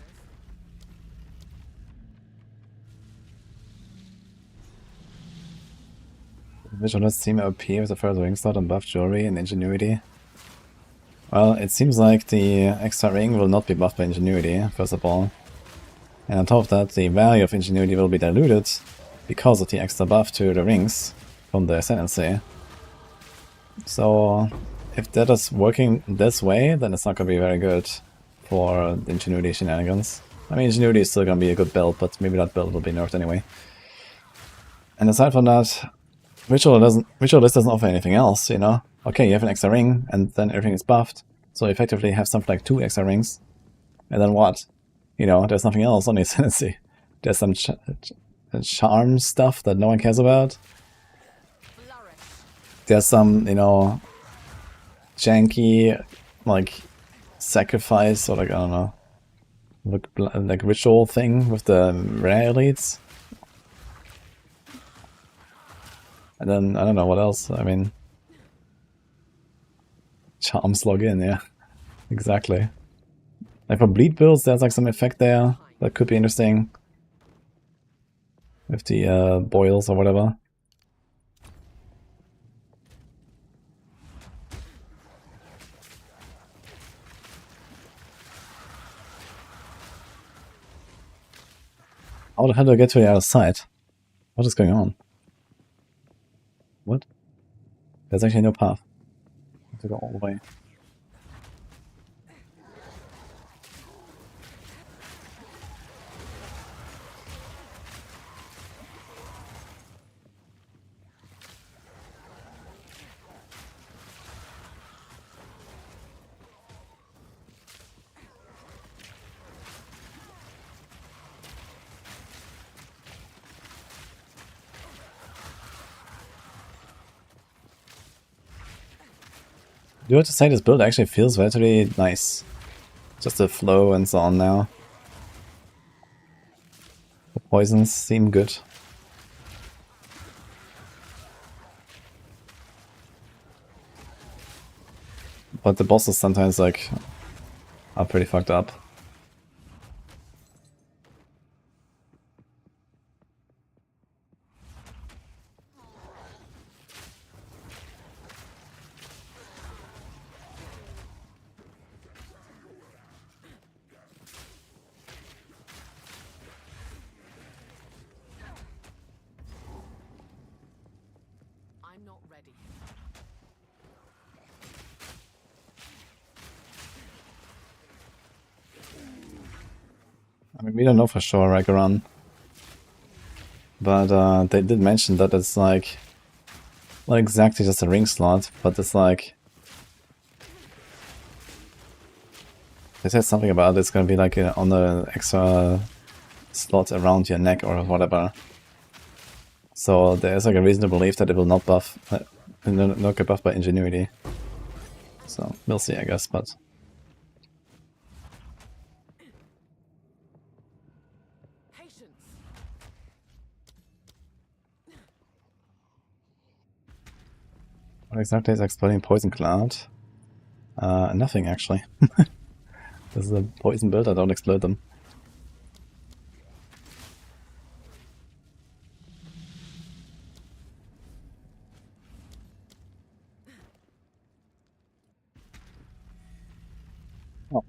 this. Visualists seem OP with the first ring slot and buff jewelry and ingenuity. Well, it seems like the extra ring will not be buffed by Ingenuity, first of all. And on top of that, the value of Ingenuity will be diluted because of the extra buff to the rings from the Ascendancy. So, if that is working this way, then it's not going to be very good for the Ingenuity shenanigans. I mean, Ingenuity is still going to be a good build, but maybe that build will be nerfed anyway. And aside from that, Ritual List doesn't offer anything else, you know? Okay, you have an extra ring, and then everything is buffed. So you effectively have something like 2 extra rings. And then what? You know, there's nothing else on the Ascendancy. There's some charm stuff that no one cares about. There's some, you know, janky, like, sacrifice, or like, I don't know, like ritual thing with the rare elites. And then, I don't know what else, I mean... Charms log in, yeah. Exactly. Like for bleed builds, there's like some effect there that could be interesting. With the boils or whatever. How the hell do I get to the other side? What is going on? What? There's actually no path. I have to go all the way. Do you have to say this build actually feels very nice? Just the flow and so on now. The poisons seem good. But the bosses sometimes like are pretty fucked up. I'm not ready. I mean, we don't know for sure, Ragaran. But they did mention that it's like... not exactly just a ring slot, but it's like... they said something about it's gonna be like on the extra slot around your neck or whatever. So there's like a reasonable belief that it will not buff... not get buffed by Ingenuity. So, we'll see, I guess, but... What exactly is exploding poison cloud? Nothing actually. This is a poison build, I don't explode them. Oh.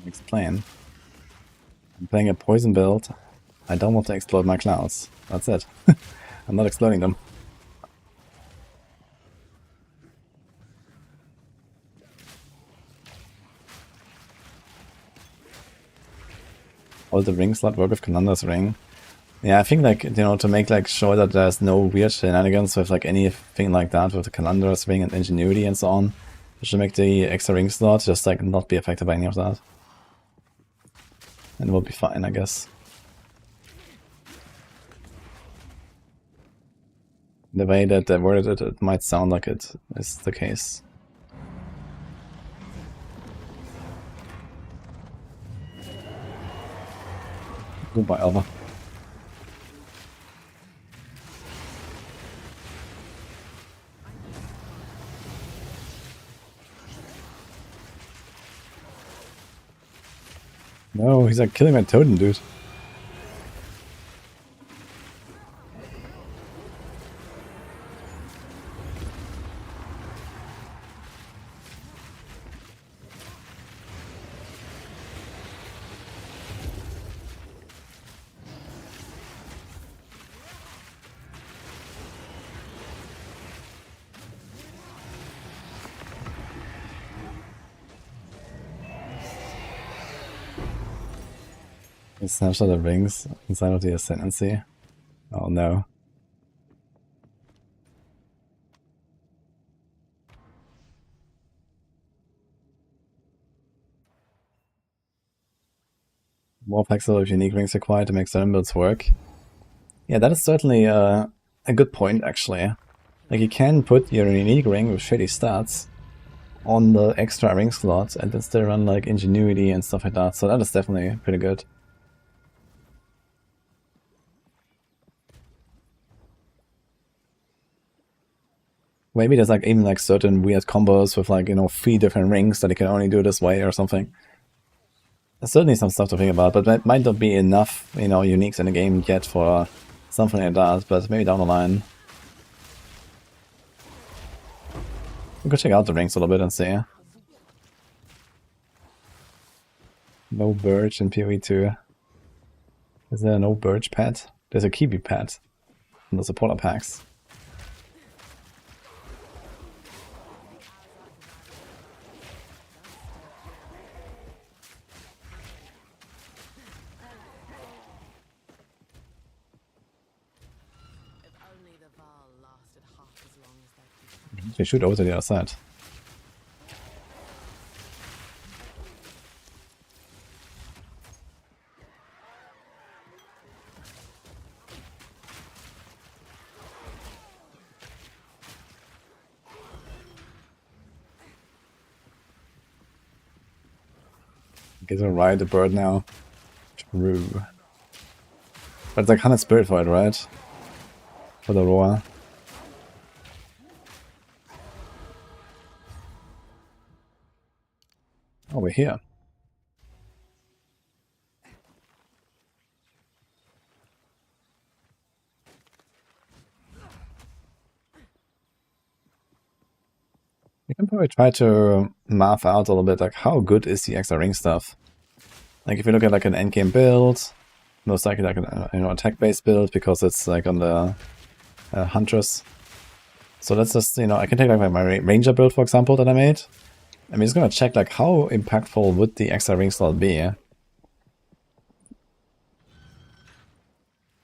Explain. I'm playing a poison build. I don't want to explode my clouds. That's it. I'm not exploding them. All the ring slot work with Conunder's ring. Yeah, I think like, you know, to make like sure that there's no weird shenanigans with like anything like that with the Conunder's ring and Ingenuity and so on. You should make the extra ring slot just like not be affected by any of that. And we'll be fine, I guess. The way that they worded it, it might sound like it is the case. Goodbye, Alva. No, he's like killing my totem, dude. A snapshot of rings inside of the Ascendancy. Oh no. More pixel of unique rings required to make certain builds work. Yeah, that is certainly a good point, actually. Like, you can put your unique ring with shady stats on the extra ring slot and then still run, like, ingenuity and stuff like that, so that is definitely pretty good. Maybe there's, like, even, like, certain weird combos with, like, you know, 3 different rings that you can only do this way or something. There's certainly some stuff to think about, but that might not be enough, you know, uniques in the game yet for something like that, but maybe down the line. We could check out the rings a little bit and see. No birch in PoE 2. Is there no birch pet? There's a kiwi pet in the supporter packs. They shoot over to the other side. Get to ride the bird now. True. But it's like 100 spirit for it, right? For the roar. Oh, we're here. You can probably try to math out a little bit, like, how good is the extra ring stuff? Like, if you look at, like, an endgame build, most likely, like, an you know, attack-based build, because it's, like, on the Huntress. So let's just, you know, I can take, like, my ranger build, for example, that I made. I'm just gonna check, like, how impactful would the extra ring slot be? And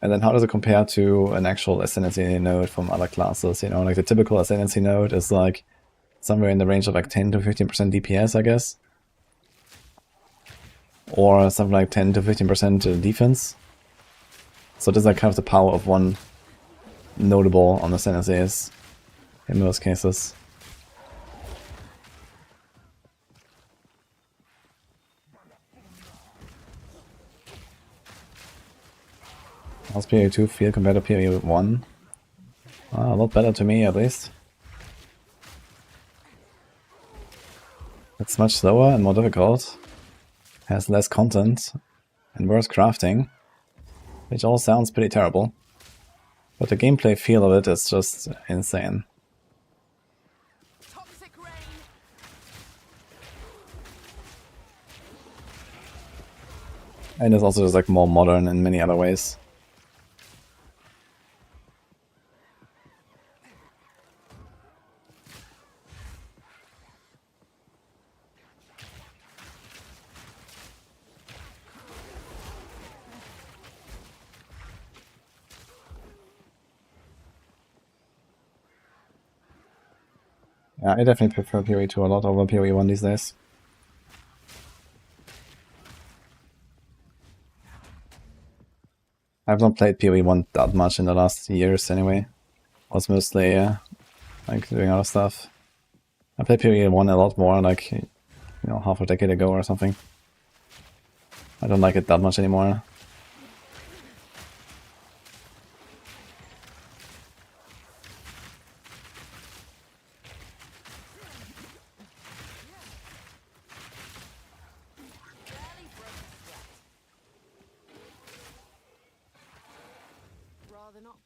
then how does it compare to an actual Ascendancy node from other classes? You know, like, the typical Ascendancy node is, like, somewhere in the range of, like, 10 to 15% DPS, I guess. Or something like 10 to 15% defense. So this is, like, kind of the power of one notable on Ascendancies in most cases. How's PoE 2 feel compared to PoE 1? A lot better to me, at least. It's much slower and more difficult. Has less content and worse crafting, which all sounds pretty terrible. But the gameplay feel of it is just insane. And it's also just, like, more modern in many other ways. Yeah, I definitely prefer PoE 2 a lot over PoE 1 these days. I've not played PoE 1 that much in the last years anyway. I was mostly like doing other stuff. I played PoE 1 a lot more, like, you know, half a decade ago or something. I don't like it that much anymore.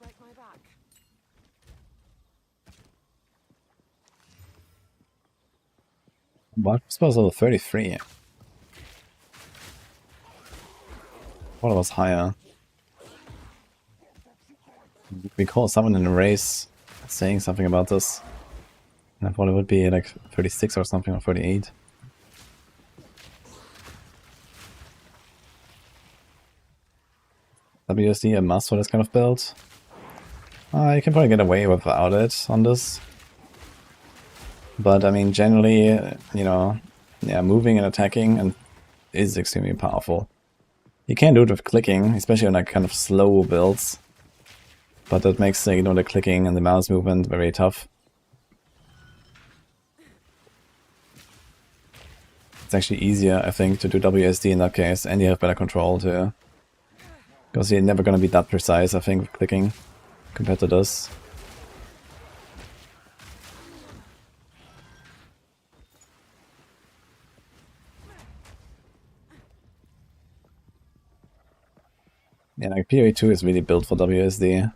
break my back. What? This was level 33. What was higher? Recall someone in the race saying something about this. And I thought it would be like 36 or something, or 38. WSD a must for this kind of build? You can probably get away without it on this. But I mean, generally, you know, yeah, moving and attacking and is extremely powerful. You can do it with clicking, especially on like kind of slow builds. But that makes, you know, the clicking and the mouse movement very tough. It's actually easier, I think, to do WSD in that case, and you have better control too. Because you're never gonna be that precise, I think, with clicking compared to this. Yeah, like PoE 2 is really built for WSD.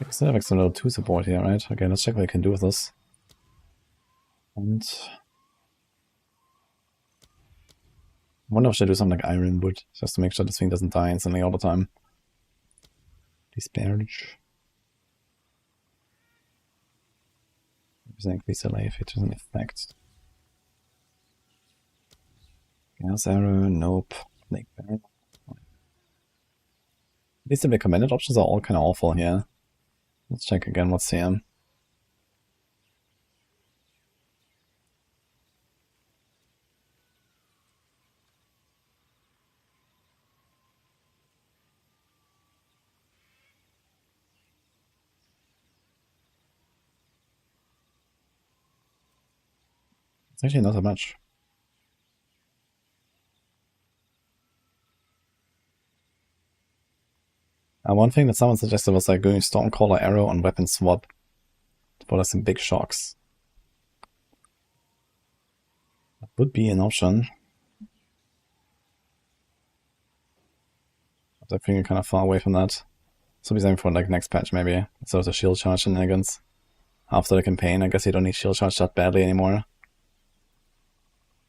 I still have extra level 2 support here, right? Okay, let's check what I can do with this. And I wonder if I should do something like Iron Wood, just to make sure this thing doesn't die instantly all the time. Disparage. Increase the life, it doesn't affect. Gas arrow, nope. Snake barrel. At least the recommended options are all kind of awful here. Let's check again what's here. It's actually not that much. One thing that someone suggested was like doing Stormcaller arrow on weapon swap for like some big shocks. That would be an option. But I think you're kind of far away from that. So be something for like next patch maybe. So the shield charge shenanigans. After the campaign, I guess you don't need shield charge that badly anymore.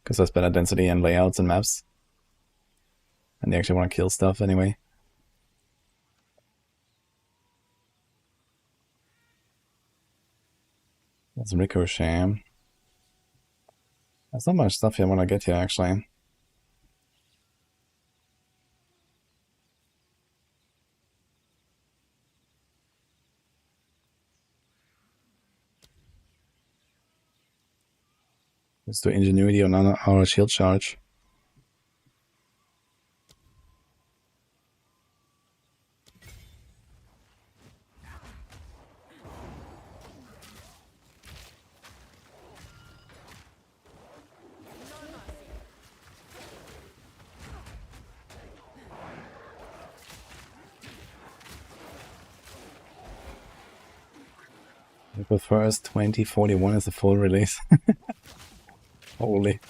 Because there's better density and layouts and maps. And you actually want to kill stuff anyway. That's Ricochet. There's not much stuff here I want to get here actually. Let's do Ingenuity on our shield charge. April 1st, 2041 is the full release. Holy.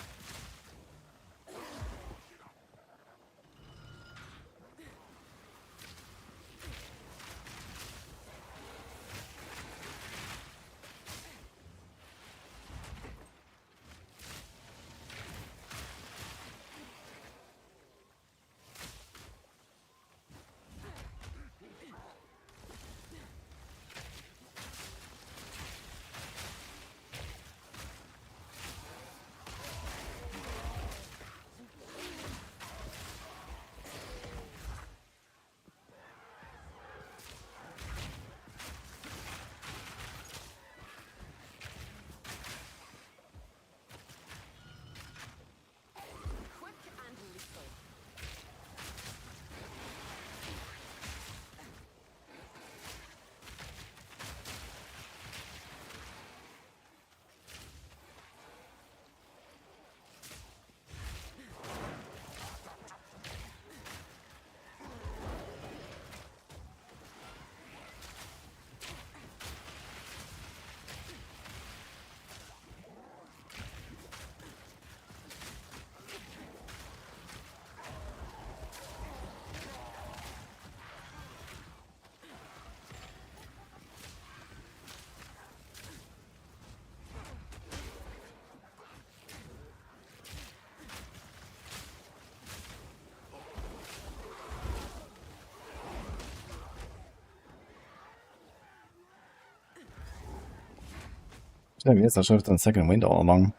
I guess I should have done second wind all along.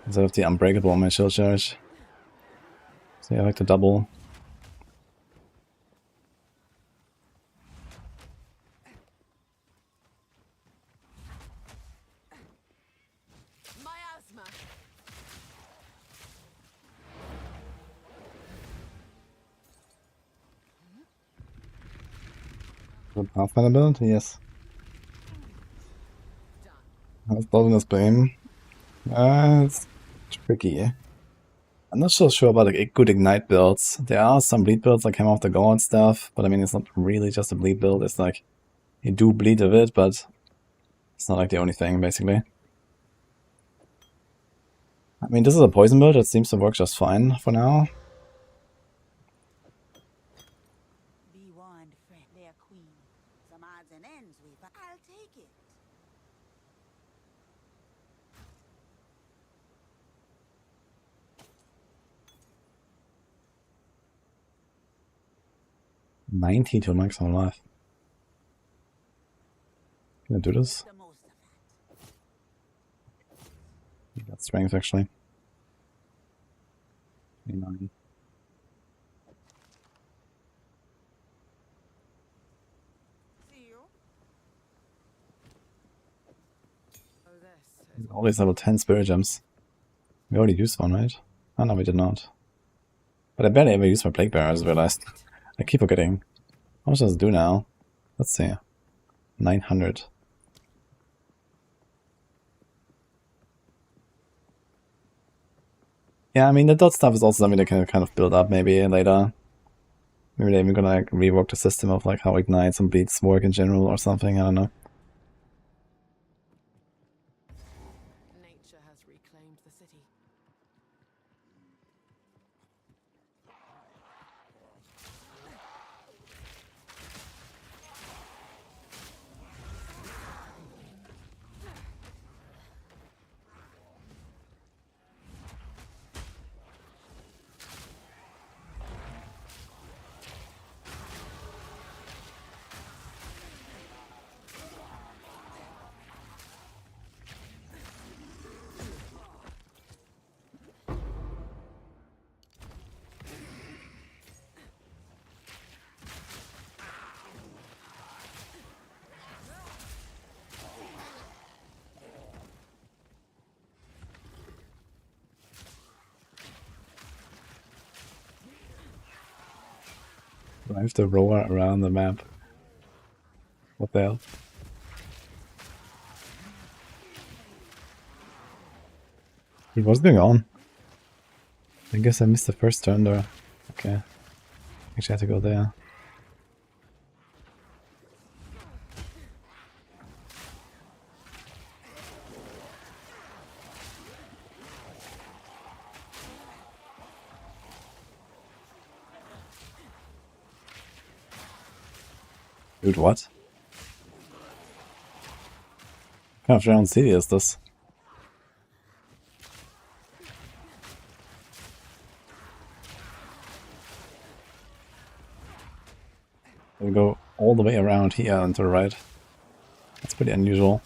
Instead of the unbreakable on my shield charge. So yeah, I like to double. Miasma. Good Pathfinder build? Yes. How's Bloodless Beam? It's tricky. I'm not so sure about like good Ignite builds. There are some bleed builds that came off the Gore and stuff, but I mean, it's not really just a bleed build. It's like, you do bleed a bit, but it's not like the only thing, basically. I mean, this is a poison build that seems to work just fine for now. Be warned, friend. Their queen. Some odds and ends with. I'll take it. $90 to maximum life. Can I do this? The most of that. That's strength, actually. 29. See you. Oh, this is Always level 10 spirit gems. We already used one, right? Oh no, we did not. But I barely ever use my Plague Bearer, I just realized. I keep forgetting. How much does it do now? Let's see. 900. Yeah, I mean, the dot stuff is also something that can kind of build up maybe later. Maybe they're even gonna like rework the system of like how ignites and bleeds work in general or something, I don't know. nature has reclaimed the city. I have to roll around the map. What the hell? Dude, what's going on? I guess I missed the first turn there. Okay. Actually, I had to go there. Dude, what? What kind of round city is this? We go all the way around here and to the right. That's pretty unusual.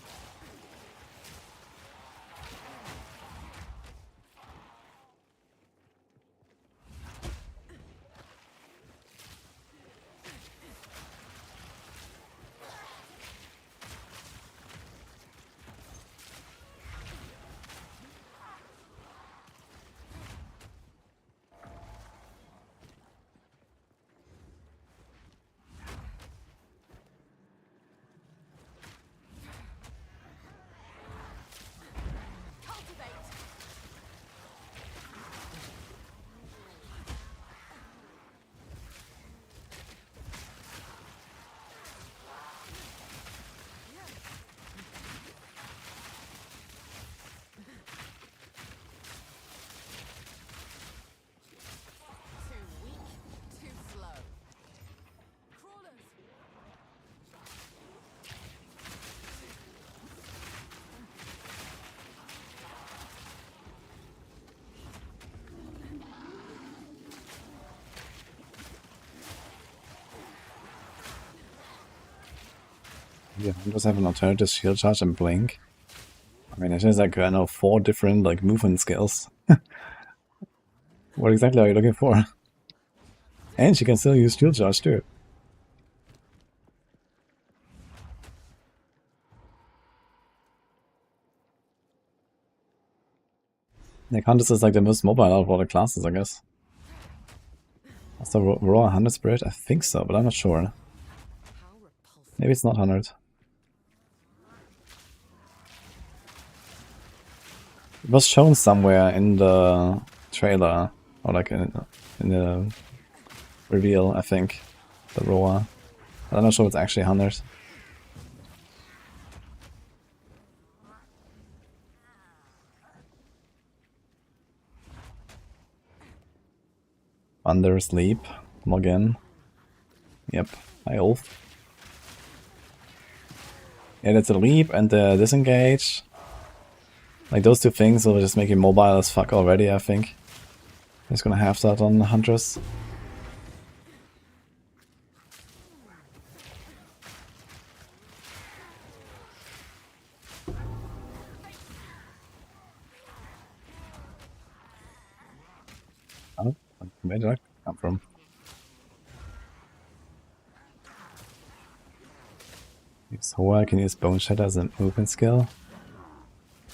Yeah, I just have an alternative shield charge and blink. I mean, it has like, I know, 4 different like movement skills. What exactly are you looking for? And she can still use shield charge too. Like Huntress is like the most mobile out of all the classes, I guess. Is the Raw 100 Spirit? I think so, but I'm not sure. How repulsive. Maybe it's not 100. It was shown somewhere in the trailer, or like in the reveal, I think. The Roa. I'm not sure it's actually 100. Under sleep. Log in. Yep. Hi, Ulf. Yeah, that's a leap and the disengage. Like those 2 things will just make you mobile as fuck already, I think. I'm just gonna have that on Huntress. Oh, where did that come from? Use Hoa, I can use Bone Shatter as a movement skill.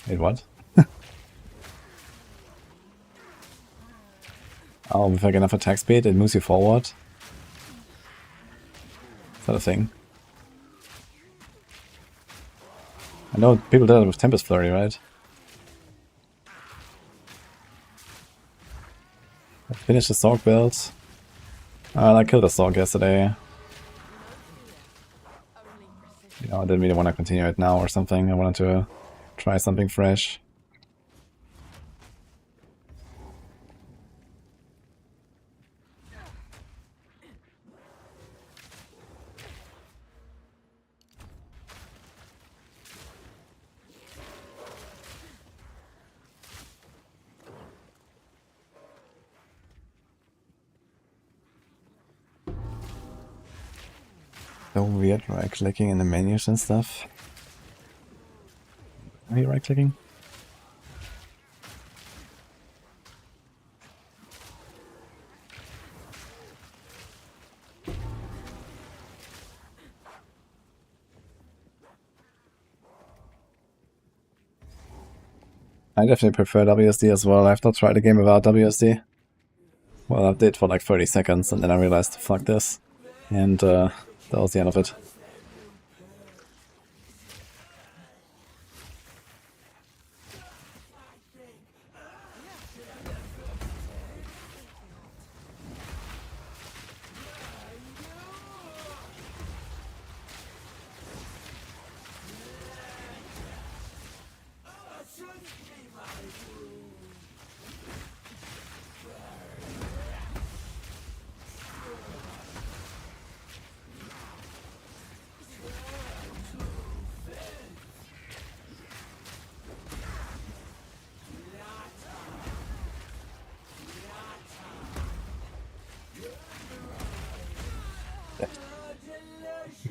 Wait, what? Oh, with like enough attack speed, it moves you forward. Is that a thing? I know people did it with Tempest Flurry, right? I finished the Sorg build. I killed a Sorg yesterday. You know, I didn't really want to continue it now or something. I wanted to try something fresh. So weird right-clicking in the menus and stuff. Are you right-clicking? I definitely prefer WSD as well. I've not tried a game without WSD. Well, I did for like 30 seconds and then I realized, fuck this. And that was the end of it.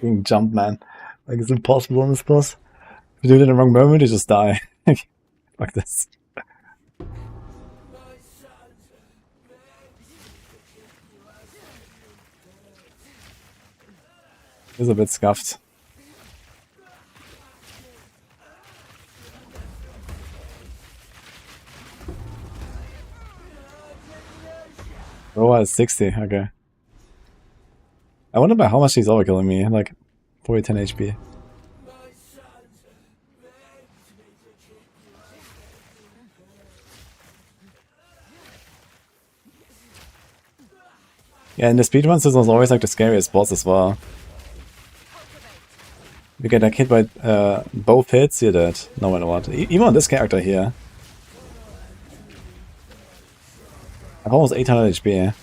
Fucking jump, man. Like, it's impossible on this boss. If you do it in the wrong moment, you just die. Fuck this. It's a bit scuffed. Roa is 60, okay. I wonder by how much he's overkilling me, like 10 HP. Yeah, in the speedruns this was always like the scariest boss as well. You get like hit by both hits, you're dead, no matter what. Even on this character here. I have almost 800 HP.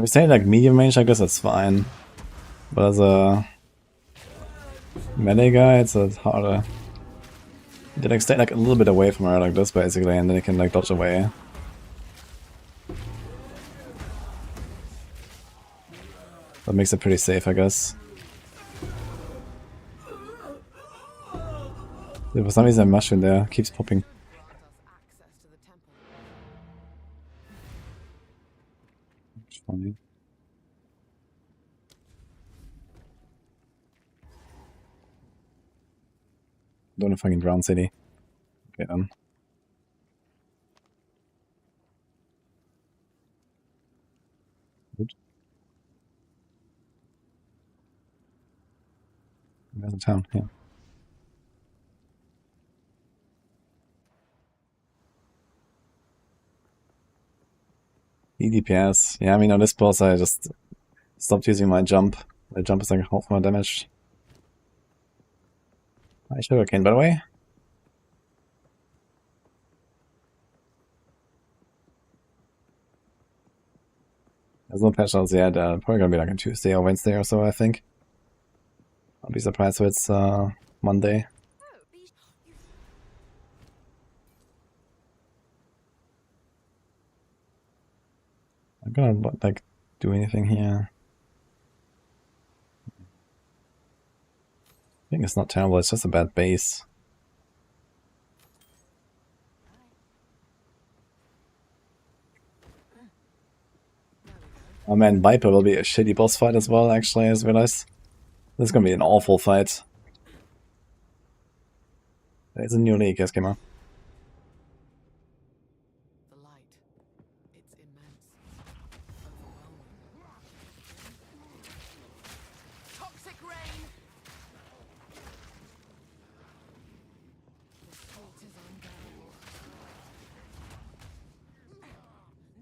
If we say like medium range, I guess that's fine. But as a melee guy, it's harder. You like stay like a little bit away from her like this basically, and then you can like dodge away. That makes it pretty safe, I guess. Yeah, for some reason, a mushroom there keeps popping. Grant us access to the temple. It's funny. Don't know if I can drown city. Okay then. Good. There's a town, yeah. DPS. Yeah, I mean on this boss I just stopped using my jump. My jump is like half more damage. I sugarcane, by the way. There's no patch notes yet. Probably gonna be like on Tuesday or Wednesday or so, I think. I'll be surprised if it's Monday. I'm gonna like do anything here. I think it's not terrible. It's just a bad base. Oh man, Viper will be a shitty boss fight as well, actually, I just realized. This is gonna be an awful fight. It's a new league, yes, gamer. The light. It's immense. Overwhelming. Toxic rain! This heat is unbearable.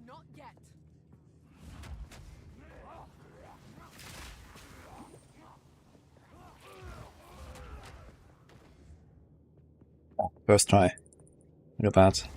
Not yet. Oh, first try. Look at that.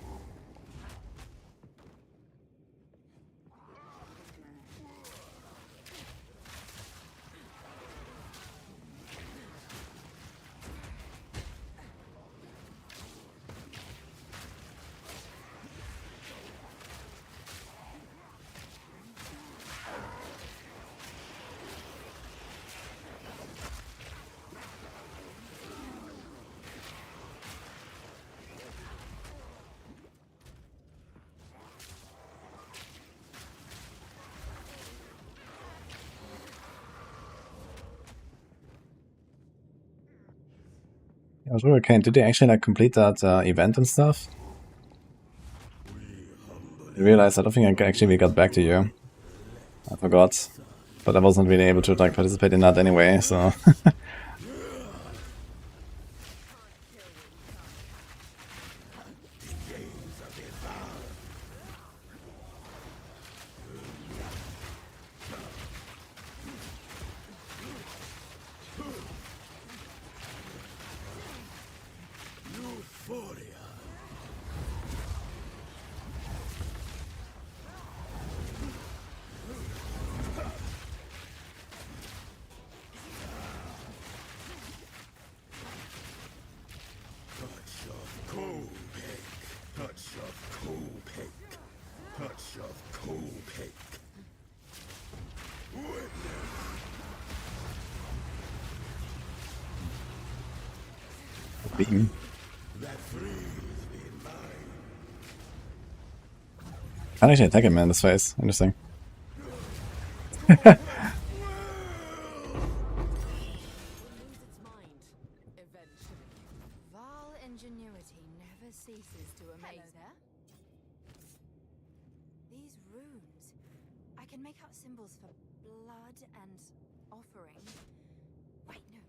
I was really keen. Did they actually like complete that event and stuff? I realized I don't think I actually got back to you. I forgot. But I wasn't really able to like participate in that anyway, so beam. Can't actually attack him in this phase. Interesting. Lose its mind. Eventually. Vile ingenuity never ceases to amaze me. These runes. I can make out symbols for blood and offering. Wait, no.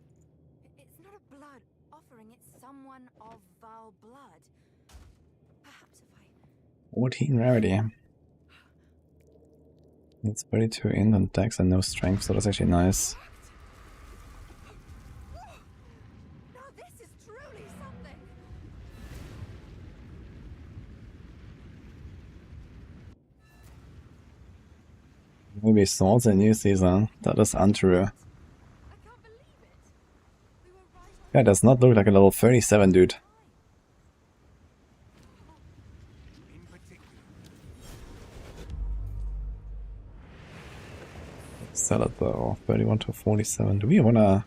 It's not a blood offering, it's someone of vile blood. Perhaps if I... 14 rarity. It's 32 in and dex and no strength, so that's actually nice. Now this is truly something! Maybe swords in new season. That is untrue. I can't believe it. We were right on Yeah, does not look like a level 37 dude. time. In particular, Sell it though. 31 to 47. Do we wanna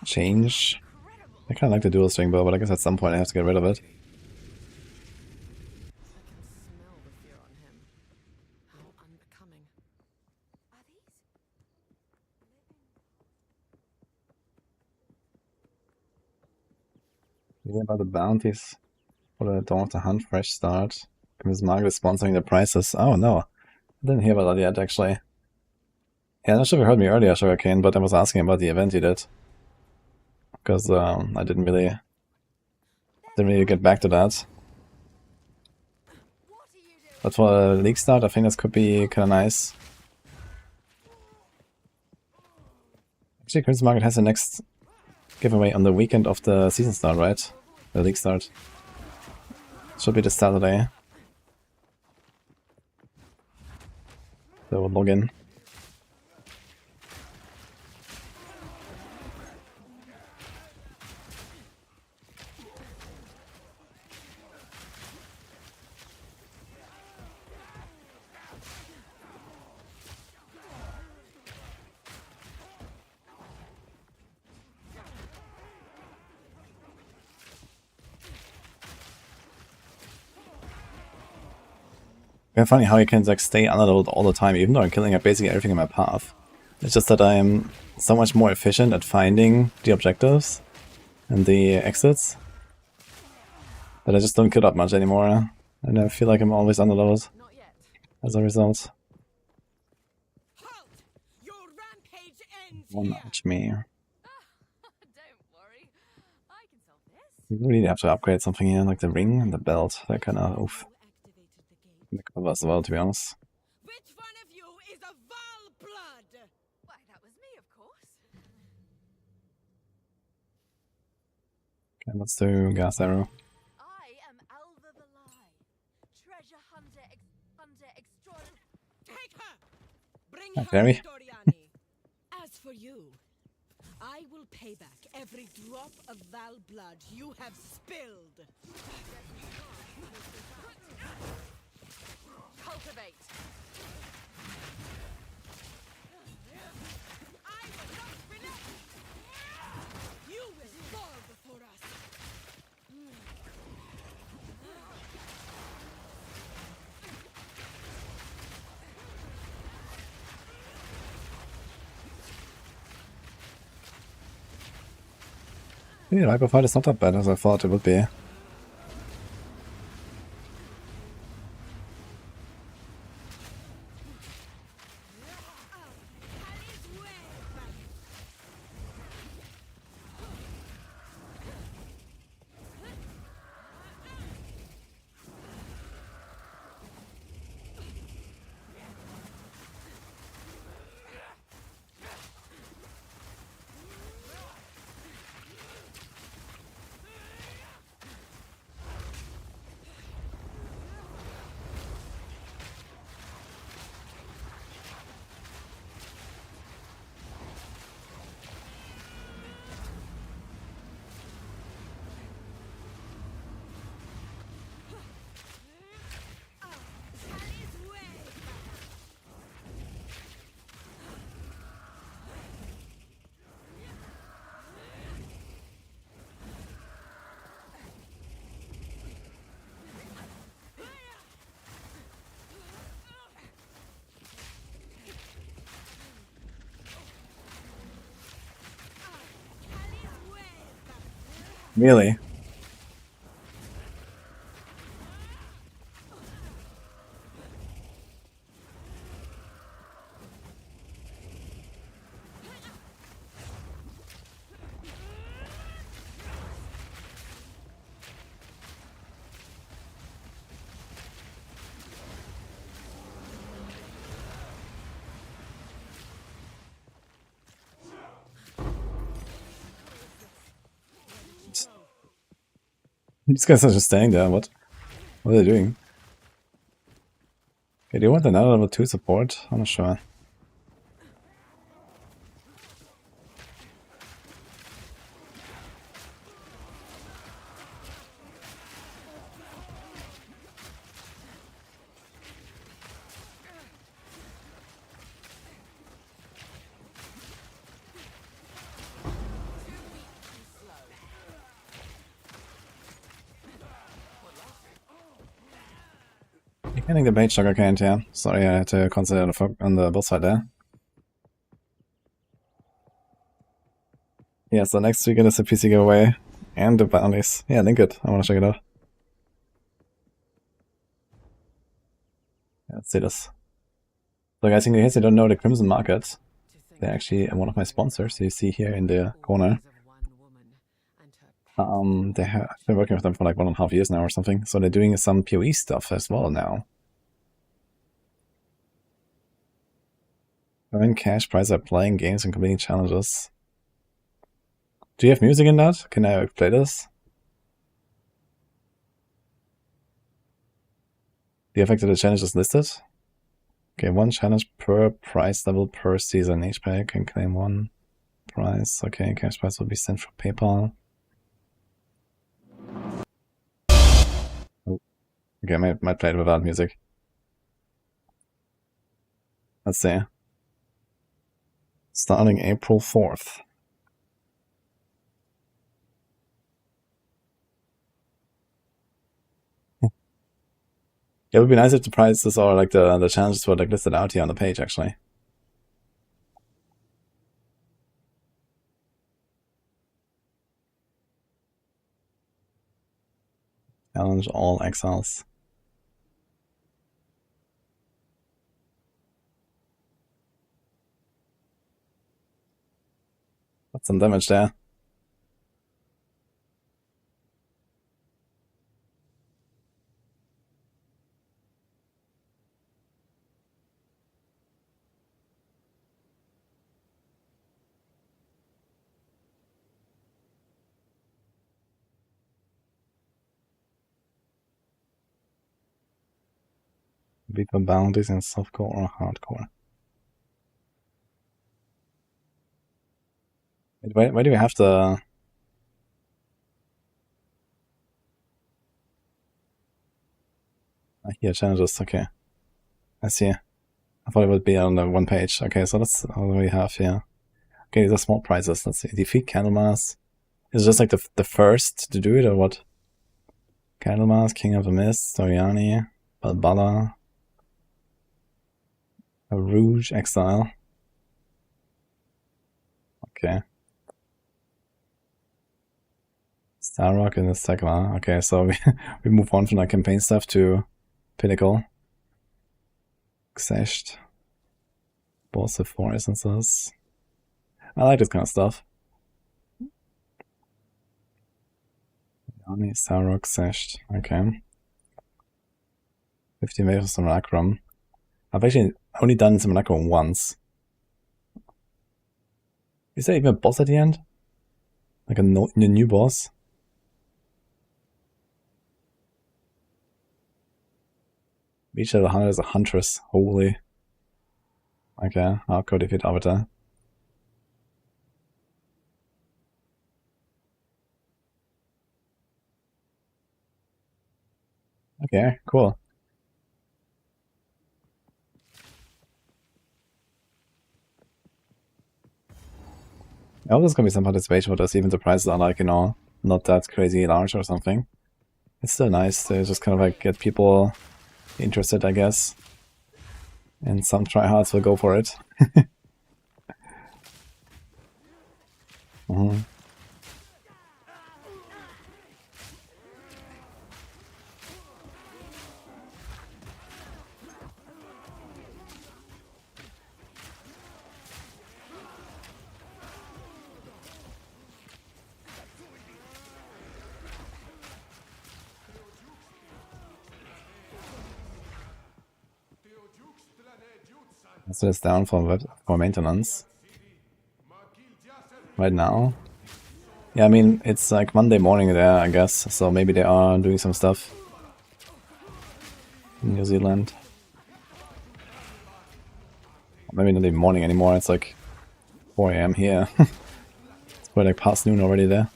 change? I kinda like the dual string bow, but I guess at some point I have to get rid of it. I can smell the fear on him. How unbecoming. Are these living? Yeah, about the bounties for the Dawn of the Hunt fresh start. Miss Margaret is sponsoring the prices. Oh no. I didn't hear about that yet actually. Yeah, not sure if you heard me earlier, Sugarcane, but I was asking about the event you did. Because I didn't really get back to that. What are you doing? But for a league start, I think this could be kinda nice. Actually, Christmas Market has the next giveaway on the weekend of the season start, right? The league start. Should be this Saturday. So log in. Very funny how you can like stay underleveled all the time, even though I'm killing basically everything in my path. It's just that I'm so much more efficient at finding the objectives and the exits that I just don't kill up much anymore, and I feel like I'm always underleveled Not yet. as a result. Halt! Your rampage ends One here. match me. Don't worry. I can solve this. We really have to upgrade something here, like the ring and the belt. That kind of oof. You activated the gate. The cover as well, to be honest. Which one of you is a Val blood? Why, that was me, of course. Okay, let's do gas arrow. I am Alva the Lie, treasure hunter, extraordinary. Take her! Bring Hi, her Fairy. to Doriani. As for you, I will pay back every drop of Val blood you have spilled. Cultivate. I will not relent! You will fall before us! Yeah, Rival fight is not that bad as I thought it would be. Really? These guys are just standing there, what? What are they doing? Okay, do you want another level 2 support? I'm not sure. I think the bait sugar can't, yeah. Sorry, I had to concentrate on the boss fight there. Yeah, so next weekend is a PC giveaway and the bounties. Yeah, link it. I wanna check it out. Yeah, let's see this. So guys, in case you don't know the Crimson Market, they're actually one of my sponsors, you see here in the corner. I've been working with them for like 1.5 years now or something, so they're doing some PoE stuff as well now. Earn cash prize by playing games and completing challenges. Do you have music in that? Can I play this? The effect of the challenge is listed. Okay, 1 challenge per prize level per season. Each player can claim 1 prize. Okay, cash prize will be sent from PayPal. Oh. Okay, I might play it without music. Let's see. Starting April 4th. It would be nice if the prizes or like the challenges were like listed out here on the page actually. Challenge all exiles. That's some damage there. Weaker bounties in softcore or hardcore. Wait, why do we have to... Here, challenges, okay. I see. I thought it would be on the 1 page. Okay, so that's all we have here. Okay, these are small prizes. Let's see. Defeat Candlemas. Is it just like the first to do it or what? Candlemas, King of the Mist, Soriani, Balbala, a Rouge, Exile. Okay. Starrock and the Segma. Okay, so we move on from the campaign stuff to Pinnacle. Xeshed. Boss of 4 essences. I like this kind of stuff. Yanni, Starrock, Xeshed. Okay. 15 waves of Simulacrum. I've actually only done Simulacrum once. Is there even a boss at the end? Like a new boss? Each level 100 is a Huntress. Holy. Okay, I'll go defeat Arbiter. Okay, cool. I hope there's gonna be some participation with this, even the prices are like, you know, not that crazy large or something. It's still nice to just kind of like get people interested, I guess. And some tryhards will go for it. So it's down for maintenance. Right now. Yeah, I mean, it's like Monday morning there, I guess, so maybe they are doing some stuff in New Zealand. Maybe not even morning anymore, it's like 4 AM here. It's quite like past noon already there.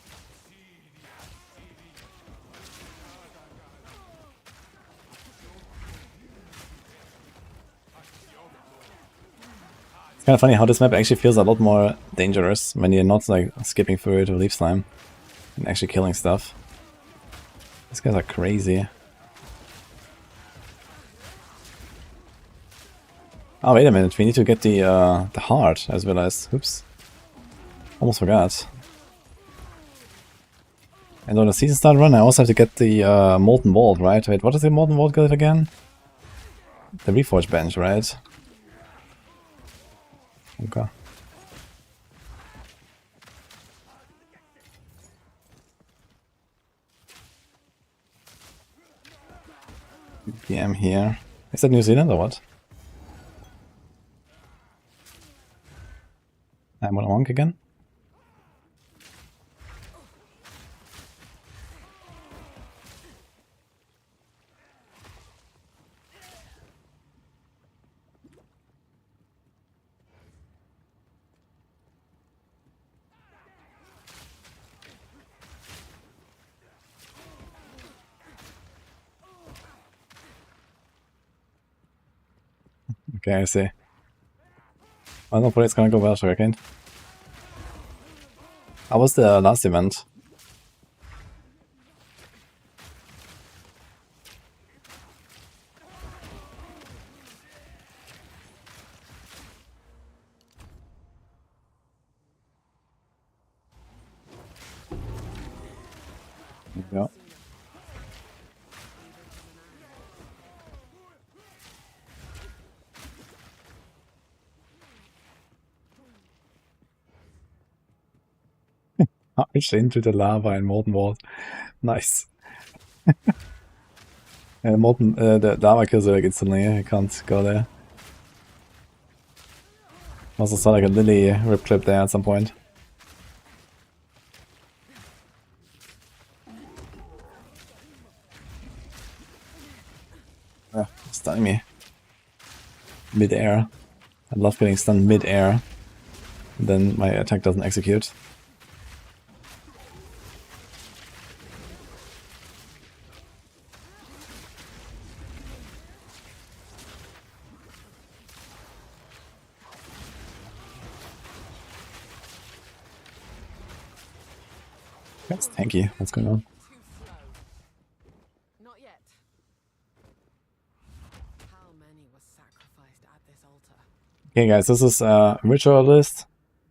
Kind of funny how this map actually feels a lot more dangerous when you're not like skipping through it with leaf slime and actually killing stuff. These guys are crazy. Oh, wait a minute, we need to get the heart as well as... Oops. Almost forgot. And on the season start run, I also have to get the Molten Vault, right? Wait, what does the Molten Vault give again? The Reforge bench, right? Okay. PM here. Is that New Zealand or what? I'm on a monk again. Okay, I see. I don't know, it's gonna go well, Hurricane. How was the last event? Yeah. Arch into the lava in Molten Vault. Nice. The lava kills it like instantly, I can't go there. Also saw like a Lily rip clip there at some point. Stunning me. Mid-air. I love getting stunned mid-air. Then my attack doesn't execute. That's tanky. What's going on? Too slow. Not yet. How many were sacrificed at this altar? Okay guys, this is Ritualist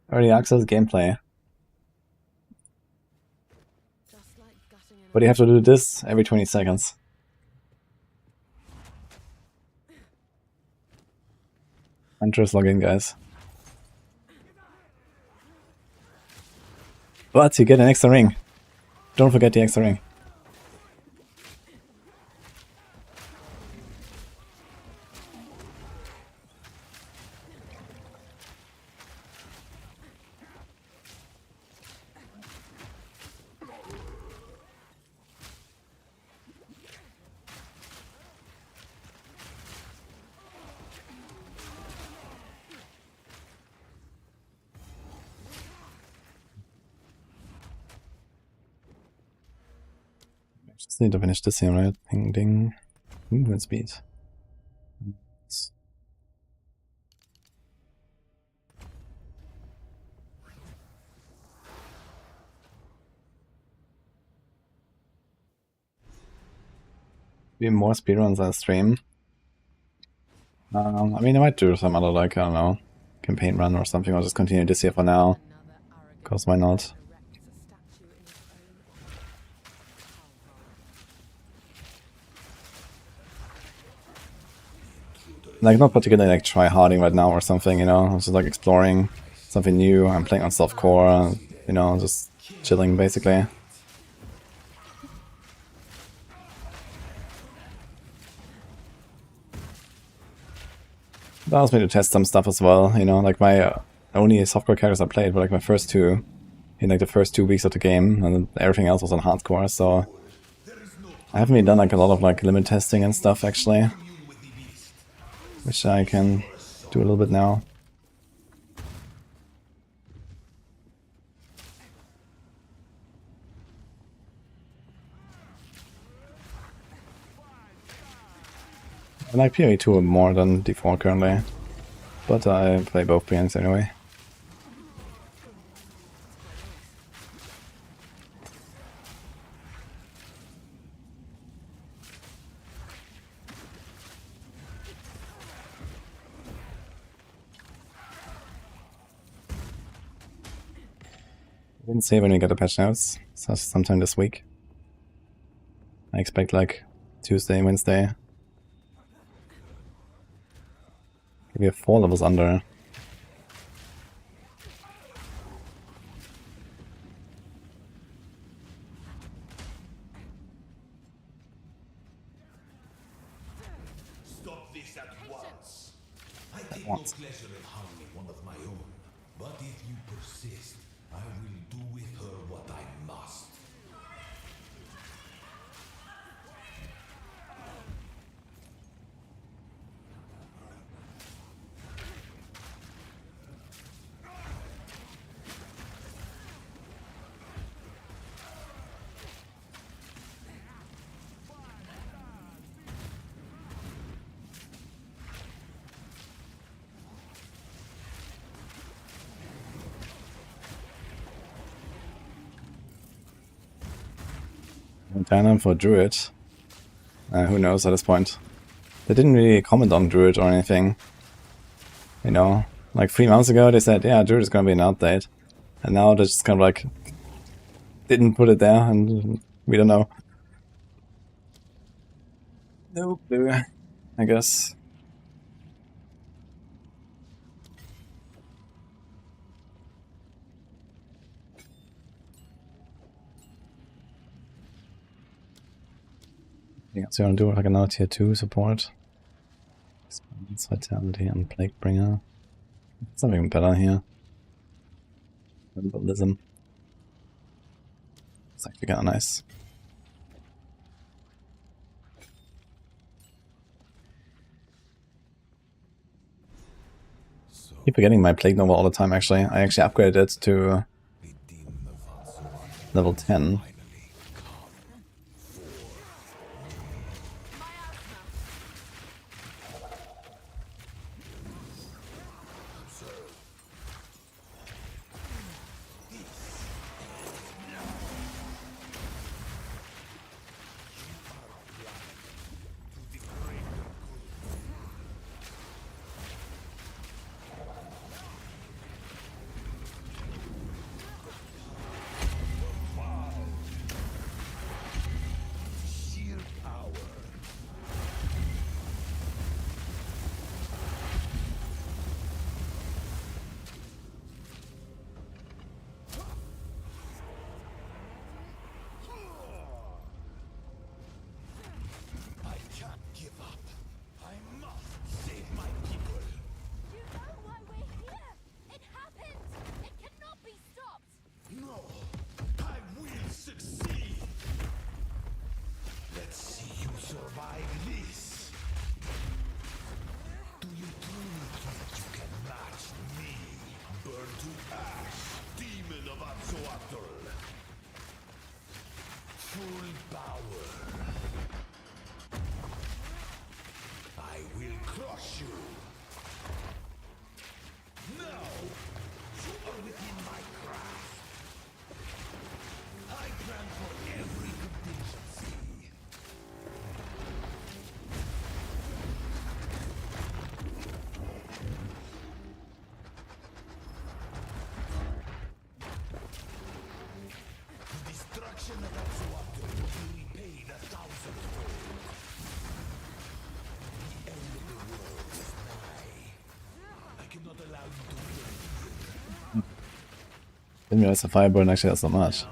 Early Access gameplay. Just like gutting an But you have to do this every 20 seconds. Huntress login, guys. But you get an extra ring. Don't forget the extra ring. Just need to finish this here, right? Ding ding. Movement speed. Be more speedruns on stream. I mean, I might do some other, like, I don't know, campaign run or something. I'll just continue this here for now. Because why not? Like, not particularly like try-harding right now or something, you know. I'm just like exploring something new. I'm playing on softcore, you know, just chilling basically. That allows me to test some stuff as well, you know, like my only softcore characters I played were like my first two, in like the first 2 weeks of the game, and then everything else was on hardcore, so I haven't really done like a lot of like limit testing and stuff actually, which I can do a little bit now. I like PoE2 more than D4 currently, but I play both PNs anyway. I didn't say when we get the patch notes, so sometime this week. I expect like Tuesday, Wednesday. We have 4 levels under. Stop this at once. I take no pleasure in harming one of my own, but if you persist, I will do with her what I must. Montana for Druid. Who knows at this point. They didn't really comment on Druid or anything. You know, like 3 months ago they said, yeah, Druid is gonna be an update. And now they just kind of like didn't put it there and we don't know. No clue, I guess. Anything else you want to do? Like another tier 2 support? Experience, Vitality, and Plaguebringer. Something better here. Cannibalism. It's actually kinda nice. Keep forgetting my Plague Nova all the time actually. I actually upgraded it to level 10. Didn't realize the Fireburn actually does so much.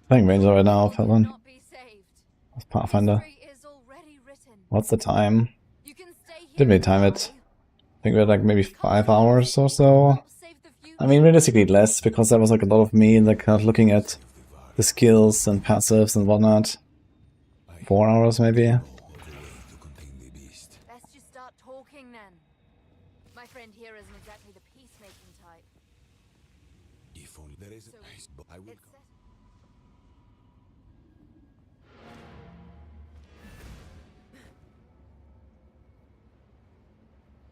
Playing Ranger right now, Felon. That's Pathfinder. What's the time? Didn't really time it. I think we had like maybe 5 hours or so. I mean, realistically less, because there was like a lot of me like kind of looking at the skills and passives and whatnot. 4 hours maybe. Let's just start talking then. My friend here isn't exactly the peacemaking type. If only there is So I will it's set.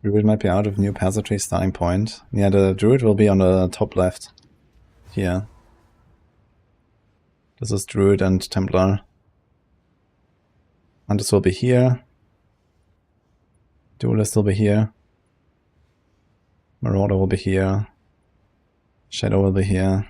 Druid might be out of new pageantry starting point. Yeah, the Druid will be on the top left. Here. This is Druid and Templar. Huntress will be here. Duelist will be here. Marauder will be here. Shadow will be here.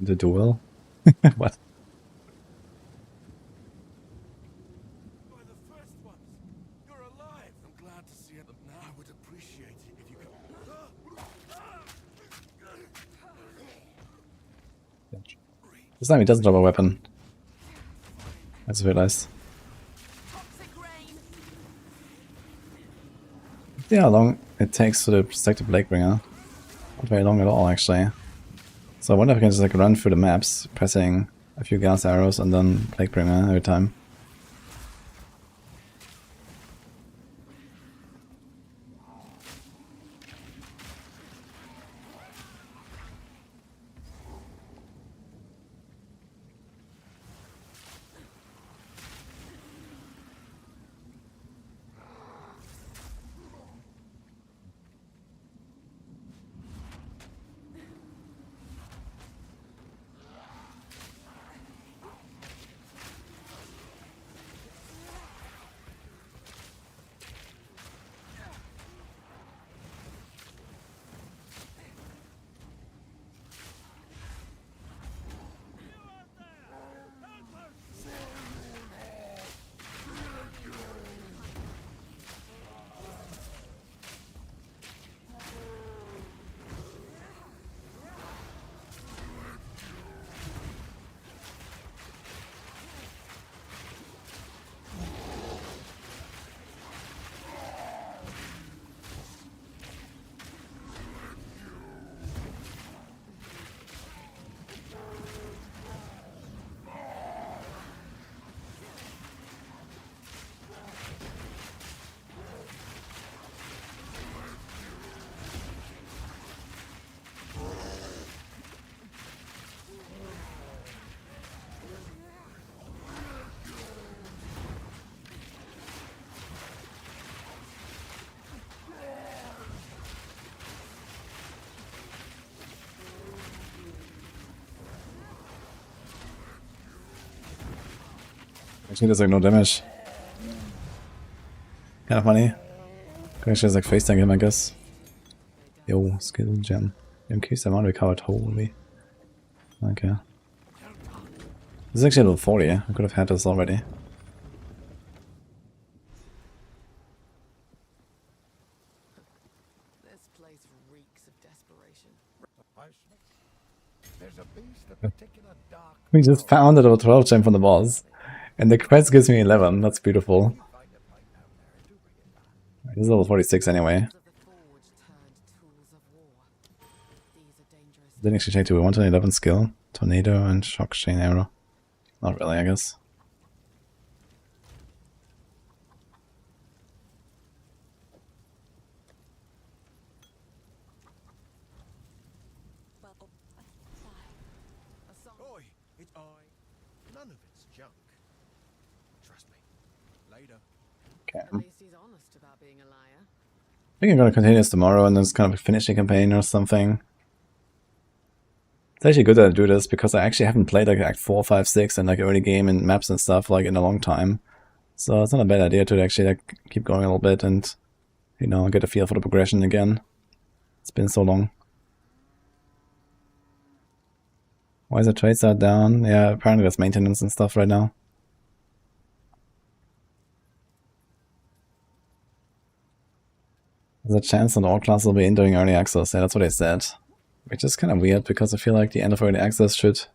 The duel? What? By the first ones. You're alive. I'm glad to see it now. I would appreciate it if you could. This time he doesn't drop a weapon. I just realized. See how long it takes to protect the Bladebringer. Not very long at all, actually. So I wonder if I can just like run through the maps, pressing a few gas arrows and then Bladebringer every time. Actually, there's like no damage. Kind of funny. Can actually just like face tank him, I guess. Yo, skill gem. Increase the amount recovered. Holy. Okay. This is actually level 40. I could have had this already. This place reeks of desperation. There's a beast of particular dark. We just found a level 12 gem from the boss. And the quest gives me 11. That's beautiful. This is level 46 anyway. Didn't actually check, do we want an 11 skill? Tornado and shock chain arrow. Not really, I guess. Oi, it's I. None of it's junk. Trust me. Later. Okay. At least he's honest about being a liar. I think I'm gonna continue this tomorrow and then just kind of finish the campaign or something. It's actually good that I do this because I actually haven't played like Act 4, 5, 6 and like early game and maps and stuff like in a long time. So it's not a bad idea to actually like keep going a little bit and, you know, get a feel for the progression again. It's been so long. Why is the trade start down? Yeah, apparently there's maintenance and stuff right now. There's a chance that all classes will be in during early access. Yeah, that's what they said. Which is kind of weird because I feel like the end of early access should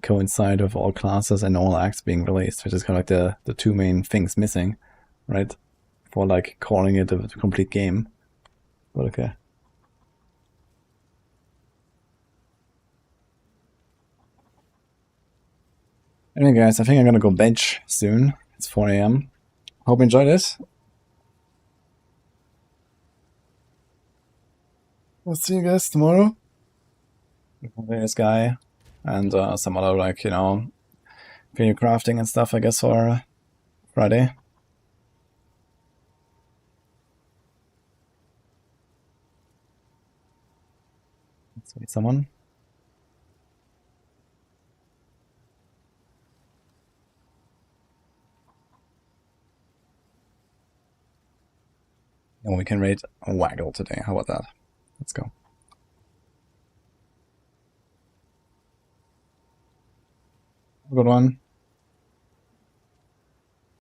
coincide with all classes and all acts being released, which is kind of like the two main things missing, right? For like calling it a complete game. But okay. Anyway guys, I think I'm gonna go bench soon. It's 4 AM. Hope you enjoyed it. I'll see you guys tomorrow. This guy and some other, like, you know, Theorycrafting and stuff, I guess, for Friday. Let's meet someone. And we can raid a Waggle today. How about that? Let's go. Have a good one.